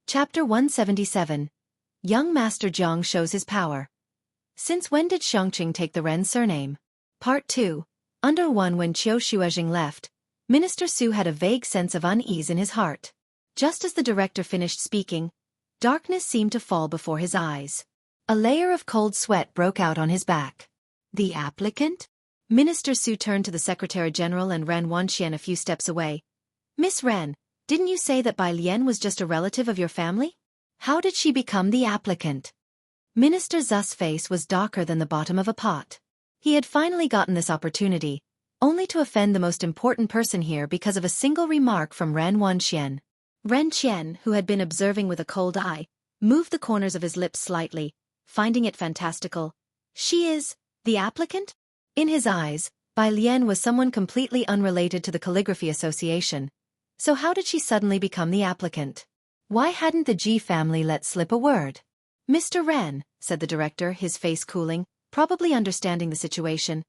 Chapter 177. Young Master Jiang shows his power. Since when did Xueqi take the Ren surname? Part 2. Under 1. When Xueqi left, Minister Su had a vague sense of unease in his heart. Just as the director finished speaking, darkness seemed to fall before his eyes. A layer of cold sweat broke out on his back. The applicant? Minister Su turned to the Secretary General and Ren Wanxian a few steps away. Miss Ren, didn't you say that Bai Lian was just a relative of your family? How did she become the applicant? Minister Zu's face was darker than the bottom of a pot. He had finally gotten this opportunity, only to offend the most important person here because of a single remark from Ren Wanxian. Ren Qian, who had been observing with a cold eye, moved the corners of his lips slightly, finding it fantastical. She is the applicant? In his eyes, Bai Lian was someone completely unrelated to the Calligraphy Association. So how did she suddenly become the applicant? Why hadn't the Ji family let slip a word? Mr. Ren, said the director, his face cooling, probably understanding the situation.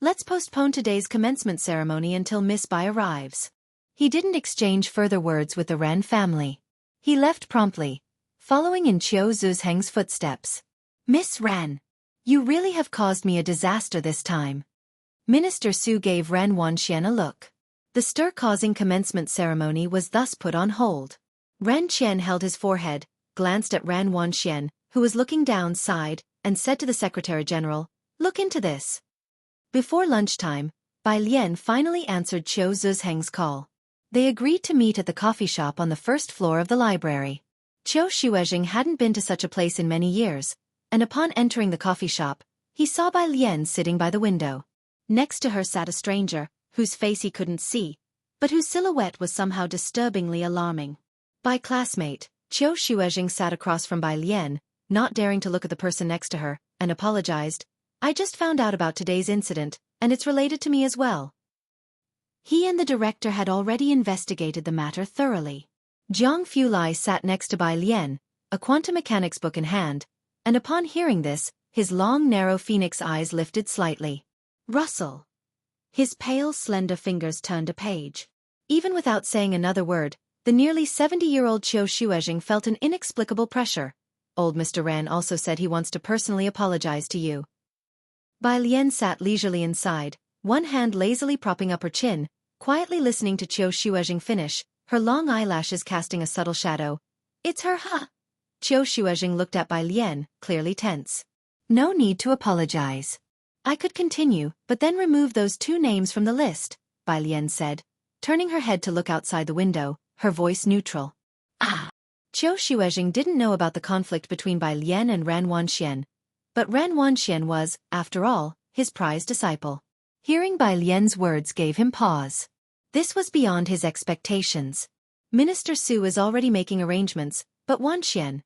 Let's postpone today's commencement ceremony until Miss Bai arrives. He didn't exchange further words with the Ren family. He left promptly, following in Qiu Zuzheng's footsteps. Miss Ren, you really have caused me a disaster this time. Minister Su gave Ren Wanxian a look. The stir-causing commencement ceremony was thus put on hold. Ren Qian held his forehead, glanced at Ren Wanxian, who was looking down, sighed, and said to the Secretary General, "Look into this." Before lunchtime, Bai Lian finally answered Qiu Zuzheng's call. They agreed to meet at the coffee shop on the first floor of the library. Xueqi hadn't been to such a place in many years, and upon entering the coffee shop, he saw Bai Lian sitting by the window. Next to her sat a stranger, whose face he couldn't see, but whose silhouette was somehow disturbingly alarming. By classmate, Xueqi sat across from Bai Lian, not daring to look at the person next to her, and apologized. "I just found out about today's incident, and it's related to me as well." He and the director had already investigated the matter thoroughly. Jiang Fulai sat next to Bai Lian, a quantum mechanics book in hand, and upon hearing this, his long narrow phoenix eyes lifted slightly. Rustle. His pale, slender fingers turned a page. Even without saying another word, the nearly 70-year-old Xueqi felt an inexplicable pressure. "Old Mr. Ren also said he wants to personally apologize to you." Bai Lian sat leisurely inside, one hand lazily propping up her chin, quietly listening to Xueqi finish, her long eyelashes casting a subtle shadow. "It's her, huh?" Xueqi looked at Bai Lian, clearly tense. "No need to apologize. I could continue, but then remove those two names from the list," Bai Lian said, turning her head to look outside the window, her voice neutral. Ah! Xueqi didn't know about the conflict between Bai Lian and Ren Wanxian, but Ren Wanxian was, after all, his prized disciple. Hearing Bai Lian's words gave him pause. This was beyond his expectations. Minister Su is already making arrangements, but Wanxian.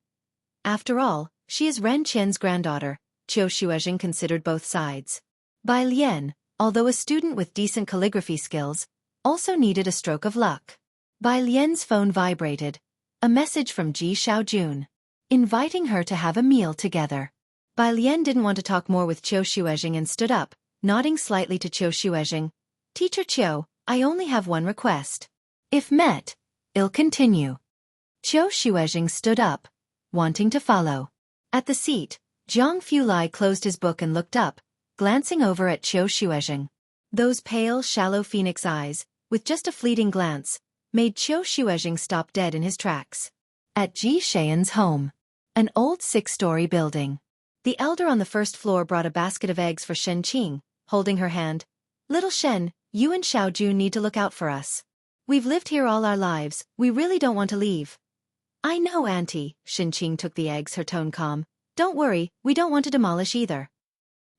After all, she is Ren Qian's granddaughter. Xueqi considered both sides. Bai Lian, although a student with decent calligraphy skills, also needed a stroke of luck. Bai Lian's phone vibrated. A message from Ji Xiaojun, inviting her to have a meal together. Bai Lian didn't want to talk more with Xueqi and stood up, nodding slightly to Xueqi. "Teacher Qiu, I only have one request. If met, I'll continue." Xueqi stood up, wanting to follow. At the seat, Jiang Fulai closed his book and looked up, glancing over at Xueqi. Those pale, shallow phoenix eyes, with just a fleeting glance, made Xueqi stop dead in his tracks. At Ji Xian's home, an old 6-story building. The elder on the first floor brought a basket of eggs for Shen Qing, holding her hand. "Little Shen, you and Xiaojun need to look out for us. We've lived here all our lives, we really don't want to leave." "I know, Auntie," Shen Qing took the eggs, her tone calm. "Don't worry, we don't want to demolish either."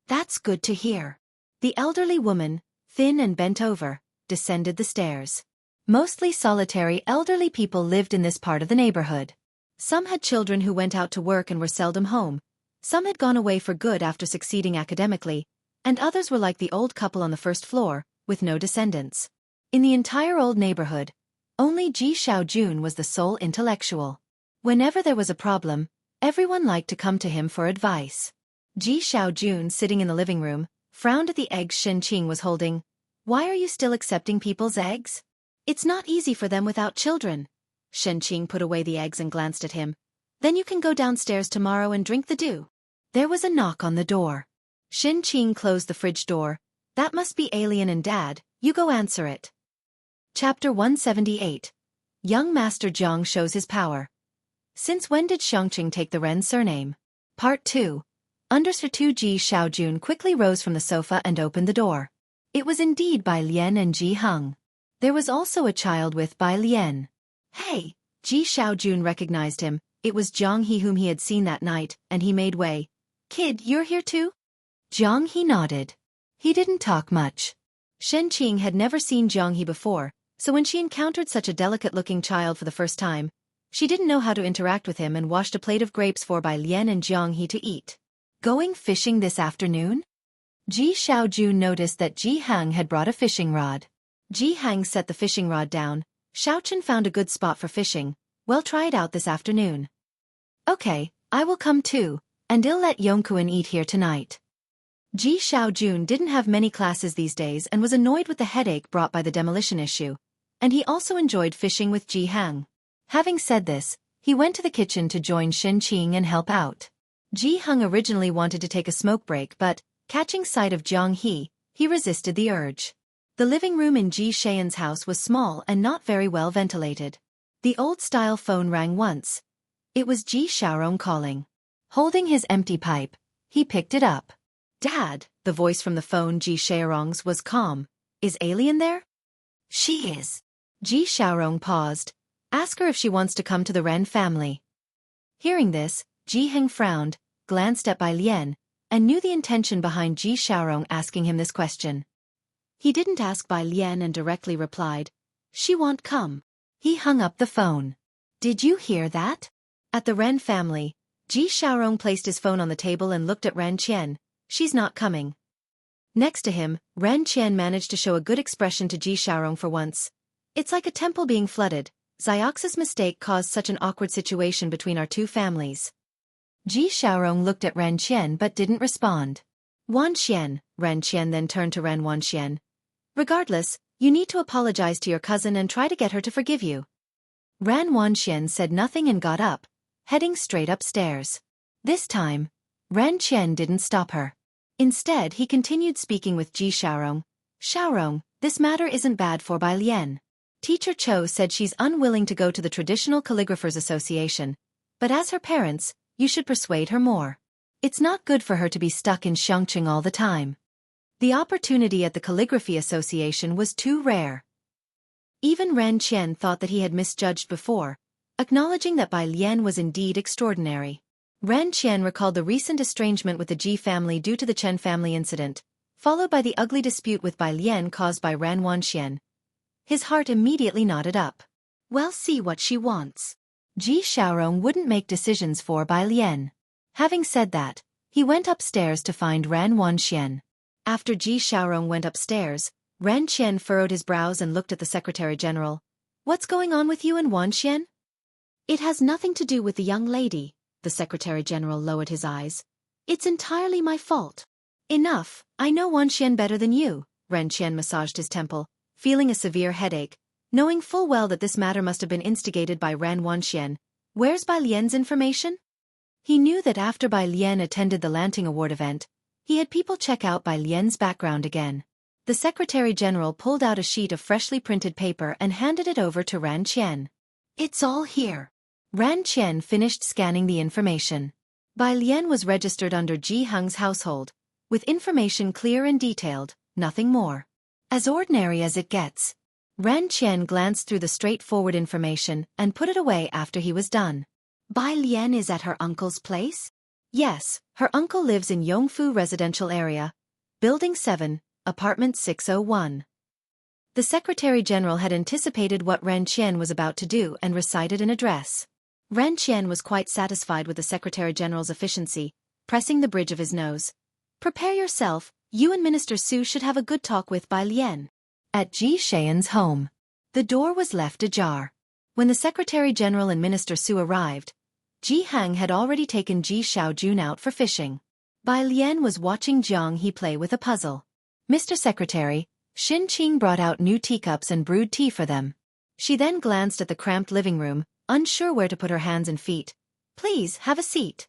"That's good to hear." The elderly woman, thin and bent over, descended the stairs. Mostly solitary elderly people lived in this part of the neighborhood. Some had children who went out to work and were seldom home. Some had gone away for good after succeeding academically, and others were like the old couple on the first floor, with no descendants. In the entire old neighborhood, only Ji Xiaojun was the sole intellectual. Whenever there was a problem, everyone liked to come to him for advice. Ji Xiaojun, sitting in the living room, frowned at the eggs Shen Qing was holding. "Why are you still accepting people's eggs? It's not easy for them without children." Xueqi put away the eggs and glanced at him. Then you can go downstairs tomorrow and drink the dew. There was a knock on the door. Xueqi closed the fridge door. That must be Alien and Dad, you go answer it. Chapter 178. Young Master Zhang shows his power. Since when did Xueqi take the Ren surname? Part 2. Undersea Ji Xiaojun quickly rose from the sofa and opened the door. It was indeed Bai Lian and Ji Heng. There was also a child with Bai Lian. Hey! Ji Xiaojun recognized him. It was Zhang He whom he had seen that night, and he made way. Kid, you're here too? Zhang He nodded. He didn't talk much. Xueqi had never seen Zhang He before, so when she encountered such a delicate-looking child for the first time, she didn't know how to interact with him and washed a plate of grapes for Bai Lian and Zhang He to eat. Going fishing this afternoon? Ji Xiaojun noticed that Ji Heng had brought a fishing rod. Ji Heng set the fishing rod down. Xiaochen found a good spot for fishing. Well, try it out this afternoon. Okay, I will come too, and I'll let Yongkuan eat here tonight. Ji Xiaojun didn't have many classes these days and was annoyed with the headache brought by the demolition issue, and he also enjoyed fishing with Ji Heng. Having said this, he went to the kitchen to join Xueqi and help out. Ji Heng originally wanted to take a smoke break but, catching sight of Zhang He, he resisted the urge. The living room in Ji Xian's house was small and not very well ventilated. The old-style phone rang once. It was Ji Xiaorong calling. Holding his empty pipe, he picked it up. Dad, the voice from the phone Ji Xiaorong's was calm. Is Alien there? She is. Ji Xiaorong paused. Ask her if she wants to come to the Ren family. Hearing this, Ji Heng frowned, glanced at Bai Lian, and knew the intention behind Ji Xiaorong asking him this question. He didn't ask Bai Lian and directly replied, "She won't come." He hung up the phone. Did you hear that? At the Ren family, Ji Xiaorong placed his phone on the table and looked at Ren Qian. She's not coming. Next to him, Ren Qian managed to show a good expression to Ji Xiaorong for once. It's like a temple being flooded. Xiox's mistake caused such an awkward situation between our two families. Ji Xiaorong looked at Ren Qian but didn't respond. Wan Xian, Ren Qian then turned to Ren Wan Xian. Regardless, you need to apologize to your cousin and try to get her to forgive you. Ren Wan Xian said nothing and got up, heading straight upstairs. This time, Ren Qian didn't stop her. Instead, he continued speaking with Ji Xiaorong. Xiaorong, this matter isn't bad for Bai Lian. Teacher Cho said she's unwilling to go to the Traditional Calligraphers Association, but as her parents, you should persuade her more. It's not good for her to be stuck in Xueqi all the time. The opportunity at the Calligraphy Association was too rare. Even Ren Qian thought that he had misjudged before, acknowledging that Bai Lian was indeed extraordinary. Ren Qian recalled the recent estrangement with the Ji family due to the Chen family incident, followed by the ugly dispute with Bai Lian caused by Ren Wanxian. His heart immediately knotted up. Well, see what she wants. Ji Xiaorong wouldn't make decisions for Bai Lian. Having said that, he went upstairs to find Ren Wanxian. After Ji Xiaorong went upstairs, Ren Qian furrowed his brows and looked at the Secretary General. What's going on with you and Wanxian? It has nothing to do with the young lady, the Secretary General lowered his eyes. It's entirely my fault. Enough, I know Wanxian better than you, Ren Qian massaged his temple, feeling a severe headache, knowing full well that this matter must have been instigated by Ren Wanxian. Where's Bai Lian's information? He knew that after Bai Lian attended the Lanting Award event, he had people check out Bai Lian's background again. The Secretary General pulled out a sheet of freshly printed paper and handed it over to Ran Qian. It's all here. Ran Qian finished scanning the information. Bai Lian was registered under Ji Heng's household, with information clear and detailed, nothing more. As ordinary as it gets. Ran Qian glanced through the straightforward information and put it away after he was done. Bai Lian is at her uncle's place? Yes, her uncle lives in Yongfu Residential Area, Building 7, Apartment 601. The Secretary General had anticipated what Ran Qian was about to do and recited an address. Ran Qian was quite satisfied with the Secretary General's efficiency, pressing the bridge of his nose. Prepare yourself, you and Minister Su should have a good talk with Bai Lian. At Ji Xian's home. The door was left ajar. When the Secretary General and Minister Su arrived, Ji Heng had already taken Ji Xiaojun out for fishing. Bai Lian was watching Zhang He play with a puzzle. Mr. Secretary, Xin Qing brought out new teacups and brewed tea for them. She then glanced at the cramped living room, unsure where to put her hands and feet. "Please, have a seat."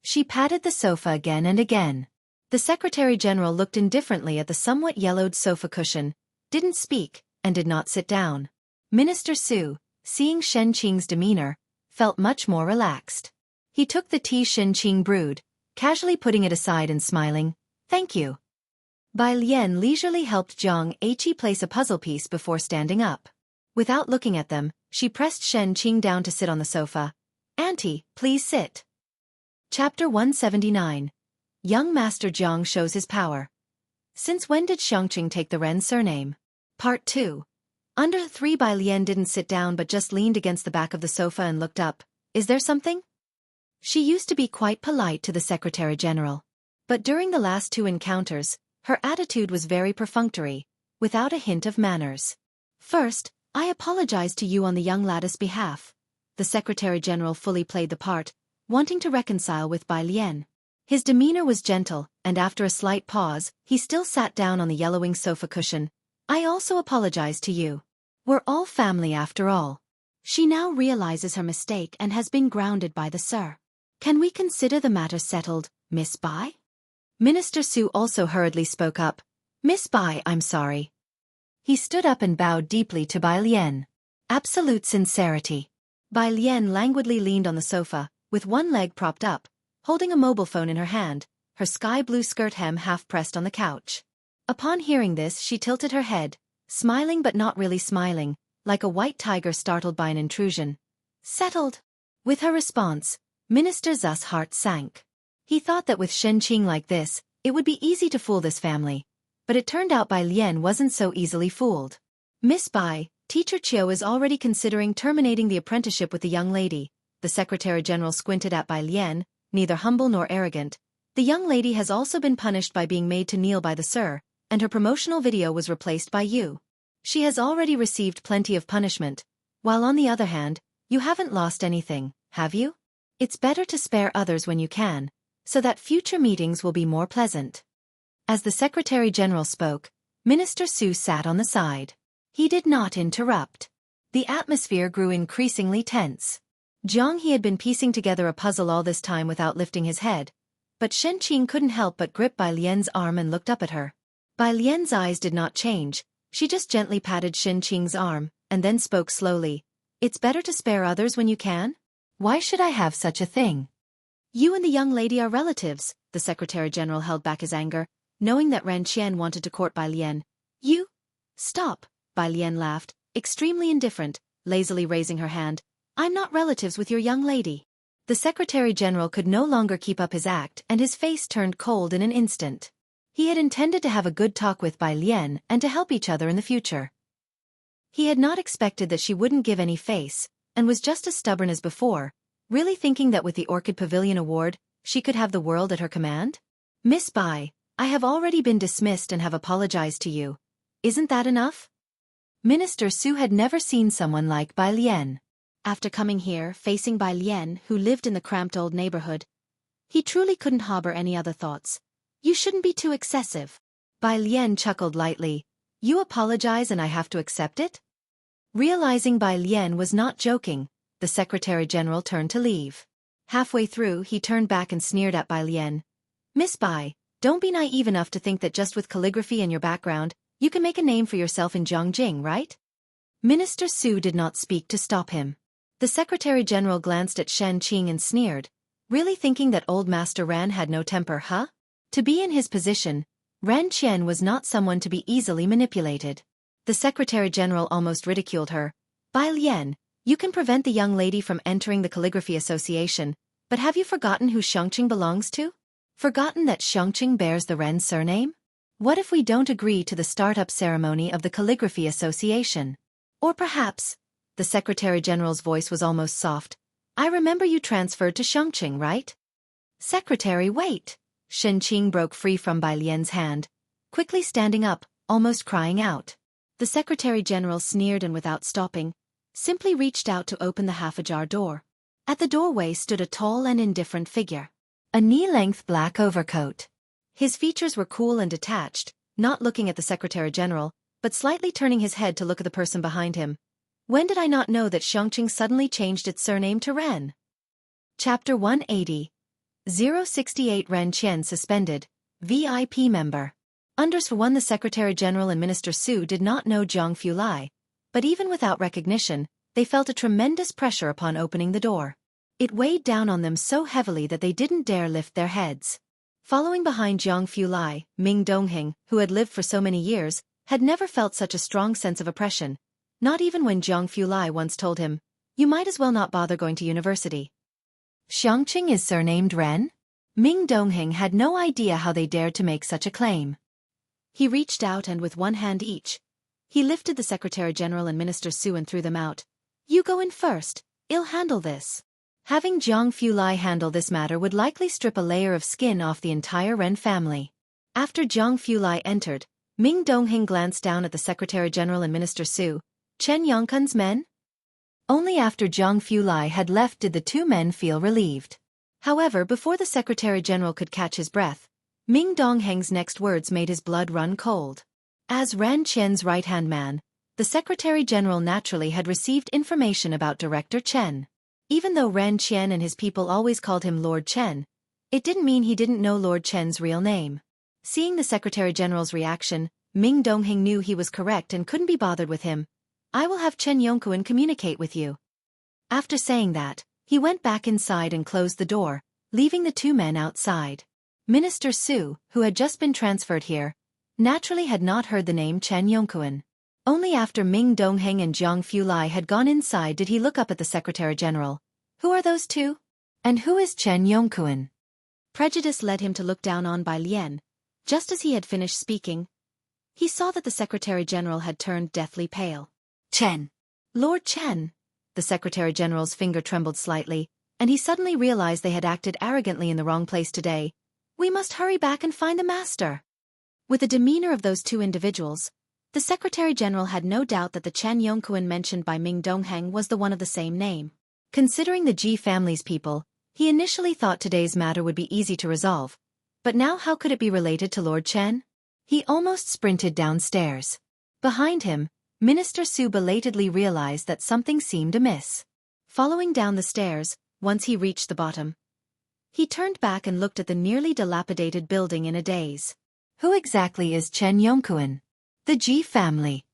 She patted the sofa again and again. The Secretary General looked indifferently at the somewhat yellowed sofa cushion, didn't speak, and did not sit down. Minister Su, seeing Shen Qing's demeanor, felt much more relaxed. He took the tea Shen Qing brewed, casually putting it aside and smiling, "Thank you." Bai Lian leisurely helped Zhang He place a puzzle piece before standing up. Without looking at them, she pressed Shen Qing down to sit on the sofa. "Auntie, please sit." Chapter 179. Young Master Zhang shows his power. Since when did Xueqi take the Ren surname? Part 2. Under 3. Bai Lian didn't sit down but just leaned against the back of the sofa and looked up. "Is there something?" She used to be quite polite to the Secretary General. But during the last 2 encounters, her attitude was very perfunctory, without a hint of manners. "First, I apologize to you on the young lad's behalf." The Secretary General fully played the part, wanting to reconcile with Bai Lian. His demeanor was gentle, and after a slight pause, he still sat down on the yellowing sofa cushion. "I also apologize to you. We're all family after all." She now realizes her mistake and has been grounded by the Sir. "Can we consider the matter settled, Miss Bai?" Minister Su also hurriedly spoke up. "Miss Bai, I'm sorry." He stood up and bowed deeply to Bai Lian. Absolute sincerity. Bai Lian languidly leaned on the sofa, with one leg propped up, holding a mobile phone in her hand, her sky-blue skirt hem half-pressed on the couch. Upon hearing this, she tilted her head, smiling but not really smiling, like a white tiger startled by an intrusion. "Settled." With her response, Minister Zu's heart sank. He thought that with Shen Qing like this, it would be easy to fool this family. But it turned out Bai Lian wasn't so easily fooled. "Miss Bai, Teacher Chiu is already considering terminating the apprenticeship with the young lady." The Secretary General squinted at Bai Lian, neither humble nor arrogant. "The young lady has also been punished by being made to kneel by the Sir, and her promotional video was replaced by you. She has already received plenty of punishment, while on the other hand, you haven't lost anything, have you? It's better to spare others when you can, so that future meetings will be more pleasant." As the Secretary General spoke, Minister Su sat on the side. He did not interrupt. The atmosphere grew increasingly tense. Zhang He had been piecing together a puzzle all this time without lifting his head, but Shen Qing couldn't help but grip Bai Lian's arm and looked up at her. Bai Lian's eyes did not change, she just gently patted Shen Qing's arm, and then spoke slowly. "It's better to spare others when you can? Why should I have such a thing? You and the young lady are relatives." The Secretary General held back his anger, knowing that Ran Qian wanted to court Bai Lian. "You?" "Stop," Bai Lian laughed, extremely indifferent, lazily raising her hand. "I'm not relatives with your young lady." The Secretary General could no longer keep up his act and his face turned cold in an instant. He had intended to have a good talk with Bai Lian and to help each other in the future. He had not expected that she wouldn't give any face, and was just as stubborn as before, really thinking that with the Orchid Pavilion Award, she could have the world at her command? "Miss Bai, I have already been dismissed and have apologized to you. Isn't that enough?" Minister Su had never seen someone like Bai Lian. After coming here, facing Bai Lian, who lived in the cramped old neighborhood, he truly couldn't harbor any other thoughts. "You shouldn't be too excessive." Bai Lian chuckled lightly. "You apologize and I have to accept it?" Realizing Bai Lian was not joking, the Secretary General turned to leave. Halfway through, he turned back and sneered at Bai Lian. "Miss Bai, don't be naive enough to think that just with calligraphy and your background, you can make a name for yourself in Zhongjing, right?" Minister Su did not speak to stop him. The Secretary General glanced at Shen Qing and sneered, really thinking that old Master Ran had no temper, huh? To be in his position, Ran Qian was not someone to be easily manipulated. The Secretary General almost ridiculed her. "Bai Lian, you can prevent the young lady from entering the Calligraphy Association, but have you forgotten who Xueqi belongs to? Forgotten that Xueqi bears the Ren surname? What if we don't agree to the startup ceremony of the Calligraphy Association? Or perhaps," the Secretary General's voice was almost soft, "I remember you transferred to Xueqi, right?" "Secretary, wait!" Shen Qing broke free from Bai Lian's hand, quickly standing up, almost crying out. The Secretary General sneered and without stopping, simply reached out to open the half-ajar door. At the doorway stood a tall and indifferent figure. A knee-length black overcoat. His features were cool and detached, not looking at the Secretary General, but slightly turning his head to look at the person behind him. When did I not know that Xueqi suddenly changed its surname to Ren? Chapter 180. 068 Ren Qian suspended, VIP member. Under 1 The Secretary General and Minister Su did not know Zhang Fulai, but even without recognition, they felt a tremendous pressure upon opening the door. It weighed down on them so heavily that they didn't dare lift their heads. Following behind Zhang Fulai, Ming Dongheng, who had lived for so many years, had never felt such a strong sense of oppression, not even when Zhang Fulai once told him, "You might as well not bother going to university." Xueqi is surnamed Ren? Ming Dongheng had no idea how they dared to make such a claim. He reached out and with one hand each, he lifted the Secretary General and Minister Su and threw them out. "You go in first, I'll handle this." Having Zhang Fulai handle this matter would likely strip a layer of skin off the entire Ren family. After Zhang Fulai entered, Ming Dongheng glanced down at the Secretary General and Minister Su. "Chen Yongkun's men?" Only after Zhang Fulai had left did the two men feel relieved. However, before the Secretary General could catch his breath, Ming Dongheng's next words made his blood run cold. As Ren Qian's right-hand man, the Secretary General naturally had received information about Director Chen. Even though Ren Qian and his people always called him Lord Chen, it didn't mean he didn't know Lord Chen's real name. Seeing the Secretary General's reaction, Ming Dongheng knew he was correct and couldn't be bothered with him. "I will have Chen Yongkun communicate with you." After saying that, he went back inside and closed the door, leaving the two men outside. Minister Su, who had just been transferred here, naturally had not heard the name Chen Yongkun. Only after Ming Dongheng and Zhang Fulai had gone inside did he look up at the Secretary General. "Who are those two? And who is Chen Yongkun?" Prejudice led him to look down on Bai Lian. Just as he had finished speaking, he saw that the Secretary General had turned deathly pale. "Chen! Lord Chen!" The Secretary General's finger trembled slightly, and he suddenly realized they had acted arrogantly in the wrong place today. "We must hurry back and find the master." With the demeanor of those two individuals, the Secretary General had no doubt that the Chen Yongkun mentioned by Ming Dongheng was the one of the same name. Considering the Ji family's people, he initially thought today's matter would be easy to resolve, but now how could it be related to Lord Chen? He almost sprinted downstairs. Behind him, Minister Su belatedly realized that something seemed amiss. Following down the stairs, once he reached the bottom, he turned back and looked at the nearly dilapidated building in a daze. Who exactly is Chen Yongkun? The Ji family.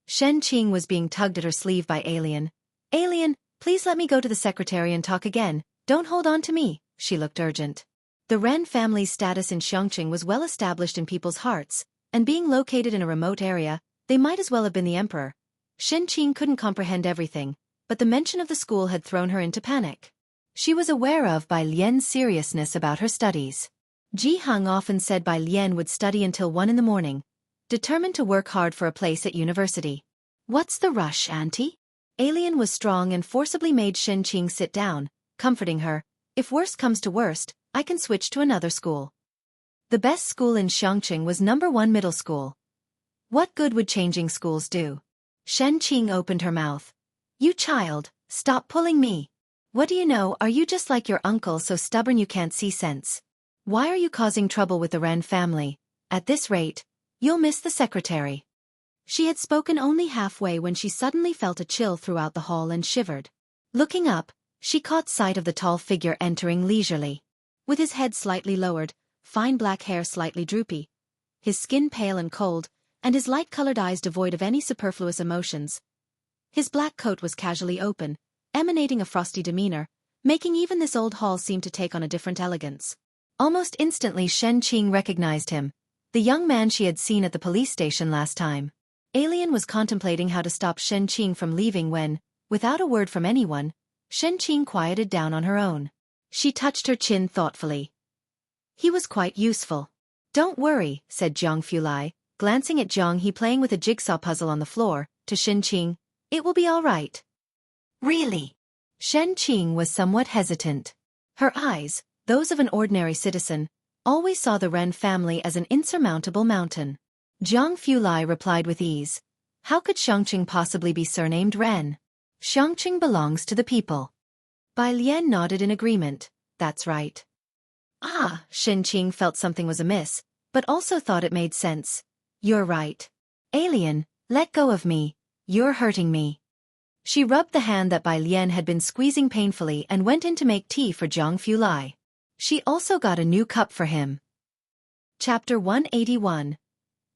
Shen Qing was being tugged at her sleeve by Alien. "Alien, please let me go to the secretary and talk again, don't hold on to me," she looked urgent. The Ren family's status in Xueqi was well established in people's hearts, and being located in a remote area, they might as well have been the emperor. Shen Qing couldn't comprehend everything, but the mention of the school had thrown her into panic. She was aware of Bai Lian's seriousness about her studies. Ji Heng often said Bai Lian would study until 1 in the morning, determined to work hard for a place at university. "What's the rush, Auntie?" Alien was strong and forcibly made Shen Qing sit down, comforting her. "If worst comes to worst, I can switch to another school." The best school in Xueqi was number 1 middle school. What good would changing schools do? Shen Qing opened her mouth. "You child, stop pulling me. What do you know, are you just like your uncle so stubborn you can't see sense? Why are you causing trouble with the Ren family? At this rate, you'll miss the secretary." She had spoken only halfway when she suddenly felt a chill throughout the hall and shivered. Looking up, she caught sight of the tall figure entering leisurely. With his head slightly lowered, fine black hair slightly droopy, his skin pale and cold, and his light-colored eyes devoid of any superfluous emotions. His black coat was casually open, emanating a frosty demeanor, making even this old hall seem to take on a different elegance. Almost instantly Shen Qing recognized him, the young man she had seen at the police station last time. Alien was contemplating how to stop Shen Qing from leaving when, without a word from anyone, Shen Qing quieted down on her own. She touched her chin thoughtfully. He was quite useful. "Don't worry," said Zhang Fulai, glancing at Zhang He playing with a jigsaw puzzle on the floor, to Shen Qing. "It will be all right." "Really?" Shen Qing was somewhat hesitant. Her eyes, those of an ordinary citizen, always saw the Ren family as an insurmountable mountain. Zhang Fulai replied with ease. "How could Xueqi possibly be surnamed Ren? Xueqi belongs to the people." Bai Lian nodded in agreement. "That's right." Ah, Shen Qing felt something was amiss, but also thought it made sense. "You're right. Alien, let go of me. You're hurting me." She rubbed the hand that Bai Lian had been squeezing painfully and went in to make tea for Zhang Fulai. She also got a new cup for him. Chapter 181.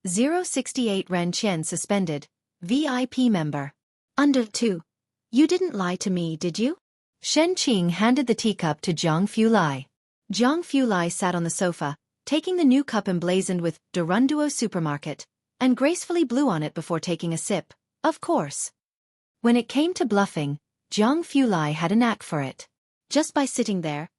068 Ren Qian suspended, VIP member. Under 2. You didn't lie to me, did you? Shen Qing handed the teacup to Zhang Fulai. Zhang Fulai sat on the sofa, taking the new cup emblazoned with Durunduo Supermarket, and gracefully blew on it before taking a sip, of course. When it came to bluffing, Zhang Fulai had a knack for it. Just by sitting there,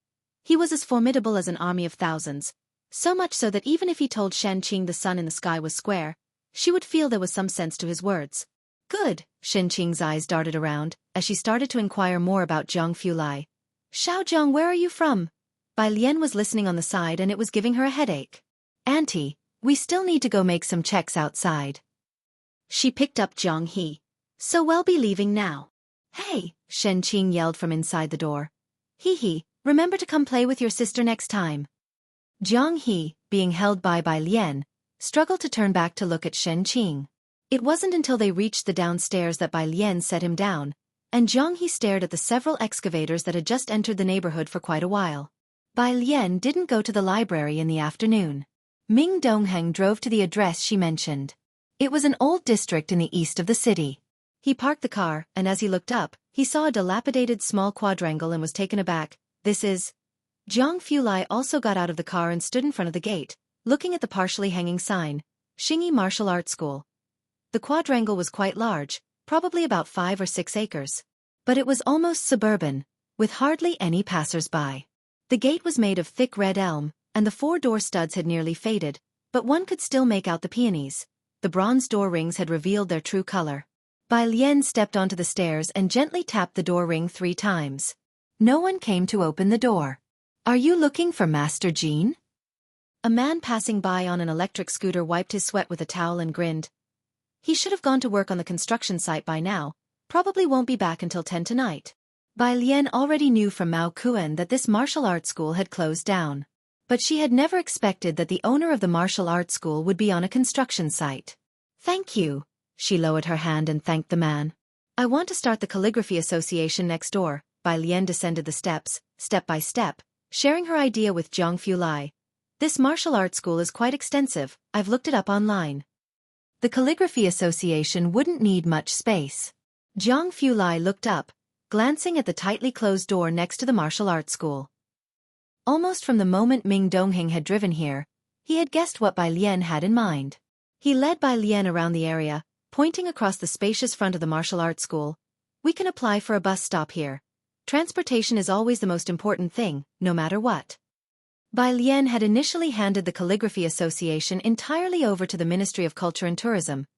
he was as formidable as an army of thousands, so much so that even if he told Shen Qing the sun in the sky was square, she would feel there was some sense to his words. Good, Shen Qing's eyes darted around, as she started to inquire more about Zhang Fulai. Xiaozhang, where are you from? Bai Lian was listening on the side and it was giving her a headache. Auntie, we still need to go make some checks outside. She picked up Zhang He. So we'll be leaving now. Hey, Shen Qing yelled from inside the door. He, remember to come play with your sister next time. Zhang He, being held by Bai Lian, struggled to turn back to look at Shen Qing. It wasn't until they reached the downstairs that Bai Lian set him down, and Zhang He stared at the several excavators that had just entered the neighborhood for quite a while. Bai Lian didn't go to the library in the afternoon. Ming Dongheng drove to the address she mentioned. It was an old district in the east of the city. He parked the car, and as he looked up, he saw a dilapidated small quadrangle and was taken aback. This is... Zhang Fulai also got out of the car and stood in front of the gate, looking at the partially hanging sign, Xingyi Martial Arts School. The quadrangle was quite large, probably about 5 or 6 acres. But it was almost suburban, with hardly any passers-by. The gate was made of thick red elm, and the 4 door studs had nearly faded, but one could still make out the peonies. The bronze door rings had revealed their true color. Bai Lian stepped onto the stairs and gently tapped the door ring 3 times. No one came to open the door. Are you looking for Master Jean? A man passing by on an electric scooter wiped his sweat with a towel and grinned. He should have gone to work on the construction site by now, probably won't be back until 10 tonight. Bai Lian already knew from Mao Kuan that this martial arts school had closed down. But she had never expected that the owner of the martial arts school would be on a construction site. Thank you. She lowered her hand and thanked the man. I want to start the calligraphy association next door. Bai Lian descended the steps, step by step, sharing her idea with Zhang Fulai. This martial arts school is quite extensive, I've looked it up online. The calligraphy association wouldn't need much space. Zhang Fulai looked up, glancing at the tightly closed door next to the martial arts school. Almost from the moment Ming Dongheng had driven here, he had guessed what Bai Lian had in mind. He led Bai Lian around the area, pointing across the spacious front of the martial arts school. We can apply for a bus stop here. Transportation is always the most important thing, no matter what. Bai Lian had initially handed the Calligraphy Association entirely over to the Ministry of Culture and Tourism,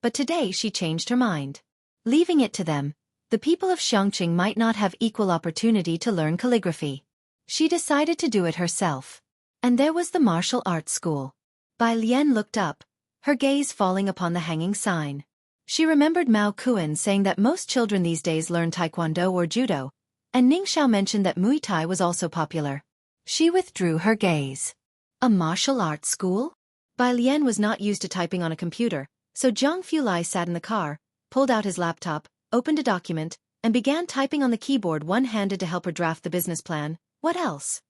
but today she changed her mind. Leaving it to them, the people of Xiangqing might not have equal opportunity to learn calligraphy. She decided to do it herself. And there was the martial arts school. Bai Lian looked up, her gaze falling upon the hanging sign. She remembered Mao Kuan saying that most children these days learn taekwondo or judo, and Ning Xiao mentioned that Muay Thai was also popular. She withdrew her gaze. A martial arts school? Bai Lian was not used to typing on a computer, so Zhang Fulai sat in the car, pulled out his laptop, opened a document, and began typing on the keyboard one-handed to help her draft the business plan. What else?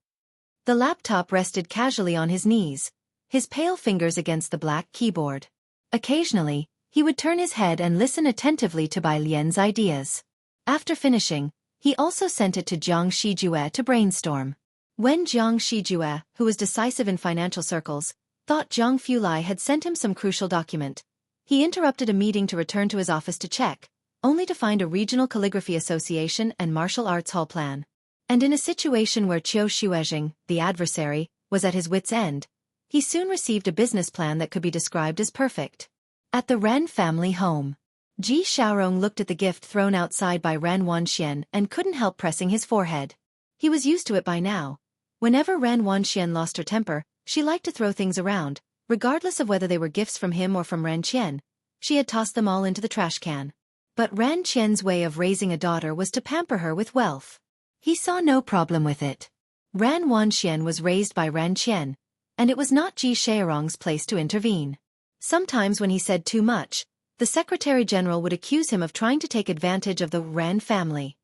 The laptop rested casually on his knees, his pale fingers against the black keyboard. Occasionally, he would turn his head and listen attentively to Bai Lian's ideas. After finishing, he also sent it to Jiang Shijue to brainstorm. When Jiang Shijue, who was decisive in financial circles, thought Zhang Fulai had sent him some crucial document, he interrupted a meeting to return to his office to check, only to find a regional calligraphy association and martial arts hall plan. And in a situation where Xueqi, the adversary, was at his wit's end, he soon received a business plan that could be described as perfect. At the Ren family home, Ji Xiaorong looked at the gift thrown outside by Ren Wanxian and couldn't help pressing his forehead. He was used to it by now. Whenever Ren Wanxian lost her temper, she liked to throw things around, regardless of whether they were gifts from him or from Ren Qian. She had tossed them all into the trash can. But Ren Qian's way of raising a daughter was to pamper her with wealth. He saw no problem with it. Ren Wanxian was raised by Ren Qian, and it was not Ji Xiaorong's place to intervene. Sometimes when he said too much, the Secretary General would accuse him of trying to take advantage of the Ren family.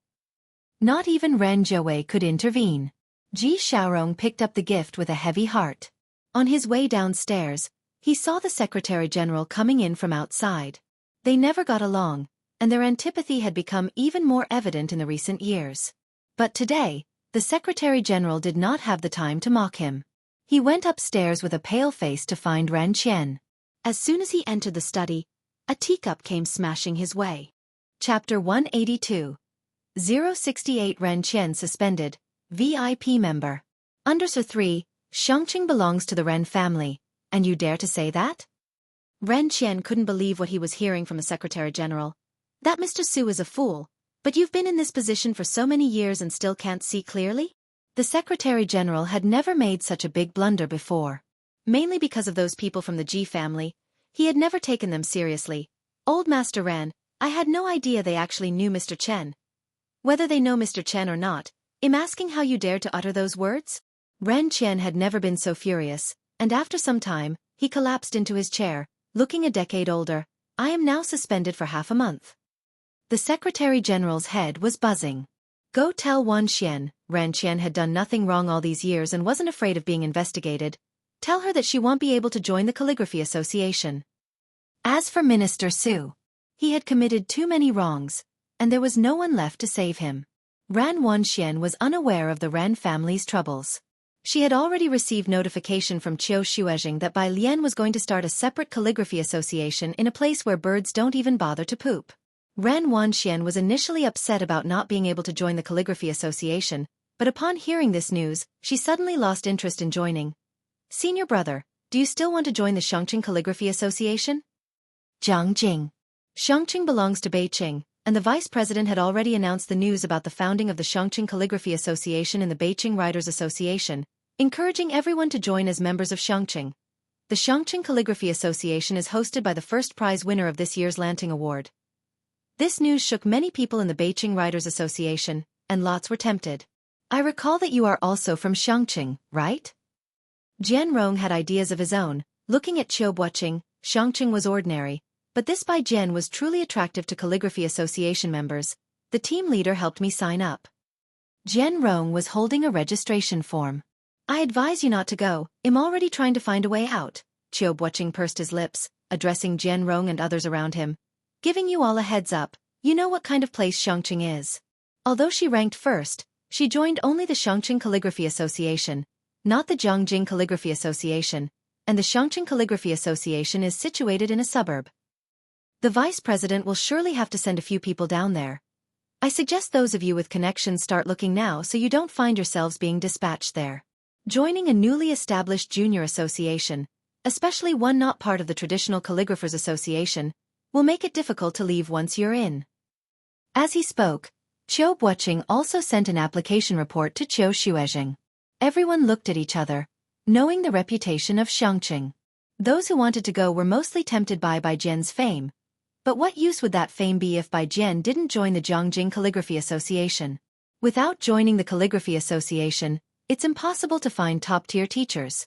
Not even Ren Zhouwei could intervene. Ji Xiaorong picked up the gift with a heavy heart. On his way downstairs, he saw the Secretary General coming in from outside. They never got along, and their antipathy had become even more evident in the recent years. But today, the Secretary General did not have the time to mock him. He went upstairs with a pale face to find Ren Qian. As soon as he entered the study, a teacup came smashing his way. Chapter 182. 068 Ren Qian suspended, VIP member. Under Sir 3, Xueqi belongs to the Ren family, and you dare to say that? Ren Qian couldn't believe what he was hearing from the Secretary General. That Mr. Su is a fool, but you've been in this position for so many years and still can't see clearly? The Secretary General had never made such a big blunder before. Mainly because of those people from the Ji family, he had never taken them seriously. Old Master Ren, I had no idea they actually knew Mr. Chen. Whether they know Mr. Chen or not, I'm asking how you dared to utter those words? Ren Qian had never been so furious, and after some time, he collapsed into his chair, looking a decade older. I am now suspended for half a month. The Secretary General's head was buzzing. Go tell Wan Xian, Ren Qian had done nothing wrong all these years and wasn't afraid of being investigated. Tell her that she won't be able to join the Calligraphy Association. As for Minister Su, he had committed too many wrongs, and there was no one left to save him. Ran Wanxian was unaware of the Ren family's troubles. She had already received notification from Xueqi that Bai Lian was going to start a separate calligraphy association in a place where birds don't even bother to poop. Ran Wanxian was initially upset about not being able to join the calligraphy association, but upon hearing this news, she suddenly lost interest in joining. Senior brother, do you still want to join the Xueqi Calligraphy Association? Jiangjing. Xueqi belongs to Beijing, and the vice president had already announced the news about the founding of the Xueqi Calligraphy Association in the Beijing Writers Association, encouraging everyone to join as members of Xueqi. The Xueqi Calligraphy Association is hosted by the first prize winner of this year's Lanting Award. This news shook many people in the Beijing Writers Association, and lots were tempted. I recall that you are also from Xueqi, right? Jian Rong had ideas of his own. Looking at Xueqi, Xueqi was ordinary, but this Bai Jian was truly attractive to Calligraphy Association members. The team leader helped me sign up. Jian Rong was holding a registration form. I advise you not to go. I'm already trying to find a way out. Xueqi pursed his lips, addressing Jian Rong and others around him. Giving you all a heads up, you know what kind of place Xueqi is. Although she ranked first, she joined only the Xueqi Calligraphy Association, not the Jiangjing Calligraphy Association, and the Xueqi Calligraphy Association is situated in a suburb. The vice president will surely have to send a few people down there. I suggest those of you with connections start looking now so you don't find yourselves being dispatched there. Joining a newly established junior association, especially one not part of the traditional Calligraphers Association, will make it difficult to leave once you're in. As he spoke, Xueqi also sent an application report to Xueqi. Everyone looked at each other, knowing the reputation of Xueqi. Those who wanted to go were mostly tempted by Bai Jian's fame. But what use would that fame be if Bai Jian didn't join the Jiangjing Calligraphy Association? Without joining the Calligraphy Association, it's impossible to find top-tier teachers.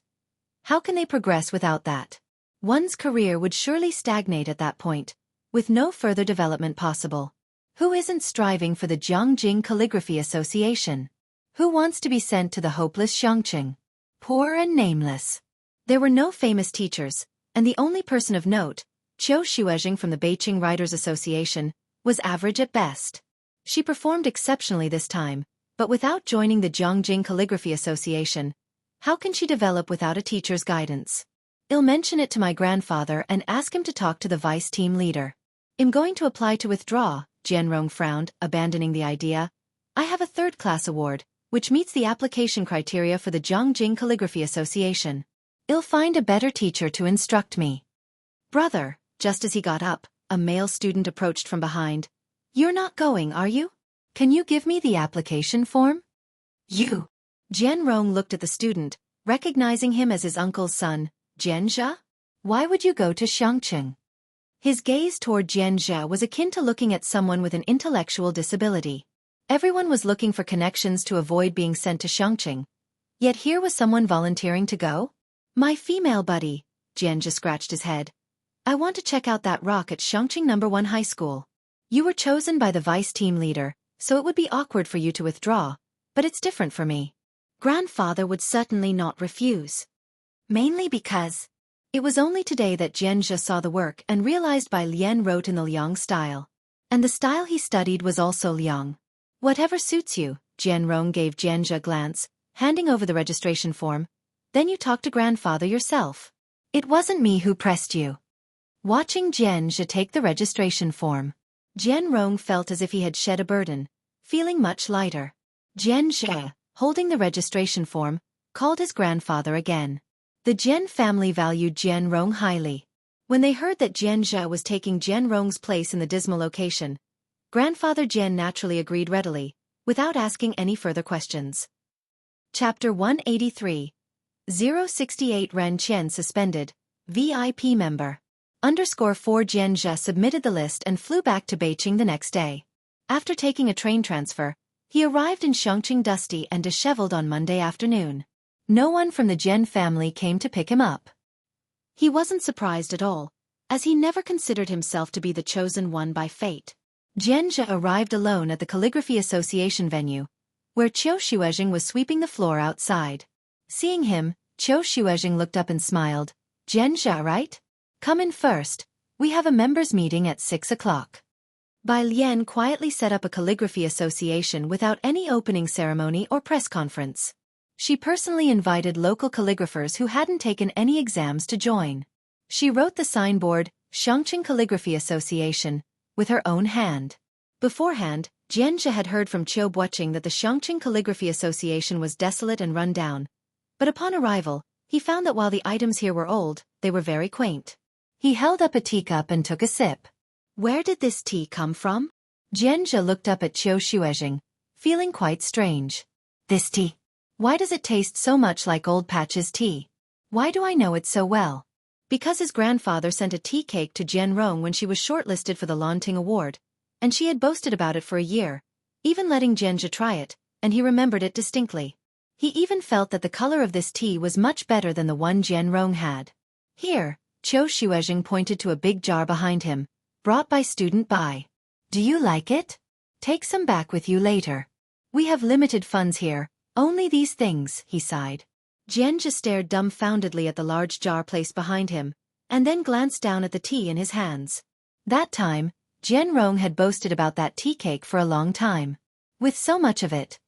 How can they progress without that? One's career would surely stagnate at that point, with no further development possible. Who isn't striving for the Jiangjing Calligraphy Association? Who wants to be sent to the hopeless Xueqi? Poor and nameless. There were no famous teachers, and the only person of note, Xueqi from the Beijing Writers Association, was average at best. She performed exceptionally this time, but without joining the Jiangjing Calligraphy Association, how can she develop without a teacher's guidance? I'll mention it to my grandfather and ask him to talk to the vice team leader. I'm going to apply to withdraw, Jianrong frowned, abandoning the idea. I have a third-class award, which meets the application criteria for the Jiangjing Calligraphy Association. I'll find a better teacher to instruct me. Brother, just as he got up, a male student approached from behind. You're not going, are you? Can you give me the application form? You. Jianrong looked at the student, recognizing him as his uncle's son, Jianzhe? Why would you go to Xueqi? His gaze toward Jianzhe was akin to looking at someone with an intellectual disability. Everyone was looking for connections to avoid being sent to Xueqi. Yet here was someone volunteering to go? My female buddy, Jianzhe scratched his head. I want to check out that rock at Xueqi No. 1 High School. You were chosen by the vice team leader, so it would be awkward for you to withdraw, but it's different for me. Grandfather would certainly not refuse. Mainly because it was only today that Jianzhe saw the work and realized Bai Lian wrote in the Liang style. And the style he studied was also Liang. Whatever suits you, Jianrong gave Jianzhe a glance, handing over the registration form. Then you talk to grandfather yourself. It wasn't me who pressed you. Watching Jianzhe take the registration form, Jianrong felt as if he had shed a burden, feeling much lighter. Jianzhe, holding the registration form, called his grandfather again. The Jian family valued Jianrong highly. When they heard that Jianzhe was taking Jianrong's place in the dismal location, Grandfather Jian naturally agreed readily, without asking any further questions. Chapter 183. 068 Ren Qian suspended, VIP member. _4 Jianzhe submitted the list and flew back to Beijing the next day. After taking a train transfer, he arrived in Xueqi dusty and disheveled on Monday afternoon. No one from the Jian family came to pick him up. He wasn't surprised at all, as he never considered himself to be the chosen one by fate. Jianzhe arrived alone at the Calligraphy Association venue, where Xueqi was sweeping the floor outside. Seeing him, Xueqi looked up and smiled. Jianzhe, right? Come in first. We have a members' meeting at 6 o'clock. Bai Lian quietly set up a calligraphy association without any opening ceremony or press conference. She personally invited local calligraphers who hadn't taken any exams to join. She wrote the signboard, Xueqi Calligraphy Association, with her own hand. Beforehand, Jianzhe had heard from Qiu Buoqing that the Xueqi Calligraphy Association was desolate and run down. But upon arrival, he found that while the items here were old, they were very quaint. He held up a teacup and took a sip. Where did this tea come from? Jianzhe looked up at Xueqi, feeling quite strange. This tea? Why does it taste so much like Old Patch's tea? Why do I know it so well? Because his grandfather sent a tea cake to Jianrong when she was shortlisted for the Lanting Award, and she had boasted about it for a year, even letting Jianzhe try it, and he remembered it distinctly. He even felt that the color of this tea was much better than the one Jianrong had. Here, Xueqi pointed to a big jar behind him, brought by student Bai. Do you like it? Take some back with you later. We have limited funds here. Only these things, he sighed. Jianzhe stared dumbfoundedly at the large jar placed behind him, and then glanced down at the tea in his hands. That time, Jianrong had boasted about that tea cake for a long time. With so much of it,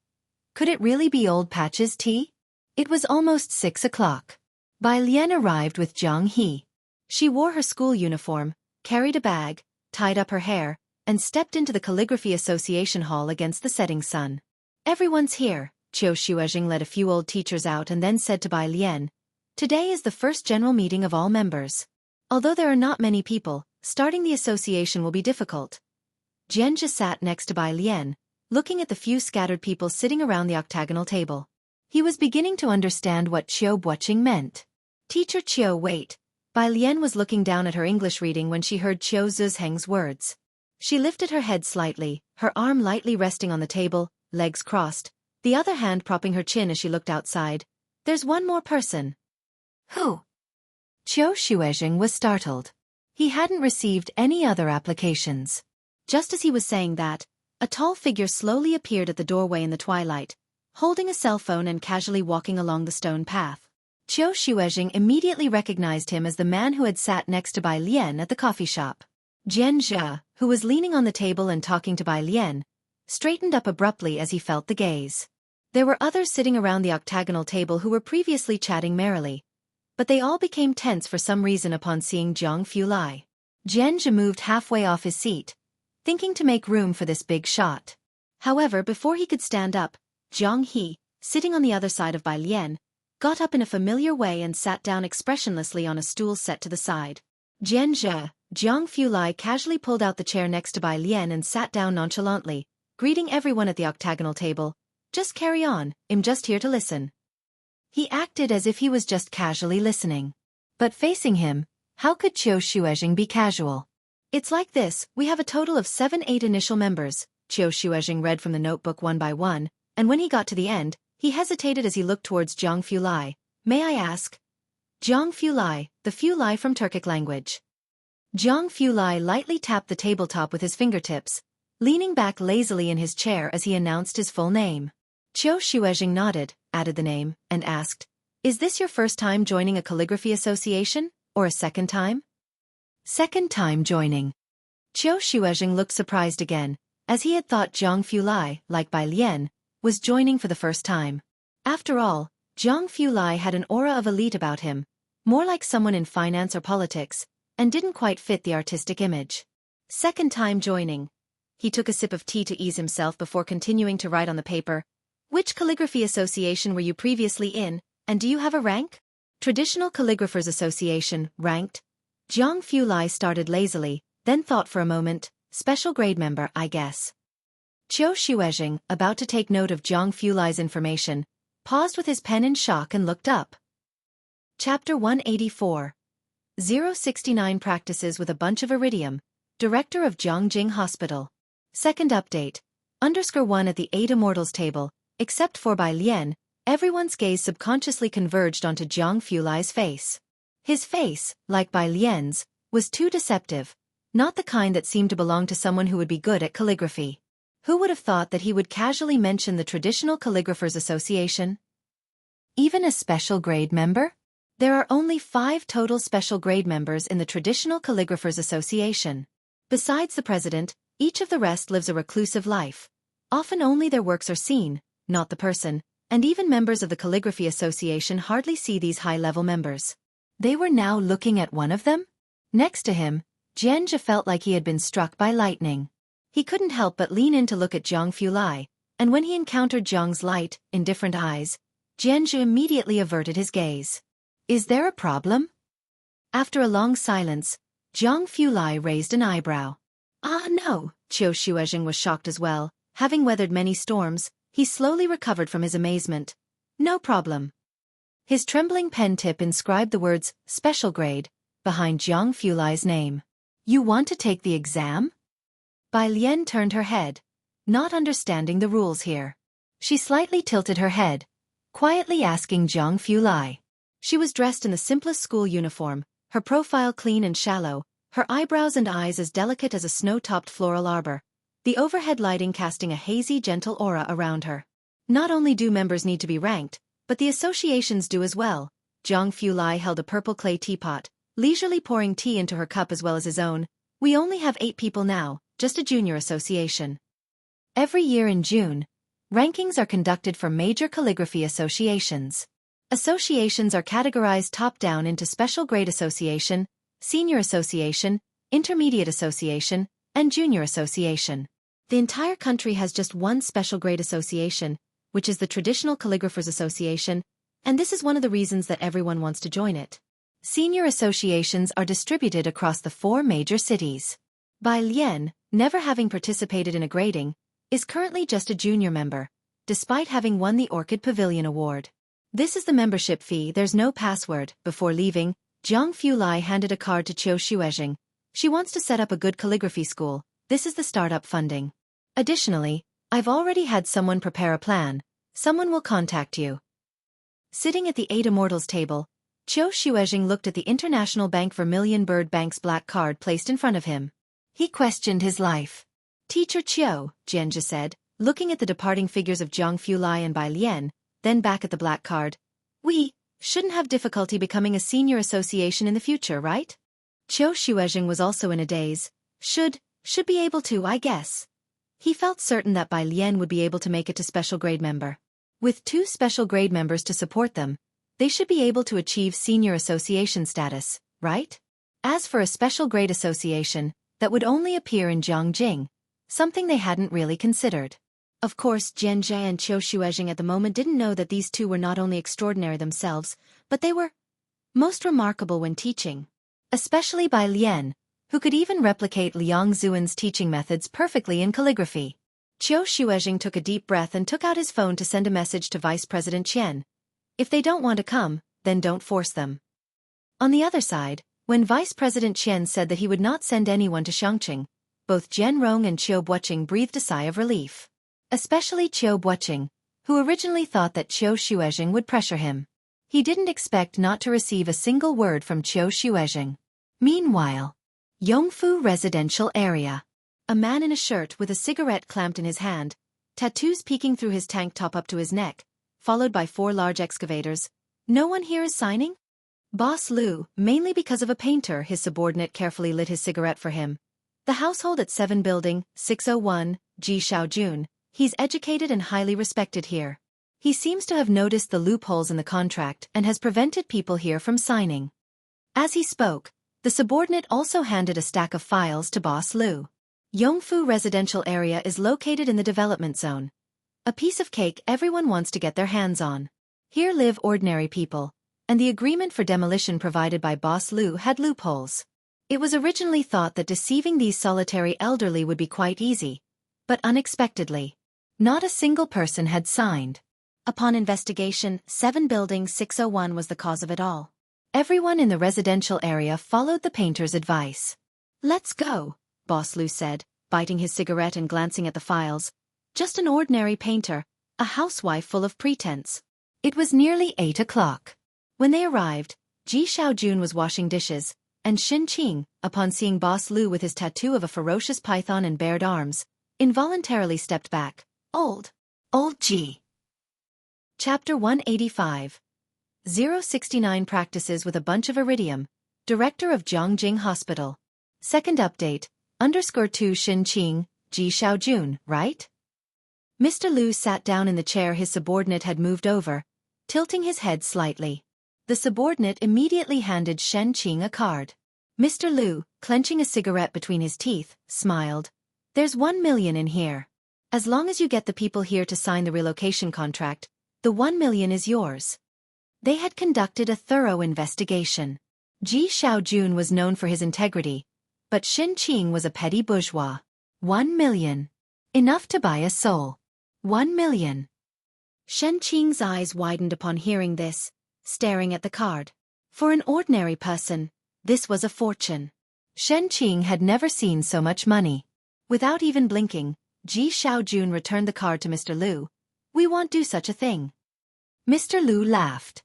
could it really be Old Patch's tea? It was almost 6 o'clock. Bai Lian arrived with Zhang He. She wore her school uniform, carried a bag, tied up her hair, and stepped into the Calligraphy Association hall against the setting sun. Everyone's here. Xueqi led a few old teachers out and then said to Bai Lian, Today is the first general meeting of all members. Although there are not many people, starting the association will be difficult. Jianzhe sat next to Bai Lian, looking at the few scattered people sitting around the octagonal table. He was beginning to understand what Qiu Buoqing meant. Teacher Qiu, wait. Bai Lian was looking down at her English reading when she heard Qiu Zheng's words. She lifted her head slightly, her arm lightly resting on the table, legs crossed, the other hand propping her chin as she looked outside. There's one more person. Who? Xueqi was startled. He hadn't received any other applications. Just as he was saying that, a tall figure slowly appeared at the doorway in the twilight, holding a cell phone and casually walking along the stone path. Xueqi immediately recognized him as the man who had sat next to Bai Lian at the coffee shop. Jianzhe, who was leaning on the table and talking to Bai Lian, straightened up abruptly as he felt the gaze. There were others sitting around the octagonal table who were previously chatting merrily, but they all became tense for some reason upon seeing Zhang Fulai. Jianzhe moved halfway off his seat, thinking to make room for this big shot. However, before he could stand up, Zhang He, sitting on the other side of Bai Lian, got up in a familiar way and sat down expressionlessly on a stool set to the side. Jianzhe, Zhang Fulai casually pulled out the chair next to Bai Lian and sat down nonchalantly, greeting everyone at the octagonal table. Just carry on, I'm just here to listen. He acted as if he was just casually listening. But facing him, how could Xueqi be casual? It's like this, we have a total of 7-8 initial members, Xueqi read from the notebook one by one, and when he got to the end, he hesitated as he looked towards Zhang Fulai. May I ask? Zhang Fulai, the Fulai from Turkic language. Zhang Fulai lightly tapped the tabletop with his fingertips, leaning back lazily in his chair as he announced his full name. Xueqi nodded, added the name, and asked, "Is this your first time joining a calligraphy association, or a second time?" "Second time joining." Xueqi looked surprised again, as he had thought Zhang Fulai, like Bai Lian, was joining for the first time. After all, Zhang Fulai had an aura of elite about him, more like someone in finance or politics, and didn't quite fit the artistic image. Second time joining. He took a sip of tea to ease himself before continuing to write on the paper. "Which calligraphy association were you previously in, and do you have a rank?" "Traditional Calligraphers Association, ranked." Zhang Fulai started lazily, then thought for a moment, "Special grade member, I guess." Xueqi, about to take note of Zhang Fulai's information, paused with his pen in shock and looked up. Chapter 184. 069 Practices with a Bunch of Iridium, Director of Zhongjing Hospital. Second update. _1 At the 8 Immortals table, except for Bai Lian, everyone's gaze subconsciously converged onto Zhang Fulai's face. His face, like Bai Lian's, was too deceptive, not the kind that seemed to belong to someone who would be good at calligraphy. Who would have thought that he would casually mention the Traditional Calligraphers Association? Even a special grade member? There are only 5 total special grade members in the Traditional Calligraphers Association. Besides the president, each of the rest lives a reclusive life. Often only their works are seen, not the person, and even members of the Calligraphy Association hardly see these high-level members. They were now looking at one of them? Next to him, Jianzhe felt like he had been struck by lightning. He couldn't help but lean in to look at Zhang Fulai, and when he encountered Zhang's light, indifferent eyes, Jianzhe immediately averted his gaze. "Is there a problem?" After a long silence, Zhang Fulai raised an eyebrow. "Ah no," Xueqi was shocked as well. Having weathered many storms, he slowly recovered from his amazement. "No problem." His trembling pen tip inscribed the words, "Special Grade," behind Zhang Fulai's name. "You want to take the exam?" Bai Lian turned her head, not understanding the rules here. She slightly tilted her head, quietly asking Zhang Fulai. She was dressed in the simplest school uniform, her profile clean and shallow, her eyebrows and eyes as delicate as a snow-topped floral arbor, the overhead lighting casting a hazy, gentle aura around her. Not only do members need to be ranked, but the associations do as well. Zhang Fulai held a purple clay teapot, leisurely pouring tea into her cup as well as his own. "We only have 8 people now, just a junior association." Every year in June, rankings are conducted for major calligraphy associations. Associations are categorized top-down into Special Grade Association, Senior Association, Intermediate Association, and Junior Association. The entire country has just one Special Grade Association, which is the Traditional Calligraphers Association, and this is one of the reasons that everyone wants to join it. Senior associations are distributed across the 4 major cities. Bai Lian, never having participated in a grading, is currently just a junior member, despite having won the Orchid Pavilion Award. This is the membership fee. There's no password. Before leaving, Zhang Fulai handed a card to Xueqi. "She wants to set up a good calligraphy school. This is the startup funding. Additionally, I've already had someone prepare a plan. Someone will contact you." Sitting at the 8 Immortals table, Xueqi looked at the International Bank Vermilion Bird Bank's black card placed in front of him. He questioned his life. "Teacher Qiu," Jianzhe said, looking at the departing figures of Zhang Fulai and Bai Lian, then back at the black card. "We shouldn't have difficulty becoming a senior association in the future, right?" Xueqi was also in a daze. Should be able to, I guess." He felt certain that Bai Lian would be able to make it to special grade member. With 2 special grade members to support them, they should be able to achieve senior association status, right? As for a special grade association, that would only appear in Zhongjing, something they hadn't really considered. Of course, Jianzhe and Xueqi at the moment didn't know that these 2 were not only extraordinary themselves, but they were most remarkable when teaching. Especially Bai Lian, who could even replicate Liang Zuan's teaching methods perfectly in calligraphy. Xueqi took a deep breath and took out his phone to send a message to Vice President Qian. If they don't want to come, then don't force them. On the other side, when Vice President Qian said that he would not send anyone to Shangqing, both Jian Rong and Qiu Buoqing breathed a sigh of relief. Especially Qiu Buoqing, who originally thought that Xueqi would pressure him. He didn't expect not to receive a single word from Xueqi. Meanwhile, Yongfu Residential Area. A man in a shirt with a cigarette clamped in his hand, tattoos peeking through his tank top up to his neck, followed by 4 large excavators. No one here is signing? Boss Lu, mainly because of a painter, his subordinate carefully lit his cigarette for him. The household at 7 Building, 601, Ji Xiaojun. He's educated and highly respected here. He seems to have noticed the loopholes in the contract and has prevented people here from signing. As he spoke, the subordinate also handed a stack of files to Boss Lu. Yongfu Residential Area is located in the development zone. A piece of cake everyone wants to get their hands on. Here live ordinary people, and the agreement for demolition provided by Boss Lu had loopholes. It was originally thought that deceiving these solitary elderly would be quite easy, but unexpectedly, not a single person had signed. Upon investigation, 7 Building 601 was the cause of it all. Everyone in the residential area followed the painter's advice. "Let's go," Boss Lu said, biting his cigarette and glancing at the files. Just an ordinary painter, a housewife full of pretense. It was nearly 8 o'clock. When they arrived, Ji Xiaojun was washing dishes, and Qing, upon seeing Boss Lu with his tattoo of a ferocious python and bared arms, involuntarily stepped back. Old Ji. Chapter 185. 069 Practices with a bunch of iridium. Director of Zhongjing Hospital. Second update, _2 Qing, Ji Xiaojun, right? Mr. Lu sat down in the chair his subordinate had moved over, tilting his head slightly. The subordinate immediately handed Qing a card. Mr. Lu, clenching a cigarette between his teeth, smiled. "There's 1 million in here. As long as you get the people here to sign the relocation contract, the 1 million is yours." They had conducted a thorough investigation. Ji Xiaojun was known for his integrity, but Qing was a petty bourgeois. 1 million. Enough to buy a soul. 1 million. Qing's eyes widened upon hearing this, staring at the card. For an ordinary person, this was a fortune. Qing had never seen so much money. Without even blinking, Ji Xiaojun returned the card to Mr. Lu. "We won't do such a thing." Mr. Lu laughed.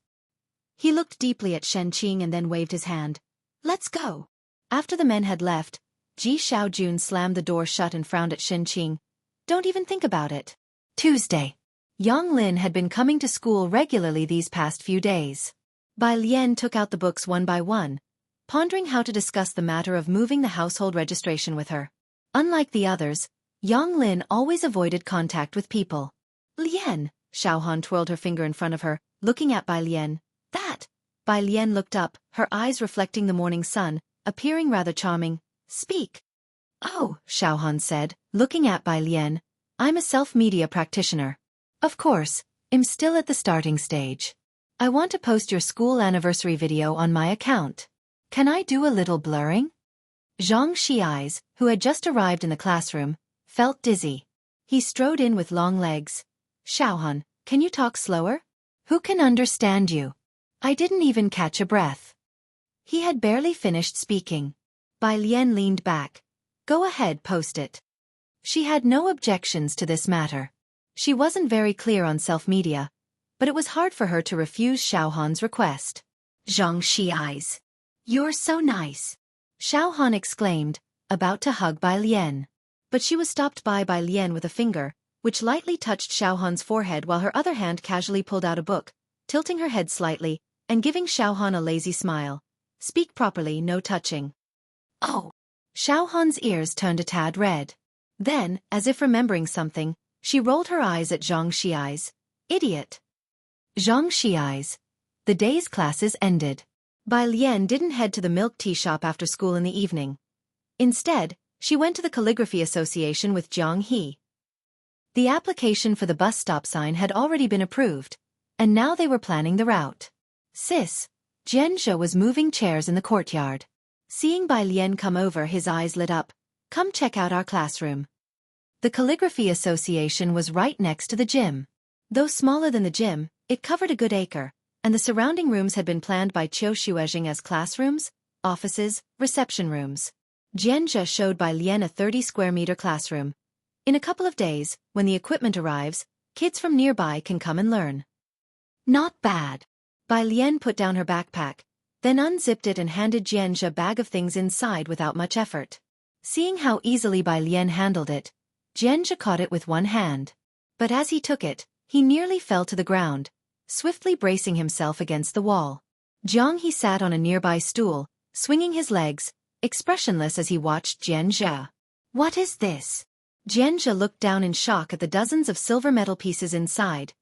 He looked deeply at Qing and then waved his hand. "Let's go." After the men had left, Ji Xiaojun slammed the door shut and frowned at Qing. "Don't even think about it." Tuesday. Yang Lin had been coming to school regularly these past few days. Bai Lian took out the books one by one, pondering how to discuss the matter of moving the household registration with her. Unlike the others, Yang Lin always avoided contact with people. "Lian," Xiaohan twirled her finger in front of her, looking at Bai Lian. "That." Bai Lian looked up, her eyes reflecting the morning sun, appearing rather charming. "Speak." "Oh," Xiaohan said, looking at Bai Lian. "I'm a self-media practitioner. Of course, I'm still at the starting stage. I want to post your school anniversary video on my account. Can I do a little blurring?" Zhang Xi's, who had just arrived in the classroom, felt dizzy. He strode in with long legs. "Xiaohan, can you talk slower? Who can understand you?" I didn't even catch a breath. He had barely finished speaking. Bai Lian leaned back. "Go ahead, post it." She had no objections to this matter. She wasn't very clear on self-media, but it was hard for her to refuse Xiaohan's request. "Zhang Xi's. You're so nice," Xiaohan exclaimed, about to hug Bai Lian. But she was stopped by Lian with a finger, which lightly touched Xiaohan's forehead while her other hand casually pulled out a book, tilting her head slightly, and giving Xiaohan a lazy smile. "Speak properly, no touching." "Oh." Xiaohan's ears turned a tad red. Then, as if remembering something, she rolled her eyes at Zhang Xi's. "Idiot." Zhang Xi's. The day's classes ended. Bai Lian didn't head to the milk tea shop after school in the evening. Instead, she went to the calligraphy association with Jiang He. The application for the bus stop sign had already been approved, and now they were planning the route. "Sis." Jianzhe was moving chairs in the courtyard. Seeing Bai Lian come over, his eyes lit up. "Come check out our classroom." The calligraphy association was right next to the gym. Though smaller than the gym, it covered a good acre, and the surrounding rooms had been planned by Xueqi as classrooms, offices, reception rooms. Jianzhe showed Bai Lian a 30-square-meter classroom. "In a couple of days, when the equipment arrives, kids from nearby can come and learn." "Not bad." Bai Lian put down her backpack. then unzipped it and handed Jianzhe a bag of things inside without much effort. Seeing how easily Bai Lian handled it, Jianzhe caught it with one hand. But as he took it, he nearly fell to the ground, swiftly bracing himself against the wall. Jiang He sat on a nearby stool, swinging his legs, expressionless as he watched Jianzhe. What is this? Jianzhe looked down in shock at the dozens of silver metal pieces inside,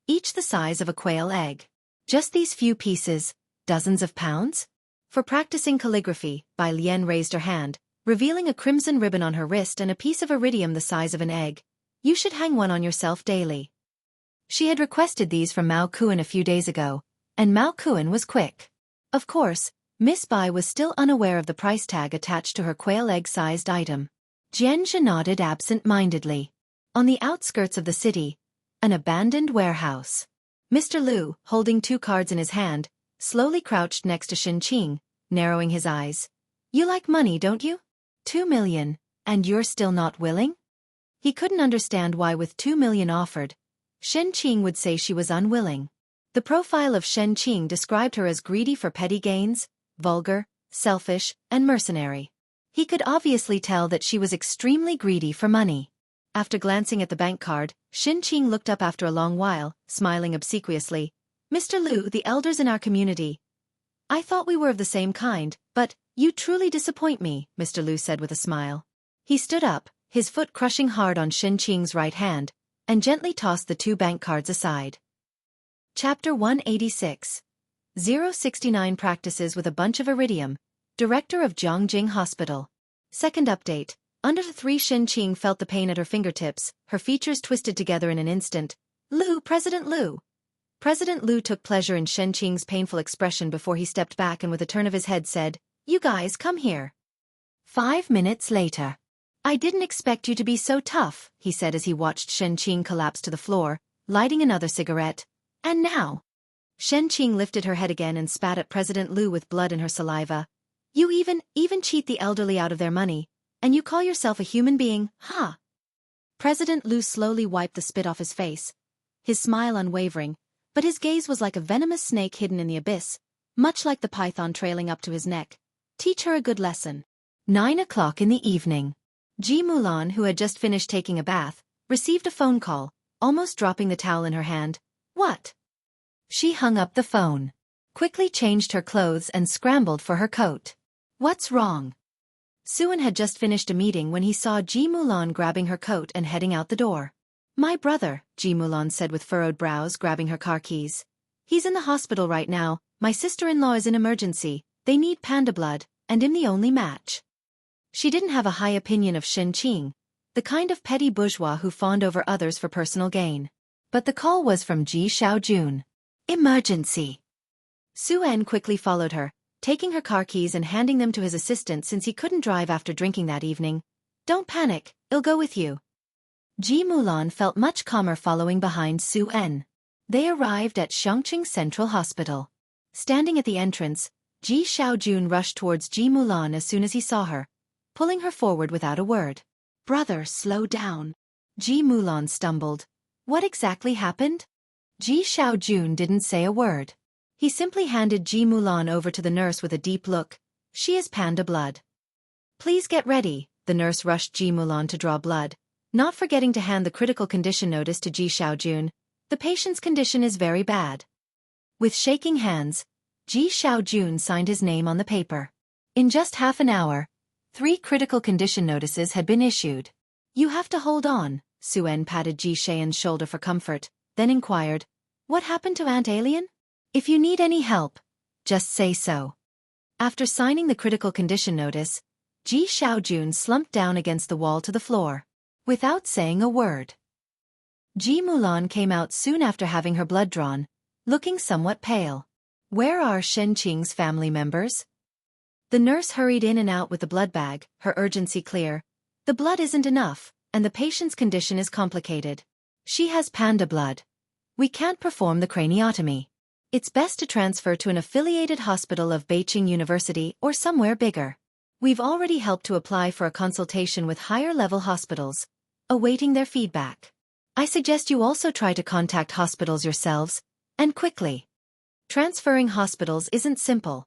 each the size of a quail egg. Just these few pieces, dozens of pounds? For practicing calligraphy, Bai Lian raised her hand, revealing a crimson ribbon on her wrist and a piece of iridium the size of an egg. You should hang one on yourself daily. She had requested these from Mao Kuan a few days ago, and Mao Kuan was quick. Of course, Miss Bai was still unaware of the price tag attached to her quail egg-sized item. Jianzhe nodded absent-mindedly. On the outskirts of the city, an abandoned warehouse. Mr. Liu, holding 2 cards in his hand, slowly crouched next to Xueqi, narrowing his eyes. You like money, don't you? 2 million, and you're still not willing? He couldn't understand why with 2 million offered, Xueqi would say she was unwilling. The profile of Xueqi described her as greedy for petty gains, vulgar, selfish, and mercenary. He could obviously tell that she was extremely greedy for money. After glancing at the bank card, Xueqi looked up after a long while, smiling obsequiously. Mr. Liu, the elders in our community. I thought we were of the same kind, but you truly disappoint me, Mr. Liu said with a smile. He stood up, his foot crushing hard on Xueqi's right hand, and gently tossed the 2 bank cards aside. Chapter 186. 069 Practices with a Bunch of Iridium, Director of Zhongjing Hospital. Second update. Under the 3 Xueqi felt the pain at her fingertips, her features twisted together in an instant. Liu, President Liu. President Liu took pleasure in Xueqi's painful expression before he stepped back and with a turn of his head said, You guys come here. 5 minutes later. I didn't expect you to be so tough, he said as he watched Xueqi collapse to the floor, lighting another cigarette. And now? Xueqi lifted her head again and spat at President Liu with blood in her saliva. You even cheat the elderly out of their money, and you call yourself a human being, huh? President Liu slowly wiped the spit off his face, his smile unwavering, but his gaze was like a venomous snake hidden in the abyss, much like the python trailing up to his neck. Teach her a good lesson. 9 o'clock in the evening. Ji Mulan, who had just finished taking a bath, received a phone call, almost dropping the towel in her hand. What? She hung up the phone, quickly changed her clothes and scrambled for her coat. What's wrong? Suan had just finished a meeting when he saw Ji Mulan grabbing her coat and heading out the door. My brother, Ji Mulan said with furrowed brows, grabbing her car keys. He's in the hospital right now, my sister-in-law is in emergency, they need panda blood, and I'm the only match. She didn't have a high opinion of Xueqi, the kind of petty bourgeois who fawned over others for personal gain. But the call was from Ji Xiaojun. Emergency. Suan quickly followed her, taking her car keys and handing them to his assistant since he couldn't drive after drinking that evening. Don't panic, I'll go with you. Ji Mulan felt much calmer following behind Suan. They arrived at Shangqing Central Hospital. Standing at the entrance, Ji Xiaojun rushed towards Ji Mulan as soon as he saw her, pulling her forward without a word. Brother, slow down. Ji Mulan stumbled. What exactly happened? Ji Xiaojun didn't say a word. He simply handed Ji Mulan over to the nurse with a deep look. She is panda blood. Please get ready, the nurse rushed Ji Mulan to draw blood, not forgetting to hand the critical condition notice to Ji Xiaojun. The patient's condition is very bad. With shaking hands, Ji Xiaojun signed his name on the paper. In just half an hour, 3 critical condition notices had been issued. You have to hold on, Suan patted Ji Xian's shoulder for comfort, then inquired, What happened to Aunt Alien? If you need any help, just say so. After signing the critical condition notice, Ji Xiaojun slumped down against the wall to the floor, without saying a word. Ji Mulan came out soon after having her blood drawn, looking somewhat pale. Where are Xueqi's family members? The nurse hurried in and out with the blood bag, her urgency clear. The blood isn't enough, and the patient's condition is complicated. She has panda blood. We can't perform the craniotomy. It's best to transfer to an affiliated hospital of Beijing University or somewhere bigger. We've already helped to apply for a consultation with higher-level hospitals, awaiting their feedback. I suggest you also try to contact hospitals yourselves, and quickly. Transferring hospitals isn't simple.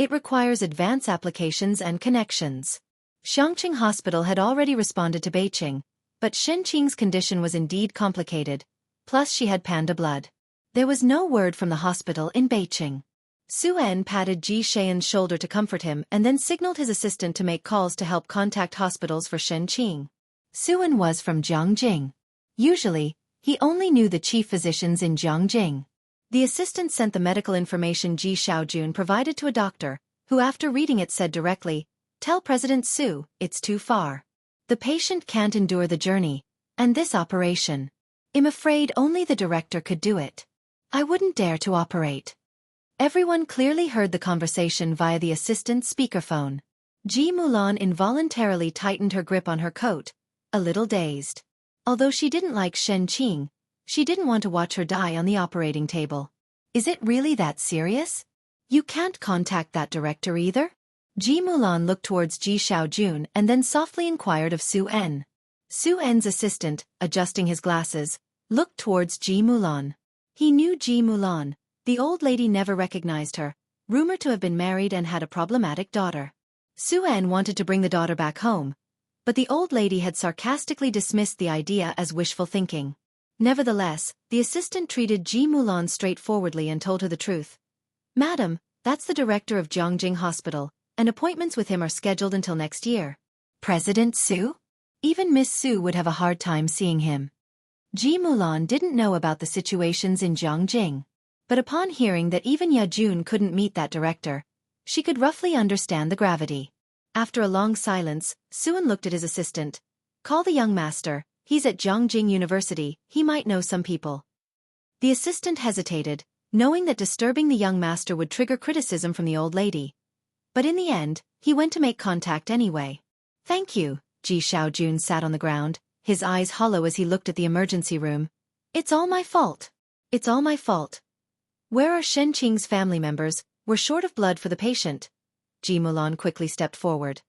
It requires advanced applications and connections. Xiangqing Hospital had already responded to Beiqing, but Shenqing's condition was indeed complicated, plus she had panda blood. There was no word from the hospital in Beiqing. Xuan patted Ji Xian's shoulder to comfort him and then signaled his assistant to make calls to help contact hospitals for Shenqing. Xuan was from Jiangjing. Usually, he only knew the chief physicians in Jiangjing. The assistant sent the medical information Ji Xiaojun provided to a doctor, who after reading it said directly, "Tell President Su, it's too far. The patient can't endure the journey, and this operation. I'm afraid only the director could do it. I wouldn't dare to operate." Everyone clearly heard the conversation via the assistant's speakerphone. Ji Mulan involuntarily tightened her grip on her coat, a little dazed. Although she didn't like Shenqing, she didn't want to watch her die on the operating table. Is it really that serious? You can't contact that director either? Ji Mulan looked towards Ji Xiaojun and then softly inquired of Su En. Su En's assistant, adjusting his glasses, looked towards Ji Mulan. He knew Ji Mulan. The old lady never recognized her, rumored to have been married and had a problematic daughter. Su En wanted to bring the daughter back home, but the old lady had sarcastically dismissed the idea as wishful thinking. Nevertheless, the assistant treated Ji Mulan straightforwardly and told her the truth. "Madam, that's the director of Jiangjing Hospital, and appointments with him are scheduled until next year." President Su? Even Miss Su would have a hard time seeing him. Ji Mulan didn't know about the situations in Jiangjing. But upon hearing that even Yajun couldn't meet that director, she could roughly understand the gravity. After a long silence, Suan looked at his assistant. "Call the young master, he's at Jiangjing University, he might know some people." The assistant hesitated, knowing that disturbing the young master would trigger criticism from the old lady. But in the end, he went to make contact anyway. "Thank you." Ji Xiaojun sat on the ground, his eyes hollow as he looked at the emergency room. "It's all my fault. It's all my fault. Where are Shenqing's family members? We're short of blood for the patient." Ji Mulan quickly stepped forward.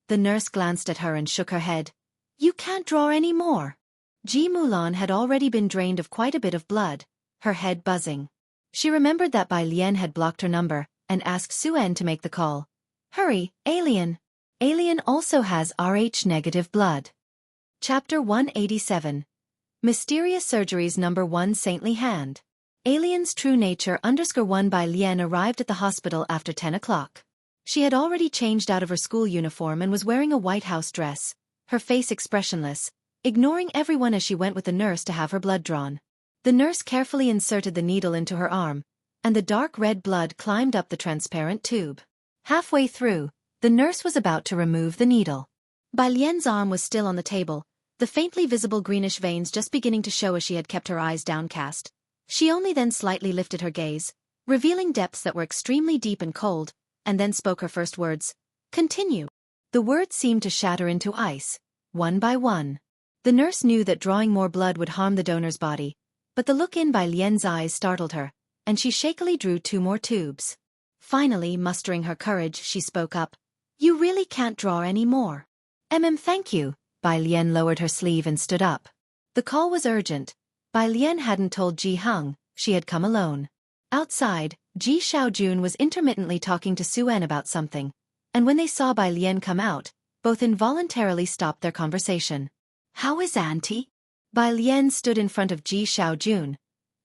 The nurse glanced at her and shook her head. "You can't draw any more." Ji Mulan had already been drained of quite a bit of blood, her head buzzing. She remembered that Bai Lian had blocked her number and asked Suen to make the call. "Hurry, Alien. Alien also has Rh-negative blood." Chapter 187. Mysterious Surgeries Number 1 Saintly Hand. Alien's true nature _1 Bai Lian arrived at the hospital after 10 o'clock. She had already changed out of her school uniform and was wearing a White House dress, her face expressionless, ignoring everyone as she went with the nurse to have her blood drawn. The nurse carefully inserted the needle into her arm, and the dark red blood climbed up the transparent tube. Halfway through, the nurse was about to remove the needle. Bai Lian's arm was still on the table, the faintly visible greenish veins just beginning to show as she had kept her eyes downcast. She only then slightly lifted her gaze, revealing depths that were extremely deep and cold, and then spoke her first words. "Continue." The words seemed to shatter into ice, one by one. The nurse knew that drawing more blood would harm the donor's body, but the look in Bai Lian's eyes startled her, and she shakily drew 2 more tubes. Finally, mustering her courage, she spoke up. "You really can't draw any more." Thank you." Bai Lian lowered her sleeve and stood up. The call was urgent. Bai Lian hadn't told Ji Heng, she had come alone. Outside, Ji Xiaojun was intermittently talking to Suen about something, and when they saw Bai Lian come out, both involuntarily stopped their conversation. "How is Auntie?" Bai Lian stood in front of Ji Xiaojun,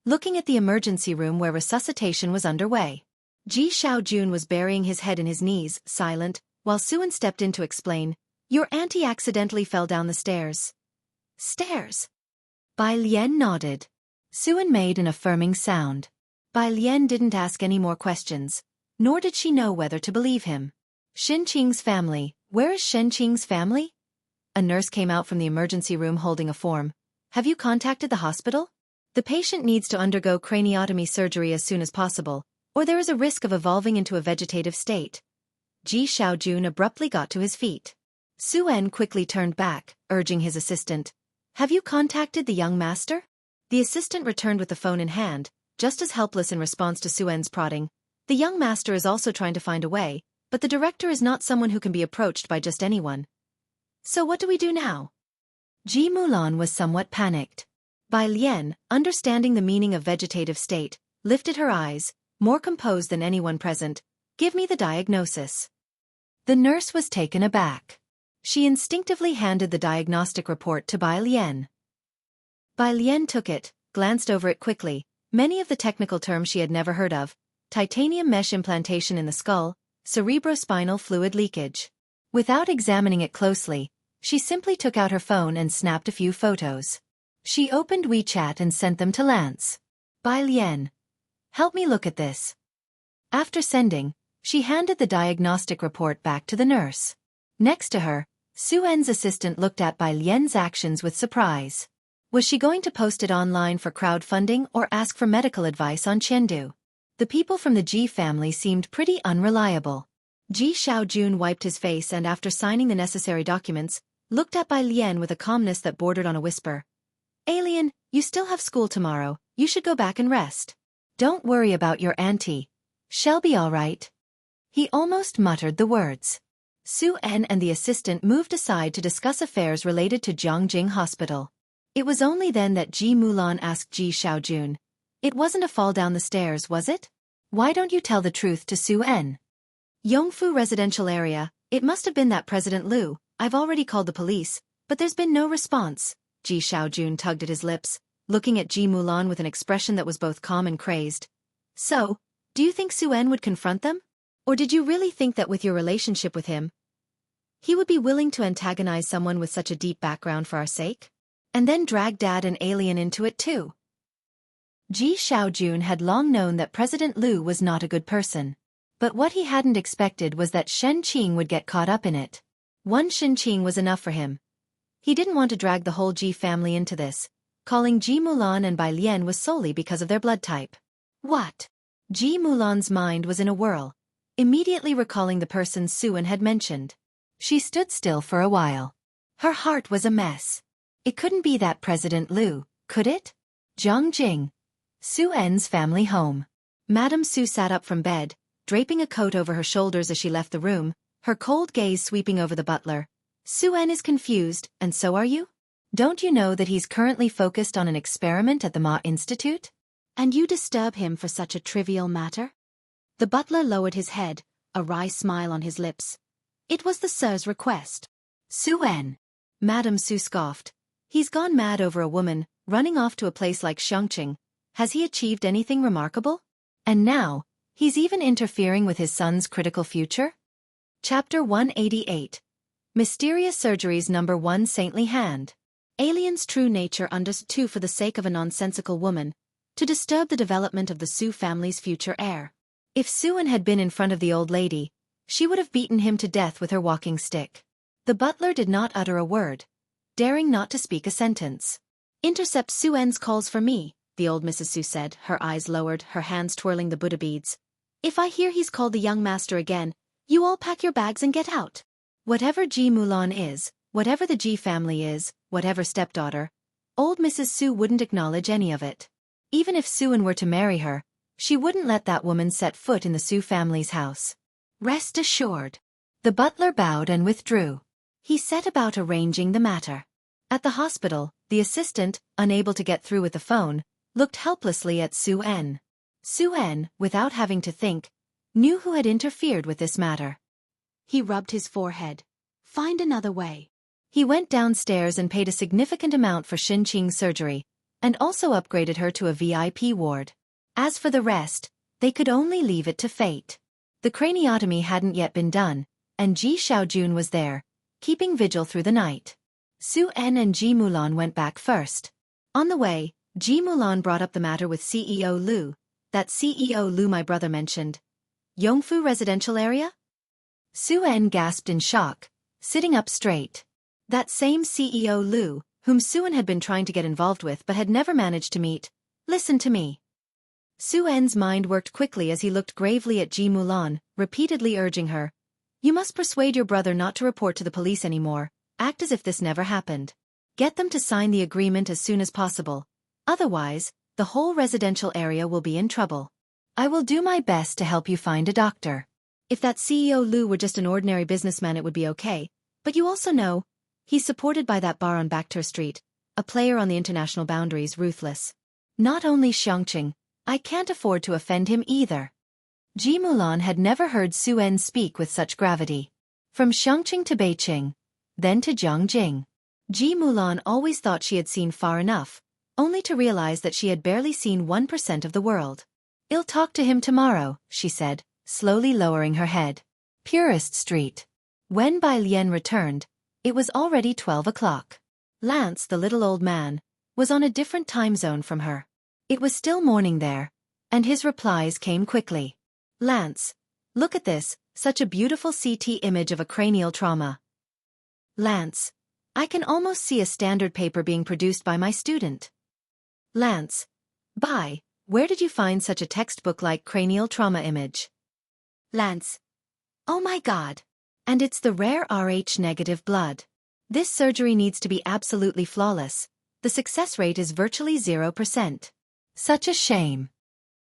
looking at the emergency room where resuscitation was underway. Ji Xiaojun was burying his head in his knees, silent, while Suen stepped in to explain, "Your auntie accidentally fell down the stairs." "Stairs?" Bai Lian nodded. Suen made an affirming sound. Bai Lian didn't ask any more questions, nor did she know whether to believe him. Shenqing's family. Where is Shenqing's family? A nurse came out from the emergency room holding a form. "Have you contacted the hospital? The patient needs to undergo craniotomy surgery as soon as possible, or there is a risk of evolving into a vegetative state." Ji Xiaojun abruptly got to his feet. Suen quickly turned back, urging his assistant. "Have you contacted the young master?" The assistant returned with the phone in hand, just as helpless in response to Suen's prodding. "The young master is also trying to find a way, but the director is not someone who can be approached by just anyone. So what do we do now?" Ji Mulan was somewhat panicked. Bai Lian, understanding the meaning of vegetative state, lifted her eyes, more composed than anyone present, Give me the diagnosis. The nurse was taken aback. She instinctively handed the diagnostic report to Bai Lian. Bai Lian took it, glanced over it quickly. Many of the technical terms she had never heard of: titanium mesh implantation in the skull, cerebrospinal fluid leakage. Without examining it closely, she simply took out her phone and snapped a few photos. She opened WeChat and sent them to Lance. Bai Lian, help me look at this. After sending, she handed the diagnostic report back to the nurse. Next to her, Xuen's assistant looked at Bai Lian's actions with surprise. Was she going to post it online for crowdfunding or ask for medical advice on Chengdu? The people from the Ji family seemed pretty unreliable. Ji Xiaojun wiped his face and, after signing the necessary documents, looked at Bai Lian with a calmness that bordered on a whisper. Alien, you still have school tomorrow, you should go back and rest. Don't worry about your auntie. She'll be all right. He almost muttered the words. Xuen and the assistant moved aside to discuss affairs related to Jiangjing Hospital. It was only then that Ji Mulan asked Ji Xiaojun. It wasn't a fall down the stairs, was it? Why don't you tell the truth to Xuen? Yongfu residential area, it must have been that President Liu. I've already called the police, but there's been no response. Ji Xiaojun tugged at his lips, looking at Ji Mulan with an expression that was both calm and crazed. So, do you think Xuen would confront them? Or did you really think that with your relationship with him, he would be willing to antagonize someone with such a deep background for our sake? And then drag Dad and Alien into it too? Ji Xiaojun had long known that President Liu was not a good person. But what he hadn't expected was that Shen Qing would get caught up in it. One Shen Qing was enough for him. He didn't want to drag the whole Ji family into this. Calling Ji Mulan and Bai Lian was solely because of their blood type. What? Ji Mulan's mind was in a whirl, immediately recalling the person Xuen had mentioned. She stood still for a while. Her heart was a mess. It couldn't be that President Liu, could it? Jiangjing, Xuen's family home. Madame Su sat up from bed, draping a coat over her shoulders as she left the room, her cold gaze sweeping over the butler. Xuen is confused, and so are you? Don't you know that he's currently focused on an experiment at the Ma Institute? And you disturb him for such a trivial matter? The butler lowered his head, a wry smile on his lips. It was the Sir's request. Xuen. Madame Su scoffed. He's gone mad over a woman, running off to a place like Xiangqing. Has he achieved anything remarkable? And now, he's even interfering with his son's critical future? Chapter 188. Mysterious Surgeries No. 1 Saintly Hand. Alien's true nature understood for the sake of a nonsensical woman, to disturb the development of the Su family's future heir. If Xuen had been in front of the old lady, she would have beaten him to death with her walking stick. The butler did not utter a word, daring not to speak a sentence. Intercept Xuen's calls for me, the old Mrs. Su said, her eyes lowered, her hands twirling the Buddha beads. If I hear he's called the young master again, you all pack your bags and get out. Whatever Ji Mulan is, whatever the Ji family is, whatever stepdaughter, old Mrs. Su wouldn't acknowledge any of it. Even if Xuen were to marry her, she wouldn't let that woman set foot in the Su family's house. Rest assured. The butler bowed and withdrew. He set about arranging the matter. At the hospital, the assistant, unable to get through with the phone, looked helplessly at Xuen. Xuen, without having to think, knew who had interfered with this matter. He rubbed his forehead. Find another way. He went downstairs and paid a significant amount for Xinqing's surgery, and also upgraded her to a VIP ward. As for the rest, they could only leave it to fate. The craniotomy hadn't yet been done, and Ji Xiaojun was there, keeping vigil through the night. Xuen and Ji Mulan went back first. On the way, Ji Mulan brought up the matter with CEO Liu. That CEO Liu my brother mentioned. Yongfu residential area? Xuen gasped in shock, sitting up straight. That same CEO Liu, whom Xuen had been trying to get involved with but had never managed to meet. Listen to me. Xuen's mind worked quickly as he looked gravely at Ji Mulan, repeatedly urging her. You must persuade your brother not to report to the police anymore, act as if this never happened. Get them to sign the agreement as soon as possible. Otherwise, the whole residential area will be in trouble. I will do my best to help you find a doctor. If that CEO Liu were just an ordinary businessman it would be okay, but you also know, he's supported by that bar on Bakhtur Street, a player on the international boundaries, ruthless. Not only Xiangqing, I can't afford to offend him either. Ji Mulan had never heard Suen speak with such gravity. From Xueqi to Beiqing, then to Jiangjing. Ji Mulan always thought she had seen far enough, only to realize that she had barely seen 1% of the world. "I'll talk to him tomorrow," she said, slowly lowering her head. Purist Street. When Bai Lian returned, it was already 12 o'clock. Lance, the little old man, was on a different time zone from her. It was still morning there, and his replies came quickly. "Lance, look at this, such a beautiful CT image of a cranial trauma." "Lance, I can almost see a standard paper being produced by my student." "Lance, Bai, where did you find such a textbook-like cranial trauma image?" "Lance, oh my God. And it's the rare Rh-negative blood. This surgery needs to be absolutely flawless. The success rate is virtually 0%. Such a shame."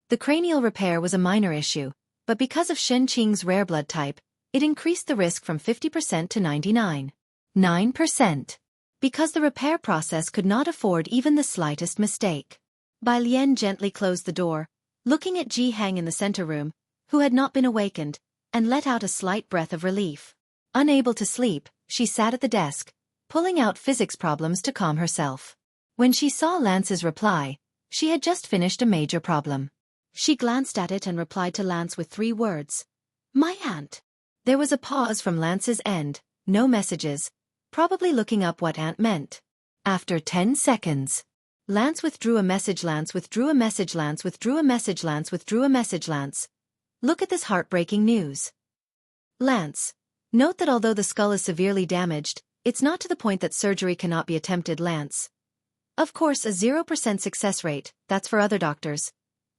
The cranial repair was a minor issue, but because of Shen Qing's rare blood type, it increased the risk from 50% to 99.9%. Because the repair process could not afford even the slightest mistake. Bai Lian gently closed the door, looking at Ji Hang in the center room, who had not been awakened, and let out a slight breath of relief. Unable to sleep, she sat at the desk, pulling out physics problems to calm herself. When she saw Lance's reply, she had just finished a major problem. She glanced at it and replied to Lance with 3 words. "My aunt." There was a pause from Lance's end, no messages, probably looking up what aunt meant. After 10 seconds, Lance withdrew a message. Lance withdrew a message. Lance withdrew a message. Lance withdrew a message. Lance. Look at this heartbreaking news. Lance. Note that although the skull is severely damaged, it's not to the point that surgery cannot be attempted. Lance. Of course, a 0% success rate, that's for other doctors.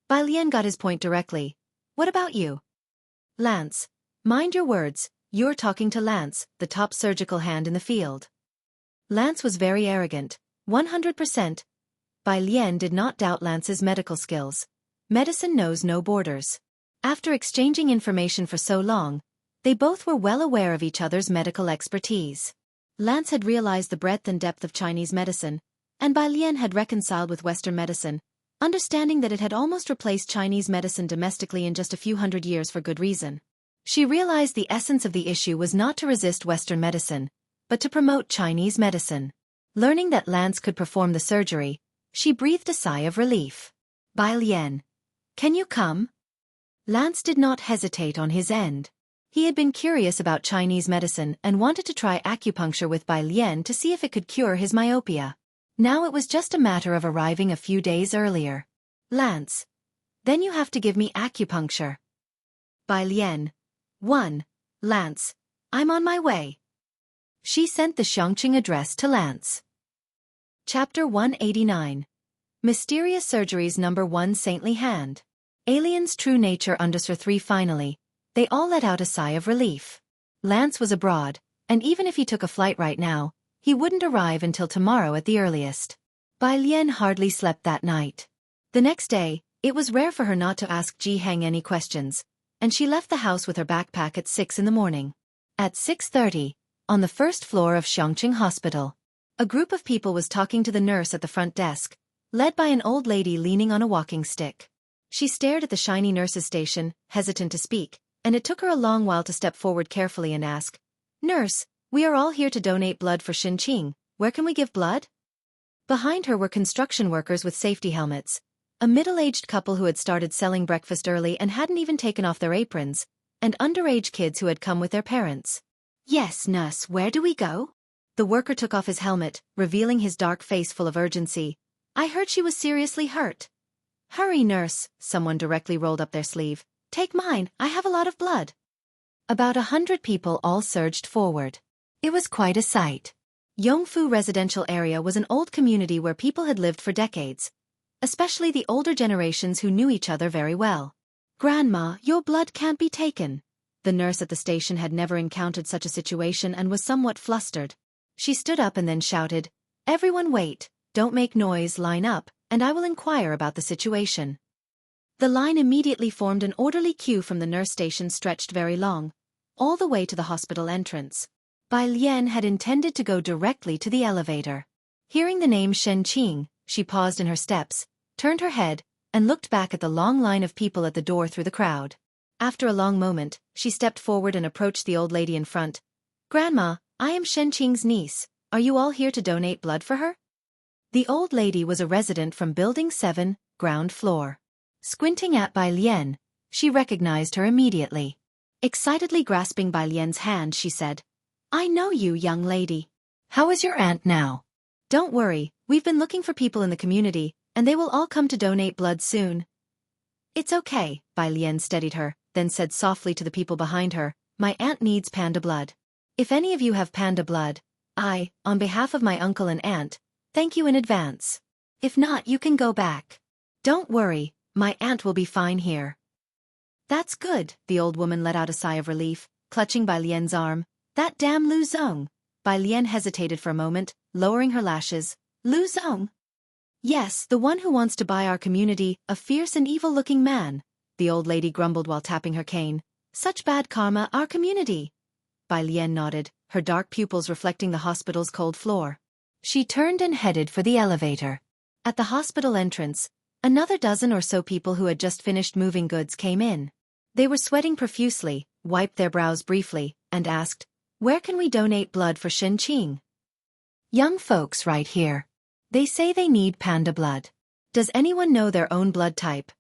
Bai Lian got his point directly. What about you? Lance. Mind your words, you're talking to Lance, the top surgical hand in the field. Lance was very arrogant. 100%. Bai Lian did not doubt Lance's medical skills. Medicine knows no borders. After exchanging information for so long, they both were well aware of each other's medical expertise. Lance had realized the breadth and depth of Chinese medicine, and Bai Lian had reconciled with Western medicine, understanding that it had almost replaced Chinese medicine domestically in just a few hundred years for good reason. She realized the essence of the issue was not to resist Western medicine, but to promote Chinese medicine. Learning that Lance could perform the surgery, she breathed a sigh of relief. Bai Lian. Can you come? Lance did not hesitate on his end. He had been curious about Chinese medicine and wanted to try acupuncture with Bai Lian to see if it could cure his myopia. Now it was just a matter of arriving a few days earlier. Lance. Then you have to give me acupuncture. Bai Lian. 1. Lance. I'm on my way. She sent the Xueqi address to Lance. Chapter 189. Mysterious Surgeries No. 1 Saintly Hand. Alien's true nature understood. 3. Finally, they all let out a sigh of relief. Lance was abroad, and even if he took a flight right now, he wouldn't arrive until tomorrow at the earliest. Bai Lian hardly slept that night. The next day, it was rare for her not to ask Ji Hang any questions, and she left the house with her backpack at 6 in the morning. At 6:30, on the first floor of Xueqi Hospital, a group of people was talking to the nurse at the front desk, led by an old lady leaning on a walking stick. She stared at the shiny nurse's station, hesitant to speak, and it took her a long while to step forward carefully and ask, "Nurse, we are all here to donate blood for Shen Qing. Where can we give blood?" Behind her were construction workers with safety helmets, a middle-aged couple who had started selling breakfast early and hadn't even taken off their aprons, and underage kids who had come with their parents. "Yes, nurse, where do we go?" The worker took off his helmet, revealing his dark face full of urgency. "I heard she was seriously hurt." "Hurry, nurse," someone directly rolled up their sleeve. "Take mine, I have a lot of blood." About 100 people all surged forward. It was quite a sight. Yongfu residential area was an old community where people had lived for decades, especially the older generations who knew each other very well. "Grandma, your blood can't be taken." The nurse at the station had never encountered such a situation and was somewhat flustered. She stood up and then shouted, "Everyone wait, don't make noise, line up, and I will inquire about the situation." The line immediately formed. An orderly queue from the nurse station stretched very long, all the way to the hospital entrance. Bai Lian had intended to go directly to the elevator. Hearing the name Shen Qing, she paused in her steps, turned her head, and looked back at the long line of people at the door through the crowd. After a long moment, she stepped forward and approached the old lady in front. "Grandma, I am Xueqing's niece. Are you all here to donate blood for her?" The old lady was a resident from Building 7, ground floor. Squinting at Bai Lian, she recognized her immediately. Excitedly grasping Bai Lian's hand, she said, "I know you, young lady. How is your aunt now?" "Don't worry, we've been looking for people in the community, and they will all come to donate blood soon." "It's okay," Bai Lian steadied her, then said softly to the people behind her, "My aunt needs panda blood. If any of you have panda blood, on behalf of my uncle and aunt, thank you in advance. If not, you can go back. Don't worry, my aunt will be fine here." "That's good," the old woman let out a sigh of relief, clutching Bai Lian's arm. "That damn Lu Zong." Bai Lian hesitated for a moment, lowering her lashes. "Lu Zong?" "Yes, the one who wants to buy our community, a fierce and evil-looking man," the old lady grumbled while tapping her cane. "Such bad karma, our community." Bai Lian nodded, her dark pupils reflecting the hospital's cold floor. She turned and headed for the elevator. At the hospital entrance, another dozen or so people who had just finished moving goods came in. They were sweating profusely, wiped their brows briefly, and asked, "Where can we donate blood for Xueqing?" "Young folks right here. They say they need panda blood. Does anyone know their own blood type?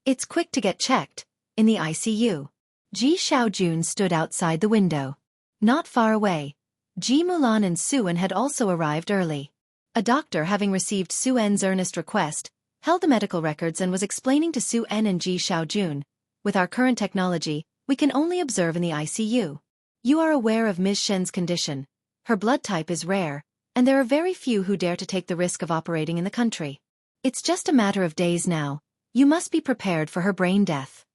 It's quick to get checked, in the ICU." Ji Xiaojun stood outside the window. Not far away, Ji Mulan and Su-en had also arrived early. A doctor, having received Su-en's earnest request, held the medical records and was explaining to Su-en and Ji Xiaojun, "With our current technology, we can only observe in the ICU. You are aware of Ms. Shen's condition. Her blood type is rare, and there are very few who dare to take the risk of operating in the country. It's just a matter of days now. You must be prepared for her brain death."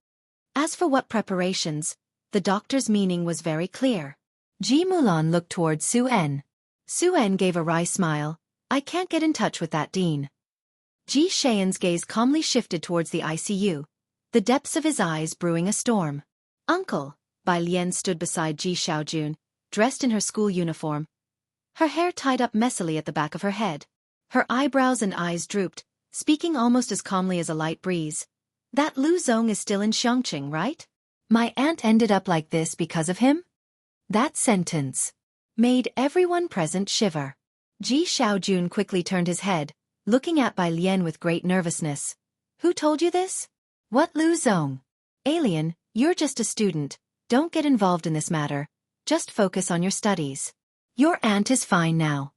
As for what preparations, the doctor's meaning was very clear. Ji Mulan looked towards Su-en. Su-en gave a wry smile. "I can't get in touch with that dean." Ji Xian's gaze calmly shifted towards the ICU, the depths of his eyes brewing a storm. "Uncle," Bai Lian stood beside Ji Xiaojun, dressed in her school uniform. Her hair tied up messily at the back of her head. Her eyebrows and eyes drooped, speaking almost as calmly as a light breeze. "That Lu Zong is still in Xueqing, right? My aunt ended up like this because of him?" That sentence made everyone present shiver. Ji Xiaojun quickly turned his head, looking at Bai Lian with great nervousness. "Who told you this?" "What Lu Zong?" "Alien, you're just a student. Don't get involved in this matter. Just focus on your studies. Your aunt is fine now."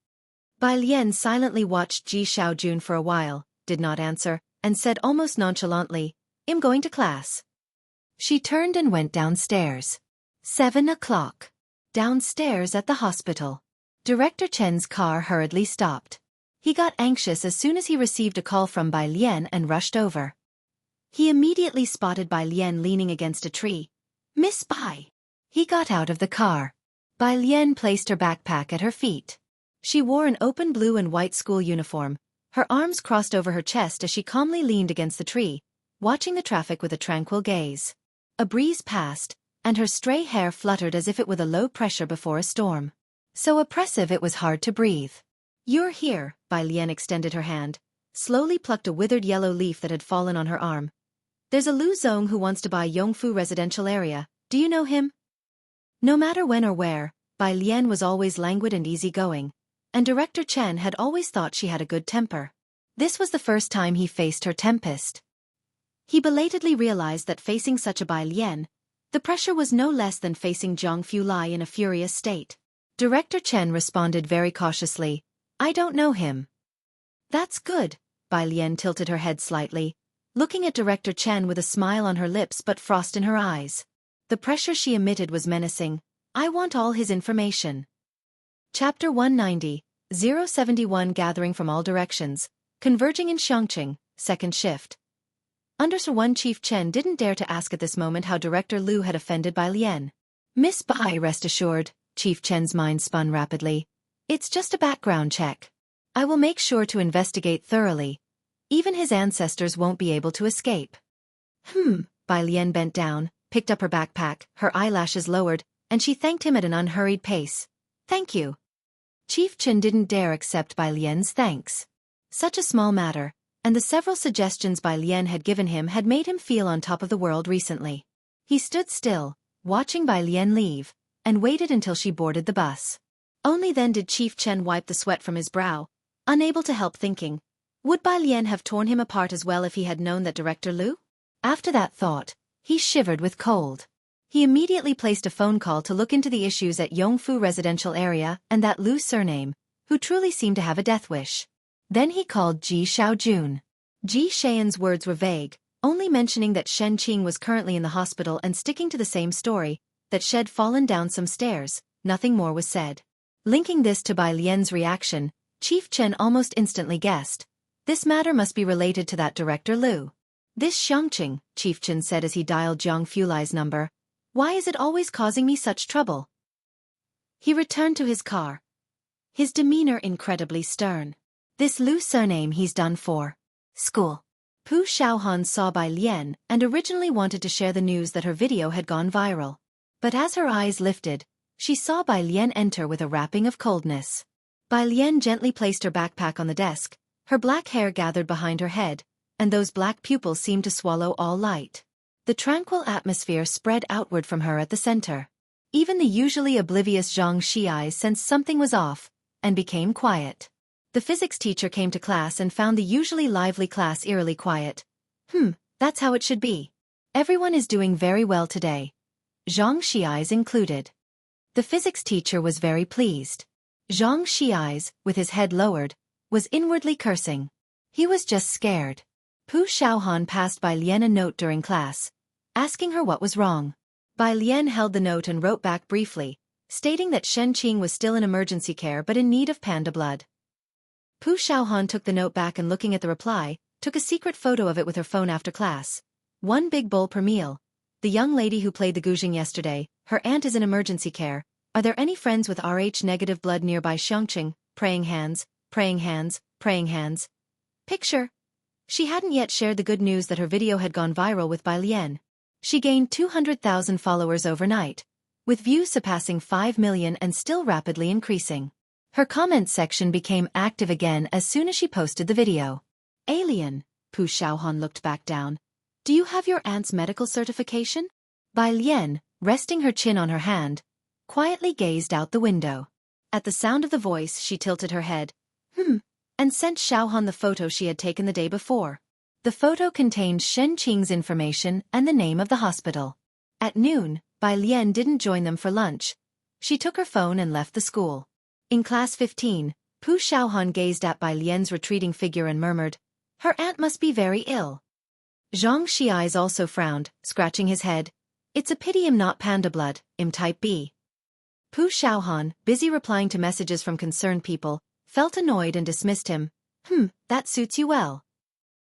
Bai Lian silently watched Ji Xiaojun for a while, did not answer, and said almost nonchalantly, "I'm going to class." She turned and went downstairs. 7 o'clock. Downstairs at the hospital, Director Chen's car hurriedly stopped. He got anxious as soon as he received a call from Bai Lian and rushed over. He immediately spotted Bai Lian leaning against a tree. "Miss Bai." He got out of the car. Bai Lian placed her backpack at her feet. She wore an open blue and white school uniform, her arms crossed over her chest as she calmly leaned against the tree, watching the traffic with a tranquil gaze. A breeze passed, and her stray hair fluttered as if it were the low pressure before a storm. So oppressive it was hard to breathe. "You're here," Bai Lian extended her hand, slowly plucked a withered yellow leaf that had fallen on her arm. "There's a Lu Zong who wants to buy Yongfu residential area. Do you know him?" No matter when or where, Bai Lian was always languid and easygoing, and Director Chen had always thought she had a good temper. This was the first time he faced her tempest. He belatedly realized that facing such a Bai Lian, the pressure was no less than facing Zhang Fulai in a furious state. Director Chen responded very cautiously, "I don't know him." "That's good," Bai Lian tilted her head slightly, looking at Director Chen with a smile on her lips but frost in her eyes. The pressure she emitted was menacing. "I want all his information." Chapter 190, 071 Gathering from all directions, converging in Xueqing, second shift. Under 1 Chief Chen didn't dare to ask at this moment how Director Lu had offended Bai Lian. "Miss Bai, rest assured," Chief Chen's mind spun rapidly. "It's just a background check. I will make sure to investigate thoroughly. Even his ancestors won't be able to escape." Bai Lian bent down, picked up her backpack, her eyelashes lowered, and she thanked him at an unhurried pace. "Thank you." Chief Chen didn't dare accept Bai Lian's thanks. Such a small matter, and the several suggestions Bai Lian had given him had made him feel on top of the world recently. He stood still, watching Bai Lian leave, and waited until she boarded the bus. Only then did Chief Chen wipe the sweat from his brow, unable to help thinking, would Bai Lian have torn him apart as well if he had known that Director Liu? After that thought, he shivered with cold. He immediately placed a phone call to look into the issues at Yongfu residential area and that Liu surname, who truly seemed to have a death wish. Then he called Ji Xiaojun. Ji Xian's words were vague, only mentioning that Shen Qing was currently in the hospital and sticking to the same story, that she'd fallen down some stairs. Nothing more was said. Linking this to Bai Lian's reaction, Chief Chen almost instantly guessed. This matter must be related to that Director Liu. This Xiangqing, Chief Chen said as he dialed Zhang Fulai's number. Why is it always causing me such trouble? He returned to his car. His demeanor incredibly stern. This Liu surname he's done for. School. Pu Xiaohan saw Bai Lian and originally wanted to share the news that her video had gone viral. But as her eyes lifted, she saw Bai Lian enter with a wrapping of coldness. Bai Lian gently placed her backpack on the desk, her black hair gathered behind her head, and those black pupils seemed to swallow all light. The tranquil atmosphere spread outward from her at the center. Even the usually oblivious Zhang Xiai sensed something was off, and became quiet. The physics teacher came to class and found the usually lively class eerily quiet. That's how it should be. Everyone is doing very well today. Zhang Xiai's included. The physics teacher was very pleased. Zhang Xiai's, with his head lowered, was inwardly cursing. He was just scared. Pu Xiaohan passed Bai Lian a note during class, asking her what was wrong. Bai Lian held the note and wrote back briefly, stating that Shen Qing was still in emergency care but in need of panda blood. Pu Xiaohan took the note back and looking at the reply, took a secret photo of it with her phone after class. One big bowl per meal. The young lady who played the Guzheng yesterday, her aunt is in emergency care. Are there any friends with Rh-negative blood nearby? Xiangqing, praying hands, praying hands, praying hands. Picture. She hadn't yet shared the good news that her video had gone viral with Bai Lian. She gained 200,000 followers overnight, with views surpassing 5 million and still rapidly increasing. Her comment section became active again as soon as she posted the video. Alien, Pu Xiaohan looked back down. Do you have your aunt's medical certification? Bai Lian, resting her chin on her hand, quietly gazed out the window. At the sound of the voice she tilted her head. And sent Xiaohan the photo she had taken the day before. The photo contained Shen Qing's information and the name of the hospital. At noon, Bai Lian didn't join them for lunch. She took her phone and left the school. In class 15, Pu Xiaohan gazed at Bai Lian's retreating figure and murmured, her aunt must be very ill. Zhang Xiai's also frowned, scratching his head. It's a pity I'm not panda blood, I'm type B. Pu Xiaohan, busy replying to messages from concerned people, felt annoyed and dismissed him. That suits you well.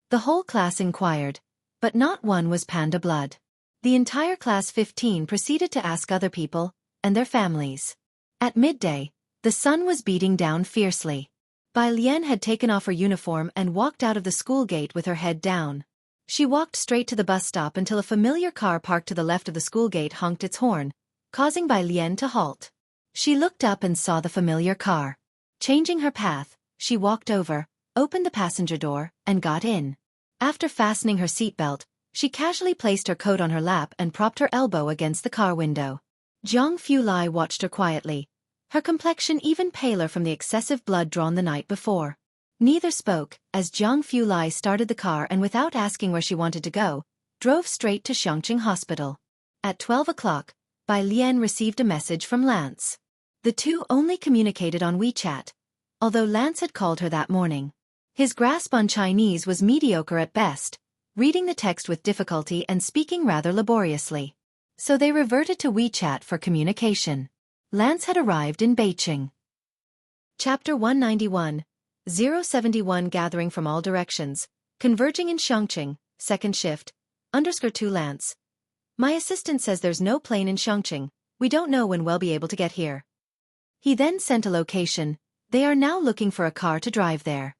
The whole class inquired, but not one was panda blood. The entire class 15 proceeded to ask other people, and their families. At midday, the sun was beating down fiercely. Bai Lian had taken off her uniform and walked out of the school gate with her head down. She walked straight to the bus stop until a familiar car parked to the left of the school gate honked its horn, causing Bai Lian to halt. She looked up and saw the familiar car. Changing her path, she walked over, opened the passenger door, and got in. After fastening her seatbelt, she casually placed her coat on her lap and propped her elbow against the car window. Zhang Fulai watched her quietly, her complexion even paler from the excessive blood drawn the night before. Neither spoke, as Zhang Fulai started the car and without asking where she wanted to go, drove straight to Xiangqing Hospital. At 12 o'clock, Bai Lian received a message from Lance. The two only communicated on WeChat, although Lance had called her that morning. His grasp on Chinese was mediocre at best, reading the text with difficulty and speaking rather laboriously. So they reverted to WeChat for communication. Lance had arrived in Beijing. Chapter 191, 071 Gathering from all directions, converging in Xiangqing, second shift, _2 Lance. My assistant says there's no plane in Xiangqing, we don't know when we'll be able to get here. He then sent a location, they are now looking for a car to drive there.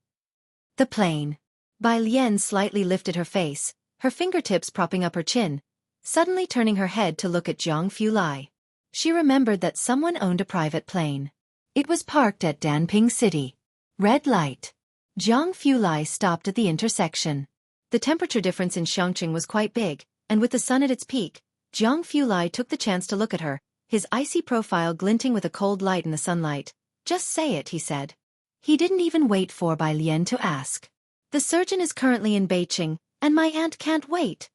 The plane. Bai Lian slightly lifted her face, her fingertips propping up her chin, suddenly turning her head to look at Zhang Fulai. She remembered that someone owned a private plane. It was parked at Danping City. Red light. Zhang Fulai stopped at the intersection. The temperature difference in Xiangqing was quite big, and with the sun at its peak, Jiang Fulai took the chance to look at her, his icy profile glinting with a cold light in the sunlight. Just say it, he said. He didn't even wait for Bai Lian to ask. The surgeon is currently in Beijing, and my aunt can't wait.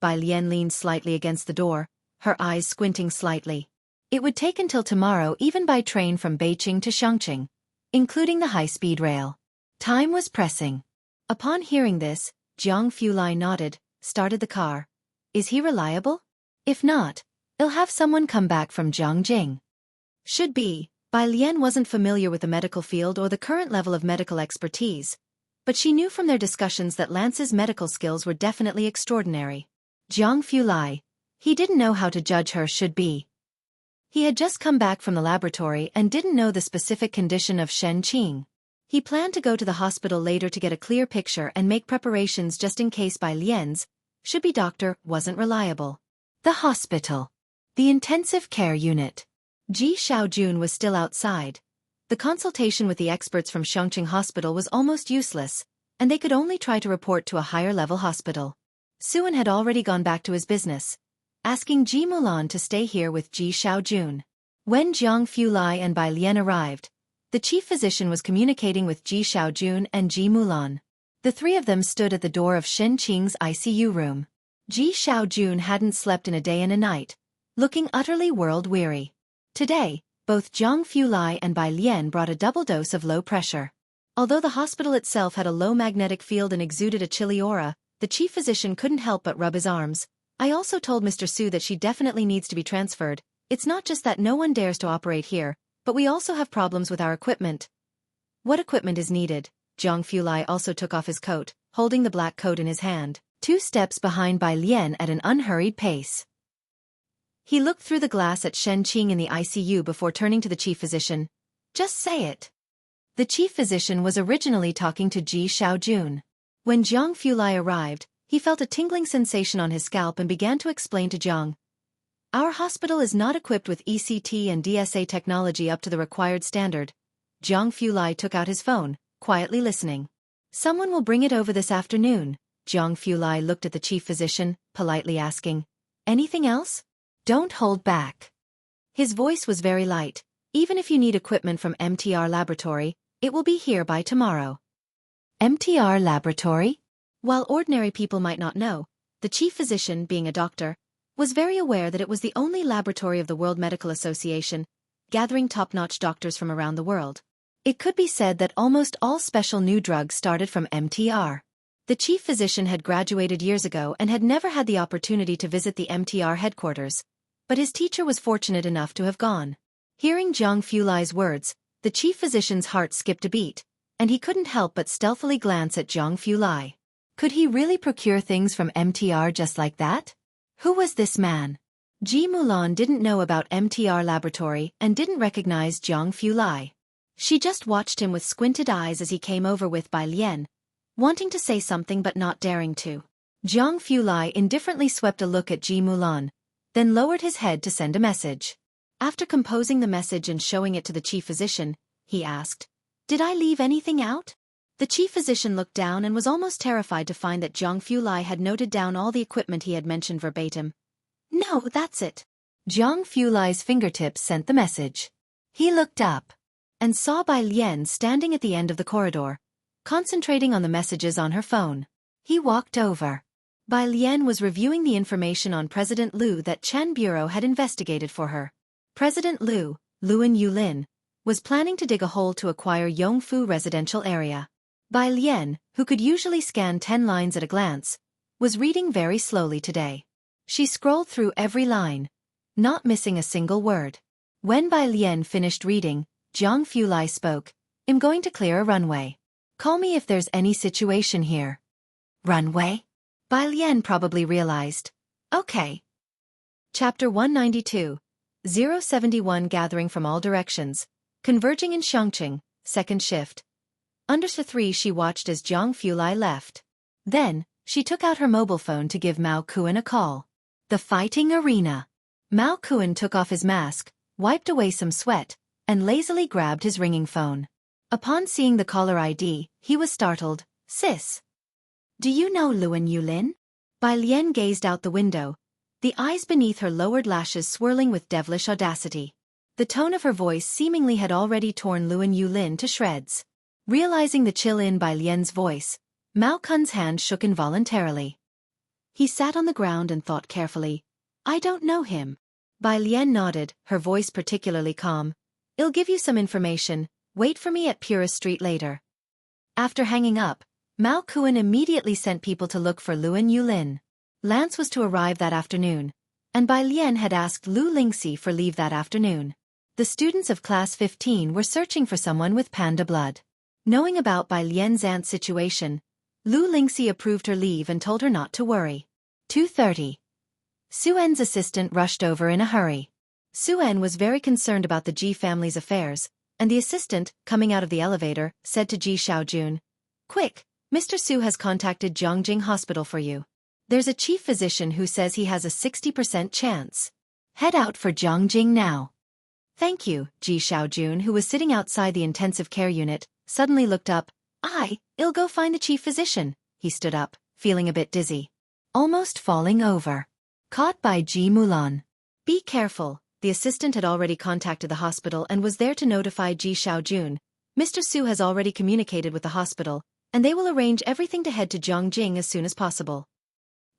Bai Lian leaned slightly against the door, her eyes squinting slightly. It would take until tomorrow even by train from Beijing to Chongqing, including the high-speed rail. Time was pressing. Upon hearing this, Jiang Fulai nodded, started the car. Is he reliable? If not, I'll have someone come back from Jiangjing. Should be. Bai Lian wasn't familiar with the medical field or the current level of medical expertise, but she knew from their discussions that Lance's medical skills were definitely extraordinary. Jiang Fulai. He didn't know how to judge her should be. He had just come back from the laboratory and didn't know the specific condition of Shen Qing. He planned to go to the hospital later to get a clear picture and make preparations just in case Bai Lian's should-be doctor wasn't reliable. The hospital. The intensive care unit. Ji Xiaojun was still outside. The consultation with the experts from Chongqing Hospital was almost useless, and they could only try to report to a higher-level hospital. Suan had already gone back to his business, asking Ji Mulan to stay here with Ji Xiaojun. When Jiang Fulai and Bai Lian arrived, the chief physician was communicating with Ji Xiaojun and Ji Mulan. The three of them stood at the door of Shen Qing's ICU room. Ji Xiaojun hadn't slept in a day and a night, looking utterly world-weary. Today, both Jiang Fulai and Bai Lian brought a double dose of low pressure. Although the hospital itself had a low magnetic field and exuded a chilly aura, the chief physician couldn't help but rub his arms. I also told Mr. Su that she definitely needs to be transferred. It's not just that no one dares to operate here, but we also have problems with our equipment. What equipment is needed? Jiang Fulai also took off his coat, holding the black coat in his hand, 2 steps behind Bai Lian at an unhurried pace. He looked through the glass at Shen Qing in the ICU before turning to the chief physician. Just say it. The chief physician was originally talking to Ji Xiaojun. When Jiang Fulai arrived, he felt a tingling sensation on his scalp and began to explain to Jiang. Our hospital is not equipped with ECT and DSA technology up to the required standard. Jiang Fulai took out his phone, quietly listening. Someone will bring it over this afternoon. Jiang Fulai looked at the chief physician, politely asking. Anything else? Don't hold back. His voice was very light. Even if you need equipment from MTR Laboratory, it will be here by tomorrow. MTR Laboratory? While ordinary people might not know, the chief physician, being a doctor, was very aware that it was the only laboratory of the World Medical Association, gathering top-notch doctors from around the world. It could be said that almost all special new drugs started from MTR. The chief physician had graduated years ago and had never had the opportunity to visit the MTR headquarters, but his teacher was fortunate enough to have gone. Hearing Jiang Fulai's words, the chief physician's heart skipped a beat, and he couldn't help but stealthily glance at Jiang Fulai. Could he really procure things from MTR just like that? Who was this man? Ji Mulan didn't know about MTR Laboratory and didn't recognize Jiang Fulai. She just watched him with squinted eyes as he came over with Bai Lian, wanting to say something but not daring to. Jiang Fulai indifferently swept a look at Ji Mulan, then lowered his head to send a message. After composing the message and showing it to the chief physician, he asked, "Did I leave anything out?" The chief physician looked down and was almost terrified to find that Jiang Fulai had noted down all the equipment he had mentioned verbatim. "No, that's it." Jiang Fulai's fingertips sent the message. He looked up and saw Bai Lian standing at the end of the corridor, concentrating on the messages on her phone. He walked over. Bai Lian was reviewing the information on President Liu that Chen Bureau had investigated for her. President Liu, Luan Yulin, was planning to dig a hole to acquire Yongfu residential area. Bai Lian, who could usually scan 10 lines at a glance, was reading very slowly today. She scrolled through every line, not missing a single word. When Bai Lian finished reading, Jiang Fulai spoke. "I'm going to clear a runway. Call me if there's any situation here." Runway? Bai Lian probably realized. Okay. Chapter 192. 071 Gathering from all directions. Converging in Chongqing, second shift. Under 3 she watched as Jiang Fulai left. Then, she took out her mobile phone to give Mao Kuan a call. The fighting arena. Mao Kuan took off his mask, wiped away some sweat, and lazily grabbed his ringing phone. Upon seeing the caller ID, he was startled. "Sis. Do you know Luan Yulin?" Bai Lian gazed out the window, the eyes beneath her lowered lashes swirling with devilish audacity. The tone of her voice seemingly had already torn Luan Yulin to shreds. Realizing the chill in Bai Lian's voice, Mao Kun's hand shook involuntarily. He sat on the ground and thought carefully. I don't know him. Bai Lian nodded, her voice particularly calm. I'll give you some information, wait for me at Purist Street later. After hanging up, Mao Kun immediately sent people to look for Luan Yulin. Lance was to arrive that afternoon, and Bai Lian had asked Lu Lingxi for leave that afternoon. The students of Class 15 were searching for someone with panda blood. Knowing about Bai Lian's aunt's situation, Lu Lingxi approved her leave and told her not to worry. 2:30. Suen's assistant rushed over in a hurry. Suen was very concerned about the Ji family's affairs, and the assistant, coming out of the elevator, said to Ji Xiaojun, Quick, Mr. Su has contacted Zhongjing Hospital for you. There's a chief physician who says he has a 60% chance. Head out for Zhongjing now. Thank you, Ji Xiaojun, who was sitting outside the intensive care unit, suddenly looked up. I'll go find the chief physician. He stood up, feeling a bit dizzy. Almost falling over. Caught by Ji Mulan. Be careful, the assistant had already contacted the hospital and was there to notify Ji Xiaojun. Mr. Su has already communicated with the hospital, and they will arrange everything to head to Zhongjing as soon as possible.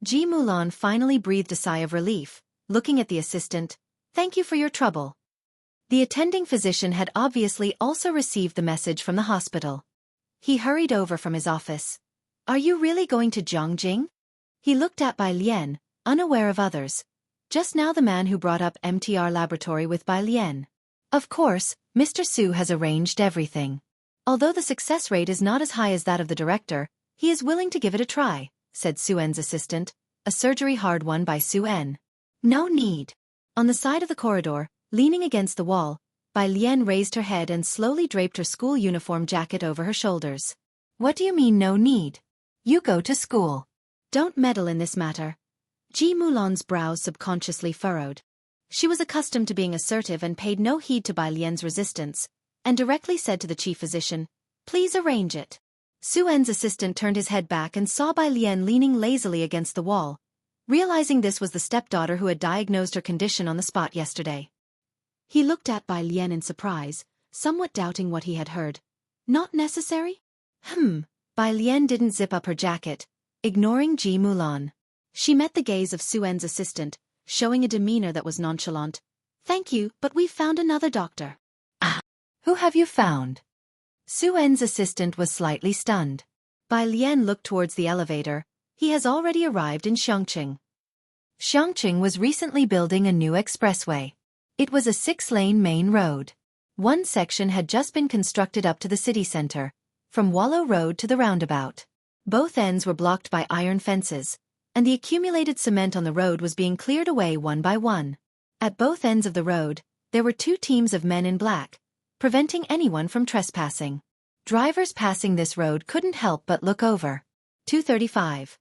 Ji Mulan finally breathed a sigh of relief, looking at the assistant. Thank you for your trouble. The attending physician had obviously also received the message from the hospital. He hurried over from his office. Are you really going to Zhongjing? He looked at Bai Lian, unaware of others. Just now the man who brought up MTR laboratory with Bai Lian. Of course, Mr. Su has arranged everything. Although the success rate is not as high as that of the director, he is willing to give it a try, said Suen's assistant, a surgery hard won by Suen. No need. On the side of the corridor, leaning against the wall, Bai Lian raised her head and slowly draped her school uniform jacket over her shoulders. What do you mean no need? You go to school. Don't meddle in this matter. Ji Mulan's brows subconsciously furrowed. She was accustomed to being assertive and paid no heed to Bai Lian's resistance, and directly said to the chief physician, Please arrange it. Suen's assistant turned his head back and saw Bai Lian leaning lazily against the wall, realizing this was the stepdaughter who had diagnosed her condition on the spot yesterday. He looked at Bai Lian in surprise, somewhat doubting what he had heard. Not necessary? Bai Lian didn't zip up her jacket, ignoring Ji Mulan. She met the gaze of Suen's assistant, showing a demeanor that was nonchalant. Thank you, but we've found another doctor. Who have you found? Suen's assistant was slightly stunned. Bai Lian looked towards the elevator. He has already arrived in Xiangqing. Xiangqing was recently building a new expressway. It was a 6-lane main road. One section had just been constructed up to the city center, from Wallow Road to the roundabout. Both ends were blocked by iron fences, and the accumulated cement on the road was being cleared away one by one. At both ends of the road, there were 2 teams of men in black, preventing anyone from trespassing. Drivers passing this road couldn't help but look over. 2:35.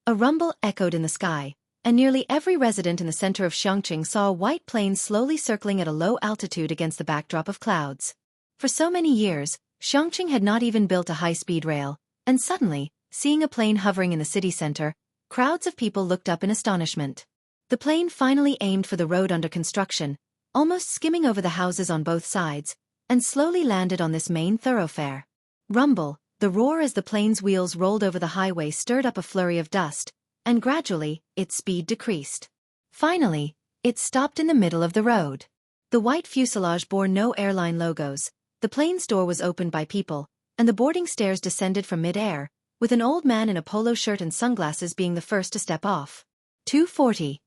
A rumble echoed in the sky, and nearly every resident in the center of Xiangqing saw a white plane slowly circling at a low altitude against the backdrop of clouds. For so many years, Xiangqing had not even built a high-speed rail, and suddenly, seeing a plane hovering in the city center, crowds of people looked up in astonishment. The plane finally aimed for the road under construction, almost skimming over the houses on both sides, and slowly landed on this main thoroughfare. Rumble, the roar as the plane's wheels rolled over the highway stirred up a flurry of dust, and gradually, its speed decreased. Finally, it stopped in the middle of the road. The white fuselage bore no airline logos, the plane's door was opened by people, and the boarding stairs descended from mid-air, with an old man in a polo shirt and sunglasses being the first to step off. 2:40.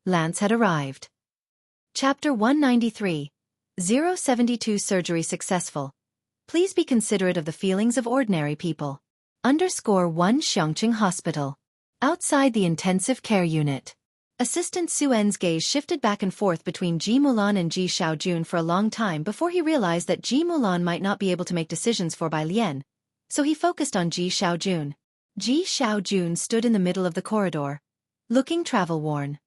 Lance had arrived. Chapter 193. 072 Surgery successful. Please be considerate of the feelings of ordinary people. _1 Xiangqing Hospital. Outside the intensive care unit. Assistant Suen's gaze shifted back and forth between Ji Mulan and Ji Xiaojun for a long time before he realized that Ji Mulan might not be able to make decisions for Bai Lian, so he focused on Ji Xiaojun. Ji Xiaojun stood in the middle of the corridor, looking travel-worn.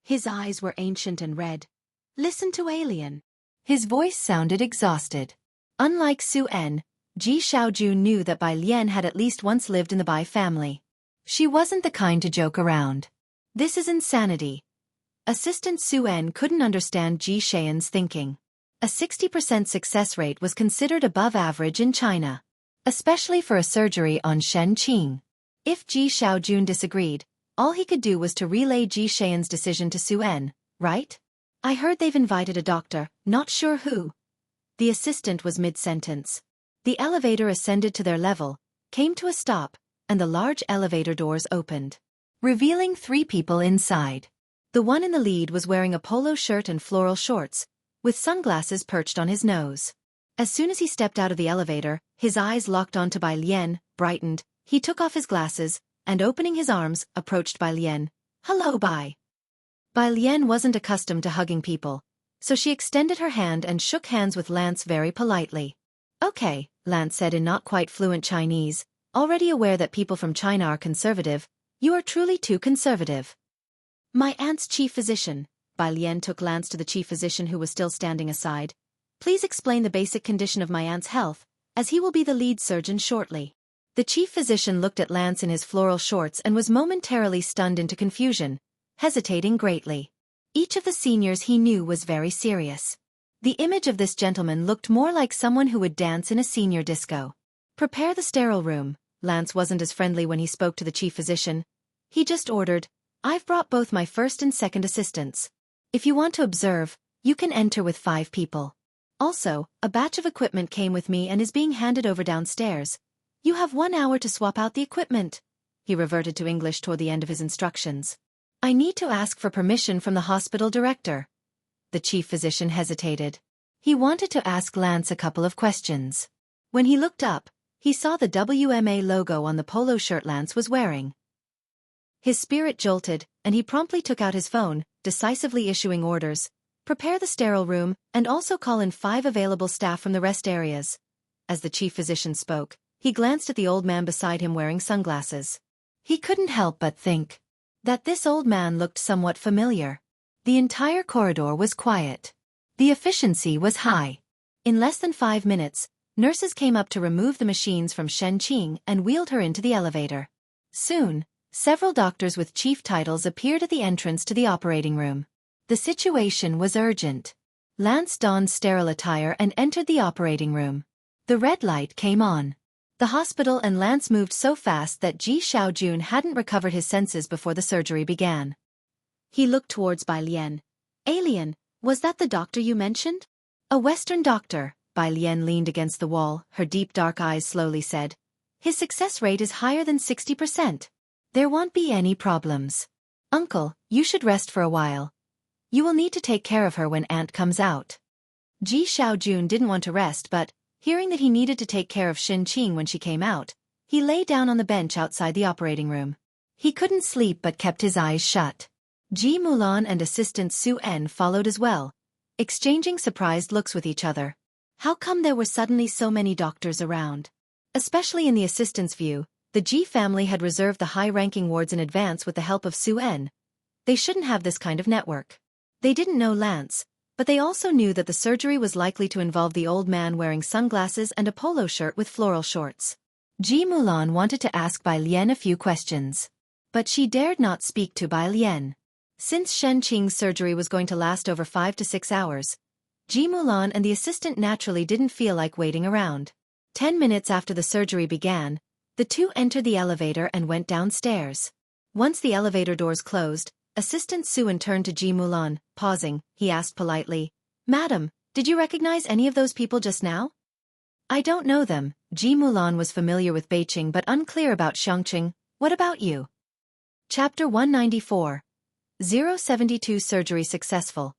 His eyes were ancient and red. Listen to alien. His voice sounded exhausted. Unlike Suen, Ji Xiaojun knew that Bai Lian had at least once lived in the Bai family. She wasn't the kind to joke around. This is insanity, Assistant Suen couldn't understand Ji Xian's thinking. A 60% success rate was considered above average in China, especially for a surgery on Shen Qing. If Ji Xiaojun disagreed, all he could do was to relay Ji Xian's decision to Suen, right? I heard they've invited a doctor, not sure who. The assistant was mid-sentence. The elevator ascended to their level, came to a stop, and the large elevator doors opened, revealing 3 people inside. The one in the lead was wearing a polo shirt and floral shorts, with sunglasses perched on his nose. As soon as he stepped out of the elevator, his eyes locked onto Bai Lian, brightened, he took off his glasses, and opening his arms, approached Bai Lian. "Hello, Bai." Bai Lian wasn't accustomed to hugging people, so she extended her hand and shook hands with Lance very politely. "Okay," Lance said in not quite fluent Chinese, already aware that people from China are conservative. "You are truly too conservative." "My aunt's chief physician." Bai Lian took Lance to the chief physician who was still standing aside. "Please explain the basic condition of my aunt's health, as he will be the lead surgeon shortly." The chief physician looked at Lance in his floral shorts and was momentarily stunned into confusion, hesitating greatly. Each of the seniors he knew was very serious. The image of this gentleman looked more like someone who would dance in a senior disco. "Prepare the sterile room." Lance wasn't as friendly when he spoke to the chief physician. He just ordered, "I've brought both my first and second assistants. If you want to observe, you can enter with 5 people. Also, a batch of equipment came with me and is being handed over downstairs. You have 1 hour to swap out the equipment." He reverted to English toward the end of his instructions. "I need to ask for permission from the hospital director." The chief physician hesitated. He wanted to ask Lance a couple of questions. When he looked up, he saw the WMA logo on the polo shirt Lance was wearing. His spirit jolted, and he promptly took out his phone, decisively issuing orders. "Prepare the sterile room, and also call in 5 available staff from the rest areas." As the chief physician spoke, he glanced at the old man beside him wearing sunglasses. He couldn't help but think that this old man looked somewhat familiar. The entire corridor was quiet. The efficiency was high. In less than 5 minutes, nurses came up to remove the machines from Shen Qing and wheeled her into the elevator. Soon, several doctors with chief titles appeared at the entrance to the operating room. The situation was urgent. Lance donned sterile attire and entered the operating room. The red light came on. The hospital and Lance moved so fast that Ji Xiaojun hadn't recovered his senses before the surgery began. He looked towards Bai Lian. "Alien, was that the doctor you mentioned?" "A Western doctor." Bai Lian leaned against the wall, her deep dark eyes slowly said. "His success rate is higher than 60%. There won't be any problems. Uncle, you should rest for a while. You will need to take care of her when Aunt comes out." Ji Xiaojun didn't want to rest but, hearing that he needed to take care of Shen Qing when she came out, he lay down on the bench outside the operating room. He couldn't sleep but kept his eyes shut. Ji Mulan and assistant Suen followed as well, exchanging surprised looks with each other. How come there were suddenly so many doctors around? Especially in the assistant's view, the Ji family had reserved the high-ranking wards in advance with the help of Suen. They shouldn't have this kind of network. They didn't know Lance, but they also knew that the surgery was likely to involve the old man wearing sunglasses and a polo shirt with floral shorts. Ji Mulan wanted to ask Bai Lian a few questions, but she dared not speak to Bai Lian. Since Shen Qing's surgery was going to last over 5 to 6 hours, Ji Mulan and the assistant naturally didn't feel like waiting around. 10 minutes after the surgery began, the two entered the elevator and went downstairs. Once the elevator doors closed, Assistant Suen turned to Ji Mulan. Pausing, he asked politely, "Madam, did you recognize any of those people just now?" "I don't know them." Ji Mulan was familiar with Beijing but unclear about Xiangqing. "What about you?" Chapter 194. 072 Surgery Successful.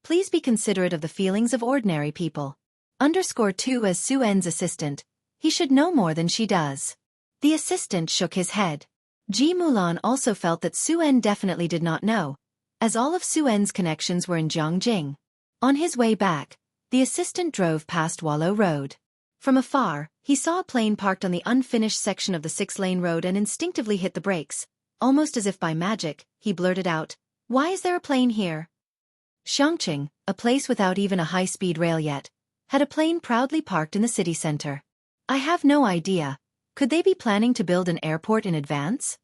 Please be considerate of the feelings of ordinary people. _2 As Suen's assistant, he should know more than she does. The assistant shook his head. Ji Mulan also felt that Suen definitely did not know, as all of Suen's connections were in Jiangjing. On his way back, the assistant drove past Wallow Road. From afar, he saw a plane parked on the unfinished section of the 6-lane road and instinctively hit the brakes. Almost as if by magic, he blurted out, "Why is there a plane here?" Xiangqing, a place without even a high-speed rail yet, had a plane proudly parked in the city center. "I have no idea. Could they be planning to build an airport in advance?"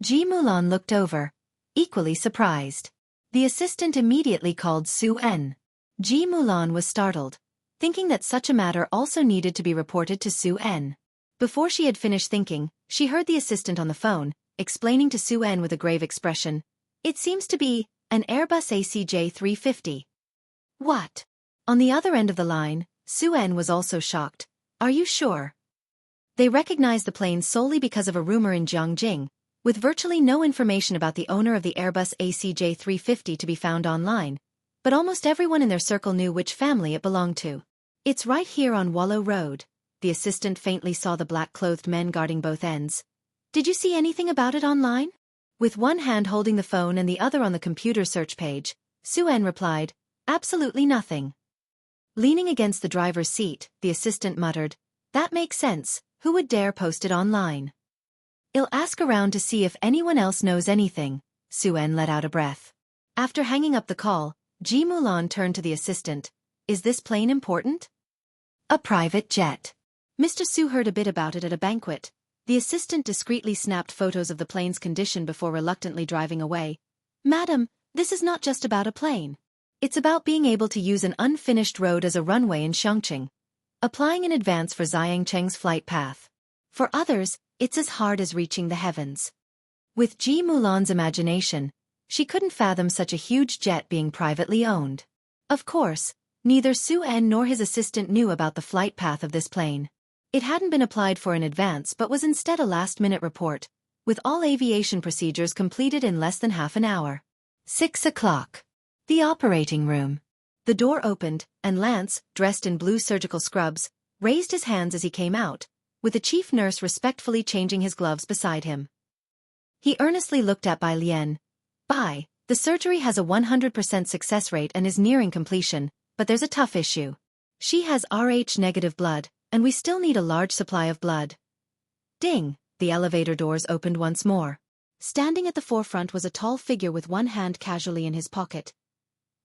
Ji Mulan looked over, equally surprised. The assistant immediately called Suen. Ji Mulan was startled, thinking that such a matter also needed to be reported to Suen. Before she had finished thinking, she heard the assistant on the phone, explaining to Suen with a grave expression, "It seems to be an Airbus ACJ350. What? On the other end of the line, Suen was also shocked. Are you sure? They recognized the plane solely because of a rumor in Jiangjing, with virtually no information about the owner of the Airbus ACJ350 to be found online, but almost everyone in their circle knew which family it belonged to. It's right here on Wallow Road. The assistant faintly saw the black-clothed men guarding both ends. Did you see anything about it online? With one hand holding the phone and the other on the computer search page, Suen replied, absolutely nothing. Leaning against the driver's seat, the assistant muttered, that makes sense, who would dare post it online? I'll ask around to see if anyone else knows anything, Suen let out a breath. After hanging up the call, Ji Mulan turned to the assistant. Is this plane important? A private jet. Mr. Su heard a bit about it at a banquet. The assistant discreetly snapped photos of the plane's condition before reluctantly driving away. Madam, this is not just about a plane. It's about being able to use an unfinished road as a runway in Xueqi. Applying in advance for Xiangcheng's flight path. For others, it's as hard as reaching the heavens. With Ji Mulan's imagination, she couldn't fathom such a huge jet being privately owned. Of course, neither Suen nor his assistant knew about the flight path of this plane. It hadn't been applied for in advance but was instead a last-minute report, with all aviation procedures completed in less than half an hour. 6 o'clock. The operating room. The door opened, and Lance, dressed in blue surgical scrubs, raised his hands as he came out, with the chief nurse respectfully changing his gloves beside him. He earnestly looked at Bai Lian. Bai, the surgery has a 100% success rate and is nearing completion, but there's a tough issue. She has Rh-negative blood, and we still need a large supply of blood. Ding! The elevator doors opened once more. Standing at the forefront was a tall figure with one hand casually in his pocket.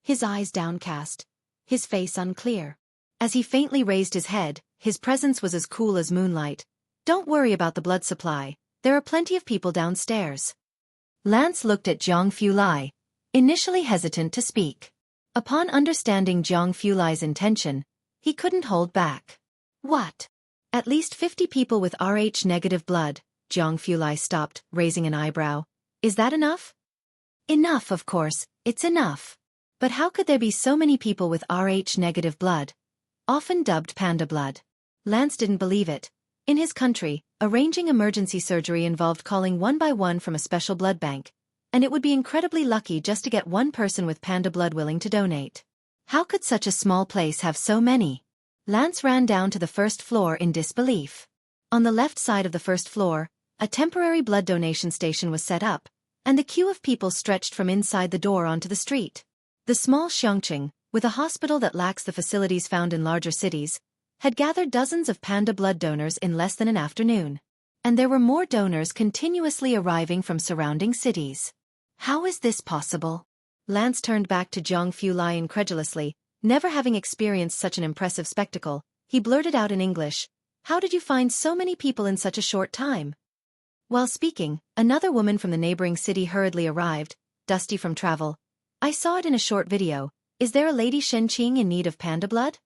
His eyes downcast, his face unclear. As he faintly raised his head, his presence was as cool as moonlight. Don't worry about the blood supply, there are plenty of people downstairs. Lance looked at Zhang Fulai, initially hesitant to speak. Upon understanding Zhang Fulai's intention, he couldn't hold back. What? At least 50 people with Rh-negative blood, Zhang Fulai stopped, raising an eyebrow. Is that enough? Enough, of course, it's enough. But how could there be so many people with Rh-negative blood? Often dubbed panda blood. Lance didn't believe it. In his country, arranging emergency surgery involved calling one by one from a special blood bank, and it would be incredibly lucky just to get one person with panda blood willing to donate. How could such a small place have so many? Lance ran down to the first floor in disbelief. On the left side of the first floor, a temporary blood donation station was set up, and the queue of people stretched from inside the door onto the street. The small Xueqi, with a hospital that lacks the facilities found in larger cities, had gathered dozens of panda blood donors in less than an afternoon. And there were more donors continuously arriving from surrounding cities. How is this possible? Lance turned back to Zhang Fulai incredulously, never having experienced such an impressive spectacle. He blurted out in English, how did you find so many people in such a short time? While speaking, another woman from the neighboring city hurriedly arrived, dusty from travel. I saw it in a short video. Is there a lady Shenqing in need of panda blood?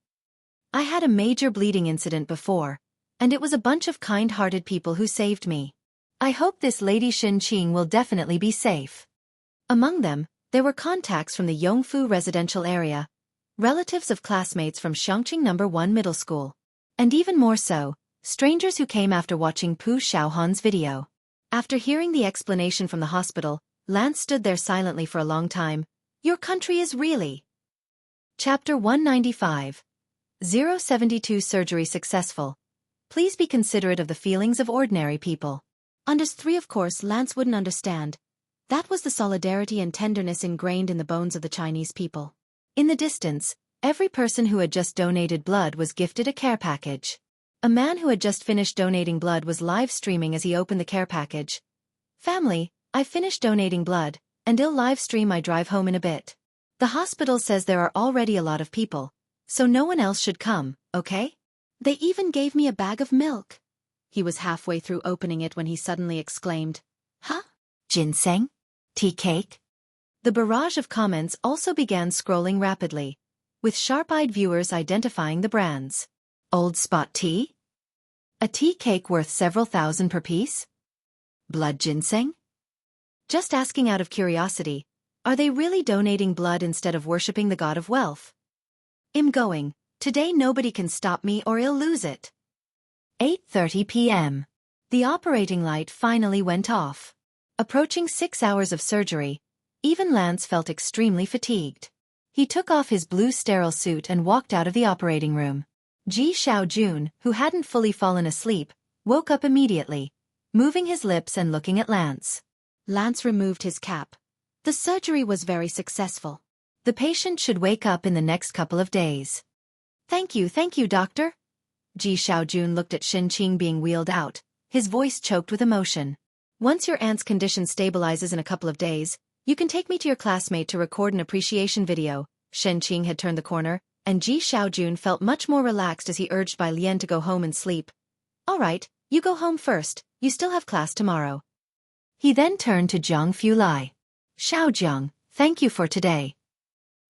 I had a major bleeding incident before, and it was a bunch of kind-hearted people who saved me. I hope this lady Shenqing will definitely be safe. Among them, there were contacts from the Yongfu residential area, relatives of classmates from Xiangqing No. 1 Middle School, and even more so, strangers who came after watching Pu Xiaohan's video. After hearing the explanation from the hospital, Lance stood there silently for a long time. Your country is really... Chapter 195. 072 Surgery Successful. Please be considerate of the feelings of ordinary people. Unders 3 Of course Lance wouldn't understand. That was the solidarity and tenderness ingrained in the bones of the Chinese people. In the distance, every person who had just donated blood was gifted a care package. A man who had just finished donating blood was live streaming as he opened the care package. Family, I finished donating blood, and I'll live stream my drive home in a bit. The hospital says there are already a lot of people, so no one else should come, okay? They even gave me a bag of milk. He was halfway through opening it when he suddenly exclaimed, Huh? Ginseng? Tea cake? The barrage of comments also began scrolling rapidly, with sharp-eyed viewers identifying the brands. Old Spot Tea? A tea cake worth several thousand per piece? Blood ginseng? Just asking out of curiosity, are they really donating blood instead of worshipping the god of wealth? I'm going. Today nobody can stop me or I'll lose it. 8:30 p.m. The operating light finally went off. Approaching 6 hours of surgery, even Lance felt extremely fatigued. He took off his blue sterile suit and walked out of the operating room. Ji Xiaojun, who hadn't fully fallen asleep, woke up immediately, moving his lips and looking at Lance. Lance removed his cap. The surgery was very successful. The patient should wake up in the next couple of days. Thank you, doctor. Ji Xiaojun looked at Xueqi being wheeled out, his voice choked with emotion. Once your aunt's condition stabilizes in a couple of days, you can take me to your classmate to record an appreciation video. Xueqi had turned the corner, and Ji Xiaojun felt much more relaxed as he urged Bai Lian to go home and sleep. All right, you go home first, you still have class tomorrow. He then turned to Zhang Fulai. Xiaojun, thank you for today.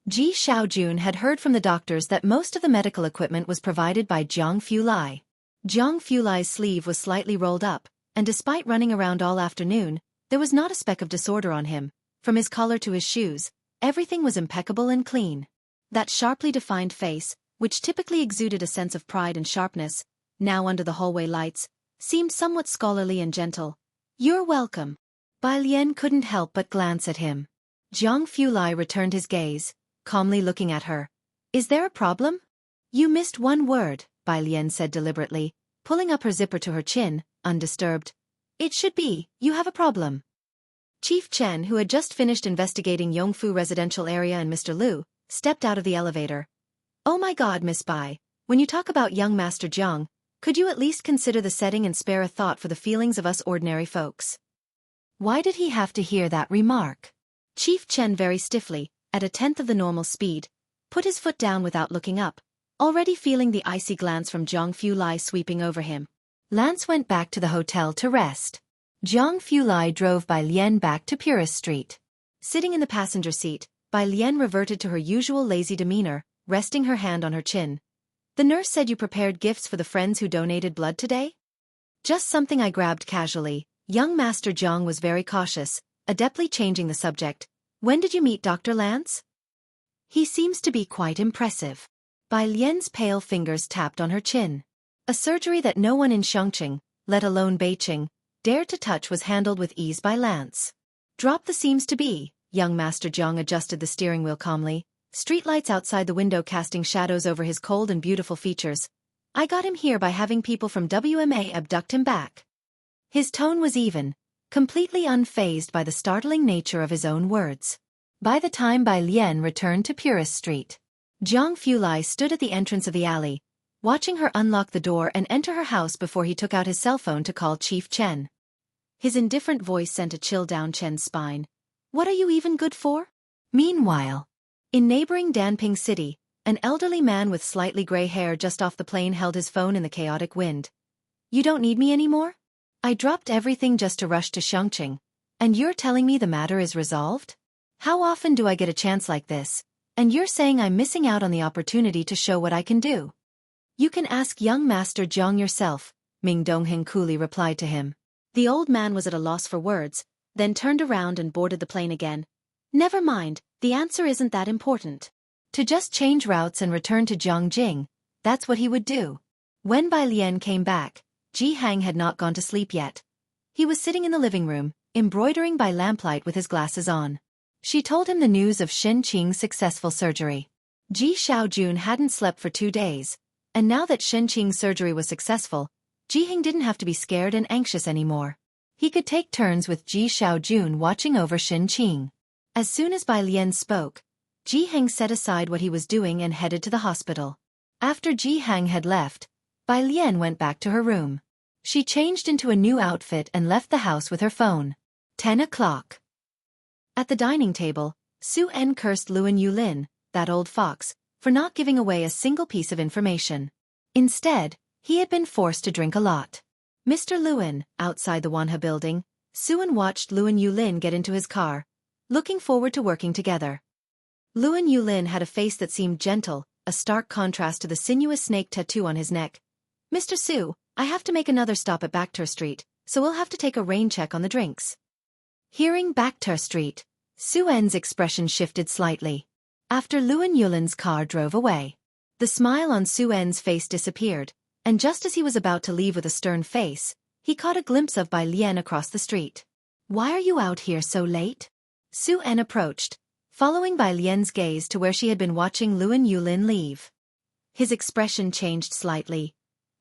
Ji Xiaojun had heard from the doctors that most of the medical equipment was provided by Zhang Fulai. Zhang Fulai's sleeve was slightly rolled up, and despite running around all afternoon, there was not a speck of disorder on him. From his collar to his shoes, everything was impeccable and clean. That sharply defined face, which typically exuded a sense of pride and sharpness, now under the hallway lights, seemed somewhat scholarly and gentle. You're welcome. Bai Lian couldn't help but glance at him. Zhang Fulai returned his gaze, calmly looking at her. Is there a problem? You missed one word, Bai Lian said deliberately, pulling up her zipper to her chin, undisturbed. It should be, you have a problem. Chief Chen, who had just finished investigating Yongfu residential area, and Mr. Liu, stepped out of the elevator. Oh my god, Miss Bai, when you talk about young Master Zhang, could you at least consider the setting and spare a thought for the feelings of us ordinary folks? Why did he have to hear that remark? Chief Chen very stiffly, at 1/10 of the normal speed, put his foot down without looking up, already feeling the icy glance from Zhang Fulai sweeping over him. Lance went back to the hotel to rest. Zhang Fulai drove Bai Lian back to Purist Street. Sitting in the passenger seat, Bai Lian reverted to her usual lazy demeanor, resting her hand on her chin. The nurse said you prepared gifts for the friends who donated blood today? Just something I grabbed casually. Young Master Zhang was very cautious, adeptly changing the subject. When did you meet Dr. Lance? He seems to be quite impressive. Bai Lian's pale fingers tapped on her chin. A surgery that no one in Xueqi, let alone Beijing, dared to touch was handled with ease by Lance. Drop the seems to be. Young Master Zhang adjusted the steering wheel calmly, streetlights outside the window casting shadows over his cold and beautiful features. I got him here by having people from WMA abduct him back. His tone was even, completely unfazed by the startling nature of his own words. By the time Bai Lian returned to Purist Street, Zhang Fulai stood at the entrance of the alley, watching her unlock the door and enter her house before he took out his cell phone to call Chief Chen. His indifferent voice sent a chill down Chen's spine. What are you even good for? Meanwhile, in neighboring Danping City, an elderly man with slightly gray hair just off the plane held his phone in the chaotic wind. You don't need me anymore? I dropped everything just to rush to Xueqi, and you're telling me the matter is resolved? How often do I get a chance like this, and you're saying I'm missing out on the opportunity to show what I can do? You can ask young Master Zhang yourself, Ming Dongheng coolly replied to him. The old man was at a loss for words, then turned around and boarded the plane again. Never mind, the answer isn't that important. To just change routes and return to Zhongjing, that's what he would do. When Bai Lian came back, Ji Hang had not gone to sleep yet. He was sitting in the living room, embroidering by lamplight with his glasses on. She told him the news of Xueqing's successful surgery. Ji Xiaojun hadn't slept for 2 days, and now that Xueqing's surgery was successful, Ji Hang didn't have to be scared and anxious anymore. He could take turns with Ji Xiaojun watching over Xueqing. As soon as Bai Lian spoke, Ji Hang set aside what he was doing and headed to the hospital. After Ji Hang had left, Bai Lian went back to her room. She changed into a new outfit and left the house with her phone. 10 o'clock. At the dining table, Su En cursed Luan Yulin, that old fox, for not giving away a single piece of information. Instead, he had been forced to drink a lot. Mr. Luan, outside the Wanhe building, Su En watched Luan Yulin get into his car. looking forward to working together. Luan Yulin had a face that seemed gentle, a stark contrast to the sinuous snake tattoo on his neck. Mr. Su, I have to make another stop at Baektur Street, so we'll have to take a rain check on the drinks. Hearing Baektur Street, Su-en's expression shifted slightly. After Luan Yulin's car drove away, the smile on Su-en's face disappeared, and just as he was about to leave with a stern face, he caught a glimpse of Bai Lian across the street. Why are you out here so late? Su-en approached, following Bai Lian's gaze to where she had been watching Luan Yulin leave. His expression changed slightly.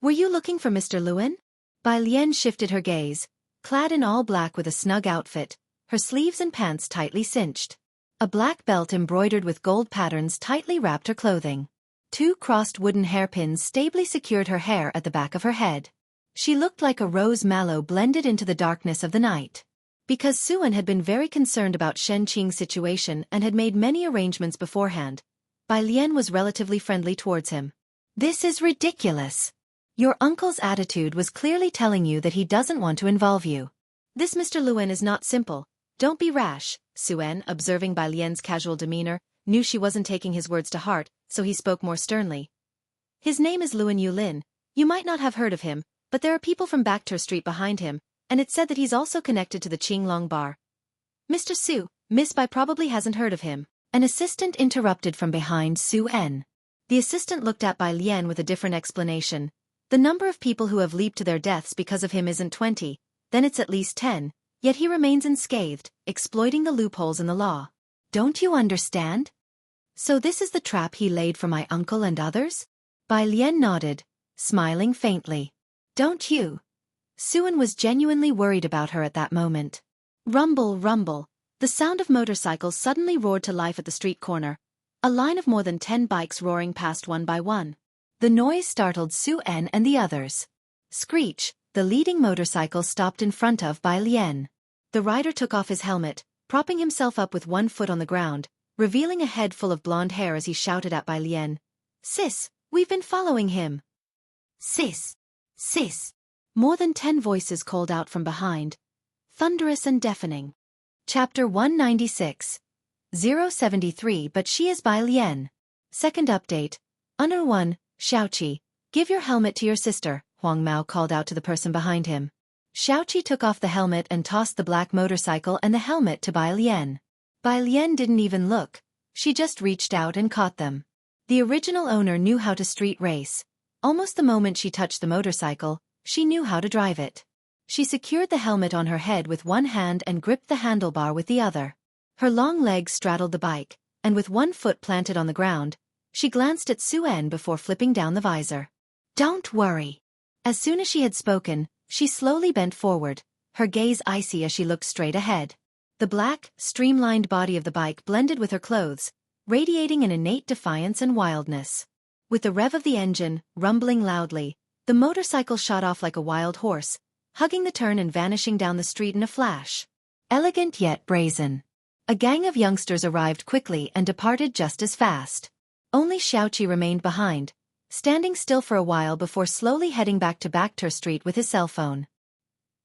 Were you looking for Mr. Luan? Bai Lian shifted her gaze, clad in all black with a snug outfit, her sleeves and pants tightly cinched. A black belt embroidered with gold patterns tightly wrapped her clothing. 2 crossed wooden hairpins stably secured her hair at the back of her head. She looked like a rose mallow blended into the darkness of the night. Because Su-en had been very concerned about Shen Qing's situation and had made many arrangements beforehand, Bai Lian was relatively friendly towards him. This is ridiculous. Your uncle's attitude was clearly telling you that he doesn't want to involve you. This Mr. Luan is not simple. Don't be rash. Su-en, observing Bai Lian's casual demeanor, knew she wasn't taking his words to heart, so he spoke more sternly. His name is Luan Yulin. You might not have heard of him, but there are people from Baektur Street behind him, and it's said that he's also connected to the Qinglong bar. Mr. Su, Miss Bai probably hasn't heard of him. An assistant interrupted from behind Su-en. The assistant looked at Bai Lian with a different explanation. The number of people who have leaped to their deaths because of him isn't 20, then it's at least 10, yet he remains unscathed, exploiting the loopholes in the law. Don't you understand? So this is the trap he laid for my uncle and others? Bai Lian nodded, smiling faintly. Don't you? Su-en was genuinely worried about her at that moment. Rumble, rumble. The sound of motorcycles suddenly roared to life at the street corner, a line of more than 10 bikes roaring past one by one. The noise startled Su-en and the others. Screech, the leading motorcycle stopped in front of Bai Lian. The rider took off his helmet, propping himself up with one foot on the ground, revealing a head full of blonde hair as he shouted at Bai Lian. Sis, we've been following him. Sis. Sis. More than 10 voices called out from behind. Thunderous and deafening. Chapter 196. 073 But she is Bai Lian. Second update. Honor 1, Xueqi, give your helmet to your sister, Huang Mao called out to the person behind him. Xueqi took off the helmet and tossed the black motorcycle and the helmet to Bai Lian. Bai Lian didn't even look. She just reached out and caught them. The original owner knew how to street race. Almost the moment she touched the motorcycle, she knew how to drive it. She secured the helmet on her head with one hand and gripped the handlebar with the other. Her long legs straddled the bike, and with one foot planted on the ground, she glanced at Su-en before flipping down the visor. Don't worry. As soon as she had spoken, she slowly bent forward, her gaze icy as she looked straight ahead. The black, streamlined body of the bike blended with her clothes, radiating an innate defiance and wildness. With the rev of the engine, rumbling loudly, the motorcycle shot off like a wild horse, hugging the turn and vanishing down the street in a flash. Elegant yet brazen. A gang of youngsters arrived quickly and departed just as fast. Only Xueqi remained behind, standing still for a while before slowly heading back to Baektur Street with his cell phone.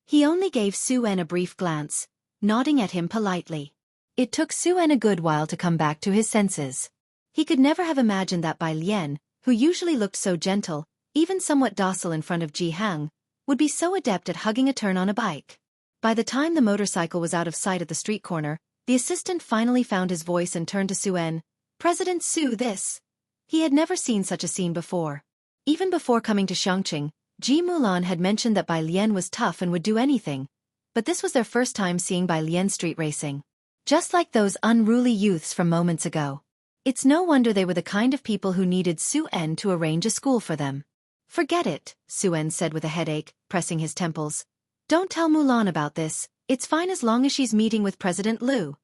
He only gave Su-en a brief glance, nodding at him politely. It took Su-en a good while to come back to his senses. He could never have imagined that Bai Lian, who usually looked so gentle, even somewhat docile in front of Ji Hang, would be so adept at hugging a turn on a bike. By the time the motorcycle was out of sight at the street corner, the assistant finally found his voice and turned to Su-en. President Su, this. He had never seen such a scene before. Even before coming to Chongqing, Ji Mulan had mentioned that Bai Lian was tough and would do anything, but this was their first time seeing Bai Lian street racing. Just like those unruly youths from moments ago. It's no wonder they were the kind of people who needed Su-en to arrange a school for them. Forget it, Su-en said with a headache, pressing his temples. Don't tell Mulan about this, it's fine as long as she's meeting with President Liu.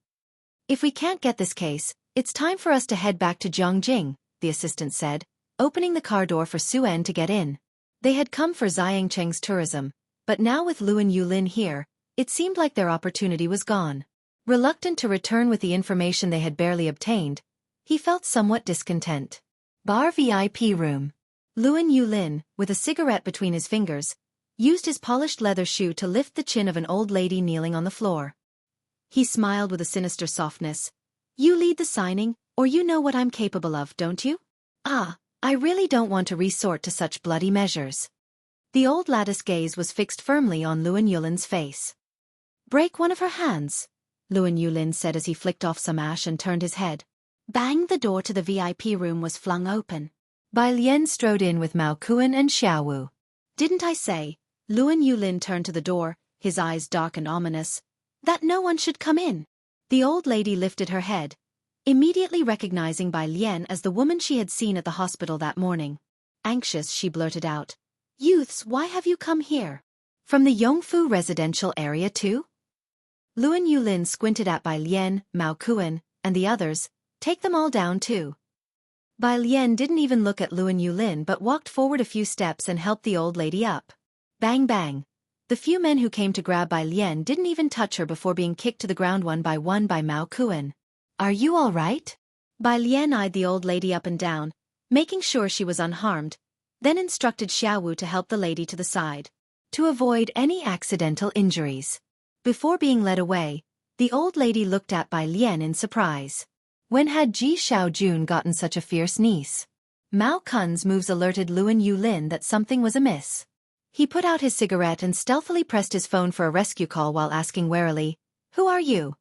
If we can't get this case, it's time for us to head back to Zhongjing, the assistant said, opening the car door for Su-en to get in. They had come for Xiangcheng's tourism, but now with Luan Yulin here, it seemed like their opportunity was gone. Reluctant to return with the information they had barely obtained, he felt somewhat discontent. Bar VIP room. Luan Yulin, with a cigarette between his fingers, used his polished leather shoe to lift the chin of an old lady kneeling on the floor. He smiled with a sinister softness. You lead the signing, or you know what I'm capable of, don't you? Ah, I really don't want to resort to such bloody measures. The old lattice gaze was fixed firmly on Luan Yulin's face. Break one of her hands, Luan Yulin said as he flicked off some ash and turned his head. Bang, the door to the VIP room was flung open. Bai Lian strode in with Mao Kuan and Xiaowu. Didn't I say, Luan Yulin turned to the door, his eyes dark and ominous, that no one should come in? The old lady lifted her head, immediately recognizing Bai Lian as the woman she had seen at the hospital that morning. Anxious, she blurted out, Youths, why have you come here? From the Yongfu residential area too? Luan Yulin squinted at Bai Lian, Mao Kuan, and the others. Take them all down too. Bai Lian didn't even look at Luan Yulin but walked forward a few steps and helped the old lady up. Bang bang. The few men who came to grab Bai Lian didn't even touch her before being kicked to the ground one by Mao Kuan. Are you all right? Bai Lian eyed the old lady up and down, making sure she was unharmed, then instructed Xiaowu to help the lady to the side, to avoid any accidental injuries. Before being led away, the old lady looked at Bai Lian in surprise. When had Ji Xiaojun gotten such a fierce niece? Mao Kun's moves alerted Luan Yulin that something was amiss. He put out his cigarette and stealthily pressed his phone for a rescue call while asking warily, Who are you?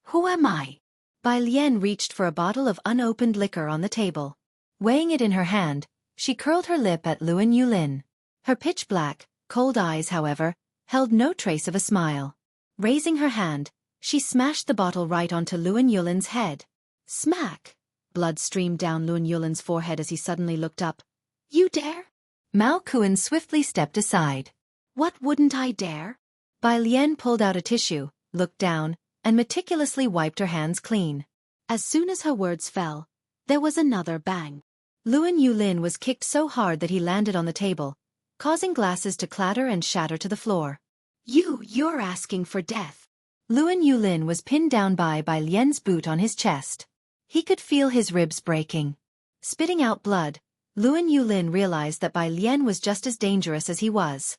Who am I? Bai Lian reached for a bottle of unopened liquor on the table. Weighing it in her hand, she curled her lip at Luan Yulin. Her pitch-black, cold eyes, however, held no trace of a smile. Raising her hand, she smashed the bottle right onto Luan Yulin's head. Smack! Blood streamed down Luan Yulin's forehead as he suddenly looked up. You dare? Mao Kuan swiftly stepped aside. What wouldn't I dare? Bai Lian pulled out a tissue, looked down, and meticulously wiped her hands clean. As soon as her words fell, there was another bang. Luan Yulin was kicked so hard that he landed on the table, causing glasses to clatter and shatter to the floor. You're asking for death. Luan Yulin was pinned down by Bai Lian's boot on his chest. He could feel his ribs breaking. Spitting out blood, Luan Yulin realized that Bai Lian was just as dangerous as he was.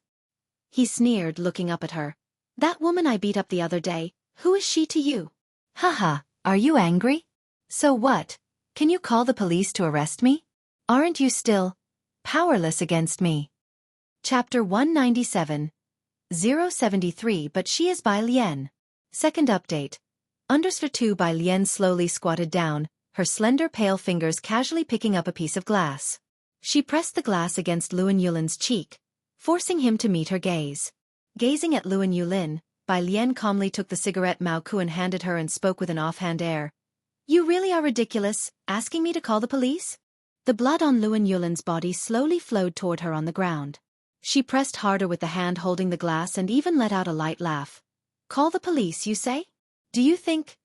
He sneered, looking up at her. That woman I beat up the other day, who is she to you? Haha, are you angry? So what? Can you call the police to arrest me? Aren't you still powerless against me? Chapter 197. 073 But she is Bai Lian. Second update. Understood 2 Bai Lian slowly squatted down, her slender pale fingers casually picking up a piece of glass. She pressed the glass against Luan Yulin's cheek, forcing him to meet her gaze. Gazing at Luan Yulin, Bai Lian calmly took the cigarette Mao Kuan handed her and spoke with an offhand air. You really are ridiculous, asking me to call the police? The blood on Luan Yulin's body slowly flowed toward her on the ground. She pressed harder with the hand holding the glass and even let out a light laugh. Call the police, you say? Do you think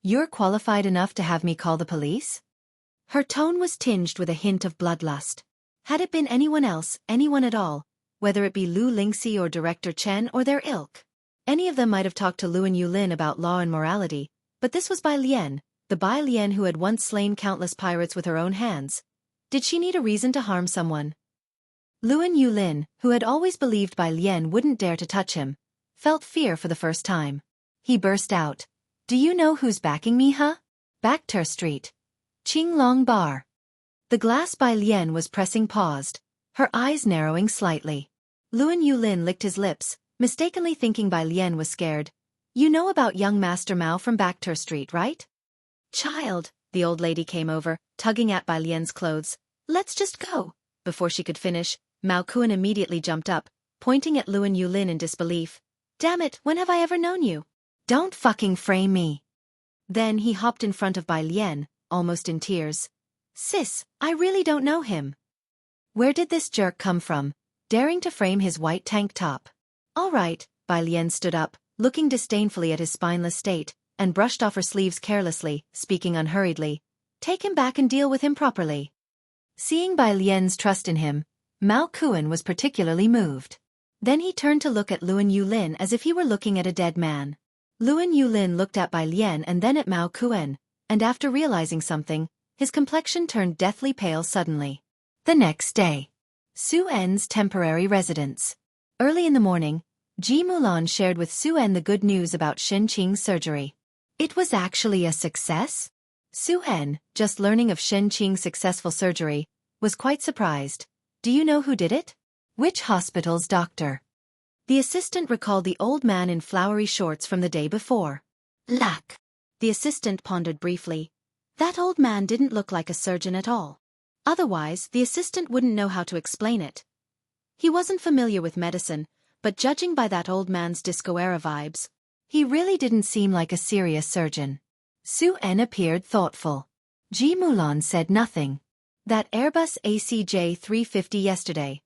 you're qualified enough to have me call the police? Her tone was tinged with a hint of bloodlust. Had it been anyone else, anyone at all, whether it be Lu Lingxi or Director Chen or their ilk, any of them might have talked to Luan Yulin about law and morality, but this was Bai Lian, the Bai Lian who had once slain countless pirates with her own hands. Did she need a reason to harm someone? Luan Yulin, who had always believed Bai Lian wouldn't dare to touch him, felt fear for the first time. He burst out. Do you know who's backing me, huh? Backter Street. Qinglong Bar. The glass Bai Lian was pressing paused, her eyes narrowing slightly. Luan Yulin licked his lips, mistakenly thinking Bai Lian was scared. You know about young Master Mao from Backter Street, right? Child, the old lady came over, tugging at Bai Lian's clothes. Let's just go. Before she could finish, Mao Kuan immediately jumped up, pointing at Luan Yulin in disbelief. Damn it, when have I ever known you? Don't fucking frame me. Then he hopped in front of Bai Lian, almost in tears. Sis, I really don't know him. Where did this jerk come from, daring to frame his white tank top? All right, Bai Lian stood up, looking disdainfully at his spineless state, and brushed off her sleeves carelessly, speaking unhurriedly. Take him back and deal with him properly. Seeing Bai Lian's trust in him, Mao Kuan was particularly moved. Then he turned to look at Luan Yulin as if he were looking at a dead man. Luan Yulin looked at Bai Lian and then at Mao Kuan, and after realizing something, his complexion turned deathly pale suddenly. The next day. Su En's temporary residence. Early in the morning, Ji Mulan shared with Suen the good news about Shen Qing's surgery. It was actually a success? Suen, just learning of Shen Qing's successful surgery, was quite surprised. Do you know who did it? Which hospital's doctor? The assistant recalled the old man in flowery shorts from the day before. Luck. The assistant pondered briefly. That old man didn't look like a surgeon at all. Otherwise, the assistant wouldn't know how to explain it. He wasn't familiar with medicine, but judging by that old man's disco-era vibes, he really didn't seem like a serious surgeon. Suen appeared thoughtful. Ji Mulan said nothing. That Airbus ACJ 350 yesterday.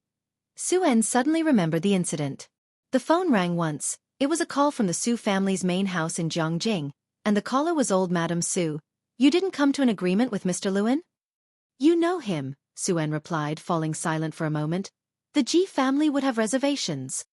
Suen suddenly remembered the incident. The phone rang once. It was a call from the Su family's main house in Jiangjing, and the caller was old Madame Su. You didn't come to an agreement with Mr. Lewin? You know him, Suen replied, falling silent for a moment. The Ji family would have reservations.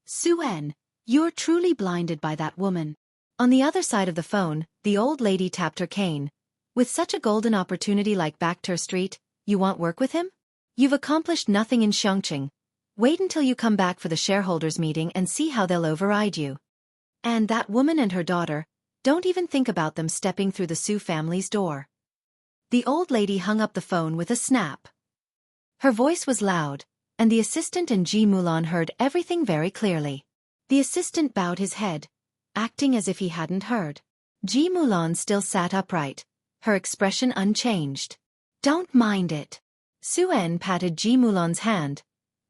Suen, you're truly blinded by that woman. On the other side of the phone, the old lady tapped her cane. With such a golden opportunity like Backter Street, you want work with him? You've accomplished nothing in Xueqi. Wait until you come back for the shareholders' meeting and see how they'll override you. And that woman and her daughter, don't even think about them stepping through the Su family's door. The old lady hung up the phone with a snap. Her voice was loud, and the assistant and Ji Mulan heard everything very clearly. The assistant bowed his head, acting as if he hadn't heard. Ji Mulan still sat upright, her expression unchanged. Don't mind it. Suen patted Ji Mulan's hand,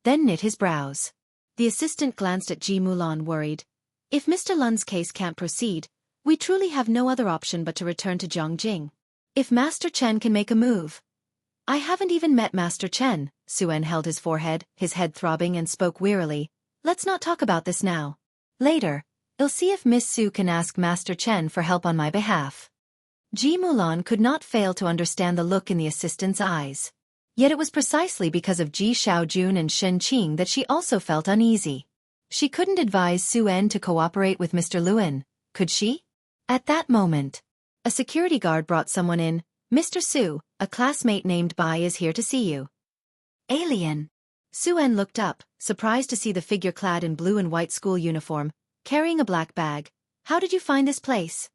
then knit his brows. The assistant glanced at Ji Mulan, worried. If Mr. Lun's case can't proceed, we truly have no other option but to return to Jiangjing. If Master Chen can make a move. I haven't even met Master Chen. Suen held his forehead, his head throbbing, and spoke wearily. Let's not talk about this now. Later, I'll see if Miss Su can ask Master Chen for help on my behalf. Ji Mulan could not fail to understand the look in the assistant's eyes. Yet it was precisely because of Ji Xiaojun and Shen Qing that she also felt uneasy. She couldn't advise Suen to cooperate with Mr. Lewin, could she? At that moment, a security guard brought someone in. Mr. Su, a classmate named Bai is here to see you. Alien. Suen looked up, surprised to see the figure clad in blue and white school uniform, carrying a black bag. How did you find this place?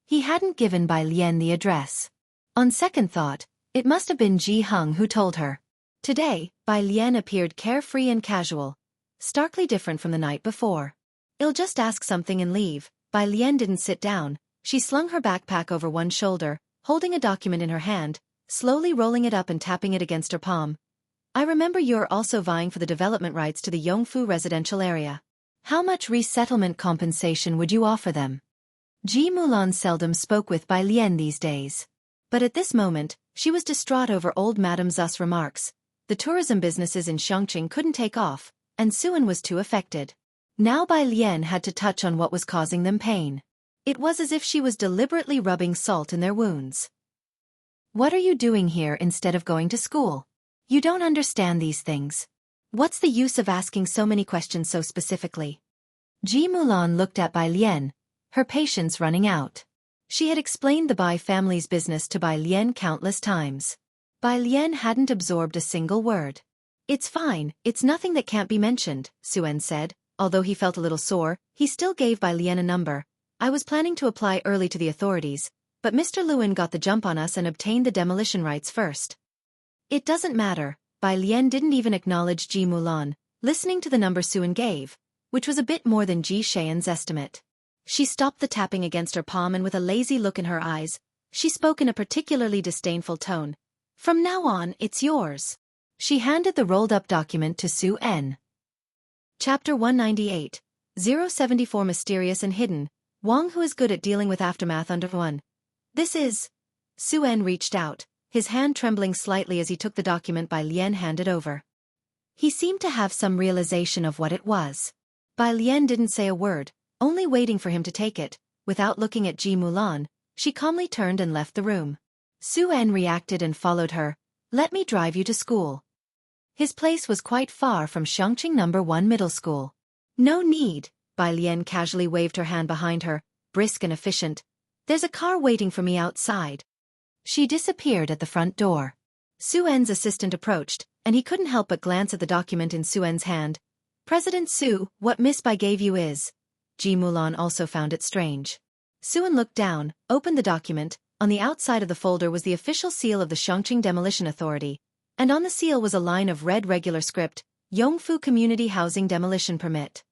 He hadn't given Bai Lian the address. On second thought, it must have been Ji Hung who told her. Today, Bai Lian appeared carefree and casual, starkly different from the night before. I'll just ask something and leave. Bai Lian didn't sit down. She slung her backpack over one shoulder, holding a document in her hand, slowly rolling it up and tapping it against her palm. I remember you're also vying for the development rights to the Yongfu residential area. How much resettlement compensation would you offer them? Ji Mulan seldom spoke with Bai Lian these days. But at this moment, she was distraught over old Madame Zu's remarks. The tourism businesses in Xueqi couldn't take off, and Suen was too affected. Now Bai Lian had to touch on what was causing them pain. It was as if she was deliberately rubbing salt in their wounds. What are you doing here instead of going to school? You don't understand these things. What's the use of asking so many questions so specifically? Ji Mulan looked at Bai Lian, her patience running out. She had explained the Bai family's business to Bai Lian countless times. Bai Lian hadn't absorbed a single word. It's fine, it's nothing that can't be mentioned, Suen said. Although he felt a little sore, he still gave Bai Lian a number. I was planning to apply early to the authorities, but Mr. Lewin got the jump on us and obtained the demolition rights first. It doesn't matter. Bai Lian didn't even acknowledge Ji Mulan, listening to the number Suen gave, which was a bit more than Ji Xian's estimate. She stopped the tapping against her palm and with a lazy look in her eyes, she spoke in a particularly disdainful tone. From now on, it's yours. She handed the rolled-up document to Suen. Chapter 198. 074 Mysterious and Hidden. Wang who is good at dealing with aftermath under 1. This is... Suen reached out, his hand trembling slightly as he took the document Bai Lian handed over. He seemed to have some realization of what it was. Bai Lian didn't say a word, only waiting for him to take it. Without looking at Ji Mulan, she calmly turned and left the room. Suen reacted and followed her. Let me drive you to school. His place was quite far from Xueqi No. 1 Middle School. No need, Bai Lian casually waved her hand behind her, brisk and efficient. There's a car waiting for me outside. She disappeared at the front door. Suen's assistant approached, and he couldn't help but glance at the document in Suen's hand. President Su, what Miss Bai gave you is. Ji Mulan also found it strange. Suan looked down, opened the document. On the outside of the folder was the official seal of the Xueqi Demolition Authority, and on the seal was a line of red regular script, Yongfu Community Housing Demolition Permit.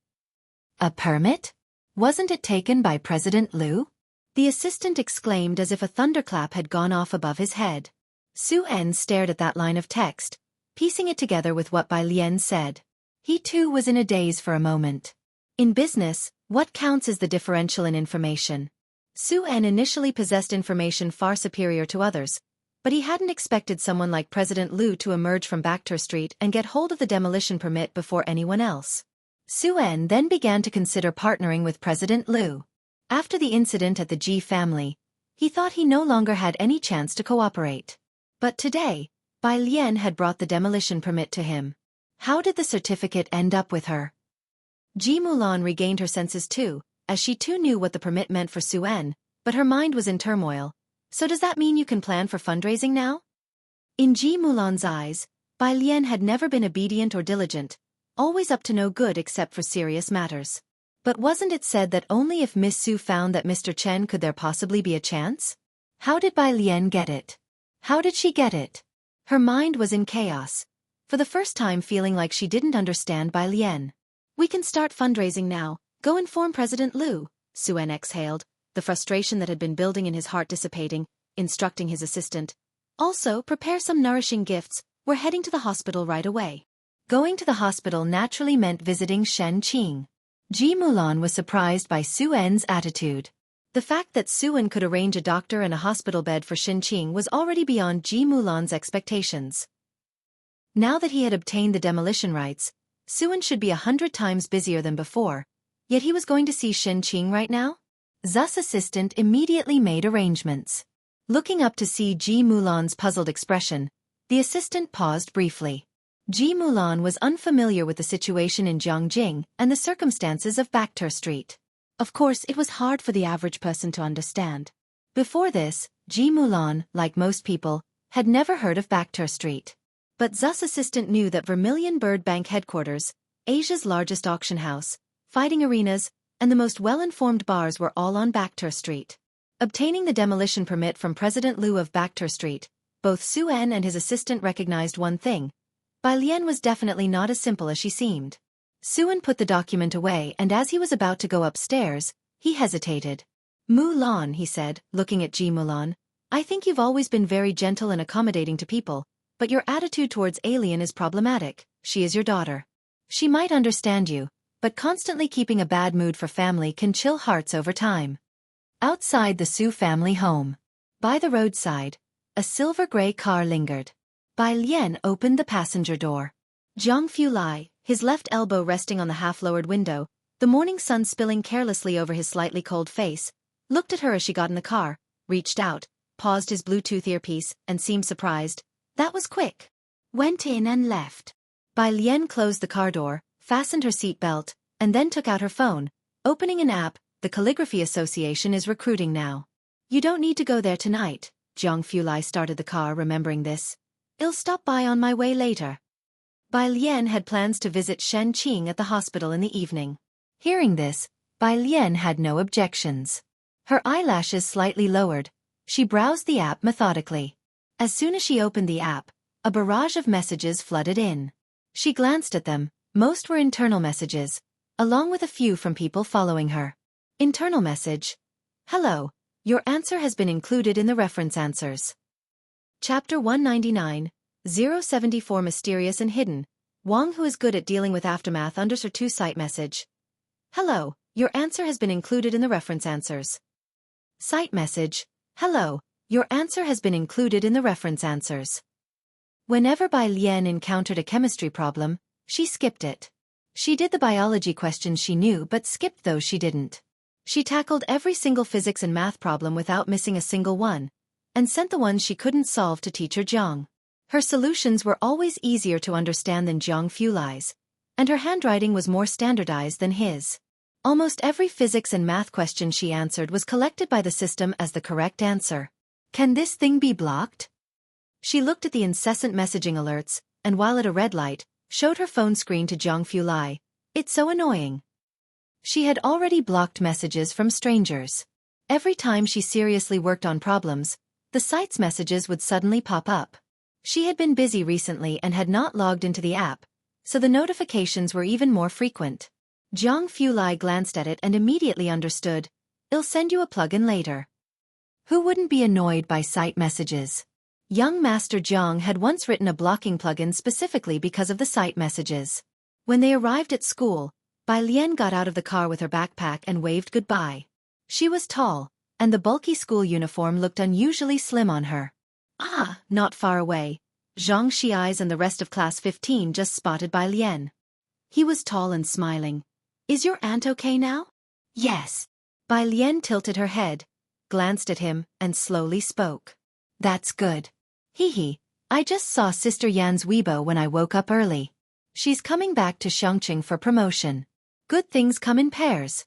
A permit? Wasn't it taken by President Liu? The assistant exclaimed as if a thunderclap had gone off above his head. Su-en stared at that line of text, piecing it together with what Bai Lian said. He too was in a daze for a moment. In business, what counts is the differential in information. Su-en initially possessed information far superior to others, but he hadn't expected someone like President Liu to emerge from Baektor Street and get hold of the demolition permit before anyone else. Su-en then began to consider partnering with President Liu. After the incident at the Ji family, he thought he no longer had any chance to cooperate. But today, Bai Lian had brought the demolition permit to him. How did the certificate end up with her? Ji Mulan regained her senses too, as she too knew what the permit meant for Su-en, but her mind was in turmoil. So does that mean you can plan for fundraising now? In Ji Mulan's eyes, Bai Lian had never been obedient or diligent, always up to no good except for serious matters. But wasn't it said that only if Miss Su found that Mr. Chen could there possibly be a chance? How did Bai Lian get it? How did she get it? Her mind was in chaos, for the first time feeling like she didn't understand Bai Lian. We can start fundraising now. Go inform President Liu, Su-en exhaled, the frustration that had been building in his heart dissipating, instructing his assistant. Also, prepare some nourishing gifts. We're heading to the hospital right away. Going to the hospital naturally meant visiting Shen Qing. Ji Mulan was surprised by Su-en's attitude. The fact that Su-en could arrange a doctor and a hospital bed for Shen Qing was already beyond Ji Mulan's expectations. Now that he had obtained the demolition rights, Su-en should be 100 times busier than before. Yet he was going to see Shen Qing right now? Zu's assistant immediately made arrangements. Looking up to see Ji Mulan's puzzled expression, the assistant paused briefly. Ji Mulan was unfamiliar with the situation in Jiangjing and the circumstances of Baektor Street. Of course, it was hard for the average person to understand. Before this, Ji Mulan, like most people, had never heard of Baektor Street. But Zu's assistant knew that Vermilion Bird Bank headquarters, Asia's largest auction house, fighting arenas, and the most well-informed bars were all on Baektor Street. Obtaining the demolition permit from President Liu of Baektor Street, both Su-en and his assistant recognized one thing. Bai Lian was definitely not as simple as she seemed. Su-en put the document away and as he was about to go upstairs, he hesitated. Mulan, he said, looking at Ji Mulan, I think you've always been very gentle and accommodating to people, but your attitude towards Alien is problematic. She is your daughter. She might understand you, but constantly keeping a bad mood for family can chill hearts over time. Outside the Su family home, by the roadside, a silver-gray car lingered. Bai Lian opened the passenger door. Zhang Fulai, his left elbow resting on the half-lowered window, the morning sun spilling carelessly over his slightly cold face, looked at her as she got in the car, reached out, paused his Bluetooth earpiece, and seemed surprised. That was quick. Went in and left. Bai Lian closed the car door, fastened her seat belt, and then took out her phone, opening an app. The Calligraphy Association is recruiting now. You don't need to go there tonight. Zhang Fulai started the car remembering this. I'll stop by on my way later. Bai Lian had plans to visit Shen Qing at the hospital in the evening. Hearing this, Bai Lian had no objections. Her eyelashes slightly lowered, she browsed the app methodically. As soon as she opened the app, a barrage of messages flooded in. She glanced at them. Most were internal messages, along with a few from people following her. Internal message. Hello, your answer has been included in the reference answers. Chapter 199, 074 Mysterious and Hidden. Wang, who is good at dealing with aftermath, unders her 2 site message. Hello, your answer has been included in the reference answers. Site message. Hello, your answer has been included in the reference answers. Whenever Bai Lian encountered a chemistry problem, she skipped it. She did the biology questions she knew but skipped those she didn't. She tackled every single physics and math problem without missing a single one, and sent the ones she couldn't solve to teacher Zhang. Her solutions were always easier to understand than Zhang Fulai's, and her handwriting was more standardized than his. Almost every physics and math question she answered was collected by the system as the correct answer. Can this thing be blocked? She looked at the incessant messaging alerts, and while at a red light, showed her phone screen to Zhang Fulai. It's so annoying. She had already blocked messages from strangers. Every time she seriously worked on problems, the site's messages would suddenly pop up. She had been busy recently and had not logged into the app, so the notifications were even more frequent. Zhang Fulai glanced at it and immediately understood. I'll send you a plugin later. Who wouldn't be annoyed by site messages? Young Master Zhang had once written a blocking plugin specifically because of the site messages. When they arrived at school, Bai Lian got out of the car with her backpack and waved goodbye. She was tall, and the bulky school uniform looked unusually slim on her. Not far away, Zhang Xiais and the rest of class 15 just spotted Bai Lian. He was tall and smiling. Is your aunt okay now? Yes. Bai Lian tilted her head, glanced at him, and slowly spoke. That's good. Hee, I just saw Sister Yan's Weibo when I woke up early. She's coming back to Xueqi for promotion. Good things come in pairs.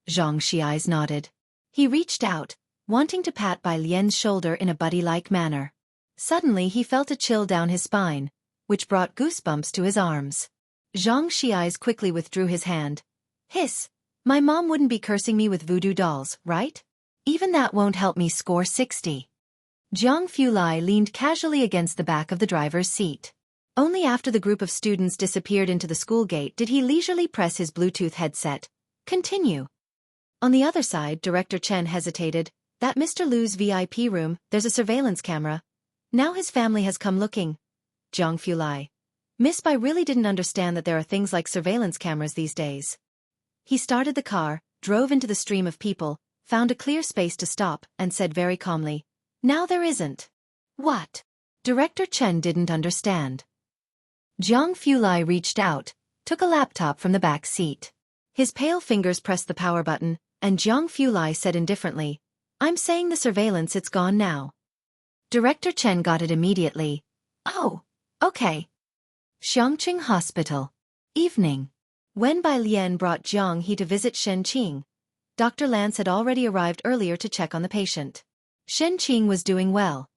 Zhang Xiais nodded. He reached out, wanting to pat Bai Lian's shoulder in a buddy-like manner. Suddenly he felt a chill down his spine, which brought goosebumps to his arms. Zhang Xiais quickly withdrew his hand. Hiss, my mom wouldn't be cursing me with voodoo dolls, right? Even that won't help me score 60. Zhang Fulai leaned casually against the back of the driver's seat. Only after the group of students disappeared into the school gate did he leisurely press his Bluetooth headset. Continue. On the other side, Director Chen hesitated. That Mr. Lu's VIP room, there's a surveillance camera. Now his family has come looking. Zhang Fulai. Miss Bai really didn't understand that there are things like surveillance cameras these days. He started the car, drove into the stream of people, found a clear space to stop, and said very calmly, Now there isn't. What? Director Chen didn't understand. Zhang Fulai reached out, took a laptop from the back seat. His pale fingers pressed the power button, and Zhang Fulai said indifferently, I'm saying the surveillance, it's gone now. Director Chen got it immediately. Oh, okay. Xueqi Hospital. Evening. When Bai Lian brought Zhang He to visit Xueqi, Dr. Lance had already arrived earlier to check on the patient. Xueqi was doing well.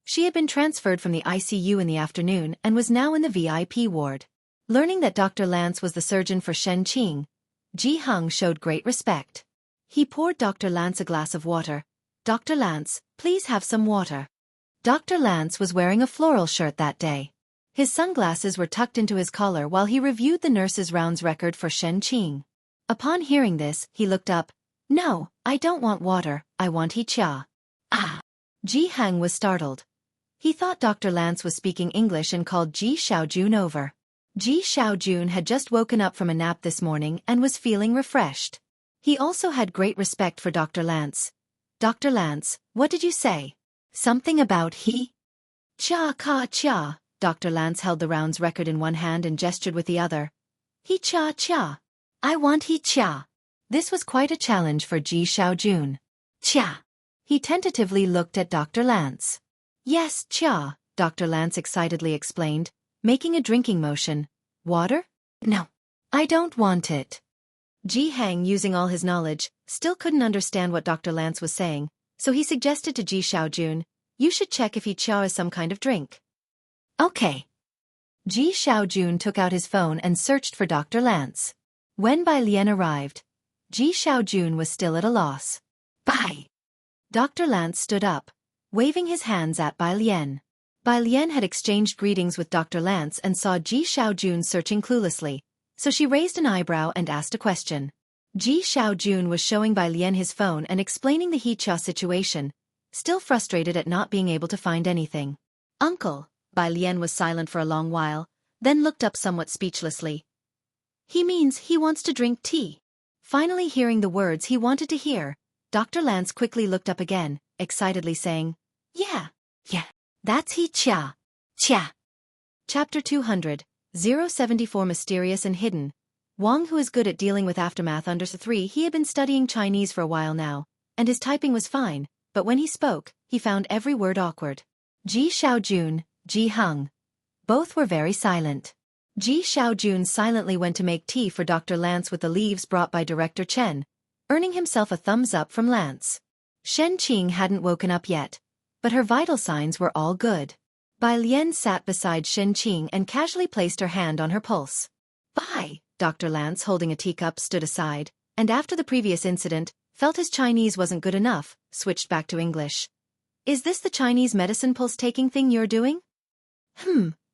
She had been transferred from the ICU in the afternoon and was now in the VIP ward. Learning that Dr. Lance was the surgeon for Xueqi, Ji Heng showed great respect. He poured Dr. Lance a glass of water. Dr. Lance, please have some water. Dr. Lance was wearing a floral shirt that day. His sunglasses were tucked into his collar while he reviewed the nurse's rounds record for Xueqi. Upon hearing this, he looked up. No, I don't want water, I want he cha. Ji Heng was startled. He thought Dr. Lance was speaking English and called Ji Xiaojun over. Ji Xiaojun had just woken up from a nap this morning and was feeling refreshed. He also had great respect for Dr. Lance. Dr. Lance, what did you say? Something about he? Cha ka cha. Dr. Lance held the rounds record in one hand and gestured with the other. He cha cha. I want he cha. This was quite a challenge for Ji Xiaojun. Cha. He tentatively looked at Dr. Lance. Yes, cha, Dr. Lance excitedly explained, making a drinking motion. Water? No. I don't want it. Ji Heng, using all his knowledge, still couldn't understand what Dr. Lance was saying, so he suggested to Ji Xiaojun, you should check if he cha is some kind of drink. Okay. Ji Xiaojun took out his phone and searched for Dr. Lance. When Bai Lian arrived, Ji Xiaojun was still at a loss. Bai! Dr. Lance stood up, waving his hands at Bai Lian. Bai Lian had exchanged greetings with Dr. Lance and saw Ji Xiaojun searching cluelessly, so she raised an eyebrow and asked a question. Ji Xiaojun was showing Bai Lian his phone and explaining the He-Cha situation, still frustrated at not being able to find anything. Uncle, Bai Lian was silent for a long while, then looked up somewhat speechlessly. He means he wants to drink tea. Finally hearing the words he wanted to hear, Dr. Lance quickly looked up again, excitedly saying, Yeah, that's He-Cha. Cha. Chapter 200, 074 Mysterious and Hidden. Wang, who is good at dealing with aftermath under 3, he had been studying Chinese for a while now, and his typing was fine, but when he spoke, he found every word awkward. Ji Xiaojun, Ji Heng. Both were very silent. Ji Xiaojun silently went to make tea for Dr. Lance with the leaves brought by Director Chen, earning himself a thumbs up from Lance. Xueqi hadn't woken up yet, but her vital signs were all good. Bai Lian sat beside Xueqi and casually placed her hand on her pulse. Bai, Dr. Lance, holding a teacup, stood aside, and after the previous incident, felt his Chinese wasn't good enough, switched back to English. Is this the Chinese medicine pulse-taking thing you're doing?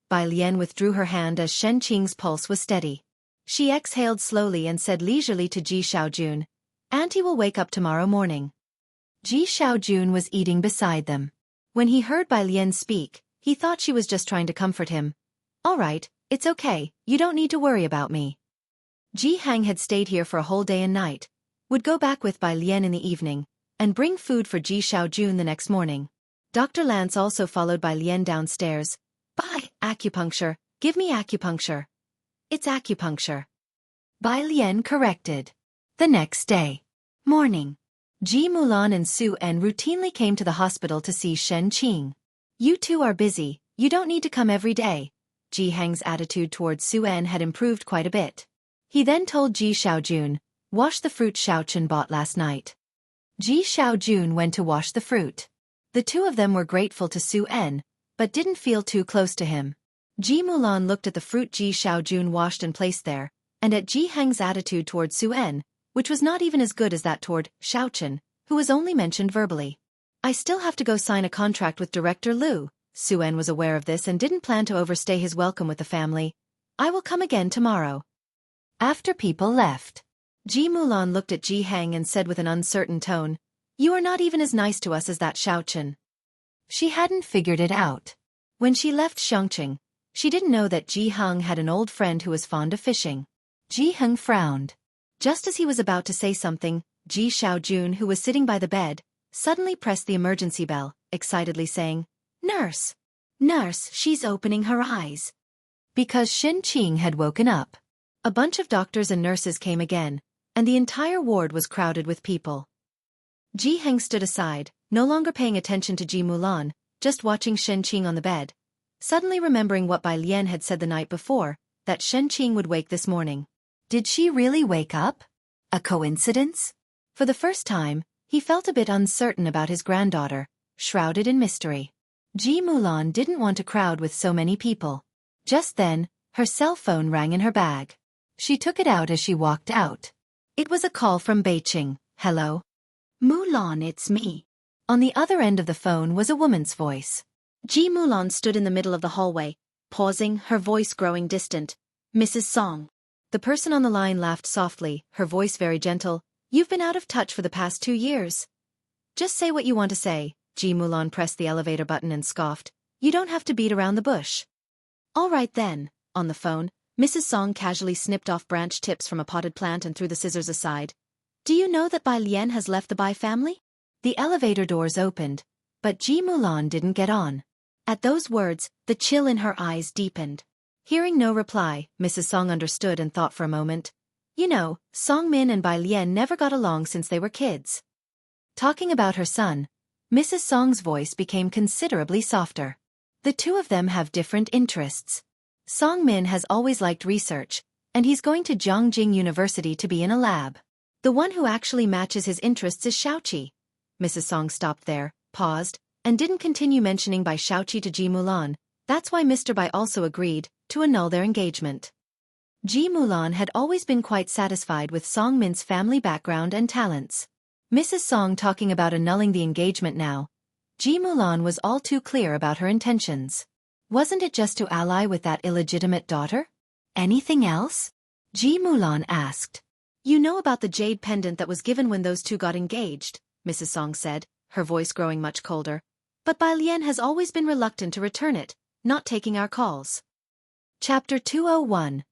Bai Lian withdrew her hand as Shen Qing's pulse was steady. She exhaled slowly and said leisurely to Ji Xiaojun, "Auntie will wake up tomorrow morning." Ji Xiaojun was eating beside them. When he heard Bai Lian speak, he thought she was just trying to comfort him. "All right, it's okay, you don't need to worry about me." Ji Hang had stayed here for a whole day and night, would go back with Bai Lian in the evening, and bring food for Ji Xiaojun the next morning. Dr. Lance also followed Bai Lian downstairs. "Bai, acupuncture, give me acupuncture." "It's acupuncture." Bai Lian corrected. The next day. Morning. Ji Mulan and Su En routinely came to the hospital to see Shen Qing. "You two are busy, you don't need to come every day." Ji Hang's attitude towards Su En had improved quite a bit. He then told Ji Xiaojun, "Wash the fruit Xiaochen bought last night." Ji Xiaojun went to wash the fruit. The two of them were grateful to Su En, but didn't feel too close to him. Ji Mulan looked at the fruit Ji Xiaojun washed and placed there, and at Ji Hang's attitude toward Su En, which was not even as good as that toward Xiaochen, who was only mentioned verbally. "I still have to go sign a contract with Director Liu." Su En was aware of this and didn't plan to overstay his welcome with the family. "I will come again tomorrow." After people left, Ji Mulan looked at Ji Hang and said with an uncertain tone, "You are not even as nice to us as that Xiaochen." She hadn't figured it out. When she left Xiangqing, she didn't know that Ji Hang had an old friend who was fond of fishing. Ji Hang frowned. Just as he was about to say something, Ji Xiaojun, who was sitting by the bed, suddenly pressed the emergency bell, excitedly saying, "Nurse! Nurse, she's opening her eyes." Because Shen Qing had woken up. A bunch of doctors and nurses came again, and the entire ward was crowded with people. Ji Hang stood aside, no longer paying attention to Ji Mulan, just watching Shen Qing on the bed, suddenly remembering what Bai Lian had said the night before, that Shen Qing would wake this morning. Did she really wake up? A coincidence? For the first time, he felt a bit uncertain about his granddaughter, shrouded in mystery. Ji Mulan didn't want a crowd with so many people. Just then, her cell phone rang in her bag. She took it out as she walked out. It was a call from Beijing. "Hello? Mulan, it's me." On the other end of the phone was a woman's voice. Ji Mulan stood in the middle of the hallway, pausing, her voice growing distant. "Mrs. Song." The person on the line laughed softly, her voice very gentle. "You've been out of touch for the past 2 years. Just say what you want to say." Ji Mulan pressed the elevator button and scoffed. "You don't have to beat around the bush." "All right then." On the phone, Mrs. Song casually snipped off branch tips from a potted plant and threw the scissors aside. "Do you know that Bai Lian has left the Bai family?" The elevator doors opened, but Ji Mulan didn't get on. At those words, the chill in her eyes deepened. Hearing no reply, Mrs. Song understood and thought for a moment. "You know, Song Min and Bai Lian never got along since they were kids." Talking about her son, Mrs. Song's voice became considerably softer. "The two of them have different interests. Song Min has always liked research, and he's going to Zhongjing University to be in a lab. The one who actually matches his interests is Xueqi." Mrs. Song stopped there, paused, and didn't continue mentioning Bai Xueqi to Ji Mulan. That's why Mr. Bai also agreed to annul their engagement. Ji Mulan had always been quite satisfied with Song Min's family background and talents. Mrs. Song talking about annulling the engagement now. Ji Mulan was all too clear about her intentions. Wasn't it just to ally with that illegitimate daughter? Anything else? Ji Mulan asked. "You know about the jade pendant that was given when those two got engaged," Mrs. Song said, her voice growing much colder. "But Bai Lian has always been reluctant to return it, not taking our calls." Chapter 201.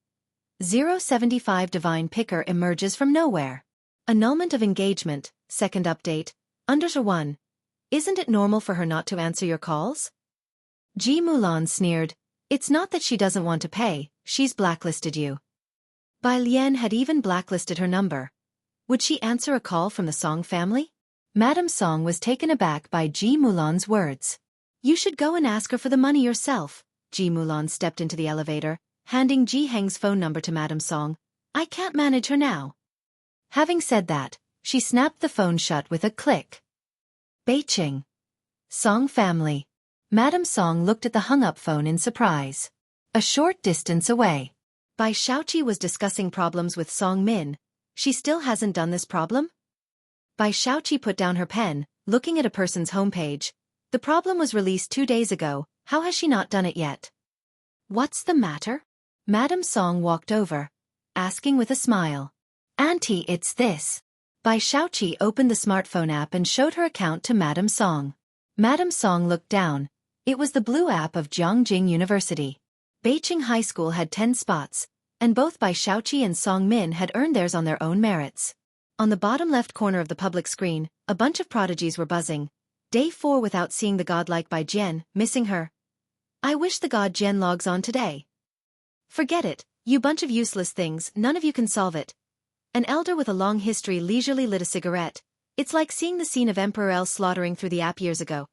075 Divine Picker emerges from nowhere. Annulment of engagement, second update, under 1. Isn't it normal for her not to answer your calls? Ji Mulan sneered. "It's not that she doesn't want to pay, she's blacklisted you." Bai Lian had even blacklisted her number. Would she answer a call from the Song family? Madame Song was taken aback by Ji Mulan's words. "You should go and ask her for the money yourself." Ji Mulan stepped into the elevator, handing Ji Heng's phone number to Madame Song. "I can't manage her now." Having said that, she snapped the phone shut with a click. Beijing. Song family. Madame Song looked at the hung-up phone in surprise. A short distance away. Bai Shaoqi was discussing problems with Song Min. She still hasn't done this problem? Bai Shaoqi put down her pen, looking at a person's homepage. The problem was released 2 days ago, how has she not done it yet? What's the matter? Madame Song walked over, asking with a smile. Auntie, it's this. Bai Shaoqi opened the smartphone app and showed her account to Madame Song. Madame Song looked down. It was the blue app of Jiangjing University. Beijing High School had 10 spots, and both Bai Shaoqi and Song Min had earned theirs on their own merits. On the bottom left corner of the public screen, a bunch of prodigies were buzzing. Day 4 without seeing the godlike Bai Jian, missing her. I wish the god Jian logs on today. Forget it, you bunch of useless things, none of you can solve it. An elder with a long history leisurely lit a cigarette. It's like seeing the scene of Emperor L slaughtering through the app years ago.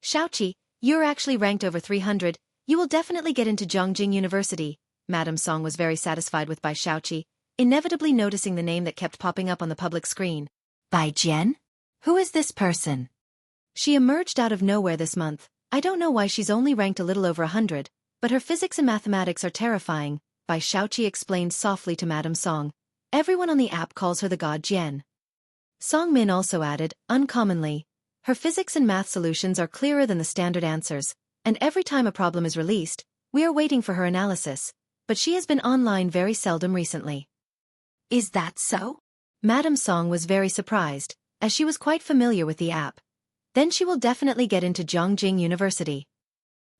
Shaoqi, you're actually ranked over 300, you will definitely get into Jiangjing University. Madame Song was very satisfied with Bai Shaoqi, inevitably noticing the name that kept popping up on the public screen. Bai Jian? Who is this person? She emerged out of nowhere this month. I don't know why she's only ranked a little over 100, but her physics and mathematics are terrifying, Bai Shaoqi explained softly to Madame Song. Everyone on the app calls her the god Jian. Song Min also added, uncommonly, her physics and math solutions are clearer than the standard answers, and every time a problem is released, we are waiting for her analysis, but she has been online very seldom recently. Is that so? Madame Song was very surprised, as she was quite familiar with the app. Then she will definitely get into Jiangjing University.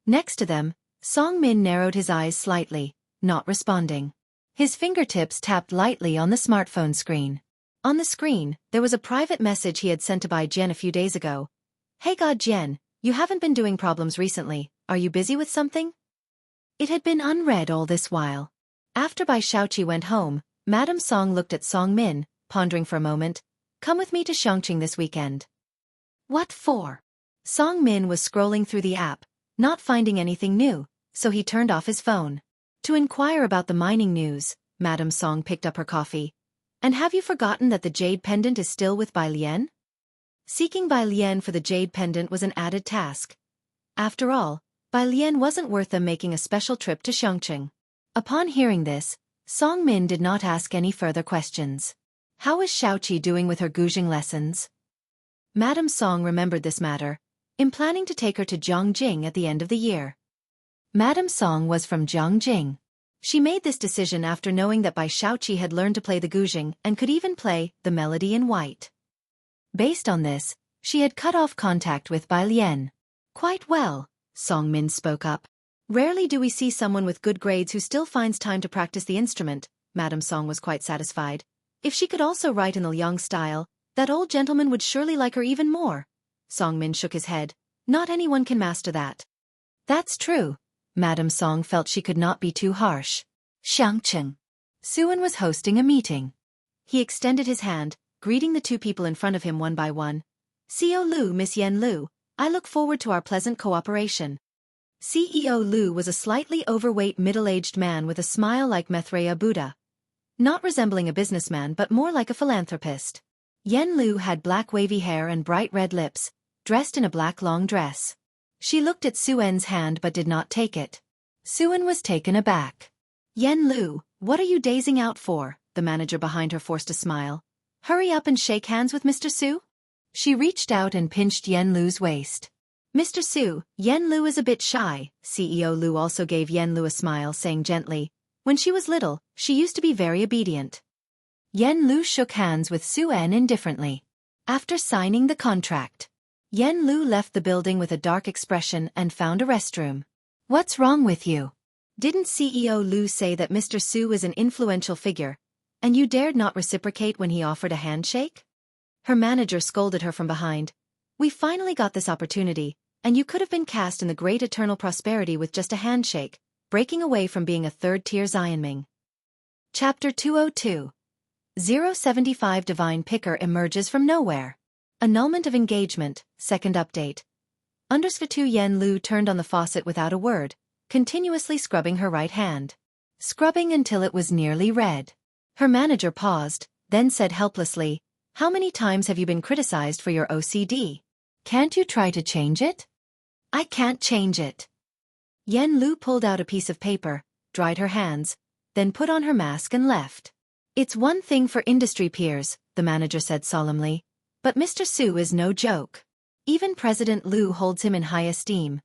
Next to them, Song Min narrowed his eyes slightly, not responding. His fingertips tapped lightly on the smartphone screen. On the screen, there was a private message he had sent to Bai Jian a few days ago. Hey God Jian, you haven't been doing problems recently, are you busy with something? It had been unread all this while. After Bai Shaoqi went home, Madame Song looked at Song Min, pondering for a moment. Come with me to Xiangqing this weekend. What for? Song Min was scrolling through the app, not finding anything new, so he turned off his phone. To inquire about the mining news, Madame Song picked up her coffee. And have you forgotten that the jade pendant is still with Bai Lian? Seeking Bai Lian for the jade pendant was an added task. After all, Bai Lian wasn't worth them making a special trip to Xiangqing. Upon hearing this, Song Min did not ask any further questions. How is Shaoqi doing with her Guzheng lessons? Madame Song remembered this matter, in planning to take her to Jiangjing at the end of the year. Madame Song was from Jiangjing. She made this decision after knowing that Bai Shaoqi had learned to play the Guzheng and could even play the melody in white. Based on this, she had cut off contact with Bai Lian. Quite well, Song Min spoke up. Rarely do we see someone with good grades who still finds time to practice the instrument. Madame Song was quite satisfied. If she could also write in the Liang style, that old gentleman would surely like her even more. Song Min shook his head. Not anyone can master that. That's true. Madame Song felt she could not be too harsh. Xiangqing. Suan was hosting a meeting. He extended his hand, greeting the two people in front of him one by one. CEO Lu, Miss Yen Lu, I look forward to our pleasant cooperation. CEO Lu was a slightly overweight middle-aged man with a smile like Maitreya Buddha. Not resembling a businessman but more like a philanthropist. Yen Lu had black wavy hair and bright red lips, dressed in a black long dress. She looked at Suan's hand but did not take it. Suan was taken aback. Yen Lu, what are you dazing out for? The manager behind her forced a smile. Hurry up and shake hands with Mr. Su? She reached out and pinched Yen Lu's waist. Mr. Su, Yen Lu is a bit shy. CEO Lu also gave Yen Lu a smile, saying gently, when she was little, she used to be very obedient. Yen Lu shook hands with Suan indifferently. After signing the contract, Yen Lu left the building with a dark expression and found a restroom. What's wrong with you? Didn't CEO Lu say that Mr. Su is an influential figure, and you dared not reciprocate when he offered a handshake? Her manager scolded her from behind. We finally got this opportunity, and you could have been cast in the great eternal prosperity with just a handshake, breaking away from being a third-tier Xianming. Chapter 202. 075 Divine Picker emerges from nowhere. Annulment of engagement, second update. _2 Yen Lu turned on the faucet without a word, continuously scrubbing her right hand. Scrubbing until it was nearly red. Her manager paused, then said helplessly, how many times have you been criticized for your OCD? Can't you try to change it? I can't change it. Yen Lu pulled out a piece of paper, dried her hands, then put on her mask and left. It's one thing for industry peers, the manager said solemnly, but Mr. Su is no joke. Even President Liu holds him in high esteem.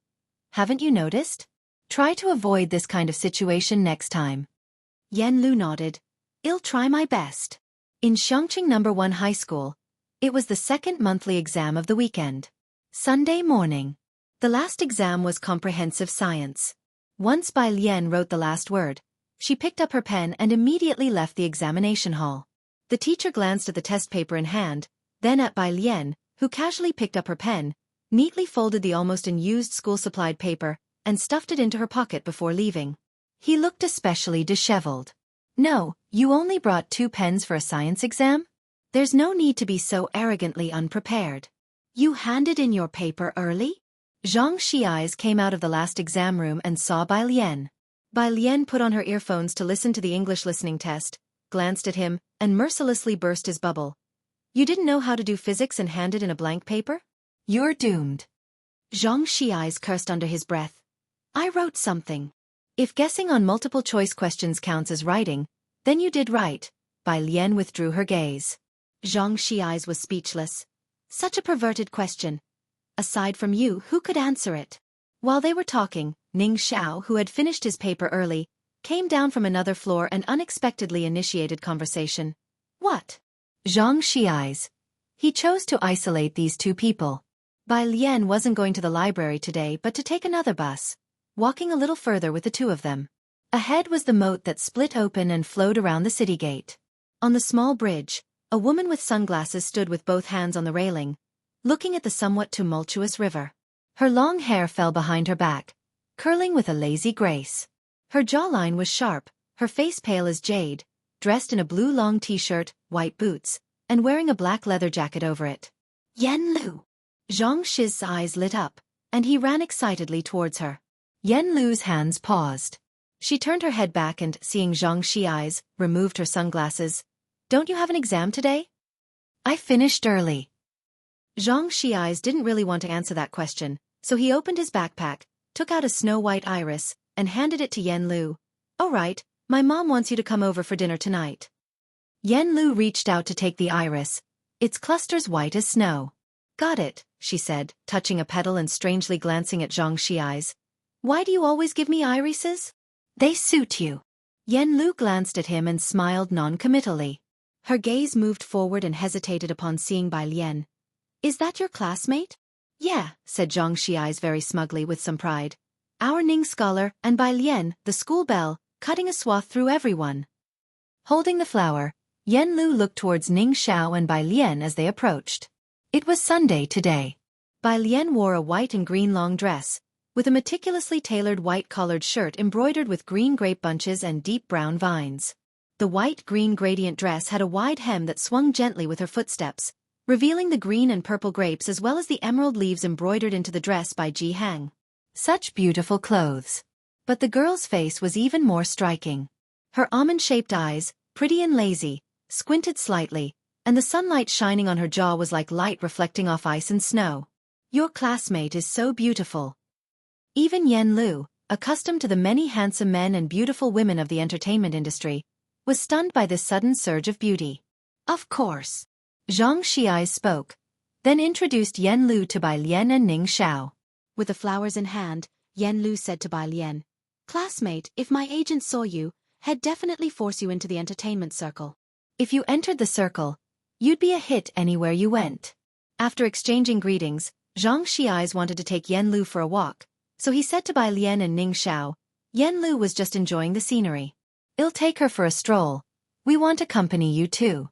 Haven't you noticed? Try to avoid this kind of situation next time. Yen Lu nodded. I'll try my best. In Xueqi No. 1 High School, it was the second monthly exam of the weekend. Sunday morning. The last exam was comprehensive science. Once Bai Lian wrote the last word, she picked up her pen and immediately left the examination hall. The teacher glanced at the test paper in hand, then at Bai Lian, who casually picked up her pen, neatly folded the almost unused school-supplied paper, and stuffed it into her pocket before leaving. He looked especially disheveled. No, you only brought 2 pens for a science exam? There's no need to be so arrogantly unprepared. You handed in your paper early? Zhang Xi's came out of the last exam room and saw Bai Lian. Bai Lian put on her earphones to listen to the English listening test, glanced at him, and mercilessly burst his bubble. You didn't know how to do physics and handed in a blank paper? You're doomed. Zhang Xi's cursed under his breath. I wrote something. If guessing on multiple choice questions counts as writing, then you did right. Bai Lian withdrew her gaze. Zhang Xi's was speechless. Such a perverted question. Aside from you, who could answer it? While they were talking, Ning Xiao, who had finished his paper early, came down from another floor and unexpectedly initiated conversation. What? Zhang Xi's. He chose to isolate these 2 people. Bai Lian wasn't going to the library today but to take another bus, walking a little further with the 2 of them. Ahead was the moat that split open and flowed around the city gate. On the small bridge, a woman with sunglasses stood with both hands on the railing, looking at the somewhat tumultuous river. Her long hair fell behind her back, curling with a lazy grace. Her jawline was sharp, her face pale as jade, dressed in a blue long t-shirt, white boots, and wearing a black leather jacket over it. Yen Lu. Zhang Shi's eyes lit up, and he ran excitedly towards her. Yen Lu's hands paused. She turned her head back and, seeing Zhang Xi's, removed her sunglasses. Don't you have an exam today? I finished early. Zhang Xi's didn't really want to answer that question, so he opened his backpack, took out a snow-white iris, and handed it to Yen Lu. All right, my mom wants you to come over for dinner tonight. Yen Lu reached out to take the iris, its clusters white as snow. Got it, she said, touching a petal and strangely glancing at Zhang Xi's. Why do you always give me irises? They suit you. Yen Lu glanced at him and smiled non-committally. Her gaze moved forward and hesitated upon seeing Bai Lian. Is that your classmate? Yeah, said Zhang Xi's very smugly with some pride. Our Ning scholar, and Bai Lian, the school belle, cutting a swath through everyone. Holding the flower, Yen Lu looked towards Ning Xiao and Bai Lian as they approached. It was Sunday today. Bai Lian wore a white and green long dress, with a meticulously tailored white-collared shirt embroidered with green grape bunches and deep brown vines. The white-green gradient dress had a wide hem that swung gently with her footsteps, revealing the green and purple grapes as well as the emerald leaves embroidered into the dress by Ji Hang. Such beautiful clothes. But the girl's face was even more striking. Her almond-shaped eyes, pretty and lazy, squinted slightly, and the sunlight shining on her jaw was like light reflecting off ice and snow. Your classmate is so beautiful. Even Yen Lu, accustomed to the many handsome men and beautiful women of the entertainment industry, was stunned by this sudden surge of beauty. Of course. Zhang Xiai spoke, then introduced Yen Lu to Bai Lian and Ning Xiao. With the flowers in hand, Yen Lu said to Bai Lian, Classmate, if my agent saw you, he'd definitely force you into the entertainment circle. If you entered the circle, you'd be a hit anywhere you went. After exchanging greetings, Zhang Xi's wanted to take Yen Lu for a walk, so he said to Bai Lian and Ning Xiao, Yen Lu was just enjoying the scenery. I'll take her for a stroll. We want to accompany you too.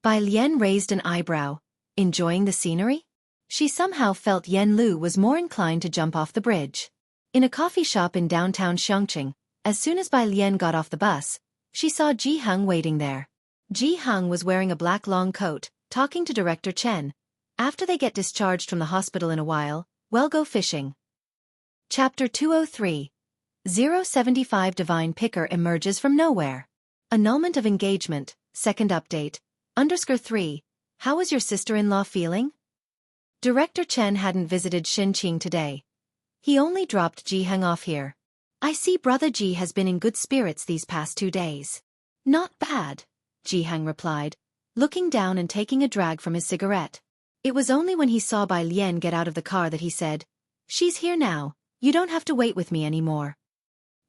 Bai Lian raised an eyebrow. Enjoying the scenery? She somehow felt Yen Lu was more inclined to jump off the bridge. In a coffee shop in downtown Xueqi, as soon as Bai Lian got off the bus, she saw Ji Hang waiting there. Ji Hang was wearing a black long coat, talking to Director Chen. After they get discharged from the hospital in a while, we'll go fishing. Chapter 203. 075 Divine Picker emerges from nowhere. Annulment of engagement, second update, _3, how is your sister-in-law feeling? Director Chen hadn't visited Xinqing today. He only dropped Ji Hang off here. I see Brother Ji has been in good spirits these past 2 days. Not bad, Ji Hang replied, looking down and taking a drag from his cigarette. It was only when he saw Bai Lian get out of the car that he said, "She's here now, you don't have to wait with me anymore."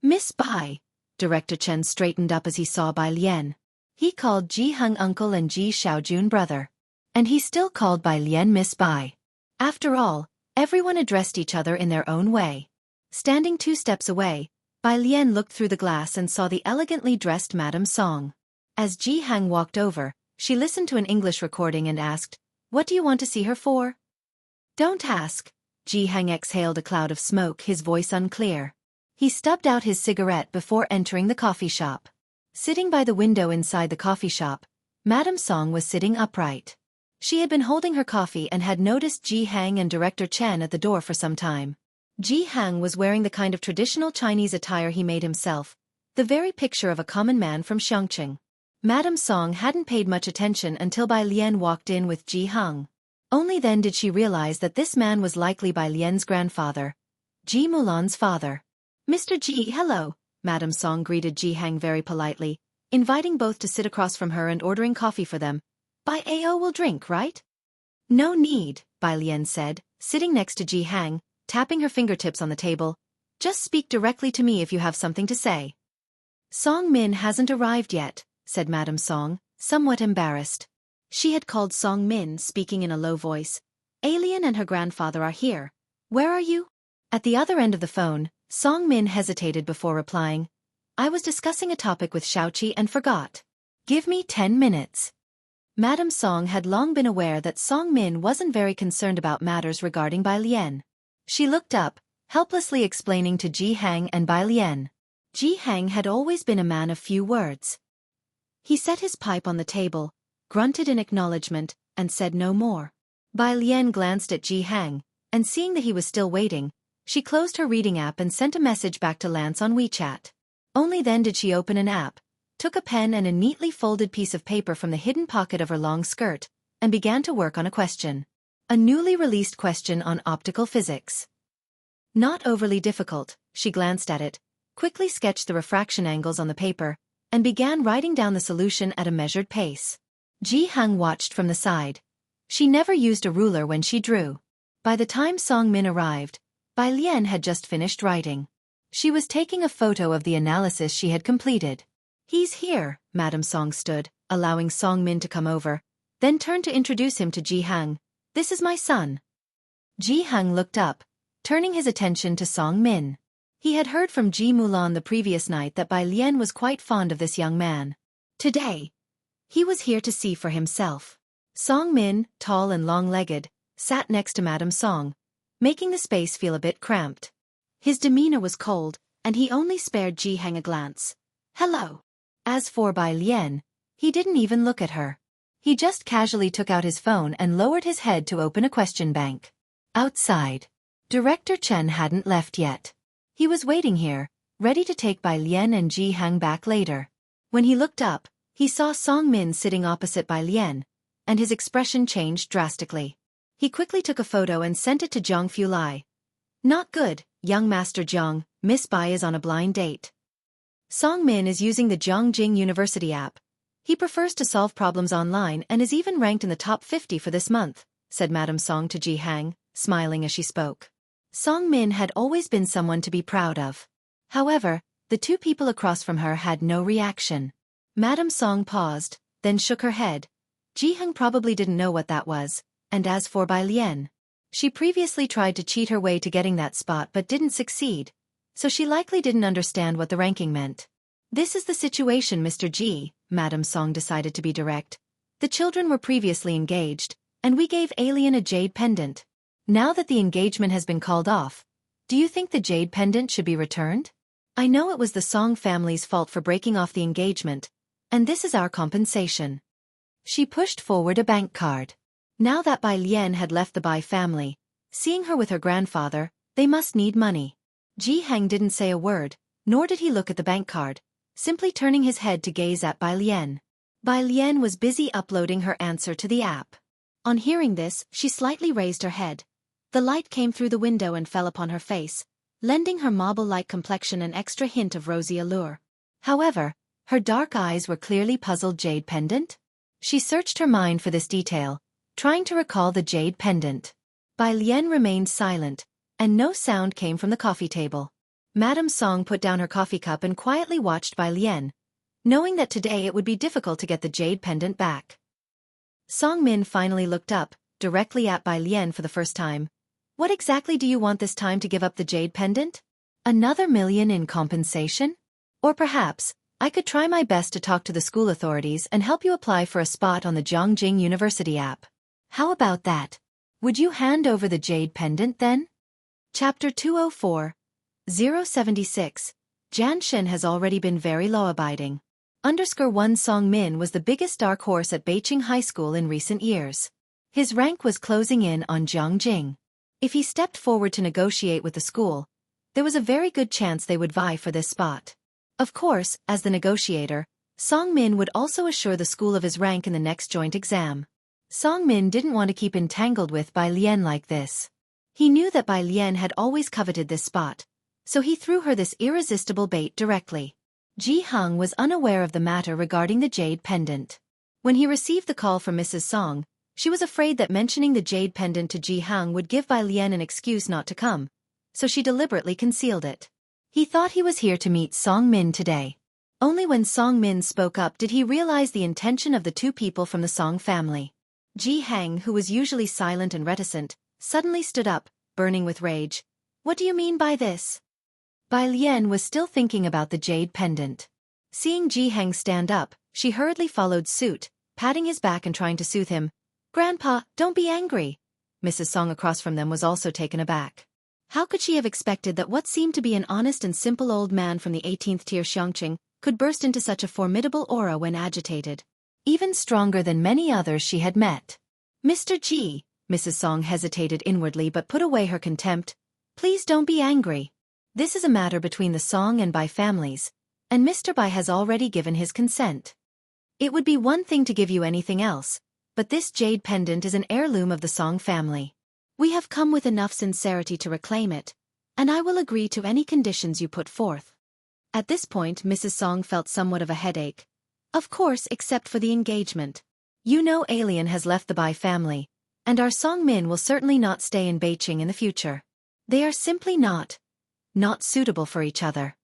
Miss Bai. Director Chen straightened up as he saw Bai Lian. He called Ji Hang uncle and Ji Xiaojun brother. And he still called Bai Lian Miss Bai. After all, everyone addressed each other in their own way. Standing 2 steps away, Bai Lian looked through the glass and saw the elegantly dressed Madame Song. As Ji Hang walked over, she listened to an English recording and asked, "What do you want to see her for?" "Don't ask." Ji Hang exhaled a cloud of smoke, his voice unclear. He stubbed out his cigarette before entering the coffee shop. Sitting by the window inside the coffee shop, Madame Song was sitting upright. She had been holding her coffee and had noticed Ji Hang and Director Chen at the door for some time. Ji Hang was wearing the kind of traditional Chinese attire he made himself, the very picture of a common man from Xueqi. Madame Song hadn't paid much attention until Bai Lian walked in with Ji Hang. Only then did she realize that this man was likely Bai Lian's grandfather, Ji Mulan's father. "Mr. Ji, hello," Madame Song greeted Ji Hang very politely, inviting both to sit across from her and ordering coffee for them. "Bai Ao will drink, right?" "No need," Bai Lian said, sitting next to Ji Hang, tapping her fingertips on the table. "Just speak directly to me if you have something to say." "Song Min hasn't arrived yet," said Madame Song, somewhat embarrassed. She had called Song Min, speaking in a low voice. "Alien and her grandfather are here. Where are you?" At the other end of the phone, Song Min hesitated before replying. "I was discussing a topic with Xueqi and forgot. Give me 10 minutes. Madame Song had long been aware that Song Min wasn't very concerned about matters regarding Bai Lian. She looked up, helplessly explaining to Ji Hang and Bai Lian. Ji Hang had always been a man of few words. He set his pipe on the table, grunted in acknowledgement, and said no more. Bai Lian glanced at Ji Hang, and seeing that he was still waiting, she closed her reading app and sent a message back to Lance on WeChat. Only then did she open an app, took a pen and a neatly folded piece of paper from the hidden pocket of her long skirt, and began to work on a question. A newly released question on optical physics. Not overly difficult, she glanced at it, quickly sketched the refraction angles on the paper, and began writing down the solution at a measured pace. Ji Hang watched from the side. She never used a ruler when she drew. By the time Song Min arrived, Bai Lian had just finished writing. She was taking a photo of the analysis she had completed. "He's here," Madame Song stood, allowing Song Min to come over, then turned to introduce him to Ji Hang. "This is my son." Ji Hang looked up, turning his attention to Song Min. He had heard from Ji Mulan the previous night that Bai Lian was quite fond of this young man. Today, he was here to see for himself. Song Min, tall and long-legged, sat next to Madame Song, making the space feel a bit cramped. His demeanor was cold, and he only spared Ji Hang a glance. "Hello." As for Bai Lian, he didn't even look at her. He just casually took out his phone and lowered his head to open a question bank. Outside, Director Chen hadn't left yet. He was waiting here, ready to take Bai Lian and Ji Hang back later. When he looked up, he saw Song Min sitting opposite Bai Lian, and his expression changed drastically. He quickly took a photo and sent it to Zhang Fulai. "Not good, young Master Zhang, Miss Bai is on a blind date. Song Min is using the Zhongjing University app. He prefers to solve problems online and is even ranked in the top 50 for this month," said Madame Song to Ji Hang, smiling as she spoke. Song Min had always been someone to be proud of. However, the two people across from her had no reaction. Madame Song paused, then shook her head. Ji Hang probably didn't know what that was, and as for Bai Lian, she previously tried to cheat her way to getting that spot but didn't succeed, so she likely didn't understand what the ranking meant. "This is the situation, Mr. Ji," Madame Song decided to be direct. "The children were previously engaged, and we gave Alien a jade pendant. Now that the engagement has been called off, do you think the jade pendant should be returned? I know it was the Song family's fault for breaking off the engagement, and this is our compensation." She pushed forward a bank card. Now that Bai Lian had left the Bai family, seeing her with her grandfather, they must need money. Ji Hang didn't say a word, nor did he look at the bank card, simply turning his head to gaze at Bai Lian. Bai Lian was busy uploading her answer to the app. On hearing this, she slightly raised her head. The light came through the window and fell upon her face, lending her marble-like complexion an extra hint of rosy allure. However, her dark eyes were clearly puzzled. Jade pendant? She searched her mind for this detail, trying to recall the jade pendant. Bai Lian remained silent, and no sound came from the coffee table. Madame Song put down her coffee cup and quietly watched Bai Lian, knowing that today it would be difficult to get the jade pendant back. Song Min finally looked up, directly at Bai Lian for the first time. What exactly do you want this time to give up the jade pendant? Another million in compensation? Or perhaps, I could try my best to talk to the school authorities and help you apply for a spot on the Zhongjing University app. How about that? Would you hand over the jade pendant then? Chapter 204. 076. Jan Shen has already been very law-abiding. _1 Song Min was the biggest dark horse at Beiqing High School in recent years. His rank was closing in on Zhongjing. If he stepped forward to negotiate with the school, there was a very good chance they would vie for this spot. Of course, as the negotiator, Song Min would also assure the school of his rank in the next joint exam. Song Min didn't want to keep entangled with Bai Lian like this. He knew that Bai Lian had always coveted this spot, so he threw her this irresistible bait directly. Ji Hung was unaware of the matter regarding the jade pendant. When he received the call from Mrs. Song, she was afraid that mentioning the jade pendant to Ji Hung would give Bai Lian an excuse not to come, so she deliberately concealed it. He thought he was here to meet Song Min today. Only when Song Min spoke up did he realize the intention of the two people from the Song family. Ji Hang, who was usually silent and reticent, suddenly stood up, burning with rage. What do you mean by this? Bai Lian was still thinking about the jade pendant. Seeing Ji Hang stand up, she hurriedly followed suit, patting his back and trying to soothe him. Grandpa, don't be angry. Mrs. Song across from them was also taken aback. How could she have expected that what seemed to be an honest and simple old man from the 18th tier Xiangqing could burst into such a formidable aura when agitated? Even stronger than many others she had met. Mr. Ji, Mrs. Song hesitated inwardly but put away her contempt. Please don't be angry. This is a matter between the Song and Bai families, and Mr. Bai has already given his consent. It would be one thing to give you anything else, but this jade pendant is an heirloom of the Song family. We have come with enough sincerity to reclaim it, and I will agree to any conditions you put forth. At this point Mrs. Song felt somewhat of a headache. Of course, except for the engagement. You know Alien has left the Bai family, and our Song Min will certainly not stay in Beiqing in the future. They are simply not suitable for each other.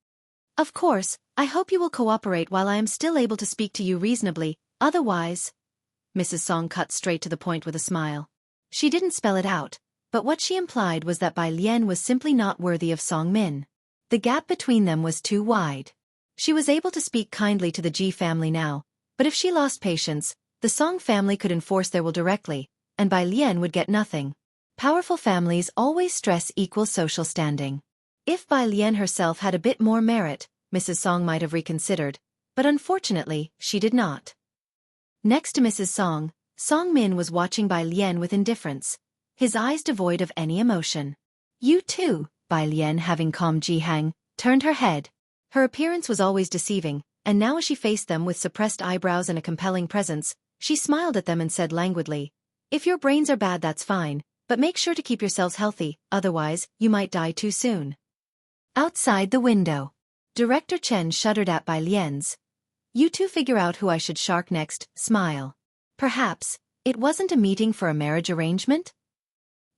Of course, I hope you will cooperate while I am still able to speak to you reasonably, otherwise... Mrs. Song cut straight to the point with a smile. She didn't spell it out, but what she implied was that Bai Lian was simply not worthy of Song Min. The gap between them was too wide. She was able to speak kindly to the Ji family now, but if she lost patience, the Song family could enforce their will directly, and Bai Lian would get nothing. Powerful families always stress equal social standing. If Bai Lian herself had a bit more merit, Mrs. Song might have reconsidered, but unfortunately, she did not. Next to Mrs. Song, Song Min was watching Bai Lian with indifference, his eyes devoid of any emotion. You too, Bai Lian, having calmed Ji Hang, turned her head. Her appearance was always deceiving, and now as she faced them with suppressed eyebrows and a compelling presence, she smiled at them and said languidly, If your brains are bad that's fine, but make sure to keep yourselves healthy, otherwise, you might die too soon. Outside the window. Director Chen shuddered at Bai Lian's. You two figure out who I should shark next, smile. Perhaps, it wasn't a meeting for a marriage arrangement?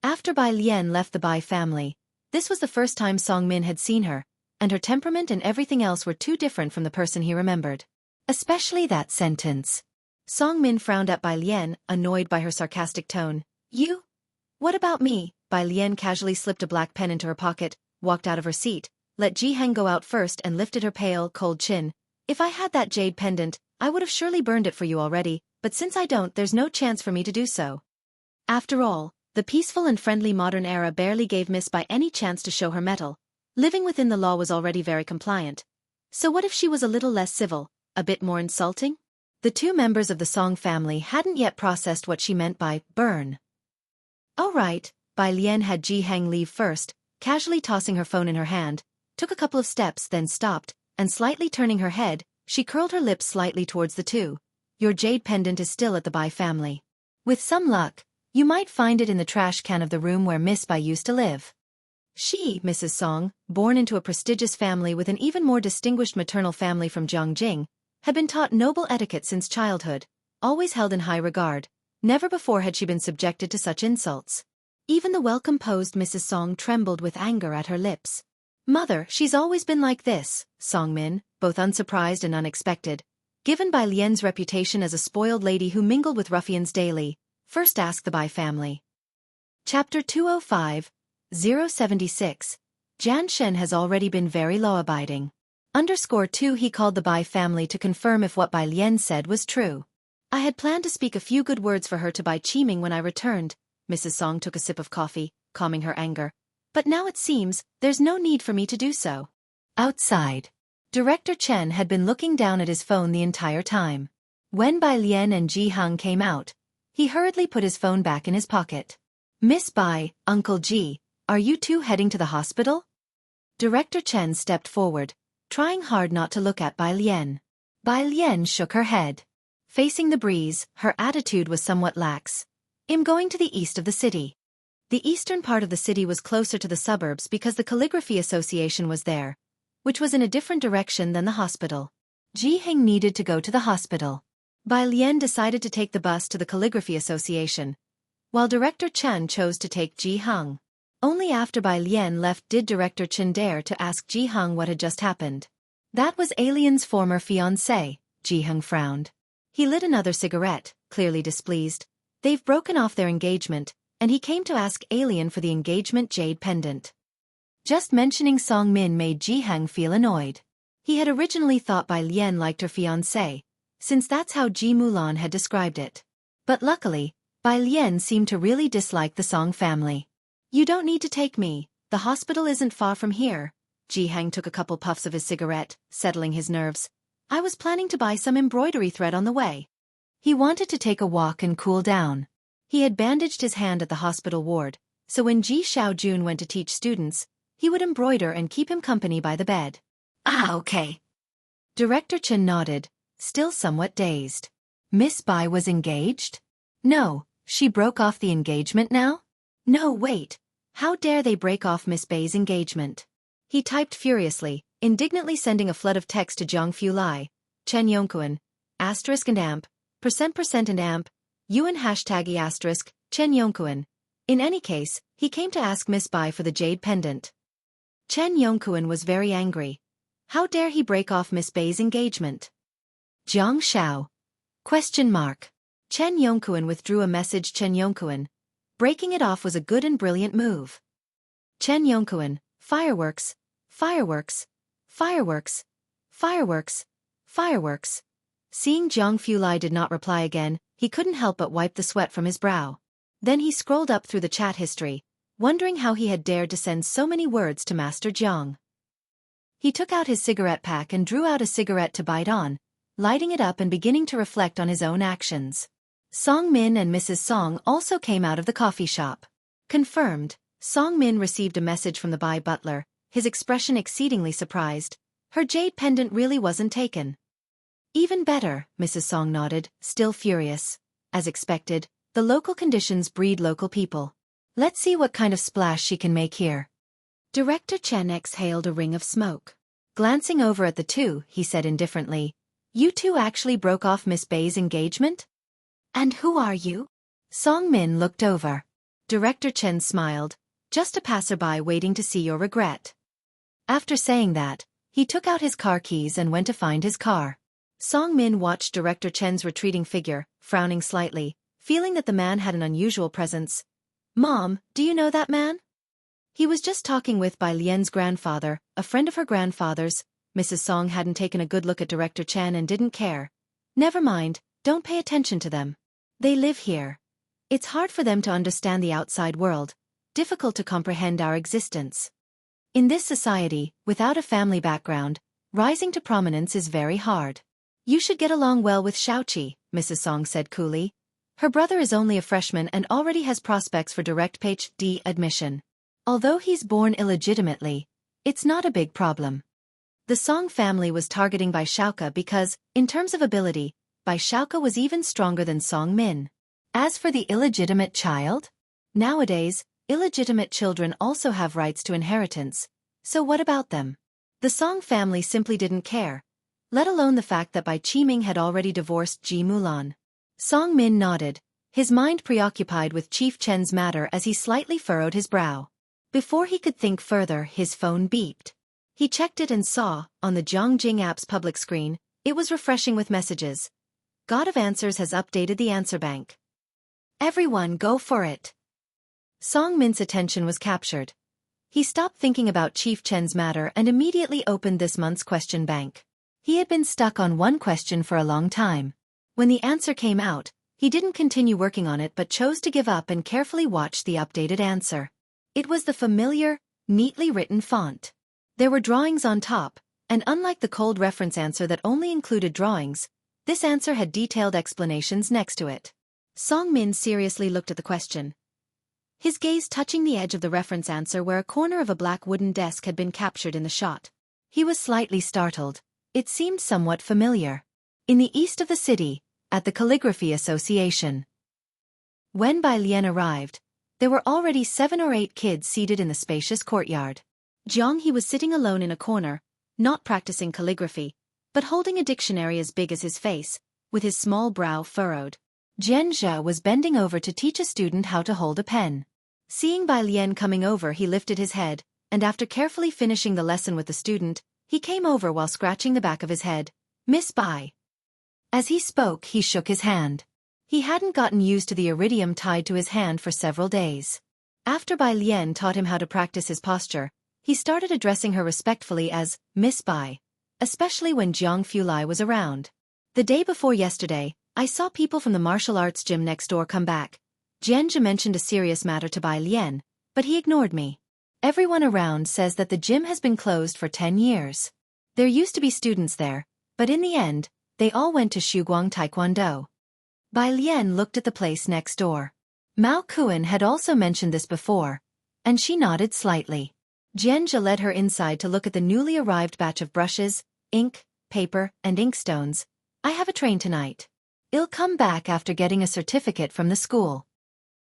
After Bai Lian left the Bai family, this was the first time Song Min had seen her, and her temperament and everything else were too different from the person he remembered. Especially that sentence. Song Min frowned at Bai Lian, annoyed by her sarcastic tone. You? What about me? Bai Lian casually slipped a black pen into her pocket, walked out of her seat, let Ji Hang go out first and lifted her pale, cold chin. If I had that jade pendant, I would have surely burned it for you already, but since I don't, there's no chance for me to do so. After all, the peaceful and friendly modern era barely gave Miss Bai any chance to show her mettle. Living within the law was already very compliant. So what if she was a little less civil, a bit more insulting? The two members of the Song family hadn't yet processed what she meant by burn. All right, Bai Lian had Ji Hang leave first, casually tossing her phone in her hand, took a couple of steps then stopped, and slightly turning her head, she curled her lips slightly towards the two. Your jade pendant is still at the Bai family. With some luck, you might find it in the trash can of the room where Miss Bai used to live. She, Mrs. Song, born into a prestigious family with an even more distinguished maternal family from Jiangjing, had been taught noble etiquette since childhood, always held in high regard. Never before had she been subjected to such insults. Even the well-composed Mrs. Song trembled with anger at her lips. "Mother, she's always been like this," Song Min, both unsurprised and unexpected, given Bai Lian's reputation as a spoiled lady who mingled with ruffians daily, first asked the Bai family. Chapter 205, 076. Jian Shen has already been very law-abiding. _2 He called the Bai family to confirm if what Bai Lian said was true. I had planned to speak a few good words for her to Bai Qiming when I returned. Mrs. Song took a sip of coffee, calming her anger. But now it seems there's no need for me to do so. Outside, Director Chen had been looking down at his phone the entire time. When Bai Lian and Ji Heng came out, he hurriedly put his phone back in his pocket. "Miss Bai, Uncle Ji, are you two heading to the hospital?" Director Chen stepped forward, trying hard not to look at Bai Lian. Bai Lian shook her head. Facing the breeze, her attitude was somewhat lax. "I'm going to the east of the city." The eastern part of the city was closer to the suburbs because the Calligraphy Association was there, which was in a different direction than the hospital. Ji Heng needed to go to the hospital. Bai Lian decided to take the bus to the Calligraphy Association, while Director Chen chose to take Ji Heng. Only after Bai Lian left did Director Chen dare to ask Ji Heng what had just happened. "That was Alien's former fiancé," Ji Heng frowned. He lit another cigarette, clearly displeased. "They've broken off their engagement, and he came to ask Alien for the engagement jade pendant." Just mentioning Song Min made Ji Heng feel annoyed. He had originally thought Bai Lian liked her fiancé, since that's how Ji Mulan had described it. But luckily, Bai Lian seemed to really dislike the Song family. "You don't need to take me, the hospital isn't far from here." Ji Heng took a couple puffs of his cigarette, settling his nerves. "I was planning to buy some embroidery thread on the way." He wanted to take a walk and cool down. He had bandaged his hand at the hospital ward, so when Ji Xiaojun went to teach students, he would embroider and keep him company by the bed. Okay." Director Chen nodded, still somewhat dazed. "Miss Bai was engaged?" "No, she broke off the engagement now?" "No, wait. How dare they break off Miss Bai's engagement?" He typed furiously, indignantly sending a flood of text to Zhangfu Lai, Chen Yongquan, asterisk and amp, %% and amp, Yuan hashtag E asterisk, Chen Yongquan. In any case, he came to ask Miss Bai for the jade pendant. Chen Yongquan was very angry. How dare he break off Miss Bai's engagement? Jiang Shao? Question mark. Chen Yongquan withdrew a message. Chen Yongquan. Breaking it off was a good and brilliant move. Chen Yongquan. Fireworks, fireworks, fireworks, fireworks, fireworks. Seeing Zhang Fulai did not reply again, he couldn't help but wipe the sweat from his brow. Then he scrolled up through the chat history, wondering how he had dared to send so many words to Master Jiang. He took out his cigarette pack and drew out a cigarette to bite on, lighting it up and beginning to reflect on his own actions. Song Min and Mrs. Song also came out of the coffee shop. Confirmed, Song Min received a message from the Bai butler, his expression exceedingly surprised. Her jade pendant really wasn't taken. Even better, Mrs. Song nodded, still furious. As expected, the local conditions breed local people. Let's see what kind of splash she can make here. Director Chen exhaled a ring of smoke. Glancing over at the two, he said indifferently, "You two actually broke off Miss Bai's engagement? And who are you?" Song Min looked over. Director Chen smiled, "Just a passerby waiting to see your regret." After saying that, he took out his car keys and went to find his car. Song Min watched Director Chen's retreating figure, frowning slightly, feeling that the man had an unusual presence. "Mom, do you know that man?" He was just talking with Bai Lian's grandfather, a friend of her grandfather's. Mrs. Song hadn't taken a good look at Director Chen and didn't care. "Never mind, don't pay attention to them. They live here. It's hard for them to understand the outside world, difficult to comprehend our existence. In this society, without a family background, rising to prominence is very hard. You should get along well with Xueqi," Mrs. Song said coolly. "Her brother is only a freshman and already has prospects for direct PhD admission. Although he's born illegitimately, it's not a big problem." The Song family was targeting Bai Shaoke because, in terms of ability, Bai Shaoke was even stronger than Song Min. As for the illegitimate child? Nowadays, illegitimate children also have rights to inheritance, so what about them? The Song family simply didn't care, let alone the fact that Bai Qiming had already divorced Ji Mulan. Song Min nodded, his mind preoccupied with Chief Chen's matter as he slightly furrowed his brow. Before he could think further, his phone beeped. He checked it and saw, on the Zhongjing app's public screen, it was refreshing with messages. God of Answers has updated the answer bank. Everyone go for it. Song Min's attention was captured. He stopped thinking about Chief Chen's matter and immediately opened this month's question bank. He had been stuck on one question for a long time. When the answer came out, he didn't continue working on it but chose to give up and carefully watch the updated answer. It was the familiar, neatly written font. There were drawings on top, and unlike the cold reference answer that only included drawings, this answer had detailed explanations next to it. Song Min seriously looked at the question, his gaze touching the edge of the reference answer where a corner of a black wooden desk had been captured in the shot. He was slightly startled. It seemed somewhat familiar. In the east of the city, at the Calligraphy Association. When Bai Lian arrived, there were already 7 or 8 kids seated in the spacious courtyard. Jiang He was sitting alone in a corner, not practicing calligraphy, but holding a dictionary as big as his face, with his small brow furrowed. Jian Zhe was bending over to teach a student how to hold a pen. Seeing Bai Lian coming over, he lifted his head, and after carefully finishing the lesson with the student, he came over while scratching the back of his head. Miss Bai. As he spoke, he shook his hand. He hadn't gotten used to the iridium tied to his hand for several days. After Bai Lian taught him how to practice his posture, he started addressing her respectfully as Miss Bai, especially when Jiang Fulai was around. The day before yesterday, I saw people from the martial arts gym next door come back. Jian Zhe mentioned a serious matter to Bai Lian, but he ignored me. Everyone around says that the gym has been closed for 10 years. There used to be students there, but in the end, they all went to Xuguang Taekwondo. Bai Lian looked at the place next door. Mao Kuan had also mentioned this before, and she nodded slightly. Jian Zhe led her inside to look at the newly arrived batch of brushes, ink, paper, and inkstones. I have a train tonight. I'll come back after getting a certificate from the school.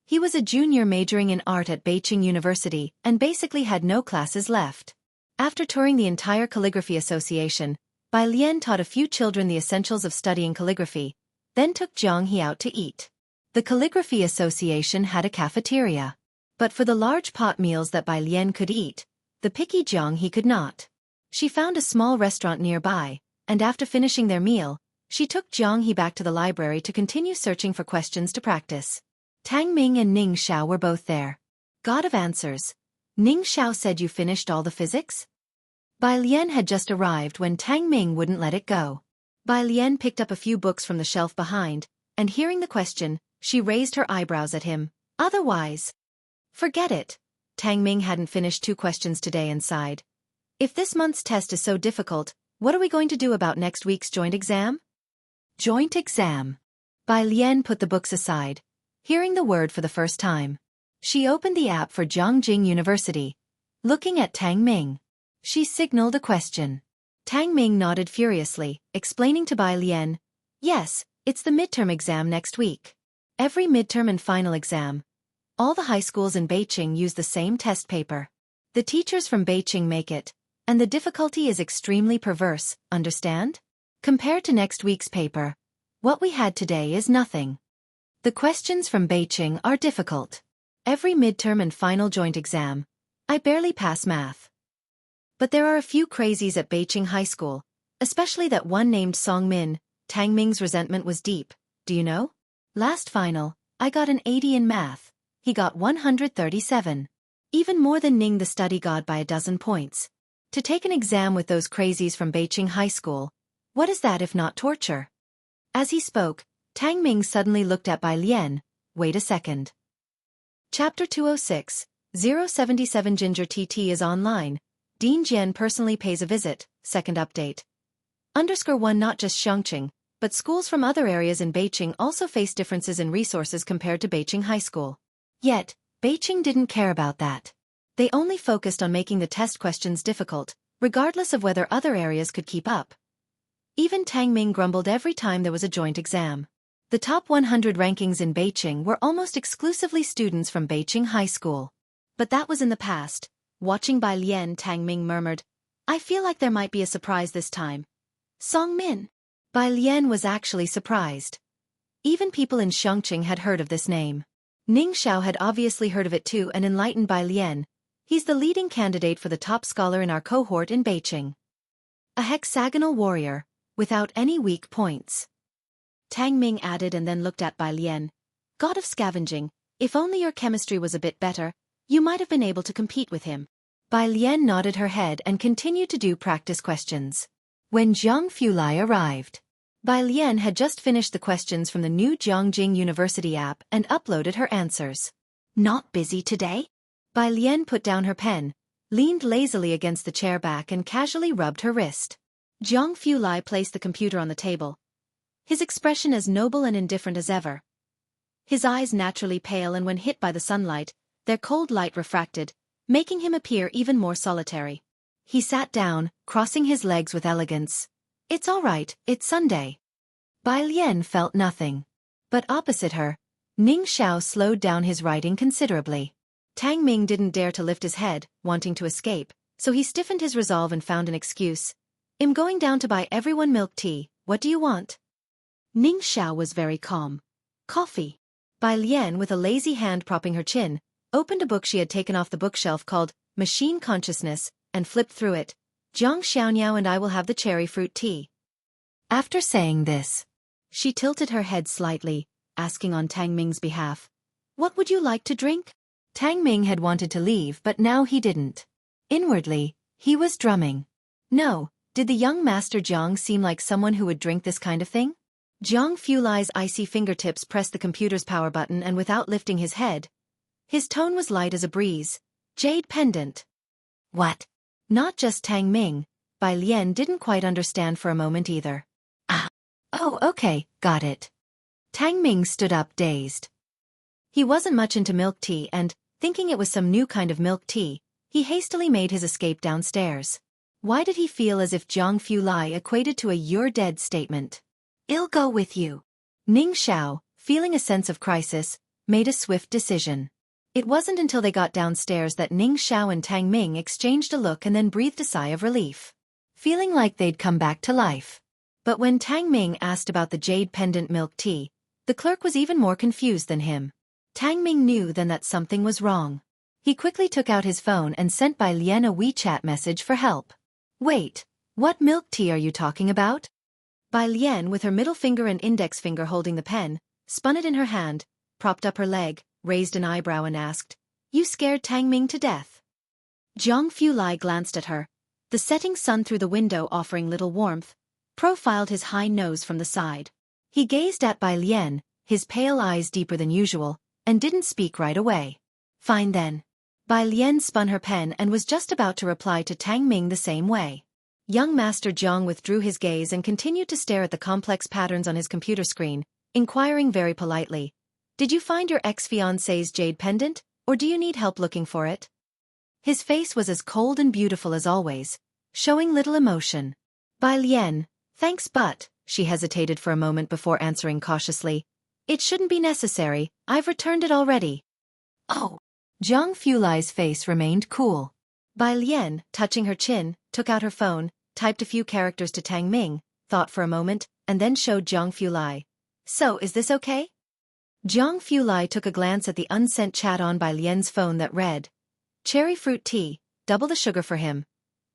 He was a junior majoring in art at Beijing University and basically had no classes left. After touring the entire Calligraphy Association, Bai Lian taught a few children the essentials of studying calligraphy, then took Jiang He out to eat. The Calligraphy Association had a cafeteria. But for the large pot meals that Bai Lian could eat, the picky Jiang He could not. She found a small restaurant nearby, and after finishing their meal, she took Jiang He back to the library to continue searching for questions to practice. Tang Ming and Ning Xiao were both there. God of Answers. Ning Xiao said you finished all the physics? Bai Lian had just arrived when Tang Ming wouldn't let it go. Bai Lian picked up a few books from the shelf behind, and hearing the question, she raised her eyebrows at him. Otherwise, forget it. Tang Ming hadn't finished 2 questions today and sighed. If this month's test is so difficult, what are we going to do about next week's joint exam? Joint exam. Bai Lian put the books aside, hearing the word for the first time. She opened the app for Zhongjing University. Looking at Tang Ming, she signaled a question. Tang Ming nodded furiously, explaining to Bai Lian, yes, it's the midterm exam next week. Every midterm and final exam. All the high schools in Beijing use the same test paper. The teachers from Beijing make it, and the difficulty is extremely perverse, understand? Compared to next week's paper, what we had today is nothing. The questions from Beijing are difficult. Every midterm and final joint exam, I barely pass math. But there are a few crazies at Beijing High School, especially that one named Song Min. Tang Ming's resentment was deep, do you know? Last final, I got an 80 in math. He got 137. Even more than Ning the study god by a dozen points. To take an exam with those crazies from Beijing High School, what is that if not torture? As he spoke, Tang Ming suddenly looked at Bai Lian. Wait a second. Chapter 206, 077 Ginger TT is online. Dean Jian personally pays a visit, second update. _1 Not just Xueqi, but schools from other areas in Beijing also face differences in resources compared to Beijing High School. Yet, Beijing didn't care about that. They only focused on making the test questions difficult, regardless of whether other areas could keep up. Even Tang Ming grumbled every time there was a joint exam. The top 100 rankings in Beijing were almost exclusively students from Beijing High School. But that was in the past. Watching Bai Lian, Tang Ming murmured, I feel like there might be a surprise this time. Song Min. Bai Lian was actually surprised. Even people in Xueqi had heard of this name. Ning Xiao had obviously heard of it too and enlightened Bai Lian. He's the leading candidate for the top scholar in our cohort in Beijing. A hexagonal warrior, without any weak points. Tang Ming added and then looked at Bai Lian. God of scavenging, if only your chemistry was a bit better, you might have been able to compete with him. Bai Lian nodded her head and continued to do practice questions. When Zhang Fulai arrived, Bai Lian had just finished the questions from the new Jiangjing University app and uploaded her answers. Not busy today? Bai Lian put down her pen, leaned lazily against the chair back and casually rubbed her wrist. Zhang Fulai placed the computer on the table, his expression as noble and indifferent as ever. His eyes naturally pale, and when hit by the sunlight, their cold light refracted, making him appear even more solitary. He sat down, crossing his legs with elegance. It's all right, it's Sunday. Bai Lian felt nothing. But opposite her, Ning Xiao slowed down his writing considerably. Tang Ming didn't dare to lift his head, wanting to escape, so he stiffened his resolve and found an excuse. I'm going down to buy everyone milk tea, what do you want? Ning Xiao was very calm. Coffee. Bai Lian, with a lazy hand propping her chin, opened a book she had taken off the bookshelf called Machine Consciousness, and flipped through it. Jiang Xiaoniao and I will have the cherry fruit tea. After saying this, she tilted her head slightly, asking on Tang Ming's behalf, what would you like to drink? Tang Ming had wanted to leave, but now he didn't. Inwardly, he was drumming. No, did the young Master Jiang seem like someone who would drink this kind of thing? Zhang Fulai's icy fingertips pressed the computer's power button, and without lifting his head, his tone was light as a breeze. Jade pendant. What? Not just Tang Ming, Bai Lian didn't quite understand for a moment either. Ah. Oh, okay, got it. Tang Ming stood up dazed. He wasn't much into milk tea and, thinking it was some new kind of milk tea, he hastily made his escape downstairs. Why did he feel as if Zhang Fulai equated to a "you're dead" statement? I'll go with you. Ning Xiao, feeling a sense of crisis, made a swift decision. It wasn't until they got downstairs that Ning Xiao and Tang Ming exchanged a look and then breathed a sigh of relief, feeling like they'd come back to life. But when Tang Ming asked about the jade pendant milk tea, the clerk was even more confused than him. Tang Ming knew then that something was wrong. He quickly took out his phone and sent Bai Lian a WeChat message for help. Wait, what milk tea are you talking about? Bai Lian, with her middle finger and index finger holding the pen, spun it in her hand, propped up her leg, raised an eyebrow and asked, You scared Tang Ming to death? Zhang Fulai glanced at her, the setting sun through the window offering little warmth, profiled his high nose from the side. He gazed at Bai Lian, his pale eyes deeper than usual, and didn't speak right away. Fine then. Bai Lian spun her pen and was just about to reply to Tang Ming the same way. Young Master Jiang withdrew his gaze and continued to stare at the complex patterns on his computer screen, inquiring very politely, Did you find your ex-fiancé's jade pendant, or do you need help looking for it? His face was as cold and beautiful as always, showing little emotion. Bai Lian, thanks, but, she hesitated for a moment before answering cautiously, It shouldn't be necessary, I've returned it already. Oh. Zhang Fulai's face remained cool. Bai Lian, touching her chin, took out her phone, typed a few characters to Tang Ming, thought for a moment, and then showed Zhang Fulai. So, is this okay? Zhang Fulai took a glance at the unsent chat on Bai Lian's phone that read, Cherry fruit tea, double the sugar for him.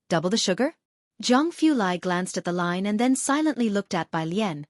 Double the sugar? Zhang Fulai glanced at the line and then silently looked at Bai Lian,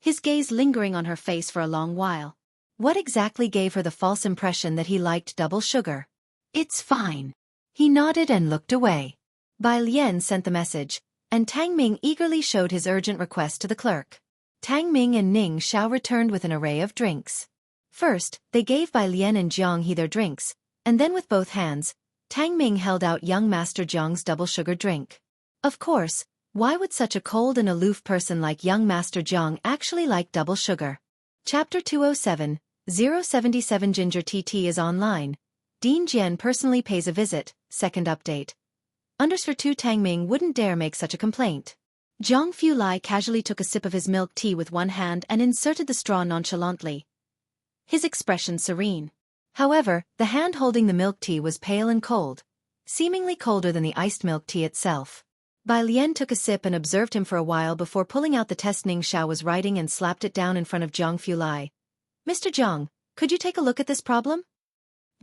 his gaze lingering on her face for a long while. What exactly gave her the false impression that he liked double sugar? It's fine. He nodded and looked away. Bai Lian sent the message, and Tang Ming eagerly showed his urgent request to the clerk. Tang Ming and Ning Xiao returned with an array of drinks. First, they gave Bai Lian and Jiang He their drinks, and then with both hands, Tang Ming held out young Master Jiang's double sugar drink. Of course, why would such a cold and aloof person like young Master Jiang actually like double sugar? Chapter 207, 077 Ginger TT is online. Dean Jian personally pays a visit, second update. Underscore 2 Tang Ming wouldn't dare make such a complaint. Zhang Fulai casually took a sip of his milk tea with one hand and inserted the straw nonchalantly, his expression serene. However, the hand holding the milk tea was pale and cold, seemingly colder than the iced milk tea itself. Bai Lian took a sip and observed him for a while before pulling out the test Ning Xiao was writing and slapped it down in front of Zhang Fulai. "Mr. Zhang, could you take a look at this problem?"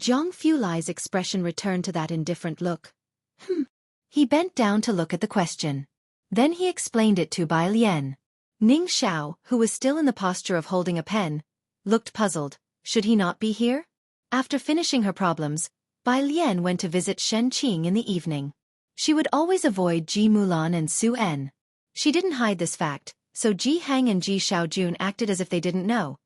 Zhang Fulai's expression returned to that indifferent look. He bent down to look at the question. Then he explained it to Bai Lian. Ning Xiao, who was still in the posture of holding a pen, looked puzzled. Should he not be here? After finishing her problems, Bai Lian went to visit Shen Qing in the evening. She would always avoid Ji Mulan and Su En. She didn't hide this fact, so Ji Hang and Ji Xiaojun acted as if they didn't know.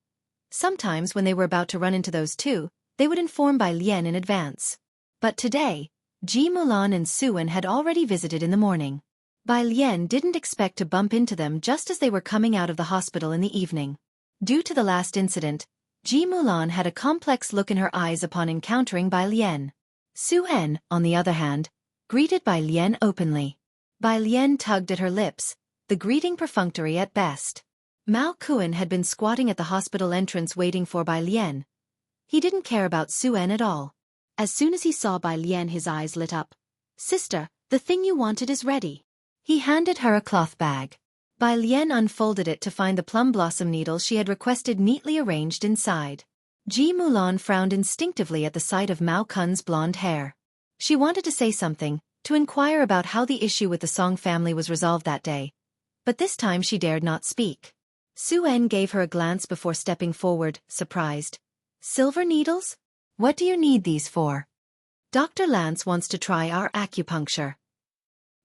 Sometimes when they were about to run into those two, they would inform Bai Lian in advance. But today, Ji Mulan and Su En had already visited in the morning. Bai Lian didn't expect to bump into them just as they were coming out of the hospital in the evening. Due to the last incident, Ji Mulan had a complex look in her eyes upon encountering Bai Lian. Su En, on the other hand, greeted Bai Lian openly. Bai Lian tugged at her lips, the greeting perfunctory at best. Mao Kuan had been squatting at the hospital entrance waiting for Bai Lian. He didn't care about Su En at all. As soon as he saw Bai Lian, his eyes lit up. "Sister, the thing you wanted is ready." He handed her a cloth bag. Bai Lian unfolded it to find the plum blossom needles she had requested neatly arranged inside. Ji Mulan frowned instinctively at the sight of Mao Kun's blonde hair. She wanted to say something, to inquire about how the issue with the Song family was resolved that day. But this time she dared not speak. Su En gave her a glance before stepping forward, surprised. "Silver needles? What do you need these for?" "Dr. Lance wants to try our acupuncture."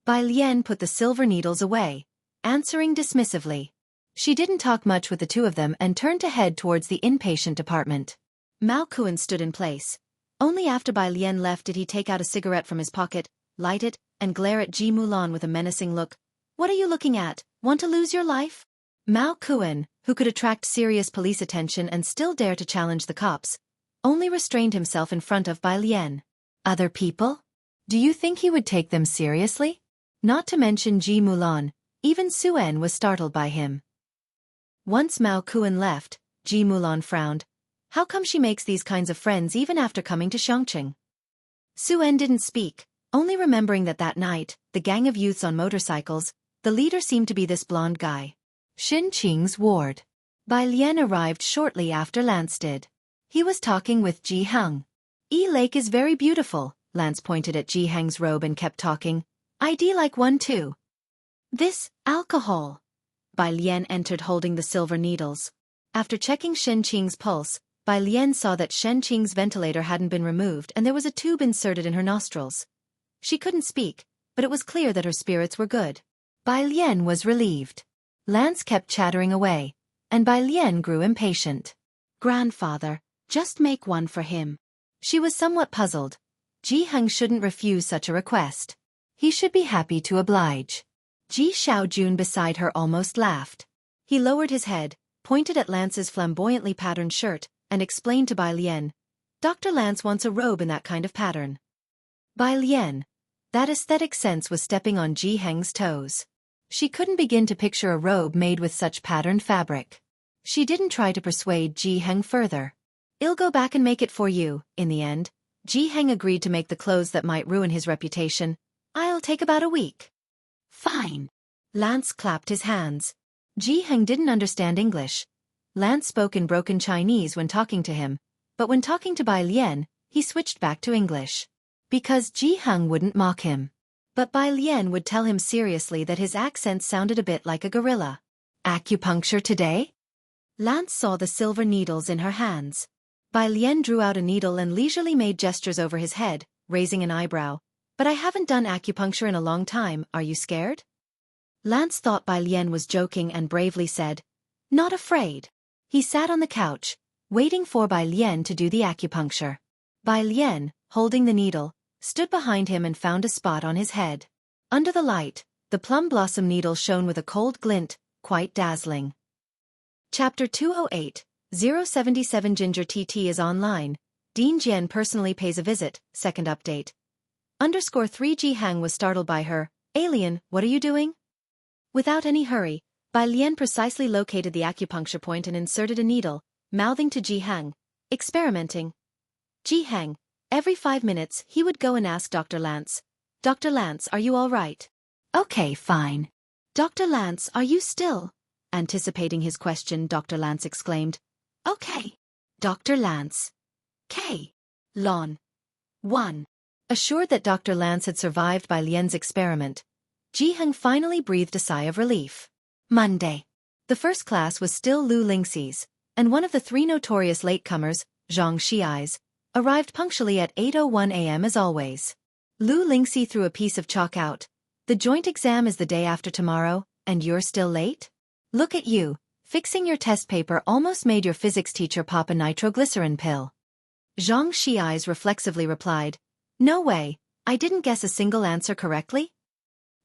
Bai Lian put the silver needles away, answering dismissively. She didn't talk much with the two of them and turned to head towards the inpatient department. Mao Kuan stood in place. Only after Bai Lian left did he take out a cigarette from his pocket, light it, and glare at Ji Mulan with a menacing look. "What are you looking at? Want to lose your life?" Mao Kuan, who could attract serious police attention and still dare to challenge the cops, only restrained himself in front of Bai Lian. "Other people? Do you think he would take them seriously?" Not to mention Ji Mulan, even Su En was startled by him. Once Mao Kuan left, Ji Mulan frowned. How come she makes these kinds of friends even after coming to Xueqi? Su En didn't speak, only remembering that night, the gang of youths on motorcycles, the leader seemed to be this blonde guy. Xin Qing's ward. Bai Lian arrived shortly after Lance did. He was talking with Ji Hang. Lake is very beautiful," Lance pointed at Ji Hang's robe and kept talking. "I'd like one too." "This, alcohol." Bai Lian entered holding the silver needles. After checking Shen Qing's pulse, Bai Lian saw that Shen Qing's ventilator hadn't been removed and there was a tube inserted in her nostrils. She couldn't speak, but it was clear that her spirits were good. Bai Lian was relieved. Lance kept chattering away, and Bai Lian grew impatient. "Grandfather, just make one for him." She was somewhat puzzled. Ji Hang shouldn't refuse such a request. He should be happy to oblige. Ji Xiaojun beside her almost laughed. He lowered his head, pointed at Lance's flamboyantly patterned shirt, and explained to Bai Lian, "Dr. Lance wants a robe in that kind of pattern." Bai Lian, that aesthetic sense was stepping on Ji Hang's toes. She couldn't begin to picture a robe made with such patterned fabric. She didn't try to persuade Ji Hang further. "I'll go back and make it for you." In the end, Ji Hang agreed to make the clothes that might ruin his reputation. "I'll take about a week." "Fine." Lance clapped his hands. Ji Hang didn't understand English. Lance spoke in broken Chinese when talking to him, but when talking to Bai Lian, he switched back to English. Because Ji Hang wouldn't mock him. But Bai Lian would tell him seriously that his accent sounded a bit like a gorilla. "Acupuncture today?" Lance saw the silver needles in her hands. Bai Lian drew out a needle and leisurely made gestures over his head, raising an eyebrow. "But I haven't done acupuncture in a long time, are you scared?" Lance thought Bai Lian was joking and bravely said, "Not afraid." He sat on the couch, waiting for Bai Lian to do the acupuncture. Bai Lian, holding the needle, stood behind him and found a spot on his head. Under the light, the plum blossom needle shone with a cold glint, quite dazzling. Chapter 208, 077 Ginger TT is online. Dean Jian personally pays a visit, second update. _3 Ji Hang was startled by her. "Alien, what are you doing?" Without any hurry, Bai Lian precisely located the acupuncture point and inserted a needle, mouthing to Ji Hang, "Experimenting." Ji-hang. Every 5 minutes he would go and ask Dr. Lance, "Dr. Lance, are you all right?" "Okay, fine." "Dr. Lance, are you still?" Anticipating his question, Dr. Lance exclaimed, "Okay." "Dr. Lance." K. Lon. 1. Assured that Dr. Lance had survived Bai Lian's experiment, Ji-hang finally breathed a sigh of relief. Monday. The first class was still Lu Lingxi's, and one of the 3 notorious latecomers, Zhang Xiai's, arrived punctually at 8:01 a.m. as always. Lu Lingxi threw a piece of chalk out. "The joint exam is the day after tomorrow, and you're still late? Look at you, fixing your test paper almost made your physics teacher pop a nitroglycerin pill." Zhang Xiai's reflexively replied, "No way, I didn't guess a single answer correctly."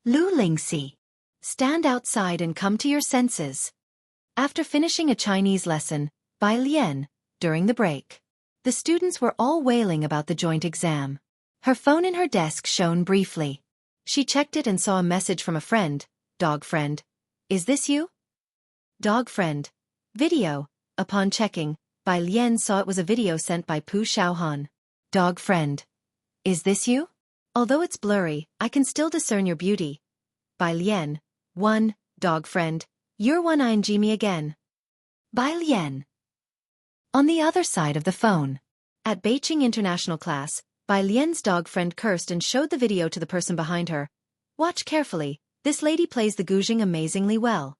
Lu Lingxi. Stand outside and come to your senses. After finishing a Chinese lesson, Bai Lian, during the break, the students were all wailing about the joint exam. Her phone in her desk shone briefly. She checked it and saw a message from a friend, "Dog friend. Is this you?" "Dog friend. Video." Upon checking, Bai Lian saw it was a video sent by Pu Xiaohan. "Dog friend. Is this you? Although it's blurry, I can still discern your beauty." Bai Lian. 1. "Dog friend. You're one ing me again." Bai Lian. On the other side of the phone. At Beijing International class, Bai Lian's dog friend cursed and showed the video to the person behind her. "Watch carefully, this lady plays the guzheng amazingly well."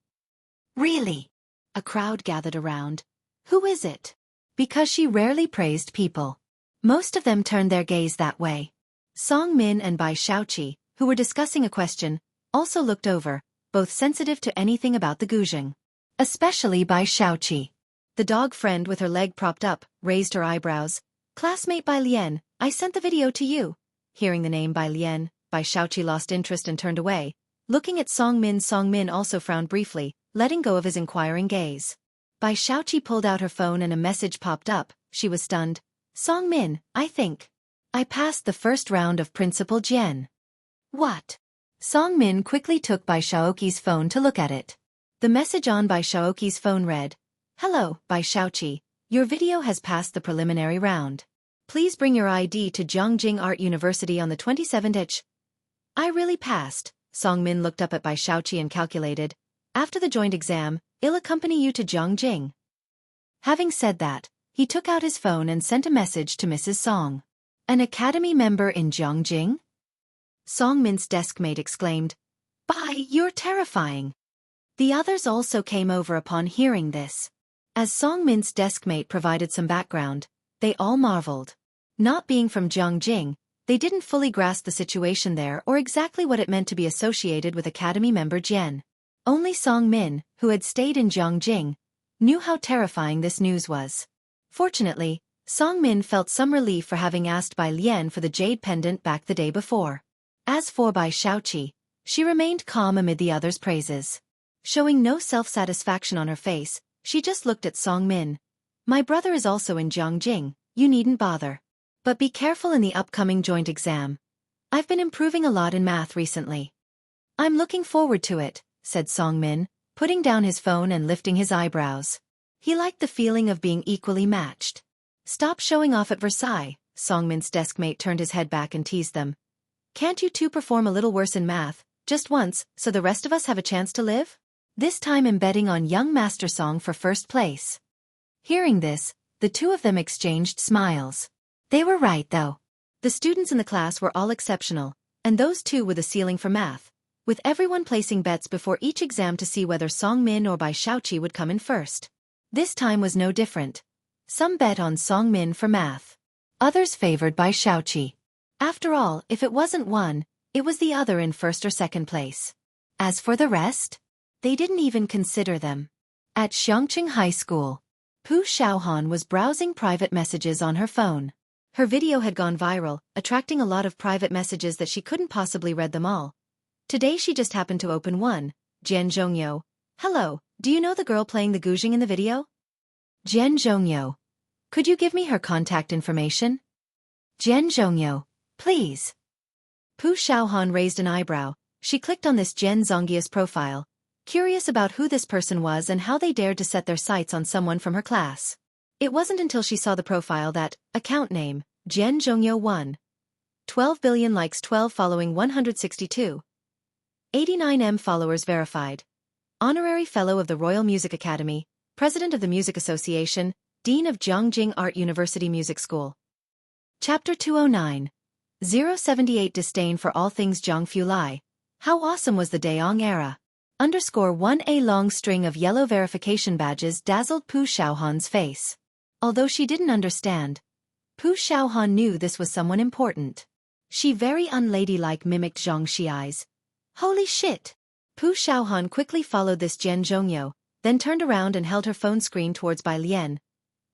"Really?" A crowd gathered around. "Who is it?" Because she rarely praised people. Most of them turned their gaze that way. Song Min and Bai Xueqi, who were discussing a question, also looked over, both sensitive to anything about the guzheng. Especially Bai Xueqi. The dog friend with her leg propped up, raised her eyebrows. "Classmate Bai Lian, I sent the video to you." Hearing the name Bai Lian, Bai Xueqi lost interest and turned away. Looking at Song Min also frowned briefly, letting go of his inquiring gaze. Bai Xueqi pulled out her phone and a message popped up. She was stunned. "Song Min, I think I passed the first round of Principal Jian." "What?" Song Min quickly took Bai Xueqi's phone to look at it. The message on Bai Xueqi's phone read, "Hello, Bai Xueqi, your video has passed the preliminary round. Please bring your ID to Jiangjing Art University on the 27th. I really passed." Song Min looked up at Bai Xueqi and calculated, "After the joint exam, I'll accompany you to Jiangjing." Having said that, he took out his phone and sent a message to Mrs. Song. "An academy member in Jiangjing?" Song Min's deskmate exclaimed, "Bai, you're terrifying." The others also came over upon hearing this. As Song Min's deskmate provided some background, they all marveled. Not being from Jiangjing, they didn't fully grasp the situation there or exactly what it meant to be associated with academy member Jian. Only Song Min, who had stayed in Jiangjing, knew how terrifying this news was. Fortunately, Song Min felt some relief for having asked Bai Lian for the jade pendant back the day before. As for Bai Xueqi, she remained calm amid the others' praises. Showing no self-satisfaction on her face, she just looked at Song Min. "My brother is also in Jiangjing, you needn't bother. But be careful in the upcoming joint exam. I've been improving a lot in math recently." "I'm looking forward to it," said Song Min, putting down his phone and lifting his eyebrows. He liked the feeling of being equally matched. "Stop showing off at Versailles." Song Min's deskmate turned his head back and teased them. "Can't you two perform a little worse in math, just once, so the rest of us have a chance to live?" This time embedding on young Master Song for first place. Hearing this, the two of them exchanged smiles. They were right though. The students in the class were all exceptional, and those two were the ceiling for math, with everyone placing bets before each exam to see whether Song Min or Bai Xueqi would come in first. This time was no different. Some bet on Song Min for math. Others favored Bai Xueqi. After all, if it wasn't one, it was the other in first or second place. As for the rest, they didn't even consider them. At Xiangqing High School, Pu Xiaohan was browsing private messages on her phone. Her video had gone viral, attracting a lot of private messages that she couldn't possibly read them all. Today she just happened to open one. Jian Zhongyo. "Hello, do you know the girl playing the guzheng in the video?" "Jian Zhongyo. Could you give me her contact information?" "Jian Zhongyo, please." Pu Xiaohan raised an eyebrow. She clicked on this Jian Zhongyo's profile, curious about who this person was and how they dared to set their sights on someone from her class. It wasn't until she saw the profile that, account name, Jian Zhongyo 1. 12 billion likes 12 following 162. 89M followers verified. Honorary Fellow of the Royal Music Academy, President of the Music Association, Dean of Jiangjing Art University Music School. Chapter 209. 078 Disdain for all things Zhangfu Lai. How awesome was the Daong era. _1 long string of yellow verification badges dazzled Pu Xiaohan's face. Although she didn't understand, Pu Xiaohan knew this was someone important. She very unladylike mimicked Zhang Xiai's. Holy shit! Pu Xiaohan quickly followed this Jian Zhongyo, then turned around and held her phone screen towards Bai Lian.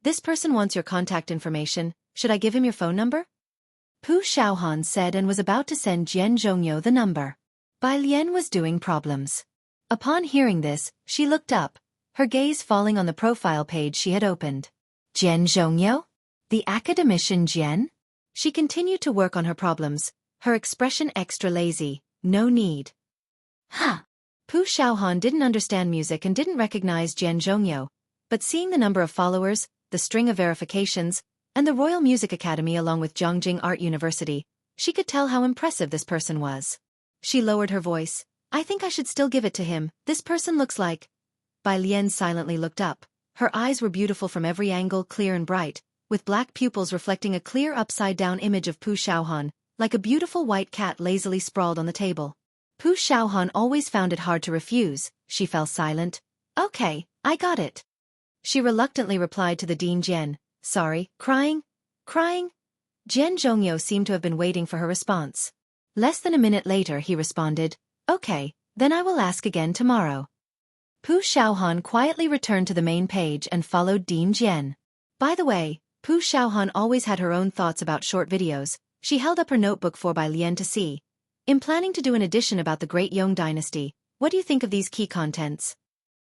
This person wants your contact information, should I give him your phone number? Pu Xiaohan said and was about to send Jian Zhongyo the number. Bai Lian was doing problems. Upon hearing this, she looked up, her gaze falling on the profile page she had opened. Jian Zhongyo? The academician Jian? She continued to work on her problems, her expression extra lazy, no need. Huh. Pu Xiaohan didn't understand music and didn't recognize Jian Zhongyo, but seeing the number of followers, the string of verifications, and the Royal Music Academy along with Jiangjing Art University, she could tell how impressive this person was. She lowered her voice. I think I should still give it to him, this person looks like... Bai Lian silently looked up. Her eyes were beautiful from every angle, clear and bright, with black pupils reflecting a clear upside-down image of Pu Xiaohan, like a beautiful white cat lazily sprawled on the table. Pu Xiaohan always found it hard to refuse. She fell silent. Okay, I got it. She reluctantly replied to the Dean Jian. Sorry, crying? Crying? Jian Zhongyo seemed to have been waiting for her response. Less than a minute later he responded, okay, then I will ask again tomorrow. Pu Xiaohan quietly returned to the main page and followed Dean Jian. By the way, Pu Xiaohan always had her own thoughts about short videos. She held up her notebook for Bai Lian to see. In planning to do an edition about the Great Yong Dynasty, what do you think of these key contents?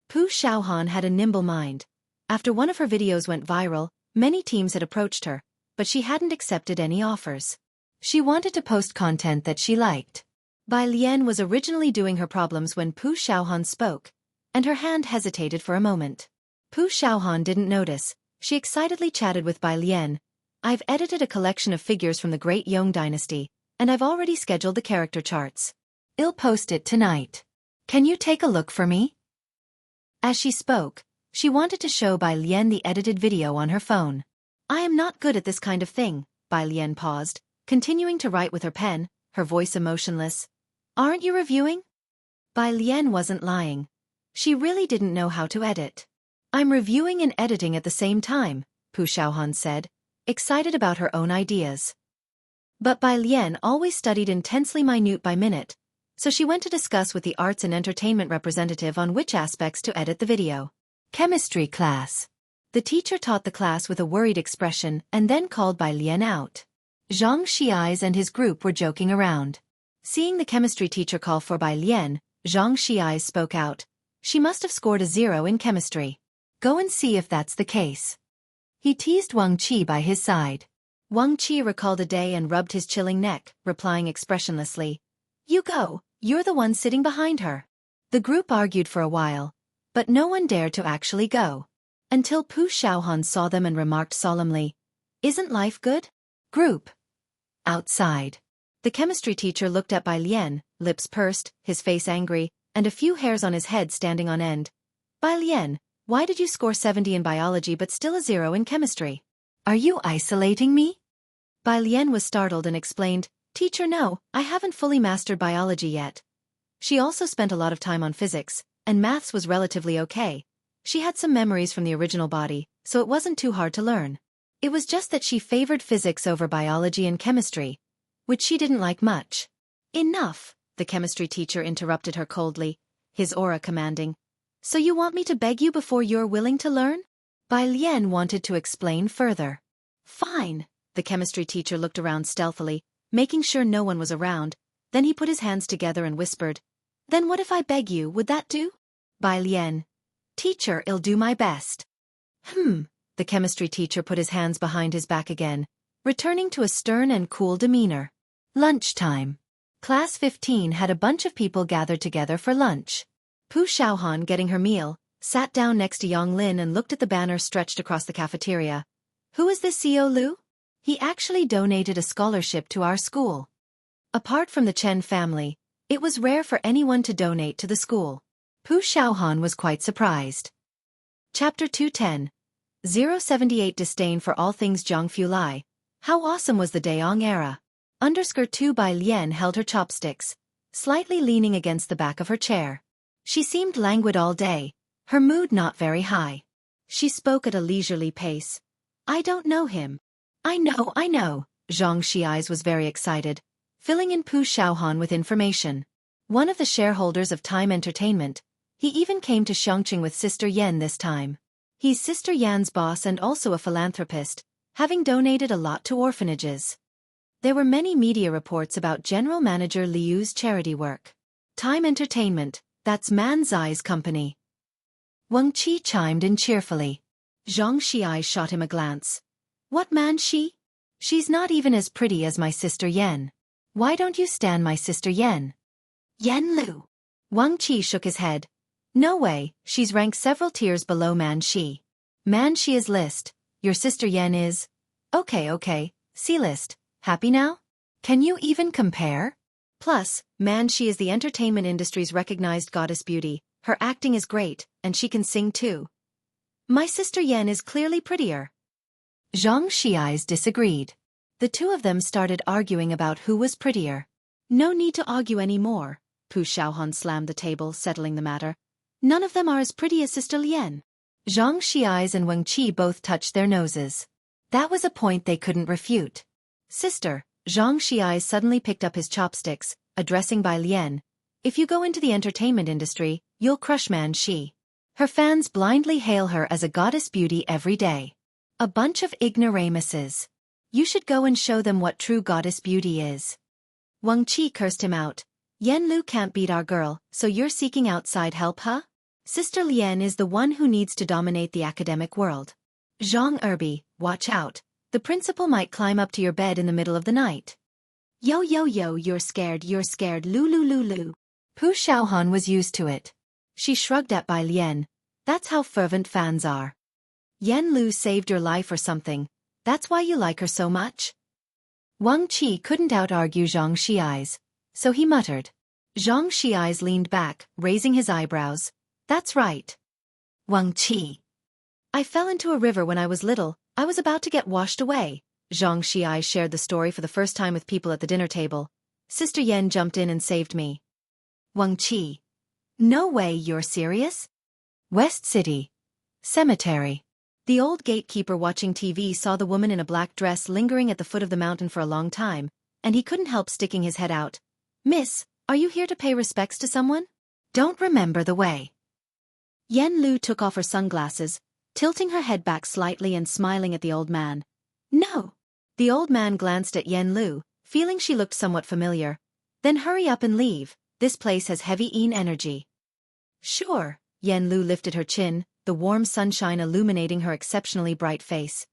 Pu Xiaohan had a nimble mind. After one of her videos went viral, many teams had approached her, but she hadn't accepted any offers. She wanted to post content that she liked. Bai Lian was originally doing her problems when Pu Xiaohan spoke, and her hand hesitated for a moment. Pu Xiaohan didn't notice. She excitedly chatted with Bai Lian. I've edited a collection of figures from the Great Yong Dynasty, and I've already scheduled the character charts. I'll post it tonight. Can you take a look for me? As she spoke, she wanted to show Bai Lian the edited video on her phone. I am not good at this kind of thing, Bai Lian paused, continuing to write with her pen, her voice emotionless. Aren't you reviewing? Bai Lian wasn't lying. She really didn't know how to edit. I'm reviewing and editing at the same time, Pu Xiaohan said, excited about her own ideas. But Bai Lian always studied intensely minute by minute, so she went to discuss with the arts and entertainment representative on which aspects to edit the video. Chemistry class. The teacher taught the class with a worried expression and then called Bai Lian out. Zhang Xiai's and his group were joking around. Seeing the chemistry teacher call for Bai Lian, Zhang Xiai spoke out. She must have scored a 0 in chemistry. Go and see if that's the case. He teased Wang Qi by his side. Wang Qi recalled a day and rubbed his chilling neck, replying expressionlessly. You go, you're the one sitting behind her. The group argued for a while, but no one dared to actually go. Until Pu Xiaohan saw them and remarked solemnly, Isn't life good? Group. Outside. The chemistry teacher looked at Bai Lian, lips pursed, his face angry, and a few hairs on his head standing on end. Bai Lian, why did you score 70 in biology but still a 0 in chemistry? Are you isolating me? Bai Lian was startled and explained, Teacher, no, I haven't fully mastered biology yet. She also spent a lot of time on physics, and maths was relatively okay. She had some memories from the original body, so it wasn't too hard to learn. It was just that she favored physics over biology and chemistry, which she didn't like much. Enough, the chemistry teacher interrupted her coldly, his aura commanding. So you want me to beg you before you're willing to learn? Bai Lian wanted to explain further. Fine, the chemistry teacher looked around stealthily, making sure no one was around, then he put his hands together and whispered, Then what if I beg you, would that do? Bai Lian. Teacher, I'll do my best. The chemistry teacher put his hands behind his back again, returning to a stern and cool demeanor. Lunchtime. Class 15 had a bunch of people gathered together for lunch. Pu Xiaohan, getting her meal, sat down next to Yang Lin and looked at the banner stretched across the cafeteria. Who is this CO Lu? He actually donated a scholarship to our school. Apart from the Chen family, it was rare for anyone to donate to the school. Pu Xiaohan was quite surprised. Chapter 210. 078 Disdain for all things Zhongfu Lai. How awesome was the Daong era. Underskirt 2 by Lian held her chopsticks, slightly leaning against the back of her chair. She seemed languid all day, her mood not very high. She spoke at a leisurely pace. I don't know him. I know. Zhang Xiais was very excited, filling in Pu Xiaohan with information. One of the shareholders of Time Entertainment. He even came to Xueqi with Sister Yan this time. He's Sister Yan's boss and also a philanthropist, having donated a lot to orphanages. There were many media reports about General Manager Liu's charity work. Time Entertainment, that's Man Zai's company. Wang Qi chimed in cheerfully. Zhang Xiai shot him a glance. What man she? She's not even as pretty as my sister Yan. Why don't you stand my sister Yan? Yan Lu. Wang Qi shook his head. No way, she's ranked several tiers below Man Shi. Man Shi is list, your sister Yan is... Okay, C-list, happy now? Can you even compare? Plus, Man Shi is the entertainment industry's recognized goddess beauty, her acting is great, and she can sing too. My sister Yan is clearly prettier. Zhang Xiais disagreed. The two of them started arguing about who was prettier. No need to argue anymore. Pu Xiaohan slammed the table, settling the matter. None of them are as pretty as Sister Lian. Zhang Xiais and Wang Qi both touched their noses. That was a point they couldn't refute. Sister, Zhang Xiais suddenly picked up his chopsticks, addressing Bai Lian. If you go into the entertainment industry, you'll crush Man Shi. Her fans blindly hail her as a goddess beauty every day. A bunch of ignoramuses. You should go and show them what true goddess beauty is. Wang Qi cursed him out. Yan Lu can't beat our girl, so you're seeking outside help, huh? Sister Lian is the one who needs to dominate the academic world. Zhang Erbi, watch out. The principal might climb up to your bed in the middle of the night. Yo, you're scared, Lu. Pu Xiaohan was used to it. She shrugged at Bai Lian. That's how fervent fans are. Yan Lu saved your life or something. That's why you like her so much? Wang Qi couldn't out-argue Zhang Xiais, so he muttered. Zhang Xiais leaned back, raising his eyebrows. That's right. Wang Qi. I fell into a river when I was little. I was about to get washed away. Zhang Xiais shared the story for the first time with people at the dinner table. Sister Yan jumped in and saved me. Wang Qi. No way, you're serious? West City. Cemetery. The old gatekeeper watching TV saw the woman in a black dress lingering at the foot of the mountain for a long time, and he couldn't help sticking his head out. Miss, are you here to pay respects to someone? Don't remember the way. Yan Lu took off her sunglasses, tilting her head back slightly and smiling at the old man. No. The old man glanced at Yan Lu, feeling she looked somewhat familiar. Then hurry up and leave, this place has heavy energy. Sure. Yan Lu lifted her chin, the warm sunshine illuminating her exceptionally bright face.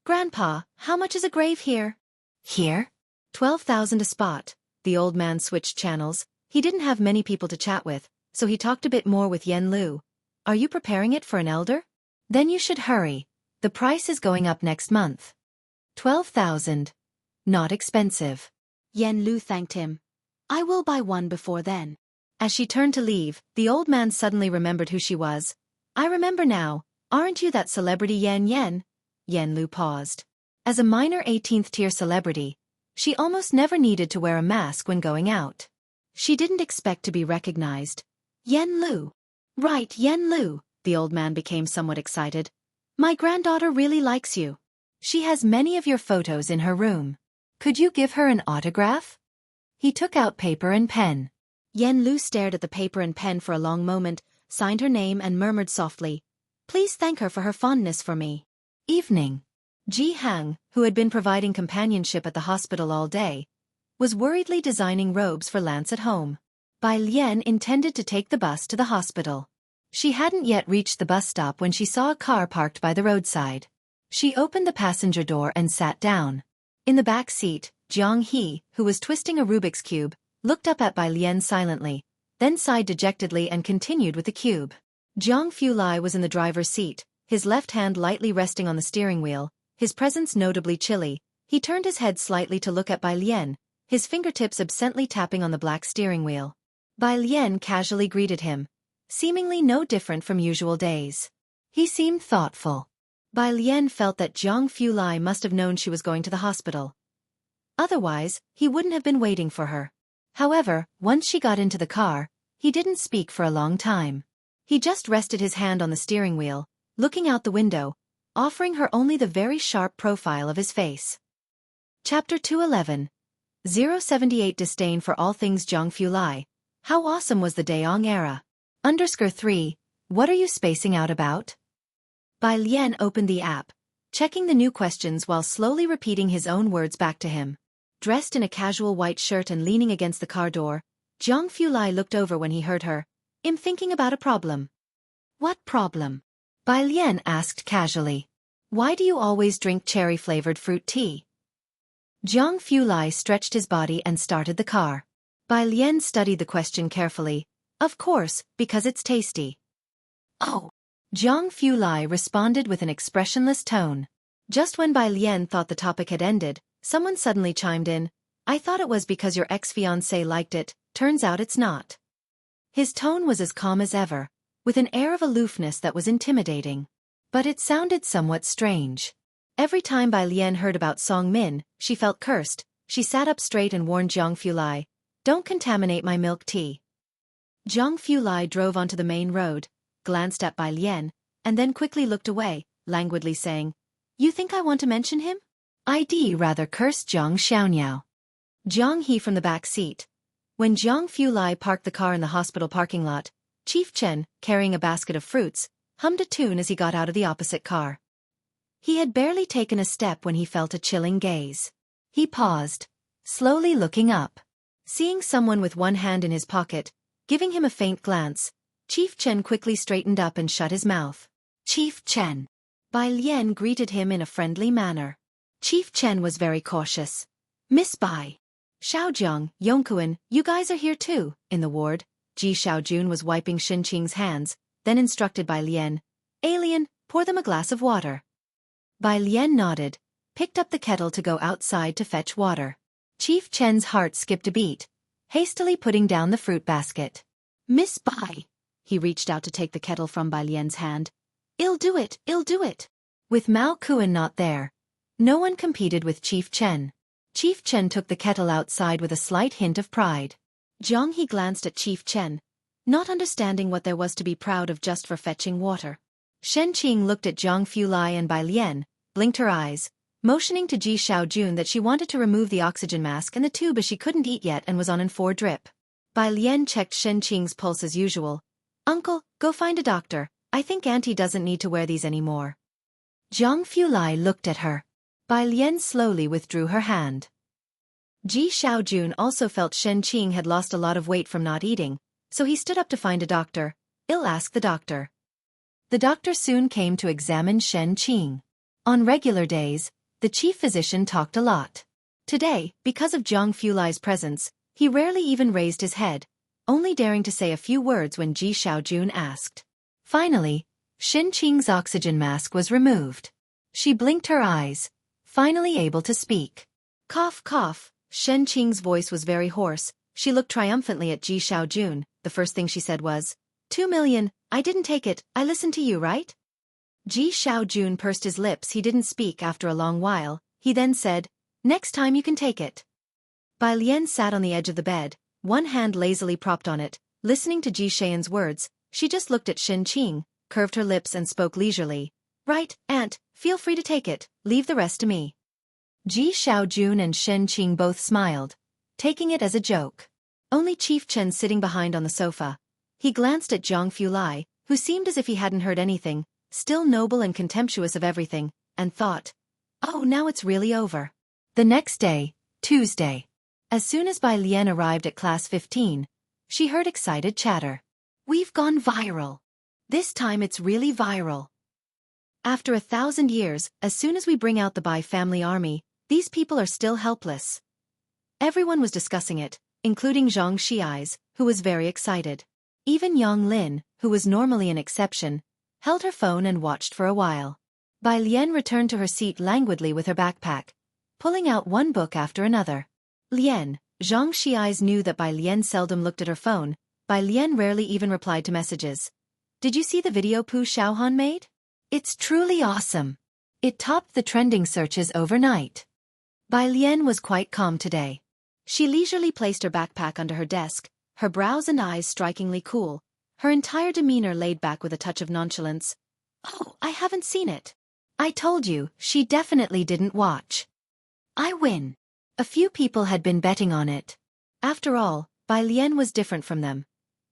Grandpa, how much is a grave here? Here? 12,000 a spot. The old man switched channels. He didn't have many people to chat with, so he talked a bit more with Yan Lu. Are you preparing it for an elder? Then you should hurry. The price is going up next month. 12,000. Not expensive. Yan Lu thanked him. I will buy one before then. As she turned to leave, the old man suddenly remembered who she was. I remember now, aren't you that celebrity Yan Yan? Yan Lu paused. As a minor 18th-tier celebrity, she almost never needed to wear a mask when going out. She didn't expect to be recognized. Yan Lu. Right, Yan Lu. The old man became somewhat excited. My granddaughter really likes you. She has many of your photos in her room. Could you give her an autograph? He took out paper and pen. Yan Lu stared at the paper and pen for a long moment, signed her name and murmured softly, Please thank her for her fondness for me. Evening. Ji Hang, who had been providing companionship at the hospital all day, was worriedly designing robes for Lance at home. Bai Lian intended to take the bus to the hospital. She hadn't yet reached the bus stop when she saw a car parked by the roadside. She opened the passenger door and sat down. In the back seat, Jiang He, who was twisting a Rubik's Cube, looked up at Bai Lian silently, then sighed dejectedly and continued with the cube. Jiang Fulai was in the driver's seat, his left hand lightly resting on the steering wheel, his presence notably chilly. He turned his head slightly to look at Bai Lian, his fingertips absently tapping on the black steering wheel. Bai Lian casually greeted him, seemingly no different from usual days. He seemed thoughtful. Bai Lian felt that Zhang Fulai must have known she was going to the hospital. Otherwise, he wouldn't have been waiting for her. However, once she got into the car, he didn't speak for a long time. He just rested his hand on the steering wheel, looking out the window, offering her only the very sharp profile of his face. Chapter 211. 078 Disdain for all things Zhang Fulai. How awesome was the Daong era? _3. What are you spacing out about? Bai Lian opened the app, checking the new questions while slowly repeating his own words back to him. Dressed in a casual white shirt and leaning against the car door, Zhang Fulai looked over when he heard her. I'm thinking about a problem. What problem? Bai Lian asked casually. Why do you always drink cherry-flavored fruit tea? Zhang Fulai stretched his body and started the car. Bai Lian studied the question carefully. Of course, because it's tasty. Oh. Zhang Fulai responded with an expressionless tone. Just when Bai Lian thought the topic had ended, someone suddenly chimed in. I thought it was because your ex-fiancé liked it, turns out it's not. His tone was as calm as ever, with an air of aloofness that was intimidating. But it sounded somewhat strange. Every time Bai Lian heard about Song Min, she felt cursed. She sat up straight and warned Zhang Fulai, don't contaminate my milk tea. Zhang Fulai drove onto the main road, glanced at Bai Lian, and then quickly looked away, languidly saying, You think I want to mention him? I'd rather curse Zhang Xiaoniao. Zhang He from the back seat. When Zhang Fulai parked the car in the hospital parking lot, Chief Chen, carrying a basket of fruits, hummed a tune as he got out of the opposite car. He had barely taken a step when he felt a chilling gaze. He paused, slowly looking up. Seeing someone with one hand in his pocket, giving him a faint glance, Chief Chen quickly straightened up and shut his mouth. Chief Chen. Bai Lian greeted him in a friendly manner. Chief Chen was very cautious. Miss Bai. Xiaojiang, Yongkuan, you guys are here too. In the ward, Ji Xiaojun was wiping Xinqing's hands, then instructed Bai Lian. Alien, pour them a glass of water. Bai Lian nodded, picked up the kettle to go outside to fetch water. Chief Chen's heart skipped a beat, hastily putting down the fruit basket. Miss Bai. He reached out to take the kettle from Bai Lian's hand. I'll do it. With Mao Kuan not there, no one competed with Chief Chen. Chief Chen took the kettle outside with a slight hint of pride. Zhang He glanced at Chief Chen, not understanding what there was to be proud of just for fetching water. Shen Qing looked at Zhang Fulai and Bai Lian, blinked her eyes, motioning to Ji Xiaojun that she wanted to remove the oxygen mask and the tube as she couldn't eat yet and was on an 4 drip. Bai Lian checked Shen Qing's pulse as usual. Uncle, go find a doctor. I think Auntie doesn't need to wear these anymore. Zhang Fulai looked at her. Bai Lian slowly withdrew her hand. Ji Xiaojun also felt Shen Qing had lost a lot of weight from not eating, so he stood up to find a doctor. I'll ask the doctor. The doctor soon came to examine Shen Qing. On regular days, the chief physician talked a lot. Today, because of Zhang Fulai's presence, he rarely even raised his head, only daring to say a few words when Ji Xiaojun asked. Finally, Shen Qing's oxygen mask was removed. She blinked her eyes, finally able to speak. Cough, cough. Shen Qing's voice was very hoarse. She looked triumphantly at Ji Xiaojun. The first thing she said was, 2 million, I didn't take it, I listened to you, right? Ji Xiaojun pursed his lips. He didn't speak after a long while. He then said, next time you can take it. Bai Lian sat on the edge of the bed, one hand lazily propped on it, listening to Ji Xian's words. She just looked at Shen Qing, curved her lips and spoke leisurely. Right, Aunt, feel free to take it, leave the rest to me. Ji Xiaojun and Shen Qing both smiled, taking it as a joke. Only Chief Chen sitting behind on the sofa. He glanced at Zhang Fulai, who seemed as if he hadn't heard anything, still noble and contemptuous of everything, and thought, oh, now it's really over. The next day, Tuesday. As soon as Bai Lian arrived at class 15, she heard excited chatter. We've gone viral. This time it's really viral. After 1,000 years, as soon as we bring out the Bai family army, these people are still helpless. Everyone was discussing it, including Zhang Xiais, who was very excited. Even Yang Lin, who was normally an exception, held her phone and watched for a while. Bai Lian returned to her seat languidly with her backpack, pulling out one book after another. Lien, Zhang Xi's knew that Bai Lien seldom looked at her phone. Bai Lien rarely even replied to messages. Did you see the video Pu Xiaohan made? It's truly awesome. It topped the trending searches overnight. Bai Lien was quite calm today. She leisurely placed her backpack under her desk, her brows and eyes strikingly cool, her entire demeanor laid back with a touch of nonchalance. Oh, I haven't seen it. I told you, she definitely didn't watch. I win. A few people had been betting on it. After all, Bai Lien was different from them.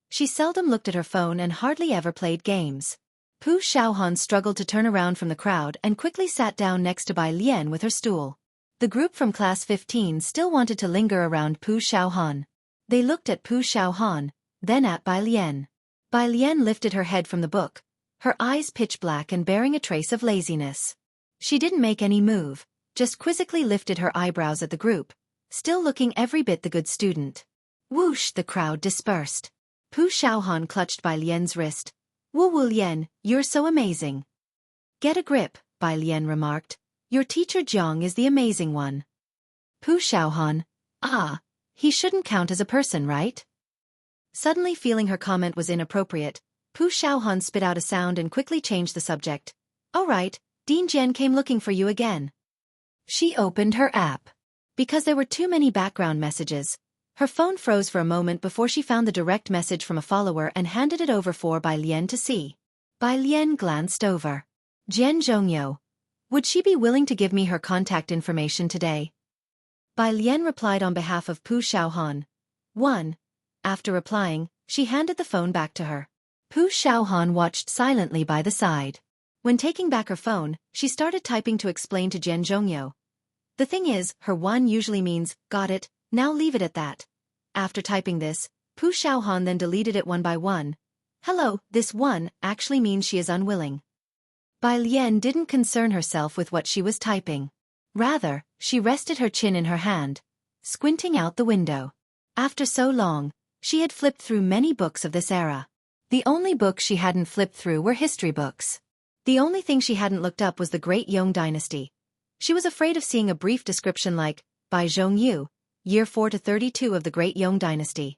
She seldom looked at her phone and hardly ever played games. Pu Xiaohan struggled to turn around from the crowd and quickly sat down next to Bai Lien with her stool. The group from Class 15 still wanted to linger around Pu Xiaohan. They looked at Pu Xiaohan, then at Bai Lien. Bai Lien lifted her head from the book, her eyes pitch black and bearing a trace of laziness. She didn't make any move, just quizzically lifted her eyebrows at the group, still looking every bit the good student. Whoosh, the crowd dispersed. Pu Xiaohan clutched Bai Lien's wrist. Wu Lien, you're so amazing. Get a grip, Bai Lien remarked. Your teacher Jiang is the amazing one. Pu Xiaohan. Ah, he shouldn't count as a person, right? Suddenly feeling her comment was inappropriate, Pu Xiaohan spit out a sound and quickly changed the subject. All right, Dean Jian came looking for you again. She opened her app. Because there were too many background messages, her phone froze for a moment before she found the direct message from a follower and handed it over for Bai Lien to see. Bai Lien glanced over. Jian Zhongyou. Would she be willing to give me her contact information today? Bai Lien replied on behalf of Pu Xiaohan. 1. After replying, she handed the phone back to her. Pu Xiaohan watched silently by the side. When taking back her phone, she started typing to explain to Jian Zhongyou. The thing is, her 1 usually means, got it, now leave it at that. After typing this, Pu Xiaohan then deleted it one by one. Hello, this 1 actually means she is unwilling. Bai Lien didn't concern herself with what she was typing. Rather, she rested her chin in her hand, squinting out the window. After so long, she had flipped through many books of this era. The only books she hadn't flipped through were history books. The only thing she hadn't looked up was the Great Yong Dynasty. She was afraid of seeing a brief description like, by Zhongyu, year 4 to 32 of the Great Yong Dynasty.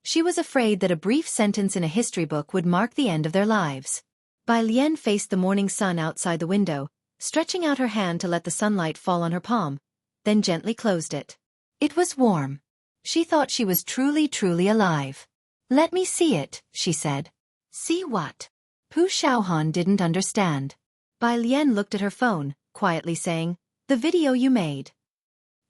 She was afraid that a brief sentence in a history book would mark the end of their lives. Bai Lien faced the morning sun outside the window, stretching out her hand to let the sunlight fall on her palm, then gently closed it. It was warm. She thought she was truly alive. Let me see it, she said. See what? Pu Xiaohan didn't understand. Bai Lien looked at her phone, quietly saying, the video you made.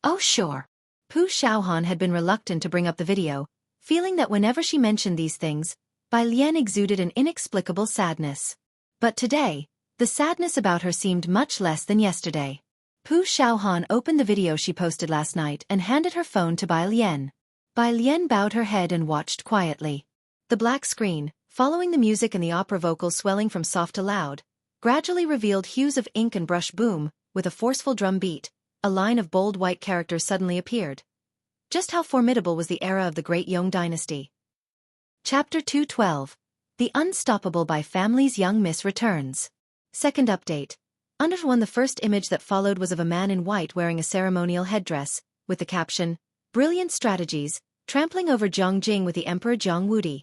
Oh sure. Pu Xiaohan had been reluctant to bring up the video, feeling that whenever she mentioned these things, Bai Lien exuded an inexplicable sadness. But today, the sadness about her seemed much less than yesterday. Pu Xiaohan opened the video she posted last night and handed her phone to Bai Lien. Bai Lien bowed her head and watched quietly. The black screen, following the music and the opera vocals swelling from soft to loud, gradually revealed hues of ink and brush boom, with a forceful drum beat, a line of bold white characters suddenly appeared. Just how formidable was the era of the Great Yong Dynasty? Chapter 212. The Unstoppable Bai Family's Young Miss returns. Second update. Under one, the first image that followed was of a man in white wearing a ceremonial headdress, with the caption, Brilliant Strategies, trampling over Jiang Jing with the Emperor Jiang Wudi.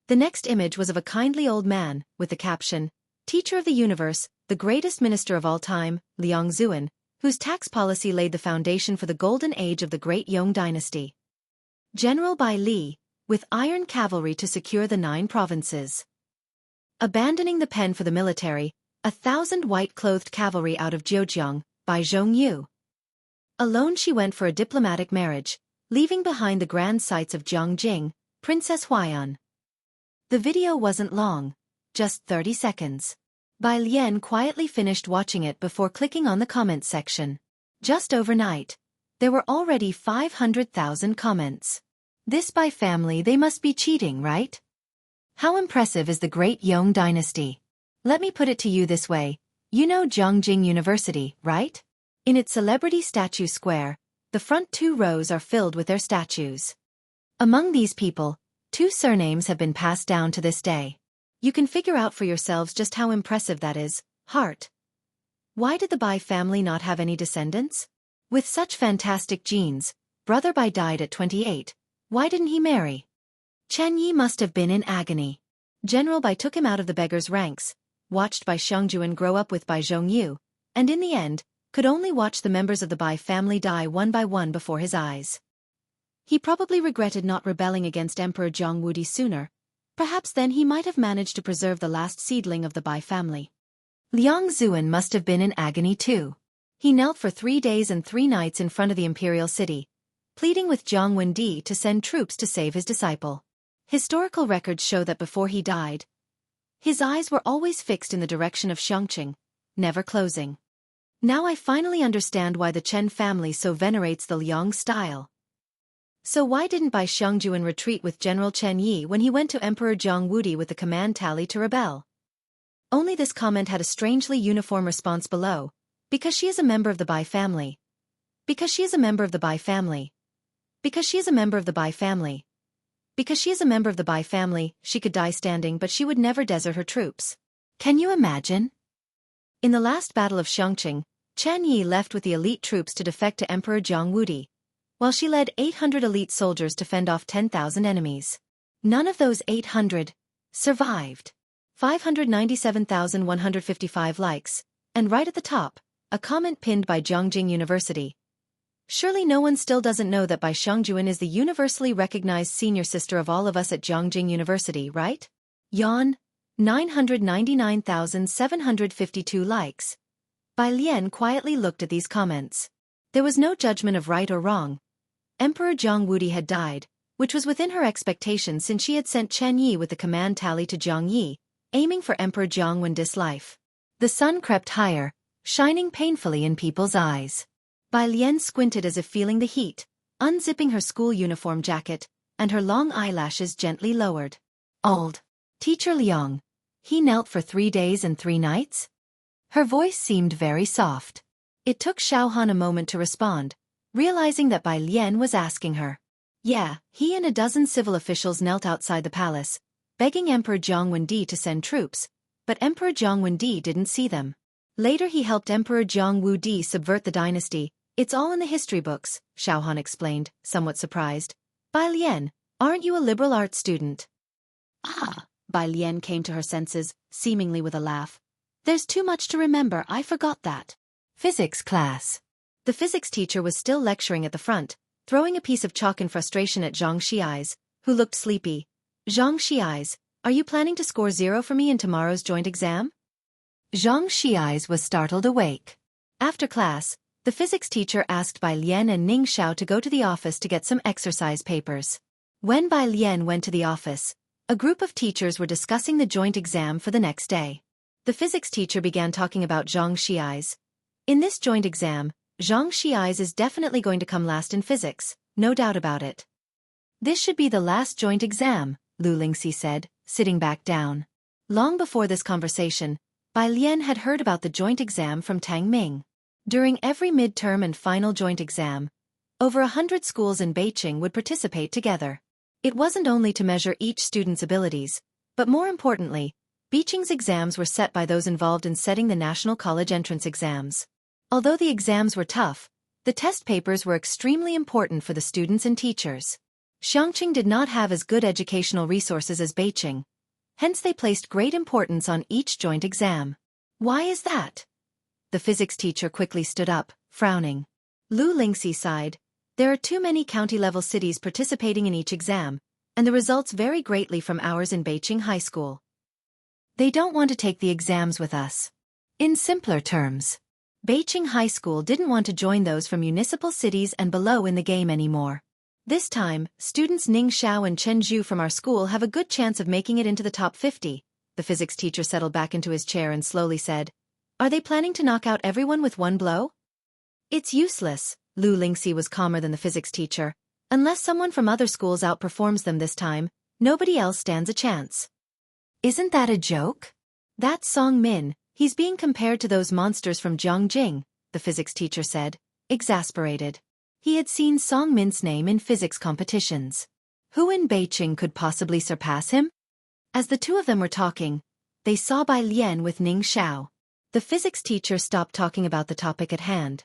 The next image was of a kindly old man, with the caption, Teacher of the Universe, the greatest minister of all time, Liang Zuan, whose tax policy laid the foundation for the golden age of the Great Yong Dynasty. General Bai Li, with iron cavalry to secure the 9 provinces. Abandoning the pen for the military, 1,000 white-clothed cavalry out of Zhejiang, by Zhongyu. Alone she went for a diplomatic marriage, leaving behind the grand sights of Jiangjing, Princess Huaiyan. The video wasn't long, just 30 seconds. Bai Lien quietly finished watching it before clicking on the comments section. Just overnight, there were already 500,000 comments. This Bai family, they must be cheating, right? How impressive is the Great Yong Dynasty? Let me put it to you this way. You know Jiangjing University, right? In its celebrity statue square, the front 2 rows are filled with their statues. Among these people, 2 surnames have been passed down to this day. You can figure out for yourselves just how impressive that is. Heart. Why did the Bai family not have any descendants? With such fantastic genes, Brother Bai died at 28. Why didn't he marry? Chen Yi must have been in agony. General Bai took him out of the beggar's ranks, watched Bai Xiongjuan grow up with Bai Zhongyu, and in the end, could only watch the members of the Bai family die one by one before his eyes. He probably regretted not rebelling against Emperor Zhang Wudi sooner. Perhaps then he might have managed to preserve the last seedling of the Bai family. Liang Zuan must have been in agony too. He knelt for 3 days and 3 nights in front of the imperial city, pleading with Zhang Wendi to send troops to save his disciple. Historical records show that before he died, his eyes were always fixed in the direction of Xueqi, never closing. Now I finally understand why the Chen family so venerates the Liang style. So why didn't Bai Xiongjuan retreat with General Chen Yi when he went to Emperor Zhang Wudi with the command tally to rebel? Only this comment had a strangely uniform response below. Because she is a member of the Bai family. Because she is a member of the Bai family. Because she is a member of the Bai family. Because she is a member of the Bai family, she could die standing but she would never desert her troops. Can you imagine? In the last battle of Xueqi, Chen Yi left with the elite troops to defect to Emperor Zhang Wudi, while she led 800 elite soldiers to fend off 10,000 enemies. None of those 800 survived. 597,155 likes, and right at the top, a comment pinned by Zhongjing University. Surely no one still doesn't know that Bai Xiongjuan is the universally recognized senior sister of all of us at Zhongjing University, right? Yawn. 999,752 likes. Bai Lian quietly looked at these comments. There was no judgment of right or wrong. Emperor Zhang Wudi had died, which was within her expectations since she had sent Chen Yi with the command tally to Zhang Yi, aiming for Emperor Zhang Wendi's life. The sun crept higher, shining painfully in people's eyes. Bai Lian squinted as if feeling the heat, unzipping her school uniform jacket, and her long eyelashes gently lowered. Old Teacher Liang. He knelt for 3 days and 3 nights? Her voice seemed very soft. It took Xiaohan a moment to respond, realizing that Bai Lian was asking her. Yeah, he and a dozen civil officials knelt outside the palace, begging Emperor Zhang Wendi to send troops, but Emperor Zhang Wendi didn't see them. Later he helped Emperor Zhang Wudi subvert the dynasty. It's all in the history books, Xiaohan explained, somewhat surprised. Bai Lian, aren't you a liberal arts student? Ah, Bai Lian came to her senses, seemingly with a laugh. There's too much to remember, I forgot that. Physics class. The physics teacher was still lecturing at the front, throwing a piece of chalk in frustration at Zhang Xi's, who looked sleepy. Zhang Xi's, are you planning to score 0 for me in tomorrow's joint exam? Zhang Xi's was startled awake. After class, the physics teacher asked Bai Lian and Ning Xiao to go to the office to get some exercise papers. When Bai Lian went to the office, a group of teachers were discussing the joint exam for the next day. The physics teacher began talking about Zhang Xi's. In this joint exam, Zhang Xi's is definitely going to come last in physics, no doubt about it. This should be the last joint exam, Lu Lingxi said, sitting back down. Long before this conversation, Bai Lian had heard about the joint exam from Tang Ming. During every midterm and final joint exam, over 100 schools in Beijing would participate together. It wasn't only to measure each student's abilities, but more importantly, Beijing's exams were set by those involved in setting the national college entrance exams. Although the exams were tough, the test papers were extremely important for the students and teachers. Xueqi did not have as good educational resources as Beijing, hence they placed great importance on each joint exam. Why is that? The physics teacher quickly stood up, frowning. Lu Lingxi sighed. There are too many county-level cities participating in each exam, and the results vary greatly from ours in Beijing High School. They don't want to take the exams with us. In simpler terms, Beijing High School didn't want to join those from municipal cities and below in the game anymore. This time, students Ning Xiao and Chen Zhu from our school have a good chance of making it into the top 50. The physics teacher settled back into his chair and slowly said, Are they planning to knock out everyone with one blow? It's useless, Lu Lingxi was calmer than the physics teacher. Unless someone from other schools outperforms them this time, nobody else stands a chance. Isn't that a joke? That's Song Min, he's being compared to those monsters from Zhongjing, the physics teacher said, exasperated. He had seen Song Min's name in physics competitions. Who in Beijing could possibly surpass him? As the two of them were talking, they saw Bai Lian with Ning Xiao. The physics teacher stopped talking about the topic at hand.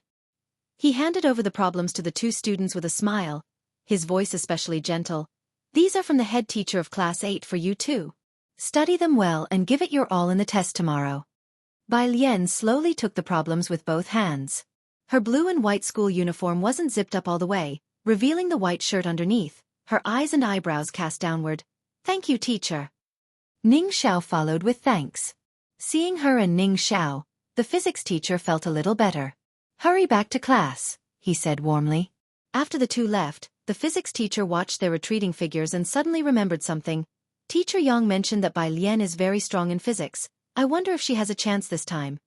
He handed over the problems to the two students with a smile, his voice especially gentle. These are from the head teacher of Class 8 for you too. Study them well and give it your all in the test tomorrow. Bai Lian slowly took the problems with both hands. Her blue and white school uniform wasn't zipped up all the way, revealing the white shirt underneath, her eyes and eyebrows cast downward. Thank you, teacher. Ning Xiao followed with thanks. Seeing her and Ning Xiao, the physics teacher felt a little better. Hurry back to class, he said warmly. After the two left, the physics teacher watched their retreating figures and suddenly remembered something. Teacher Yang mentioned that Bai Lian is very strong in physics. I wonder if she has a chance this time.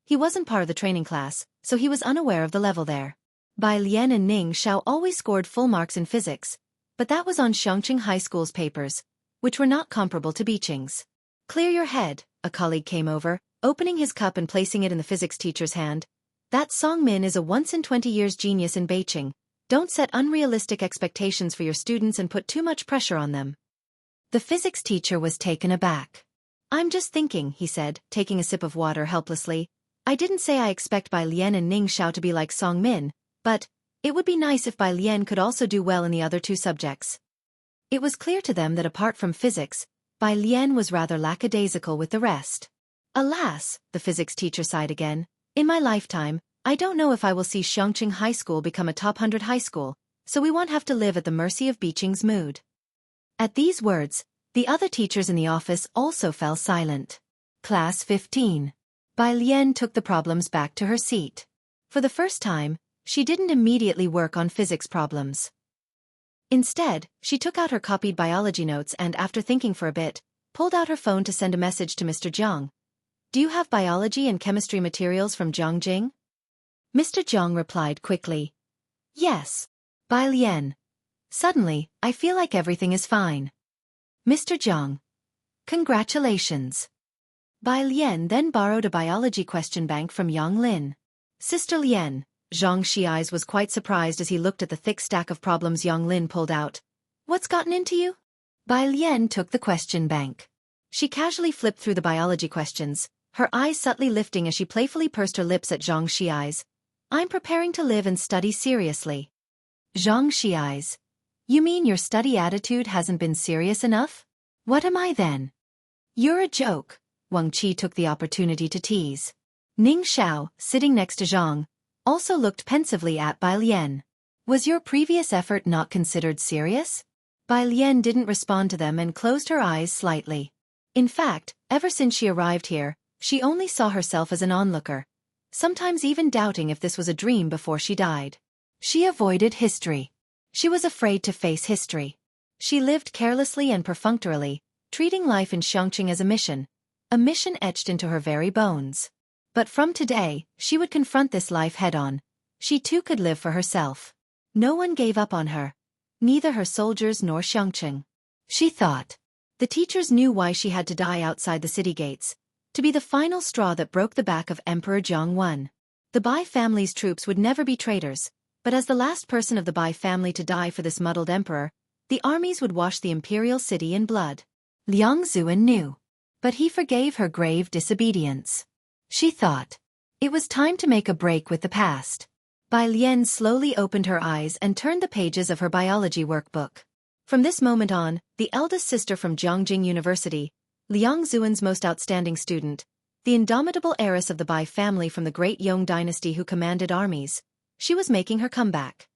He wasn't part of the training class, so he was unaware of the level there. Bai Lian and Ning Xiao always scored full marks in physics, but that was on Xueqi High School's papers, which were not comparable to Beijing's. Clear your head, a colleague came over, opening his cup and placing it in the physics teacher's hand. That Song Min is a once-in-20 years genius in Beijing. Don't set unrealistic expectations for your students and put too much pressure on them. The physics teacher was taken aback. I'm just thinking, he said, taking a sip of water helplessly. I didn't say I expect Bai Lian and Ning Xiao to be like Song Min, but it would be nice if Bai Lian could also do well in the other two subjects. It was clear to them that apart from physics, Bai Lian was rather lackadaisical with the rest. Alas, the physics teacher sighed again. In my lifetime, I don't know if I will see Xueqi High School become a top 100 high school, so we won't have to live at the mercy of Beijing's mood. At these words, the other teachers in the office also fell silent. Class 15. Bai Lian took the problems back to her seat. For the first time, she didn't immediately work on physics problems. Instead, she took out her copied biology notes and, after thinking for a bit, pulled out her phone to send a message to Mr. Jiang. Do you have biology and chemistry materials from Jiangjing? Mr. Jiang replied quickly. Yes. Bai Lian. Suddenly, I feel like everything is fine. Mr. Jiang. Congratulations. Bai Lian then borrowed a biology question bank from Yang Lin. Sister Lian. Zhang Xi's was quite surprised as he looked at the thick stack of problems Yang Lin pulled out. What's gotten into you? Bai Lian took the question bank. She casually flipped through the biology questions, her eyes subtly lifting as she playfully pursed her lips at Zhang Xi's. I'm preparing to live and study seriously. Zhang Xi's. You mean your study attitude hasn't been serious enough? What am I then? You're a joke, Wang Qi took the opportunity to tease. Ning Xiao, sitting next to Zhang, also looked pensively at Bai Lian. Was your previous effort not considered serious? Bai Lian didn't respond to them and closed her eyes slightly. In fact, ever since she arrived here, she only saw herself as an onlooker, sometimes even doubting if this was a dream before she died. She avoided history. She was afraid to face history. She lived carelessly and perfunctorily, treating life in Xueqi as a mission etched into her very bones. But from today, she would confront this life head-on. She too could live for herself. No one gave up on her. Neither her soldiers nor Xueqi. She thought. The teachers knew why she had to die outside the city gates, to be the final straw that broke the back of Emperor Jiang. The Bai family's troops would never be traitors, but as the last person of the Bai family to die for this muddled emperor, the armies would wash the imperial city in blood. Liang Zuan knew. But he forgave her grave disobedience. She thought. It was time to make a break with the past. Bai Lian slowly opened her eyes and turned the pages of her biology workbook. From this moment on, the eldest sister from Jiangjing University, Liang Zuan's most outstanding student, the indomitable heiress of the Bai family from the great Yong dynasty who commanded armies, she was making her comeback.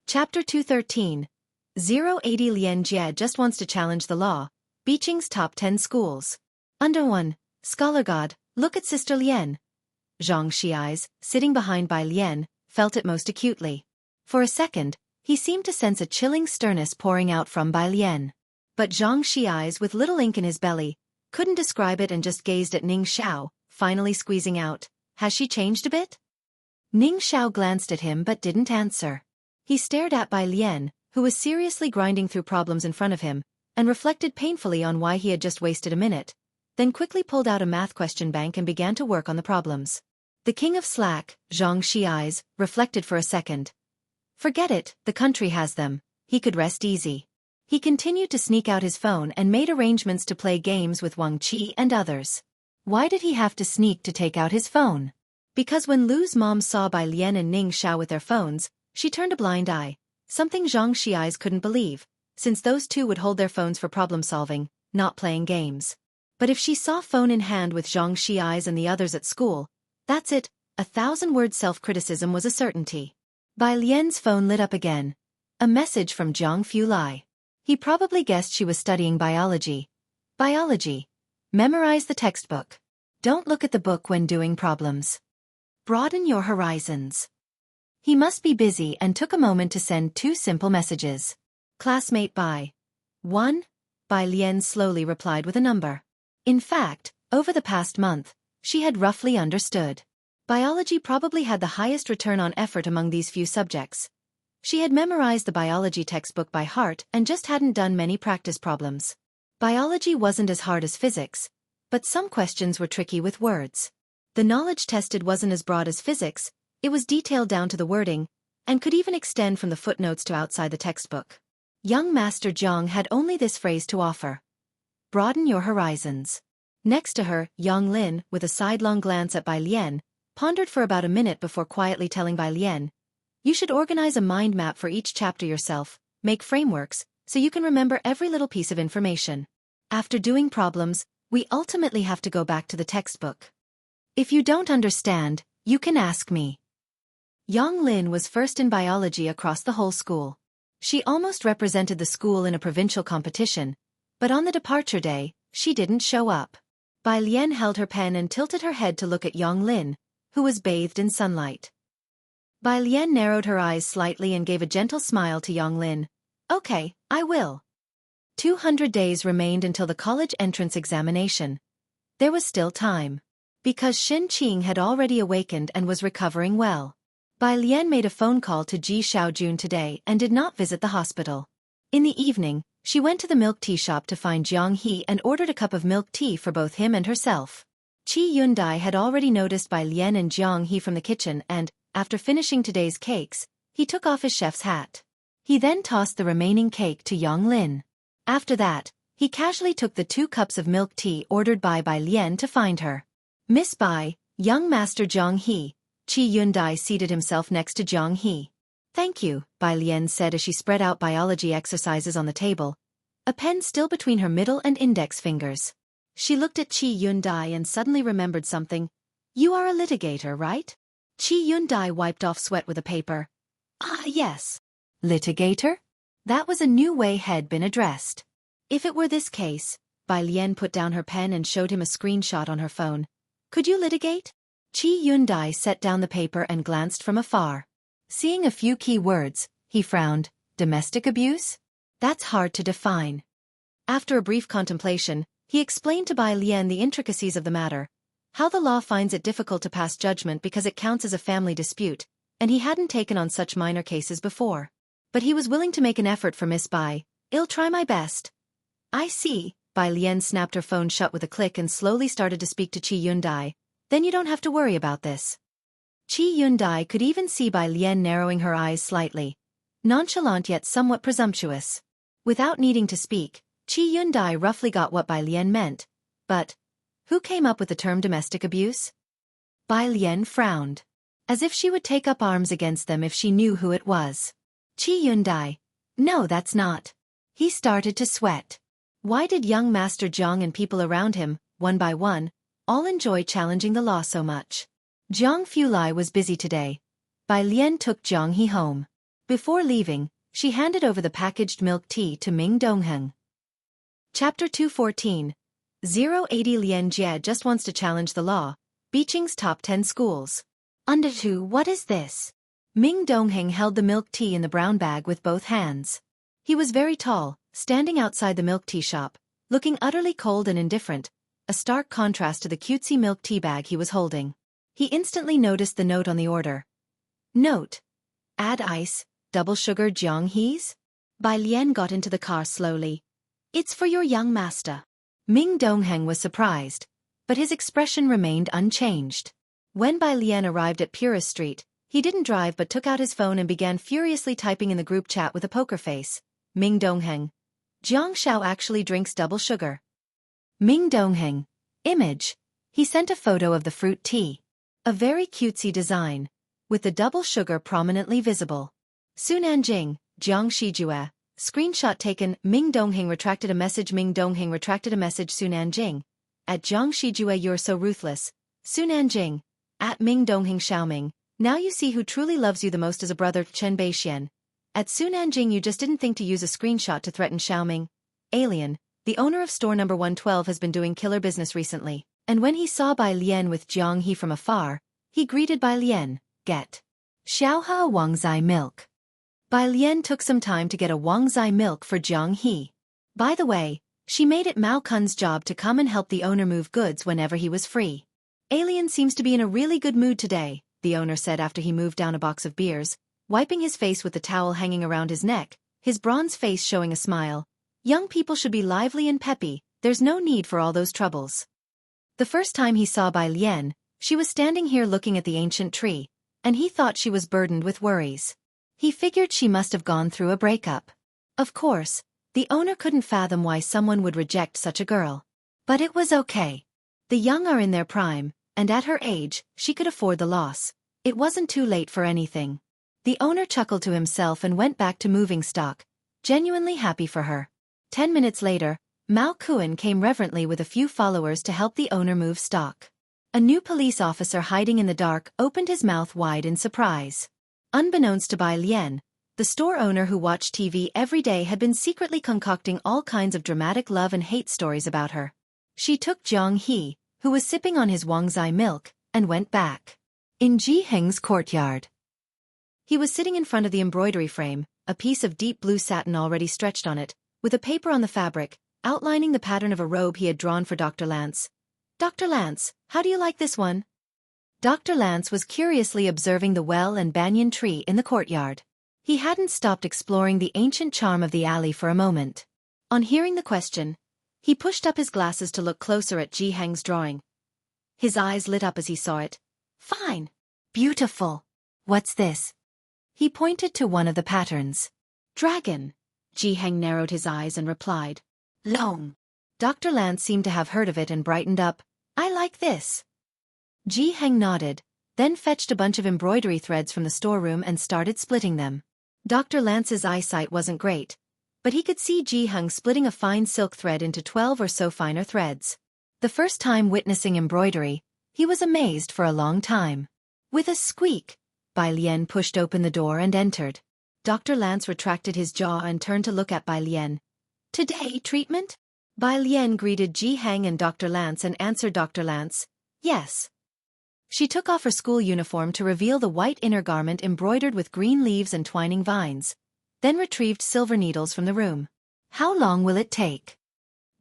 Chapter 213. 080 Lian Jie just wants to challenge the law. Beijing's top 10 schools. Under 1. Scholar God, look at Sister Lian. Zhang Xi's, sitting behind Bai Lian, felt it most acutely. For a second, he seemed to sense a chilling sternness pouring out from Bai Lian. But Zhang Xi's, with little ink in his belly, couldn't describe it and just gazed at Ning Xiao, finally squeezing out, has she changed a bit? Ning Xiao glanced at him but didn't answer. He stared at Bai Lian, who was seriously grinding through problems in front of him, and reflected painfully on why he had just wasted a minute, then quickly pulled out a math question bank and began to work on the problems. The king of slack, Zhang Xi's, reflected for a second. Forget it, the country has them, he could rest easy. He continued to sneak out his phone and made arrangements to play games with Wang Qi and others. Why did he have to sneak to take out his phone? Because when Lu's mom saw Bai Lian and Ning Xiao with their phones, she turned a blind eye, something Zhang Xi's eyes couldn't believe, since those two would hold their phones for problem-solving, not playing games. But if she saw phone in hand with Zhang Xi's eyes and the others at school, that's it, 1,000-word self-criticism was a certainty. Bai Lian's phone lit up again. A message from Zhang Fulai. He probably guessed she was studying biology. Biology. Memorize the textbook. Don't look at the book when doing problems. Broaden your horizons. He must be busy and took a moment to send 2 simple messages. Classmate Bai. 1. Bai Lian slowly replied with a number. In fact, over the past month, she had roughly understood. Biology probably had the highest return on effort among these few subjects. She had memorized the biology textbook by heart and just hadn't done many practice problems. Biology wasn't as hard as physics, but some questions were tricky with words. The knowledge tested wasn't as broad as physics, it was detailed down to the wording, and could even extend from the footnotes to outside the textbook. Young Master Zhang had only this phrase to offer. Broaden your horizons. Next to her, Yang Lin, with a sidelong glance at Bai Lian, pondered for about a minute before quietly telling Bai Lian, "You should organize a mind map for each chapter yourself, make frameworks, so you can remember every little piece of information. After doing problems, we ultimately have to go back to the textbook. If you don't understand, you can ask me." Yang Lin was first in biology across the whole school. She almost represented the school in a provincial competition, but on the departure day, she didn't show up. Bai Lian held her pen and tilted her head to look at Yang Lin, who was bathed in sunlight. Bai Lian narrowed her eyes slightly and gave a gentle smile to Yang Lin. "Okay, I will." 200 days remained until the college entrance examination. There was still time. Because Shen Qing had already awakened and was recovering well. Bai Lian made a phone call to Ji Xiaojun today and did not visit the hospital. In the evening, she went to the milk tea shop to find Jiang He and ordered a cup of milk tea for both him and herself. Qi Yundai had already noticed Bai Lian and Jiang He from the kitchen and, after finishing today's cakes, he took off his chef's hat. He then tossed the remaining cake to Yang Lin. After that, he casually took the 2 cups of milk tea ordered by Bai Lian to find her. "Miss Bai, young Master Jiang He." Qi Yundai seated himself next to Jiang He. "Thank you," Bai Lian said as she spread out biology exercises on the table, a pen still between her middle and index fingers. She looked at Qi Yundai and suddenly remembered something. "You are a litigator, right?" Qi Yundai wiped off sweat with a paper. "Ah, yes." "Litigator?" That was a new way had been addressed. If it were this case, Bai Lian put down her pen and showed him a screenshot on her phone. "Could you litigate?" Qi Yundai set down the paper and glanced from afar. Seeing a few key words, he frowned. Domestic abuse? That's hard to define. After a brief contemplation, he explained to Bai Lian the intricacies of the matter, how the law finds it difficult to pass judgment because it counts as a family dispute, and he hadn't taken on such minor cases before. But he was willing to make an effort for Miss Bai. "I'll try my best." "I see." Bai Lian snapped her phone shut with a click and slowly started to speak to Qi Yundai. "Then you don't have to worry about this." Qi Yundai could even see Bai Lian narrowing her eyes slightly. Nonchalant yet somewhat presumptuous. Without needing to speak, Qi Yundai roughly got what Bai Lian meant. But who came up with the term domestic abuse? Bai Lian frowned. As if she would take up arms against them if she knew who it was. Qi Yundai. "No, that's not." He started to sweat. Why did young Master Zhang and people around him, one by one, all enjoy challenging the law so much? Zhang Fulai was busy today. Bai Lian took Zhang He home. Before leaving, she handed over the packaged milk tea to Ming Dongheng. Chapter 214. 080 Lian Jie just wants to challenge the law. Beijing's top 10 schools. Under 2, what is this? Ming Dongheng held the milk tea in the brown bag with both hands. He was very tall, standing outside the milk tea shop, looking utterly cold and indifferent, a stark contrast to the cutesy milk tea bag he was holding. He instantly noticed the note on the order. Note. Add ice, double sugar Jiang He's? Bai Lian got into the car slowly. It's for your young master. Ming Dongheng was surprised, but his expression remained unchanged. When Bai Lian arrived at Purist Street, he didn't drive but took out his phone and began furiously typing in the group chat with a poker face. Ming Dongheng. Jiang Xiao actually drinks double sugar. Ming Dongheng. Image. He sent a photo of the fruit tea. A very cutesy design, with the double sugar prominently visible. Sunanjing, Jiangxijue. Screenshot taken. Ming Dongheng retracted a message. Ming Dongheng retracted a message. Sunanjing. At Jiangxijue, you're so ruthless. Sunanjing. At Ming Dongheng Xiaoming. Now you see who truly loves you the most as a brother. Chen Beixian. At Sunanjing, you just didn't think to use a screenshot to threaten Xiaoming. Alien. The owner of store number 112 has been doing killer business recently, and when he saw Bai Lian with Jiang He from afar, he greeted Bai Lian. Get Xiaohe Wangzai milk. Bai Lian took some time to get a Wangzai milk for Jiang He. By the way, she made it Mao Kun's job to come and help the owner move goods whenever he was free. Alien seems to be in a really good mood today, the owner said after he moved down a box of beers, wiping his face with the towel hanging around his neck, his bronze face showing a smile. Young people should be lively and peppy, there's no need for all those troubles. The first time he saw Bai Lian, she was standing here looking at the ancient tree, and he thought she was burdened with worries. He figured she must have gone through a breakup. Of course, the owner couldn't fathom why someone would reject such a girl. But it was okay. The young are in their prime, and at her age, she could afford the loss. It wasn't too late for anything. The owner chuckled to himself and went back to moving stock, genuinely happy for her. 10 minutes later, Mao Kun came reverently with a few followers to help the owner move stock. A new police officer hiding in the dark opened his mouth wide in surprise. Unbeknownst to Bai Lian, the store owner who watched TV every day had been secretly concocting all kinds of dramatic love and hate stories about her. She took Jiang He, who was sipping on his Wangzai milk, and went back. In Ji Heng's courtyard. He was sitting in front of the embroidery frame, a piece of deep blue satin already stretched on it, with a paper on the fabric, outlining the pattern of a robe he had drawn for Dr. Lance. Dr. Lance, how do you like this one? Dr. Lance was curiously observing the well and banyan tree in the courtyard. He hadn't stopped exploring the ancient charm of the alley for a moment. On hearing the question, he pushed up his glasses to look closer at Ji Heng's drawing. His eyes lit up as he saw it. Fine. Beautiful. What's this? He pointed to one of the patterns. Dragon. Ji Heng narrowed his eyes and replied. Long. Dr. Lance seemed to have heard of it and brightened up. I like this. Ji Heng nodded, then fetched a bunch of embroidery threads from the storeroom and started splitting them. Dr. Lance's eyesight wasn't great, but he could see Ji Heng splitting a fine silk thread into 12 or so finer threads. The first time witnessing embroidery, he was amazed for a long time. With a squeak, Bai Lian pushed open the door and entered. Dr. Lance retracted his jaw and turned to look at Bai Lian. Today, treatment? Bai Lian greeted Ji Heng and Dr. Lance and answered Dr. Lance. Yes. She took off her school uniform to reveal the white inner garment embroidered with green leaves and twining vines, then retrieved silver needles from the room. How long will it take?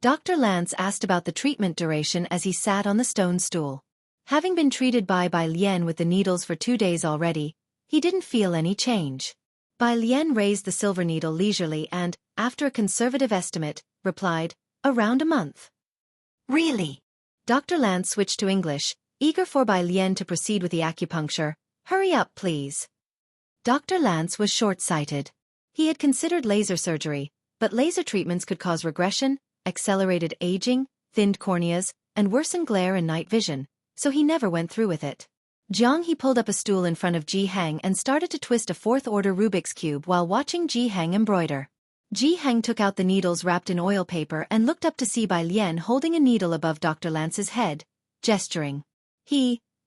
Dr. Lance asked about the treatment duration as he sat on the stone stool. Having been treated by Bai Lian with the needles for 2 days already, he didn't feel any change. Bai Lian raised the silver needle leisurely and, after a conservative estimate, replied, around a month. Really? Dr. Lance switched to English, eager for Bai Lian to proceed with the acupuncture. Hurry up, please. Dr. Lance was short-sighted. He had considered laser surgery, but laser treatments could cause regression, accelerated aging, thinned corneas, and worsened glare and night vision, so he never went through with it. Jiang He pulled up a stool in front of Ji Heng and started to twist a fourth-order Rubik's Cube while watching Ji Heng embroider. Ji Heng took out the needles wrapped in oil paper and looked up to see Bai Lian holding a needle above Dr. Lance's head, gesturing.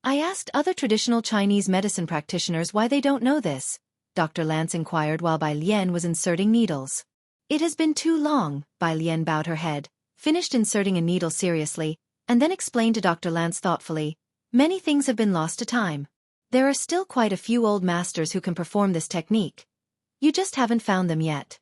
I asked other traditional Chinese medicine practitioners why they don't know this, Dr. Lance inquired while Bai Lian was inserting needles. It has been too long, Bai Lian bowed her head, finished inserting a needle seriously, and then explained to Dr. Lance thoughtfully, many things have been lost to time. There are still quite a few old masters who can perform this technique. You just haven't found them yet.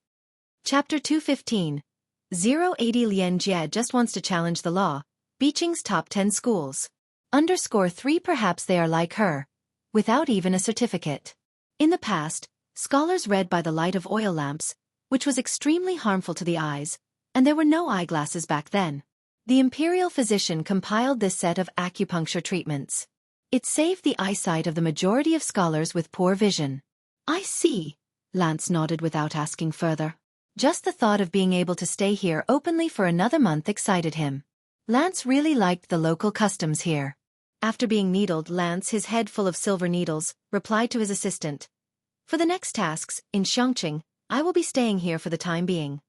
Chapter 215. 080 Lian Jie just wants to challenge the law. Beijing's top 10 schools. _3 Perhaps they are like her, without even a certificate. In the past, scholars read by the light of oil lamps, which was extremely harmful to the eyes, and there were no eyeglasses back then. The imperial physician compiled this set of acupuncture treatments. It saved the eyesight of the majority of scholars with poor vision. I see, Lance nodded without asking further. Just the thought of being able to stay here openly for another month excited him. Lance really liked the local customs here. After being needled, Lance, his head full of silver needles, replied to his assistant. For the next tasks, in Xueqi, I will be staying here for the time being.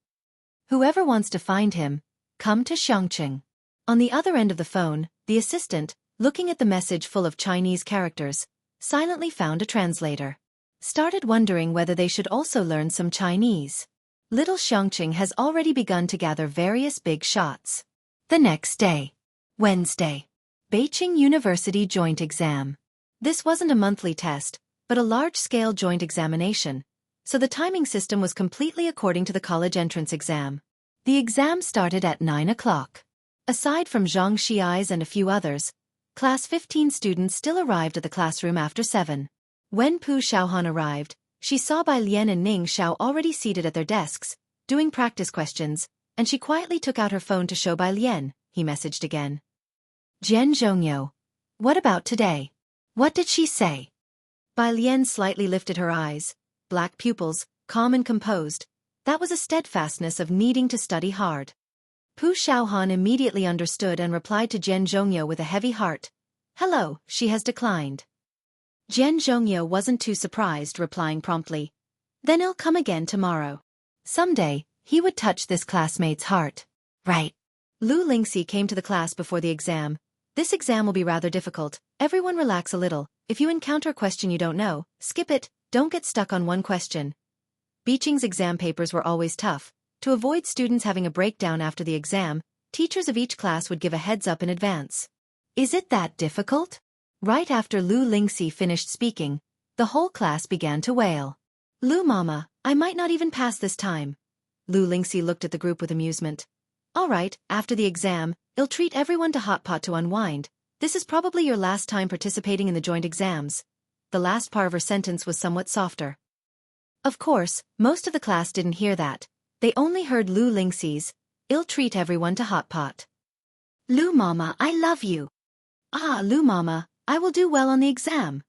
Whoever wants to find him, come to Xueqi. On the other end of the phone, the assistant, looking at the message full of Chinese characters, silently found a translator. Started wondering whether they should also learn some Chinese. Little Xueqi has already begun to gather various big shots. The next day. Wednesday. Beijing University Joint Exam. This wasn't a monthly test, but a large-scale joint examination, so the timing system was completely according to the college entrance exam. The exam started at 9 o'clock. Aside from Zhang Xiai's and a few others, Class 15 students still arrived at the classroom after 7. When Pu Xiaohan arrived, she saw Bai Lian and Ning Xiao already seated at their desks, doing practice questions, and she quietly took out her phone to show Bai Lian. He messaged again. Jian Zhongyo. What about today? What did she say? Bai Lian slightly lifted her eyes, black pupils, calm and composed. That was a steadfastness of needing to study hard. Pu Xiaohan immediately understood and replied to Jian Zhongyo with a heavy heart. Hello, she has declined. Jian Zhongyo wasn't too surprised, replying promptly. Then he'll come again tomorrow. Someday, he would touch this classmate's heart. Right. Lu Lingxi came to the class before the exam. This exam will be rather difficult. Everyone relax a little. If you encounter a question you don't know, skip it. Don't get stuck on one question. Beijing's exam papers were always tough. To avoid students having a breakdown after the exam, teachers of each class would give a heads up in advance. Is it that difficult? Right after Lu Lingxi finished speaking, the whole class began to wail. Lu Mama, I might not even pass this time. Lu Lingxi looked at the group with amusement. All right, after the exam, I'll treat everyone to hot pot to unwind. This is probably your last time participating in the joint exams. The last part of her sentence was somewhat softer. Of course, most of the class didn't hear that. They only heard Lu Lingxi's, I'll treat everyone to hot pot. Lu Mama, I love you. Ah, Lu Mama, I will do well on the exam.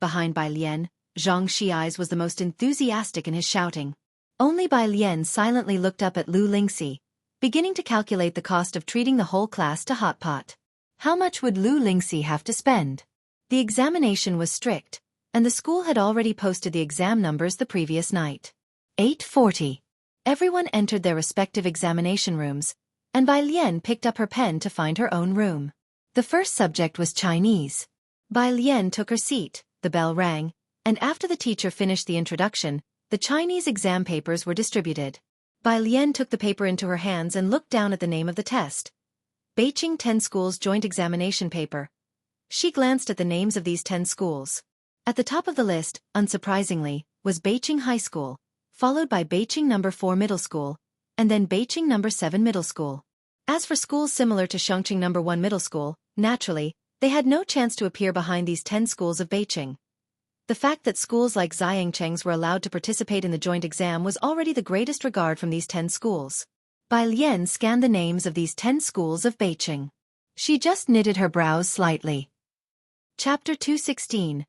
Behind Bai Lian, Zhang Xiai's was the most enthusiastic in his shouting. Only Bai Lian silently looked up at Lu Lingxi, beginning to calculate the cost of treating the whole class to hot pot. How much would Lu Lingxi have to spend? The examination was strict, and the school had already posted the exam numbers the previous night. 8:40. Everyone entered their respective examination rooms, and Bai Lian picked up her pen to find her own room. The first subject was Chinese. Bai Lian took her seat, the bell rang, and after the teacher finished the introduction, the Chinese exam papers were distributed. Bai Lian took the paper into her hands and looked down at the name of the test. Beijing 10 Schools Joint Examination Paper. She glanced at the names of these 10 schools. At the top of the list, unsurprisingly, was Beijing High School, followed by Beijing No. 4 Middle School, and then Beijing No. 7 Middle School. As for schools similar to Xueqi No. 1 Middle School, naturally, they had no chance to appear behind these 10 schools of Beijing. The fact that schools like Xiangcheng's were allowed to participate in the joint exam was already the greatest regard from these 10 schools. Bai Lian scanned the names of these 10 schools of Beijing. She just knitted her brows slightly. Chapter 216.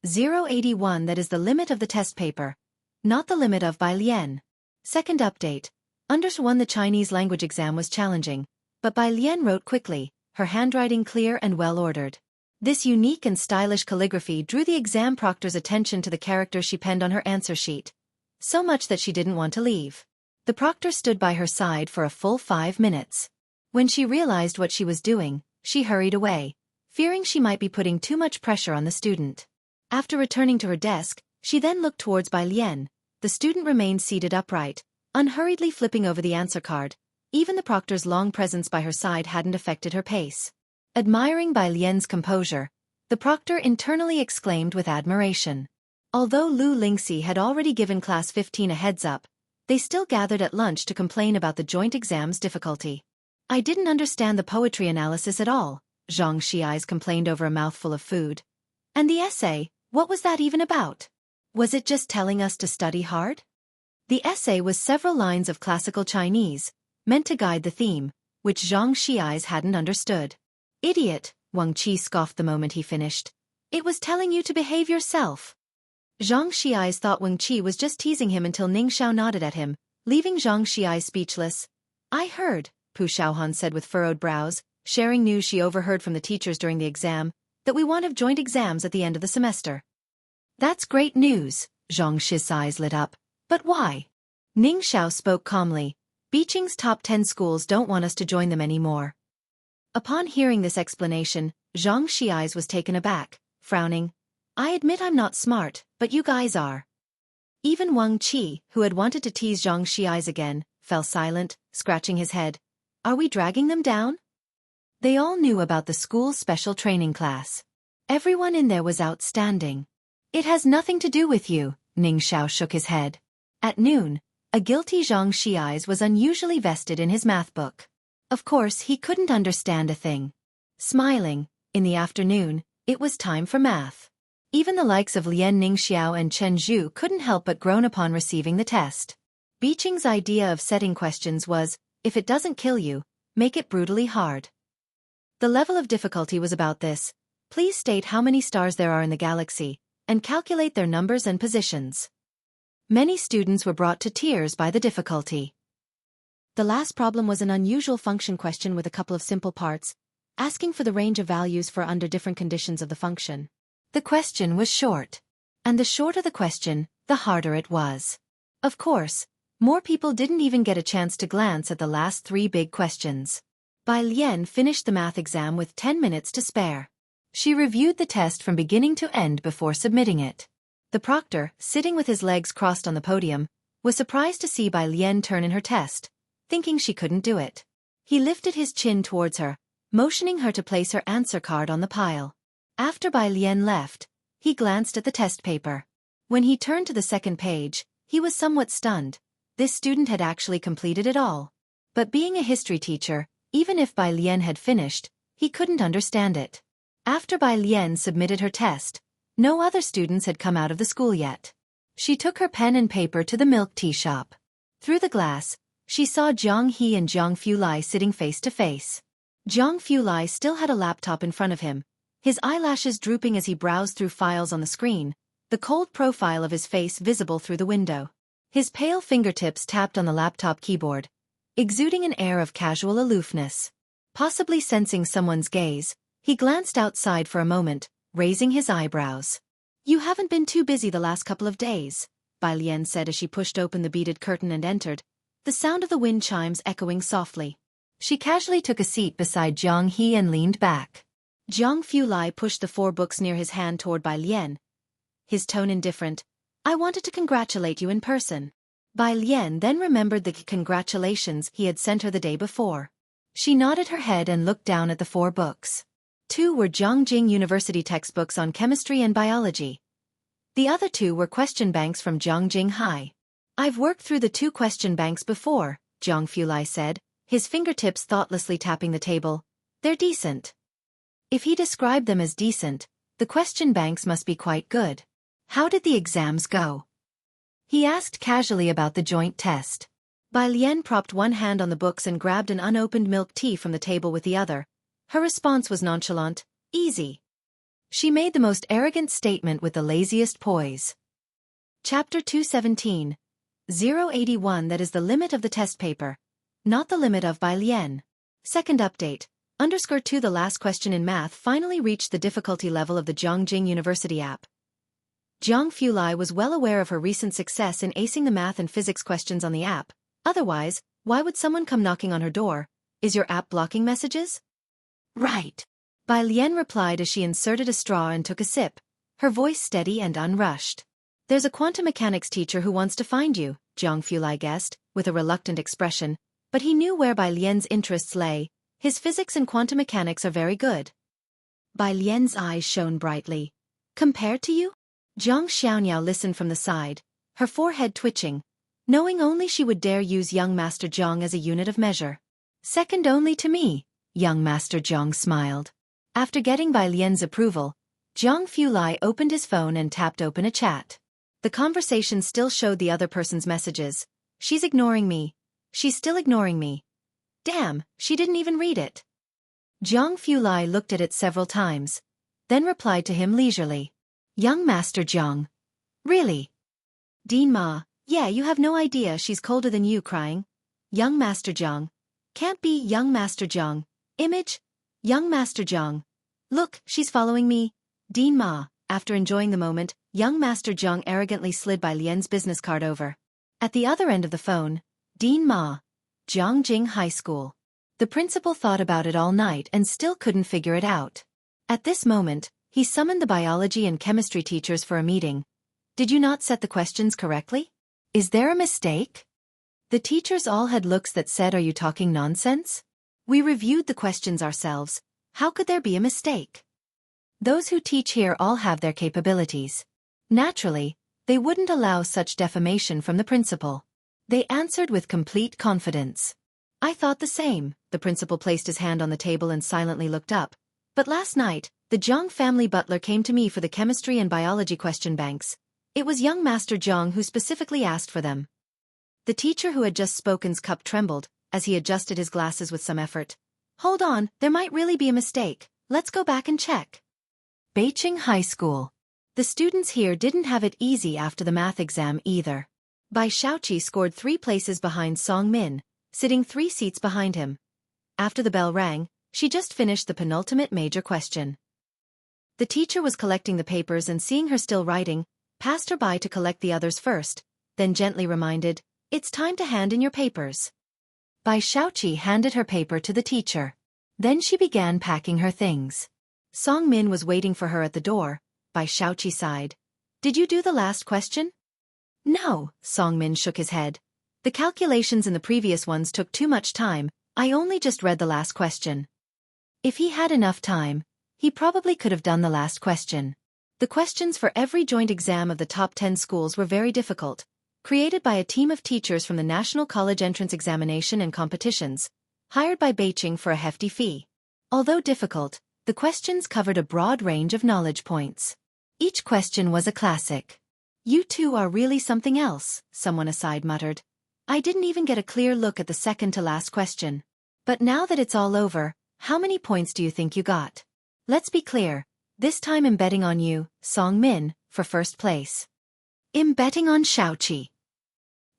081. That is the limit of the test paper, not the limit of Bai Lian. Second update. Under 1 the Chinese language exam was challenging, but Bai Lian wrote quickly, her handwriting clear and well-ordered. This unique and stylish calligraphy drew the exam proctor's attention to the characters she penned on her answer sheet, so much that she didn't want to leave. The proctor stood by her side for a full 5 minutes. When she realized what she was doing, she hurried away, fearing she might be putting too much pressure on the student. After returning to her desk, she then looked towards Bai Lian. The student remained seated upright, unhurriedly flipping over the answer card. Even the proctor's long presence by her side hadn't affected her pace. Admiring Bai Lian's composure, the proctor internally exclaimed with admiration. Although Lu Lingxi had already given Class 15 a heads-up, they still gathered at lunch to complain about the joint exam's difficulty. I didn't understand the poetry analysis at all, Zhang Xiai's complained over a mouthful of food. And the essay, what was that even about? Was it just telling us to study hard? The essay was several lines of classical Chinese, meant to guide the theme, which Zhang Xiai's hadn't understood. Idiot, Wang Qi scoffed the moment he finished. It was telling you to behave yourself. Zhang Xiai's thought Wang Qi was just teasing him until Ning Xiao nodded at him, leaving Zhang Xiai speechless. I heard, Pu Xiaohan said with furrowed brows, sharing news she overheard from the teachers during the exam, that we want to have joint exams at the end of the semester. That's great news, Zhang Shi's eyes lit up. But why? Ning Xiao spoke calmly. Beijing's top 10 schools don't want us to join them anymore. Upon hearing this explanation, Zhang Shi's eyes was taken aback, frowning. I admit I'm not smart, but you guys are. Even Wang Qi, who had wanted to tease Zhang Shi's eyes again, fell silent, scratching his head. Are we dragging them down? They all knew about the school's special training class. Everyone in there was outstanding. It has nothing to do with you, Ning Xiao shook his head. At noon, a guilty Zhang Shi's eyes was unusually vested in his math book. Of course he couldn't understand a thing. Smiling, in the afternoon, it was time for math. Even the likes of Lian Ningxiao and Chen Zhu couldn't help but groan upon receiving the test. Beijing's idea of setting questions was, if it doesn't kill you, make it brutally hard. The level of difficulty was about this. Please state how many stars there are in the galaxy, and calculate their numbers and positions. Many students were brought to tears by the difficulty. The last problem was an unusual function question with a couple of simple parts, asking for the range of values for under different conditions of the function. The question was short. And the shorter the question, the harder it was. Of course, more people didn't even get a chance to glance at the last 3 big questions. Bai Lian finished the math exam with 10 minutes to spare. She reviewed the test from beginning to end before submitting it. The proctor, sitting with his legs crossed on the podium, was surprised to see Bai Lian turn in her test, thinking she couldn't do it. He lifted his chin towards her, motioning her to place her answer card on the pile. After Bai Lian left, he glanced at the test paper. When he turned to the second page, he was somewhat stunned. This student had actually completed it all. But being a history teacher, even if Bai Lian had finished, he couldn't understand it. After Bai Lian submitted her test, no other students had come out of the school yet. She took her pen and paper to the milk tea shop. Through the glass, she saw Jiang He and Jiang Fulai sitting face to face. Jiang Fulai still had a laptop in front of him, his eyelashes drooping as he browsed through files on the screen, the cold profile of his face visible through the window. His pale fingertips tapped on the laptop keyboard, exuding an air of casual aloofness. Possibly sensing someone's gaze, he glanced outside for a moment, raising his eyebrows. You haven't been too busy the last couple of days, Bai Lian said as she pushed open the beaded curtain and entered, the sound of the wind chimes echoing softly. She casually took a seat beside Jiang He and leaned back. Jiang Fulai pushed the 4 books near his hand toward Bai Lian. His tone indifferent. I wanted to congratulate you in person. Bai Lian then remembered the congratulations he had sent her the day before. She nodded her head and looked down at the 4 books. 2 were Zhongjing University textbooks on chemistry and biology. The other 2 were question banks from Zhongjing High. I've worked through the 2 question banks before, Jiang Fulai said, his fingertips thoughtlessly tapping the table. They're decent. If he described them as decent, the question banks must be quite good. How did the exams go? He asked casually about the joint test. Bai Lian propped one hand on the books and grabbed an unopened milk tea from the table with the other. Her response was nonchalant, easy. She made the most arrogant statement with the laziest poise. Chapter 217. 081 That is the limit of the test paper, not the limit of Bai Lian. Second update. _2 The last question in math finally reached the difficulty level of the Zhongjing University app. Jiang Fulai was well aware of her recent success in acing the math and physics questions on the app. Otherwise, why would someone come knocking on her door? Is your app blocking messages? Right. Bai Lian replied as she inserted a straw and took a sip, her voice steady and unrushed. There's a quantum mechanics teacher who wants to find you, Jiang Fulai guessed, with a reluctant expression, but he knew where Bai Lian's interests lay. His physics and quantum mechanics are very good. Bai Lian's eyes shone brightly. Compared to you? Jiang Xiaoniao listened from the side, her forehead twitching, knowing only she would dare use young Master Jiang as a unit of measure. Second only to me, young Master Jiang smiled. After getting Bai Lian's approval, Jiang Fulai opened his phone and tapped open a chat. The conversation still showed the other person's messages. She's ignoring me. She's still ignoring me. Damn, she didn't even read it. Jiang Fulai looked at it several times, then replied to him leisurely. Young Master Jiang. Really? Dean Ma, yeah, you have no idea she's colder than you crying. Young Master Jiang. Can't be young Master Jiang. Image? Young Master Zhang. Look, she's following me. Dean Ma. After enjoying the moment, young Master Zhang arrogantly slid Bai Lian's business card over. At the other end of the phone, Dean Ma. Jiangjing High School. The principal thought about it all night and still couldn't figure it out. At this moment, he summoned the biology and chemistry teachers for a meeting. Did you not set the questions correctly? Is there a mistake? The teachers all had looks that said, "Are you talking nonsense? We reviewed the questions ourselves. How could there be a mistake?" Those who teach here all have their capabilities. Naturally, they wouldn't allow such defamation from the principal. They answered with complete confidence. I thought the same. The principal placed his hand on the table and silently looked up. But last night, the Zhang family butler came to me for the chemistry and biology question banks. It was young Master Zhang who specifically asked for them. The teacher who had just spoken's cup trembled, as he adjusted his glasses with some effort. Hold on, there might really be a mistake. Let's go back and check. Beiqing High School. The students here didn't have it easy after the math exam either. Bai Xueqi scored 3 places behind Song Min, sitting 3 seats behind him. After the bell rang, she just finished the penultimate major question. The teacher was collecting the papers and seeing her still writing, passed her by to collect the others first, then gently reminded, "It's time to hand in your papers." Bai Xueqi handed her paper to the teacher. Then she began packing her things. Song Min was waiting for her at the door. Bai Xueqi sighed. "Did you do the last question?" "No," Song Min shook his head. "The calculations in the previous ones took too much time. I only just read the last question." If he had enough time, he probably could have done the last question. The questions for every joint exam of the top 10 schools were very difficult, created by a team of teachers from the National College Entrance Examination and Competitions, hired by Beiqing for a hefty fee. Although difficult, the questions covered a broad range of knowledge points. Each question was a classic. "You two are really something else," someone aside muttered. "I didn't even get a clear look at the second to last question. But now that it's all over, how many points do you think you got? Let's be clear, this time I'm betting on you, Song Min, for first place." "I'm betting on Xueqi."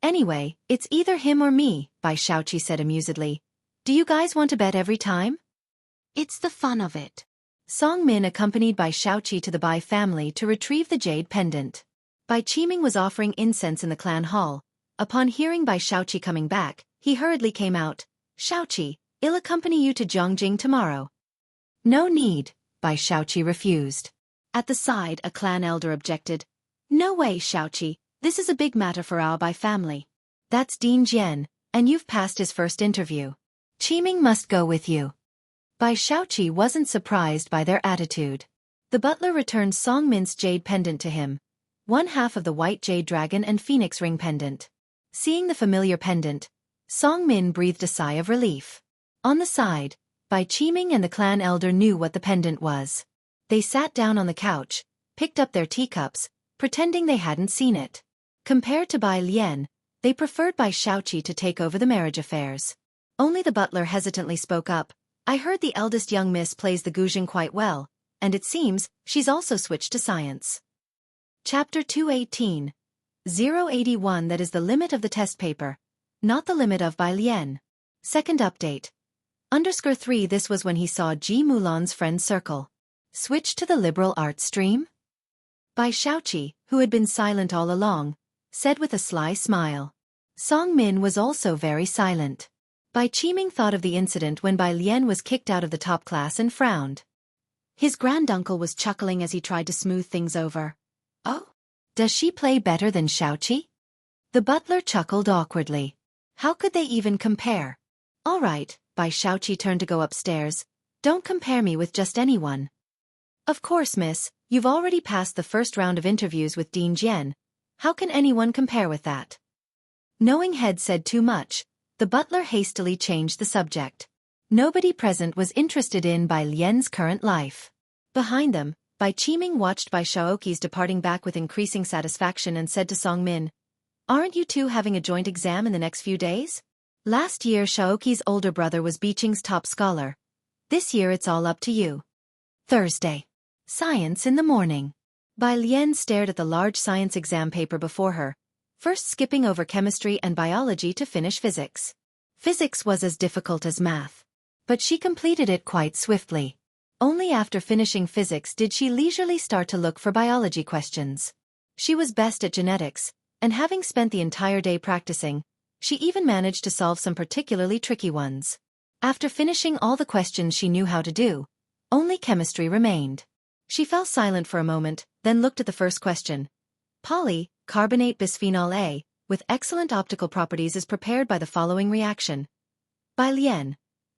"Anyway, it's either him or me," Bai Xueqi said amusedly. "Do you guys want to bet every time?" "It's the fun of it." Song Min accompanied Bai Xueqi to the Bai family to retrieve the jade pendant. Bai Qiming was offering incense in the clan hall. Upon hearing Bai Xueqi coming back, he hurriedly came out. "Xueqi, I'll accompany you to Jiangjing tomorrow." "No need," Bai Xueqi refused. At the side, a clan elder objected. "No way, Xueqi, this is a big matter for our Bai family. That's Dean Jian, and you've passed his first interview. Qiming must go with you." Bai Xueqi wasn't surprised by their attitude. The butler returned Song Min's jade pendant to him, one half of the white jade dragon and phoenix ring pendant. Seeing the familiar pendant, Song Min breathed a sigh of relief. On the side, Bai Qiming and the clan elder knew what the pendant was. They sat down on the couch, picked up their teacups, pretending they hadn't seen it. Compared to Bai Lian, they preferred Bai Xueqi to take over the marriage affairs. Only the butler hesitantly spoke up. "I heard the eldest young miss plays the guzheng quite well, and it seems she's also switched to science." Chapter 218. 081. That is the limit of the test paper, not the limit of Bai Lian. Second update. _3 This was when he saw Ji Mulan's friend circle. Switch to the liberal arts stream? Bai Xueqi, who had been silent all along, said with a sly smile. Song Min was also very silent. Bai Qiming thought of the incident when Bai Lian was kicked out of the top class and frowned. His granduncle was chuckling as he tried to smooth things over. "Oh? Does she play better than Xueqi?" The butler chuckled awkwardly. How could they even compare? "All right," Bai Xueqi turned to go upstairs. "Don't compare me with just anyone." "Of course, miss, you've already passed the first round of interviews with Dean Jian. How can anyone compare with that?" Knowing head said too much, the butler hastily changed the subject. Nobody present was interested in Bai Lian's current life. Behind them, Bai Qiming watched Bai Xueqi's departing back with increasing satisfaction and said to Song Min, "Aren't you two having a joint exam in the next few days? Last year Xueqi's older brother was Beiqing's top scholar. This year it's all up to you." Thursday. Science in the morning. Bai Lian stared at the large science exam paper before her, first skipping over chemistry and biology to finish physics. Physics was as difficult as math. But she completed it quite swiftly. Only after finishing physics did she leisurely start to look for biology questions. She was best at genetics, and having spent the entire day practicing, she even managed to solve some particularly tricky ones. After finishing all the questions she knew how to do, only chemistry remained. She fell silent for a moment, then looked at the first question. Polycarbonate bisphenol A, with excellent optical properties, is prepared by the following reaction. By Lien.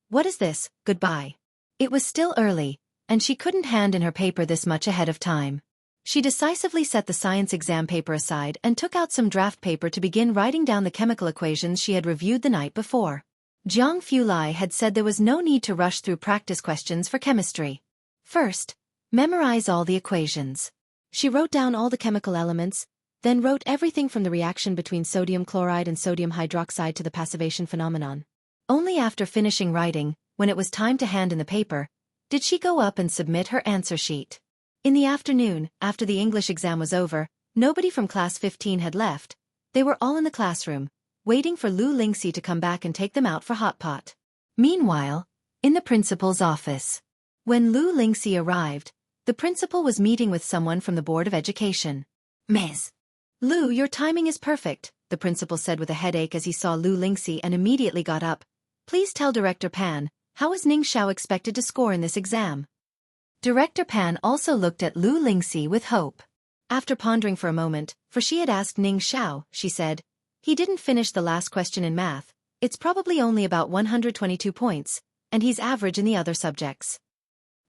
What is this? Goodbye. It was still early, and she couldn't hand in her paper this much ahead of time. She decisively set the science exam paper aside and took out some draft paper to begin writing down the chemical equations she had reviewed the night before. Jiang Fulai had said there was no need to rush through practice questions for chemistry. First, memorize all the equations. She wrote down all the chemical elements, then wrote everything from the reaction between sodium chloride and sodium hydroxide to the passivation phenomenon. Only after finishing writing, when it was time to hand in the paper, did she go up and submit her answer sheet. In the afternoon, after the English exam was over, nobody from class 15 had left. They were all in the classroom, waiting for Lu Lingxi to come back and take them out for hot pot. Meanwhile, in the principal's office. When Lu Lingxi arrived, the principal was meeting with someone from the Board of Education. Ms. Lu, your timing is perfect, the principal said with a headache as he saw Lu Lingxi and immediately got up. Please tell Director Pan, how is Ning Xiao expected to score in this exam? Director Pan also looked at Lu Lingxi with hope. After pondering for a moment, for she had asked Ning Xiao, she said, he didn't finish the last question in math, it's probably only about 122 points, and he's average in the other subjects.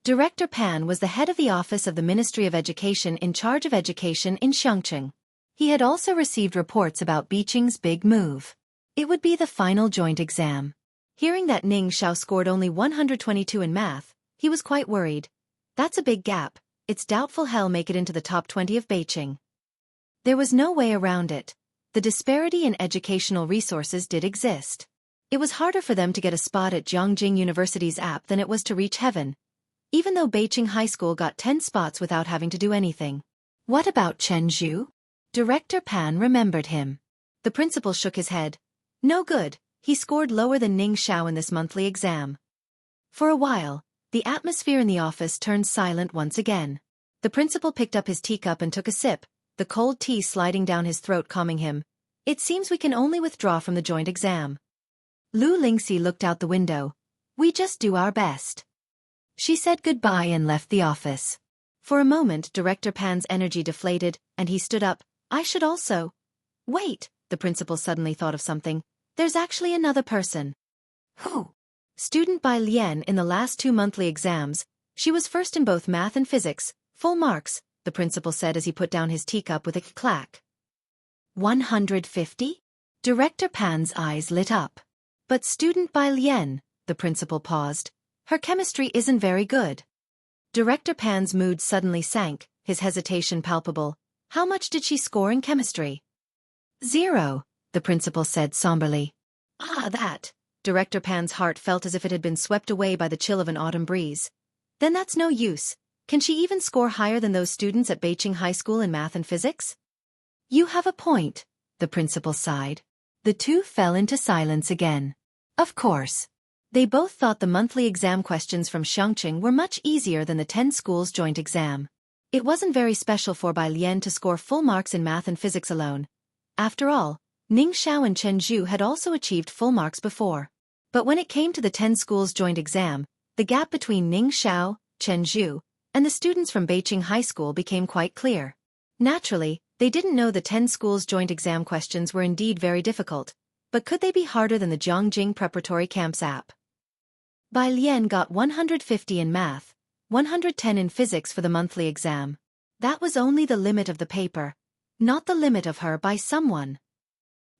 Director Pan was the head of the Office of the Ministry of Education in charge of education in Xueqi. He had also received reports about Biqing's big move. It would be the final joint exam. Hearing that Ning Xiao scored only 122 in math, he was quite worried. That's a big gap, it's doubtful he'll make it into the top 20 of Beijing. There was no way around it. The disparity in educational resources did exist. It was harder for them to get a spot at Jiangjing University's app than it was to reach heaven. Even though Beijing High School got 10 spots without having to do anything. What about Chen Zhu? Director Pan remembered him. The principal shook his head. No good, he scored lower than Ning Xiao in this monthly exam. For a while, the atmosphere in the office turned silent once again. The principal picked up his teacup and took a sip, the cold tea sliding down his throat calming him. It seems we can only withdraw from the joint exam. Lu Lingxi looked out the window. We just do our best. She said goodbye and left the office. For a moment Director Pan's energy deflated, and he stood up. I should also. Wait, the principal suddenly thought of something. There's actually another person. Who? Student Bai Lian in the last 2 monthly exams. She was first in both math and physics, full marks, the principal said as he put down his teacup with a clack. 150? Director Pan's eyes lit up. But student Bai Lian, the principal paused. Her chemistry isn't very good. Director Pan's mood suddenly sank, his hesitation palpable. How much did she score in chemistry? 0, the principal said somberly. Ah, that. Director Pan's heart felt as if it had been swept away by the chill of an autumn breeze. Then that's no use. Can she even score higher than those students at Beijing High School in math and physics? You have a point, the principal sighed. The two fell into silence again. Of course. They both thought the monthly exam questions from Xueqi were much easier than the 10 schools joint exam. It wasn't very special for Bai Lian to score full marks in math and physics alone. After all, Ning Xiao and Chen Zhu had also achieved full marks before. But when it came to the 10 schools joint exam, the gap between Ning Xiao, Chen Zhu, and the students from Beijing High School became quite clear. Naturally, they didn't know the 10 schools joint exam questions were indeed very difficult, but could they be harder than the Jiangjing Preparatory Camps app? Bai Lian got 150 in math, 110 in physics for the monthly exam. That was only the limit of the paper, not the limit of her by someone.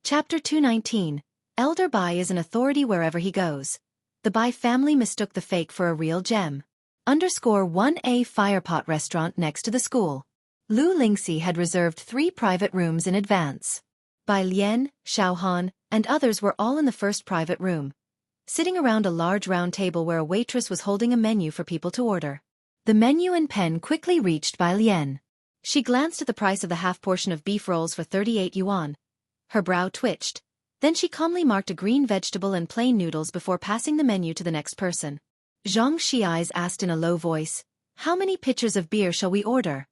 Chapter 219. Elder Bai is an authority wherever he goes. The Bai family mistook the fake for a real gem. _1A Firepot restaurant next to the school. Lu Lingxi had reserved 3 private rooms in advance. Bai Lian, Xiaohan, and others were all in the first private room, sitting around a large round table where a waitress was holding a menu for people to order. The menu and pen quickly reached Bai Lian. She glanced at the price of the half portion of beef rolls for 38 yuan. Her brow twitched. Then she calmly marked a green vegetable and plain noodles before passing the menu to the next person. Zhang Xi's asked in a low voice, "How many pitchers of beer shall we order?"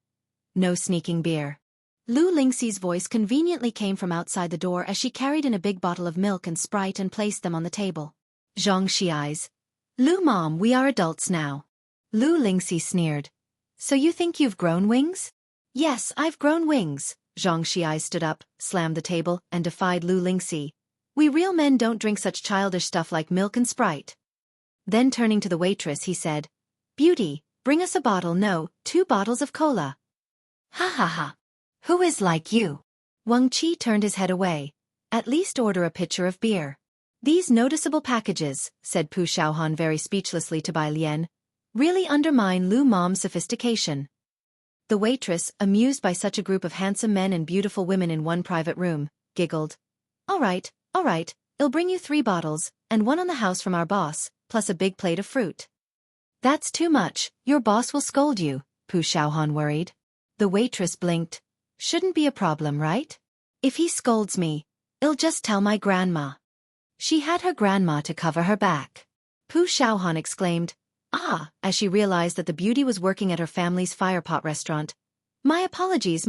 "No sneaking beer." Lu Lingxi's voice conveniently came from outside the door as she carried in a big bottle of milk and Sprite and placed them on the table. Zhang Xi's, "Lu Mom, we are adults now." Lu Lingxi sneered. "So you think you've grown wings?" "Yes, I've grown wings." Zhang Xi stood up, slammed the table, and defied Lu Lingxi. "We real men don't drink such childish stuff like milk and Sprite." Then turning to the waitress he said, "Beauty, bring us a bottle, no, 2 bottles of cola." "Ha ha ha. Who is like you?" Wang Qi turned his head away. "At least order a pitcher of beer." "These noticeable packages," said Pu Shaohan very speechlessly to Bai Lian, "really undermine Lu Mom's sophistication." The waitress, amused by such a group of handsome men and beautiful women in one private room, giggled. All right, I'll bring you 3 bottles, and 1 on the house from our boss, plus a big plate of fruit." "That's too much, your boss will scold you," Pu Shaohan worried. The waitress blinked. "Shouldn't be a problem, right? If he scolds me, I'll just tell my grandma." She had her grandma to cover her back. Pu Shaohan exclaimed, "Ah," as she realized that the beauty was working at her family's firepot restaurant. My apologies.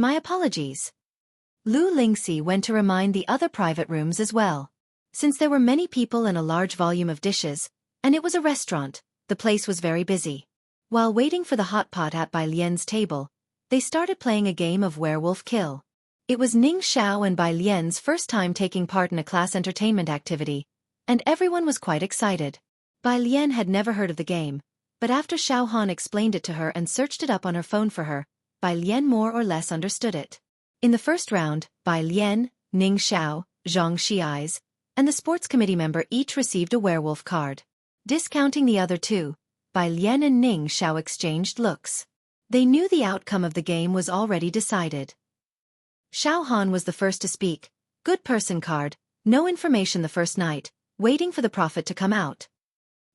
Lu Lingxi went to remind the other private rooms as well. Since there were many people and a large volume of dishes, and it was a restaurant, the place was very busy. While waiting for the hot pot at Bai Lian's table, they started playing a game of werewolf kill. It was Ning Xiao and Bai Lian's first time taking part in a class entertainment activity, and everyone was quite excited. Bai Lian had never heard of the game, but after Xiao Han explained it to her and searched it up on her phone for her, Bai Lian more or less understood it. In the first round, Bai Lian, Ning Xiao, Zhang Xi's, and the sports committee member each received a werewolf card. Discounting the other 2, Bai Lian and Ning Xiao exchanged looks. They knew the outcome of the game was already decided. Xiao Han was the first to speak. "Good person card, no information the first night, waiting for the prophet to come out."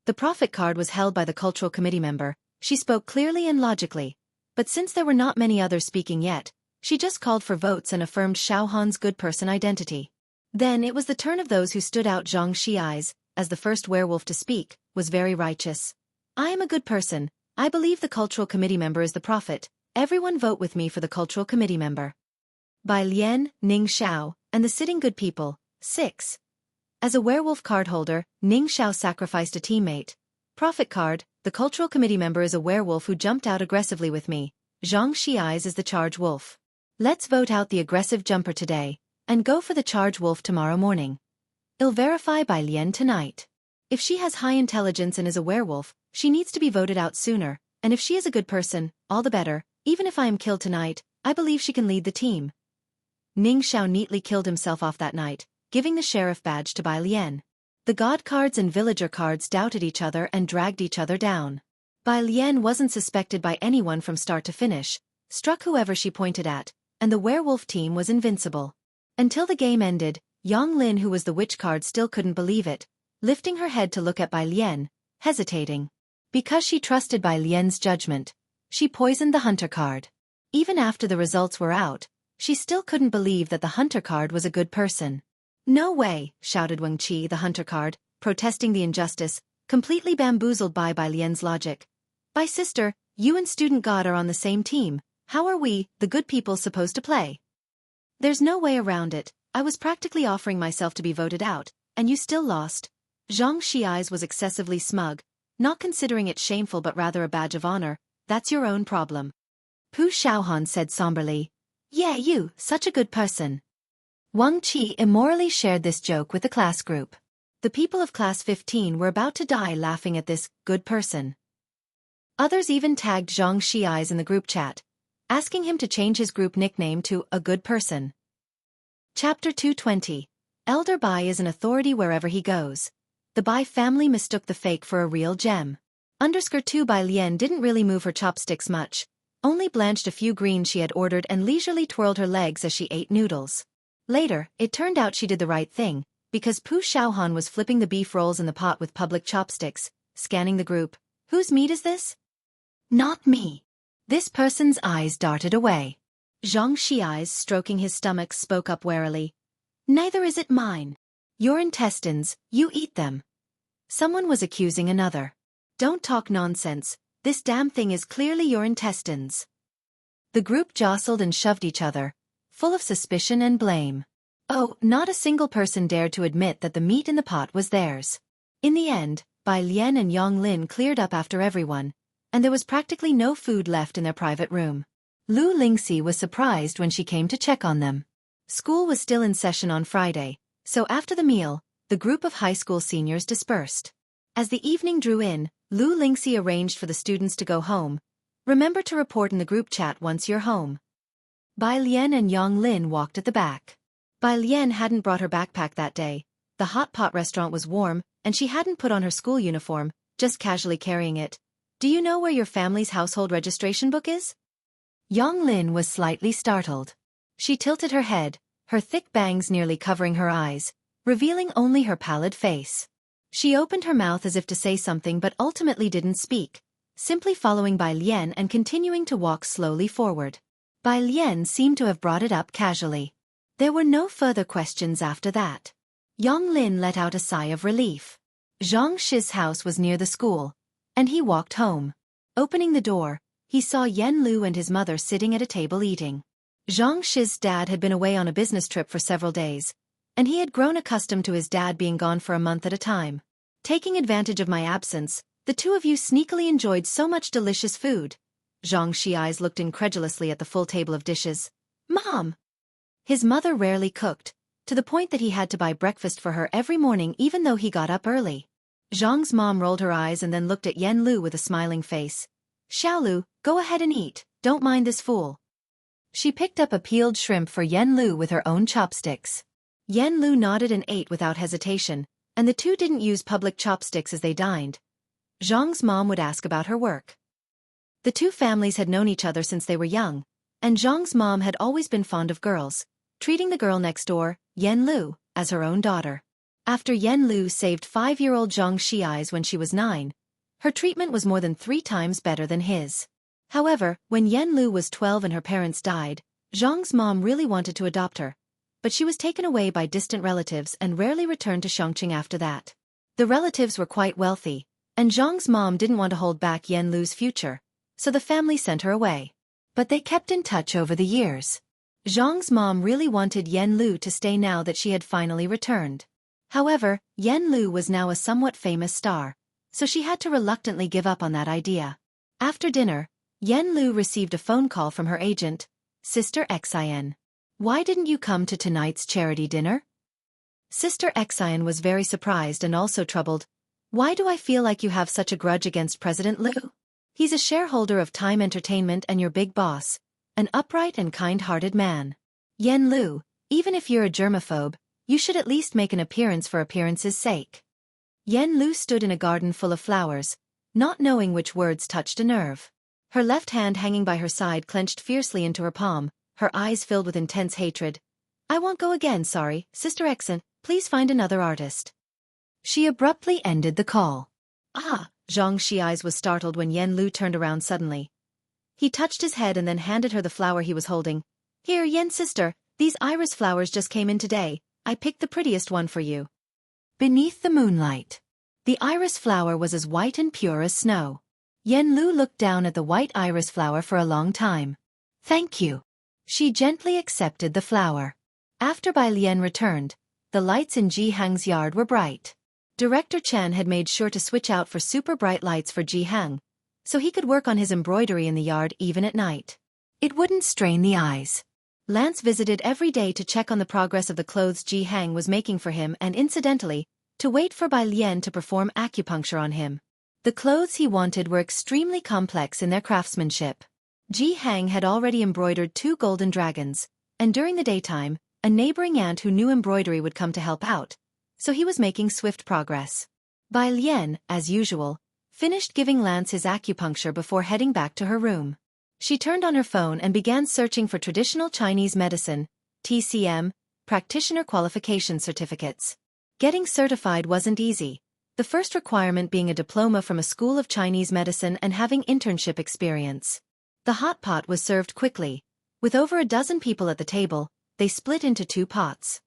The prophet card was held by the cultural committee member. She spoke clearly and logically, but since there were not many others speaking yet, she just called for votes and affirmed Xiao Han's good person identity. Then it was the turn of those who stood out. Zhang Xi's, as the first werewolf to speak, was very righteous. "I am a good person. I believe the cultural committee member is the prophet. Everyone vote with me for the cultural committee member." Bai Lian, Ning Xiao, and the sitting good people, 6. As a werewolf card holder, Ning Xiao sacrificed a teammate. Prophet card, the cultural committee member is a werewolf who jumped out aggressively with me. Zhang Xi's is the charge wolf. Let's vote out the aggressive jumper today, and go for the charge wolf tomorrow morning. I'll verify Bai Lian tonight. If she has high intelligence and is a werewolf, she needs to be voted out sooner, and if she is a good person, all the better. Even if I am killed tonight, I believe she can lead the team. Ning Xiao neatly killed himself off that night, giving the sheriff badge to Bai Lian. The god cards and villager cards doubted each other and dragged each other down. Bai Lian wasn't suspected by anyone from start to finish, struck whoever she pointed at, and the werewolf team was invincible. Until the game ended, Yang Lin, who was the witch card, still couldn't believe it, lifting her head to look at Bai Lian, hesitating. Because she trusted Bai Lian's judgment, she poisoned the hunter card. Even after the results were out, she still couldn't believe that the hunter card was a good person. "No way," shouted Wang Qi, the hunter card, protesting the injustice, completely bamboozled by Bai Lian's logic. "Bai sister, you and student god are on the same team. How are we, the good people, supposed to play? There's no way around it. I was practically offering myself to be voted out, and you still lost." Zhang Xi's was excessively smug, not considering it shameful but rather a badge of honor. "That's your own problem." Pu Shaohan said somberly. "Yeah, you, such a good person." Wang Qi immorally shared this joke with the class group. The people of class 15 were about to die laughing at this good person. Others even tagged Zhang Xi's in the group chat, asking him to change his group nickname to a good person. Chapter 220. Elder Bai is an authority wherever he goes. The Bai family mistook the fake for a real gem. Underscore 2 Bai Lian didn't really move her chopsticks much, only blanched a few greens she had ordered and leisurely twirled her legs as she ate noodles. Later, it turned out she did the right thing, because Pu Shaohan was flipping the beef rolls in the pot with public chopsticks, scanning the group. "Whose meat is this?" "Not me." This person's eyes darted away. Zhang Xi's, stroking his stomach, spoke up warily. "Neither is it mine." Your intestines, you eat them. Someone was accusing another. Don't talk nonsense, this damn thing is clearly your intestines. The group jostled and shoved each other, full of suspicion and blame. Oh, not a single person dared to admit that the meat in the pot was theirs. In the end, Bai Lian and Yang Lin cleared up after everyone, and there was practically no food left in their private room. Lu Lingxi was surprised when she came to check on them. School was still in session on Friday, so after the meal, the group of high school seniors dispersed. As the evening drew in, Lu Lingxi arranged for the students to go home. Remember to report in the group chat once you're home. Bai Lian and Yang Lin walked at the back. Bai Lian hadn't brought her backpack that day. The hot pot restaurant was warm, and she hadn't put on her school uniform, just casually carrying it. Do you know where your family's household registration book is? Yang Lin was slightly startled. She tilted her head, her thick bangs nearly covering her eyes, revealing only her pallid face. She opened her mouth as if to say something but ultimately didn't speak, simply following Bai Lian and continuing to walk slowly forward. Bai Lian seemed to have brought it up casually. There were no further questions after that. Yang Lin let out a sigh of relief. Zhang Shi's house was near the school, and he walked home. Opening the door, he saw Yen Lu and his mother sitting at a table eating. Zhang Shi's dad had been away on a business trip for several days, and he had grown accustomed to his dad being gone for a month at a time. Taking advantage of my absence, the two of you sneakily enjoyed so much delicious food. Zhang Shi's eyes looked incredulously at the full table of dishes. Mom! His mother rarely cooked, to the point that he had to buy breakfast for her every morning even though he got up early. Zhang's mom rolled her eyes and then looked at Yen Lu with a smiling face. Xiaolu, go ahead and eat, don't mind this fool. She picked up a peeled shrimp for Yen Lu with her own chopsticks. Yen Lu nodded and ate without hesitation, and the two didn't use public chopsticks as they dined. Zhang's mom would ask about her work. The two families had known each other since they were young, and Zhang's mom had always been fond of girls, treating the girl next door, Yen Lu, as her own daughter. After Yen Lu saved 5-year-old Zhang Shi's when she was 9, her treatment was more than 3 times better than his. However, when Yen Lu was 12 and her parents died, Zhang's mom really wanted to adopt her, but she was taken away by distant relatives and rarely returned to Xueqi after that. The relatives were quite wealthy, and Zhang's mom didn't want to hold back Yen Lu's future, so the family sent her away. But they kept in touch over the years. Zhang's mom really wanted Yen Lu to stay now that she had finally returned. However, Yen Lu was now a somewhat famous star, so she had to reluctantly give up on that idea. After dinner, Yen Lu received a phone call from her agent, Sister Xin. Why didn't you come to tonight's charity dinner? Sister Xin was very surprised and also troubled. Why do I feel like you have such a grudge against President Lu? He's a shareholder of Time Entertainment and your big boss, an upright and kind-hearted man. Yen Lu, even if you're a germaphobe, you should at least make an appearance for appearance's sake. Yen Lu stood in a garden full of flowers, not knowing which words touched a nerve. Her left hand hanging by her side clenched fiercely into her palm, her eyes filled with intense hatred. I won't go again, sorry, Sister Xin, please find another artist. She abruptly ended the call. Ah, Zhang Shi's was startled when Yen Lu turned around suddenly. He touched his head and then handed her the flower he was holding. Here, Yen sister, these iris flowers just came in today, I picked the prettiest one for you. Beneath the moonlight, the iris flower was as white and pure as snow. Yen Lu looked down at the white iris flower for a long time. Thank you. She gently accepted the flower. After Bai Lian returned, the lights in Ji Hang's yard were bright. Director Chen had made sure to switch out for super bright lights for Ji Hang, so he could work on his embroidery in the yard even at night. It wouldn't strain the eyes. Lance visited every day to check on the progress of the clothes Ji Hang was making for him and incidentally, to wait for Bai Lian to perform acupuncture on him. The clothes he wanted were extremely complex in their craftsmanship. Ji Hang had already embroidered 2 golden dragons, and during the daytime, a neighboring aunt who knew embroidery would come to help out, so he was making swift progress. Bai Lian, as usual, finished giving Lance his acupuncture before heading back to her room. She turned on her phone and began searching for traditional Chinese medicine, TCM, practitioner qualification certificates. Getting certified wasn't easy, the first requirement being a diploma from a school of Chinese medicine and having internship experience. The hot pot was served quickly. With over a dozen people at the table, they split into 2 pots.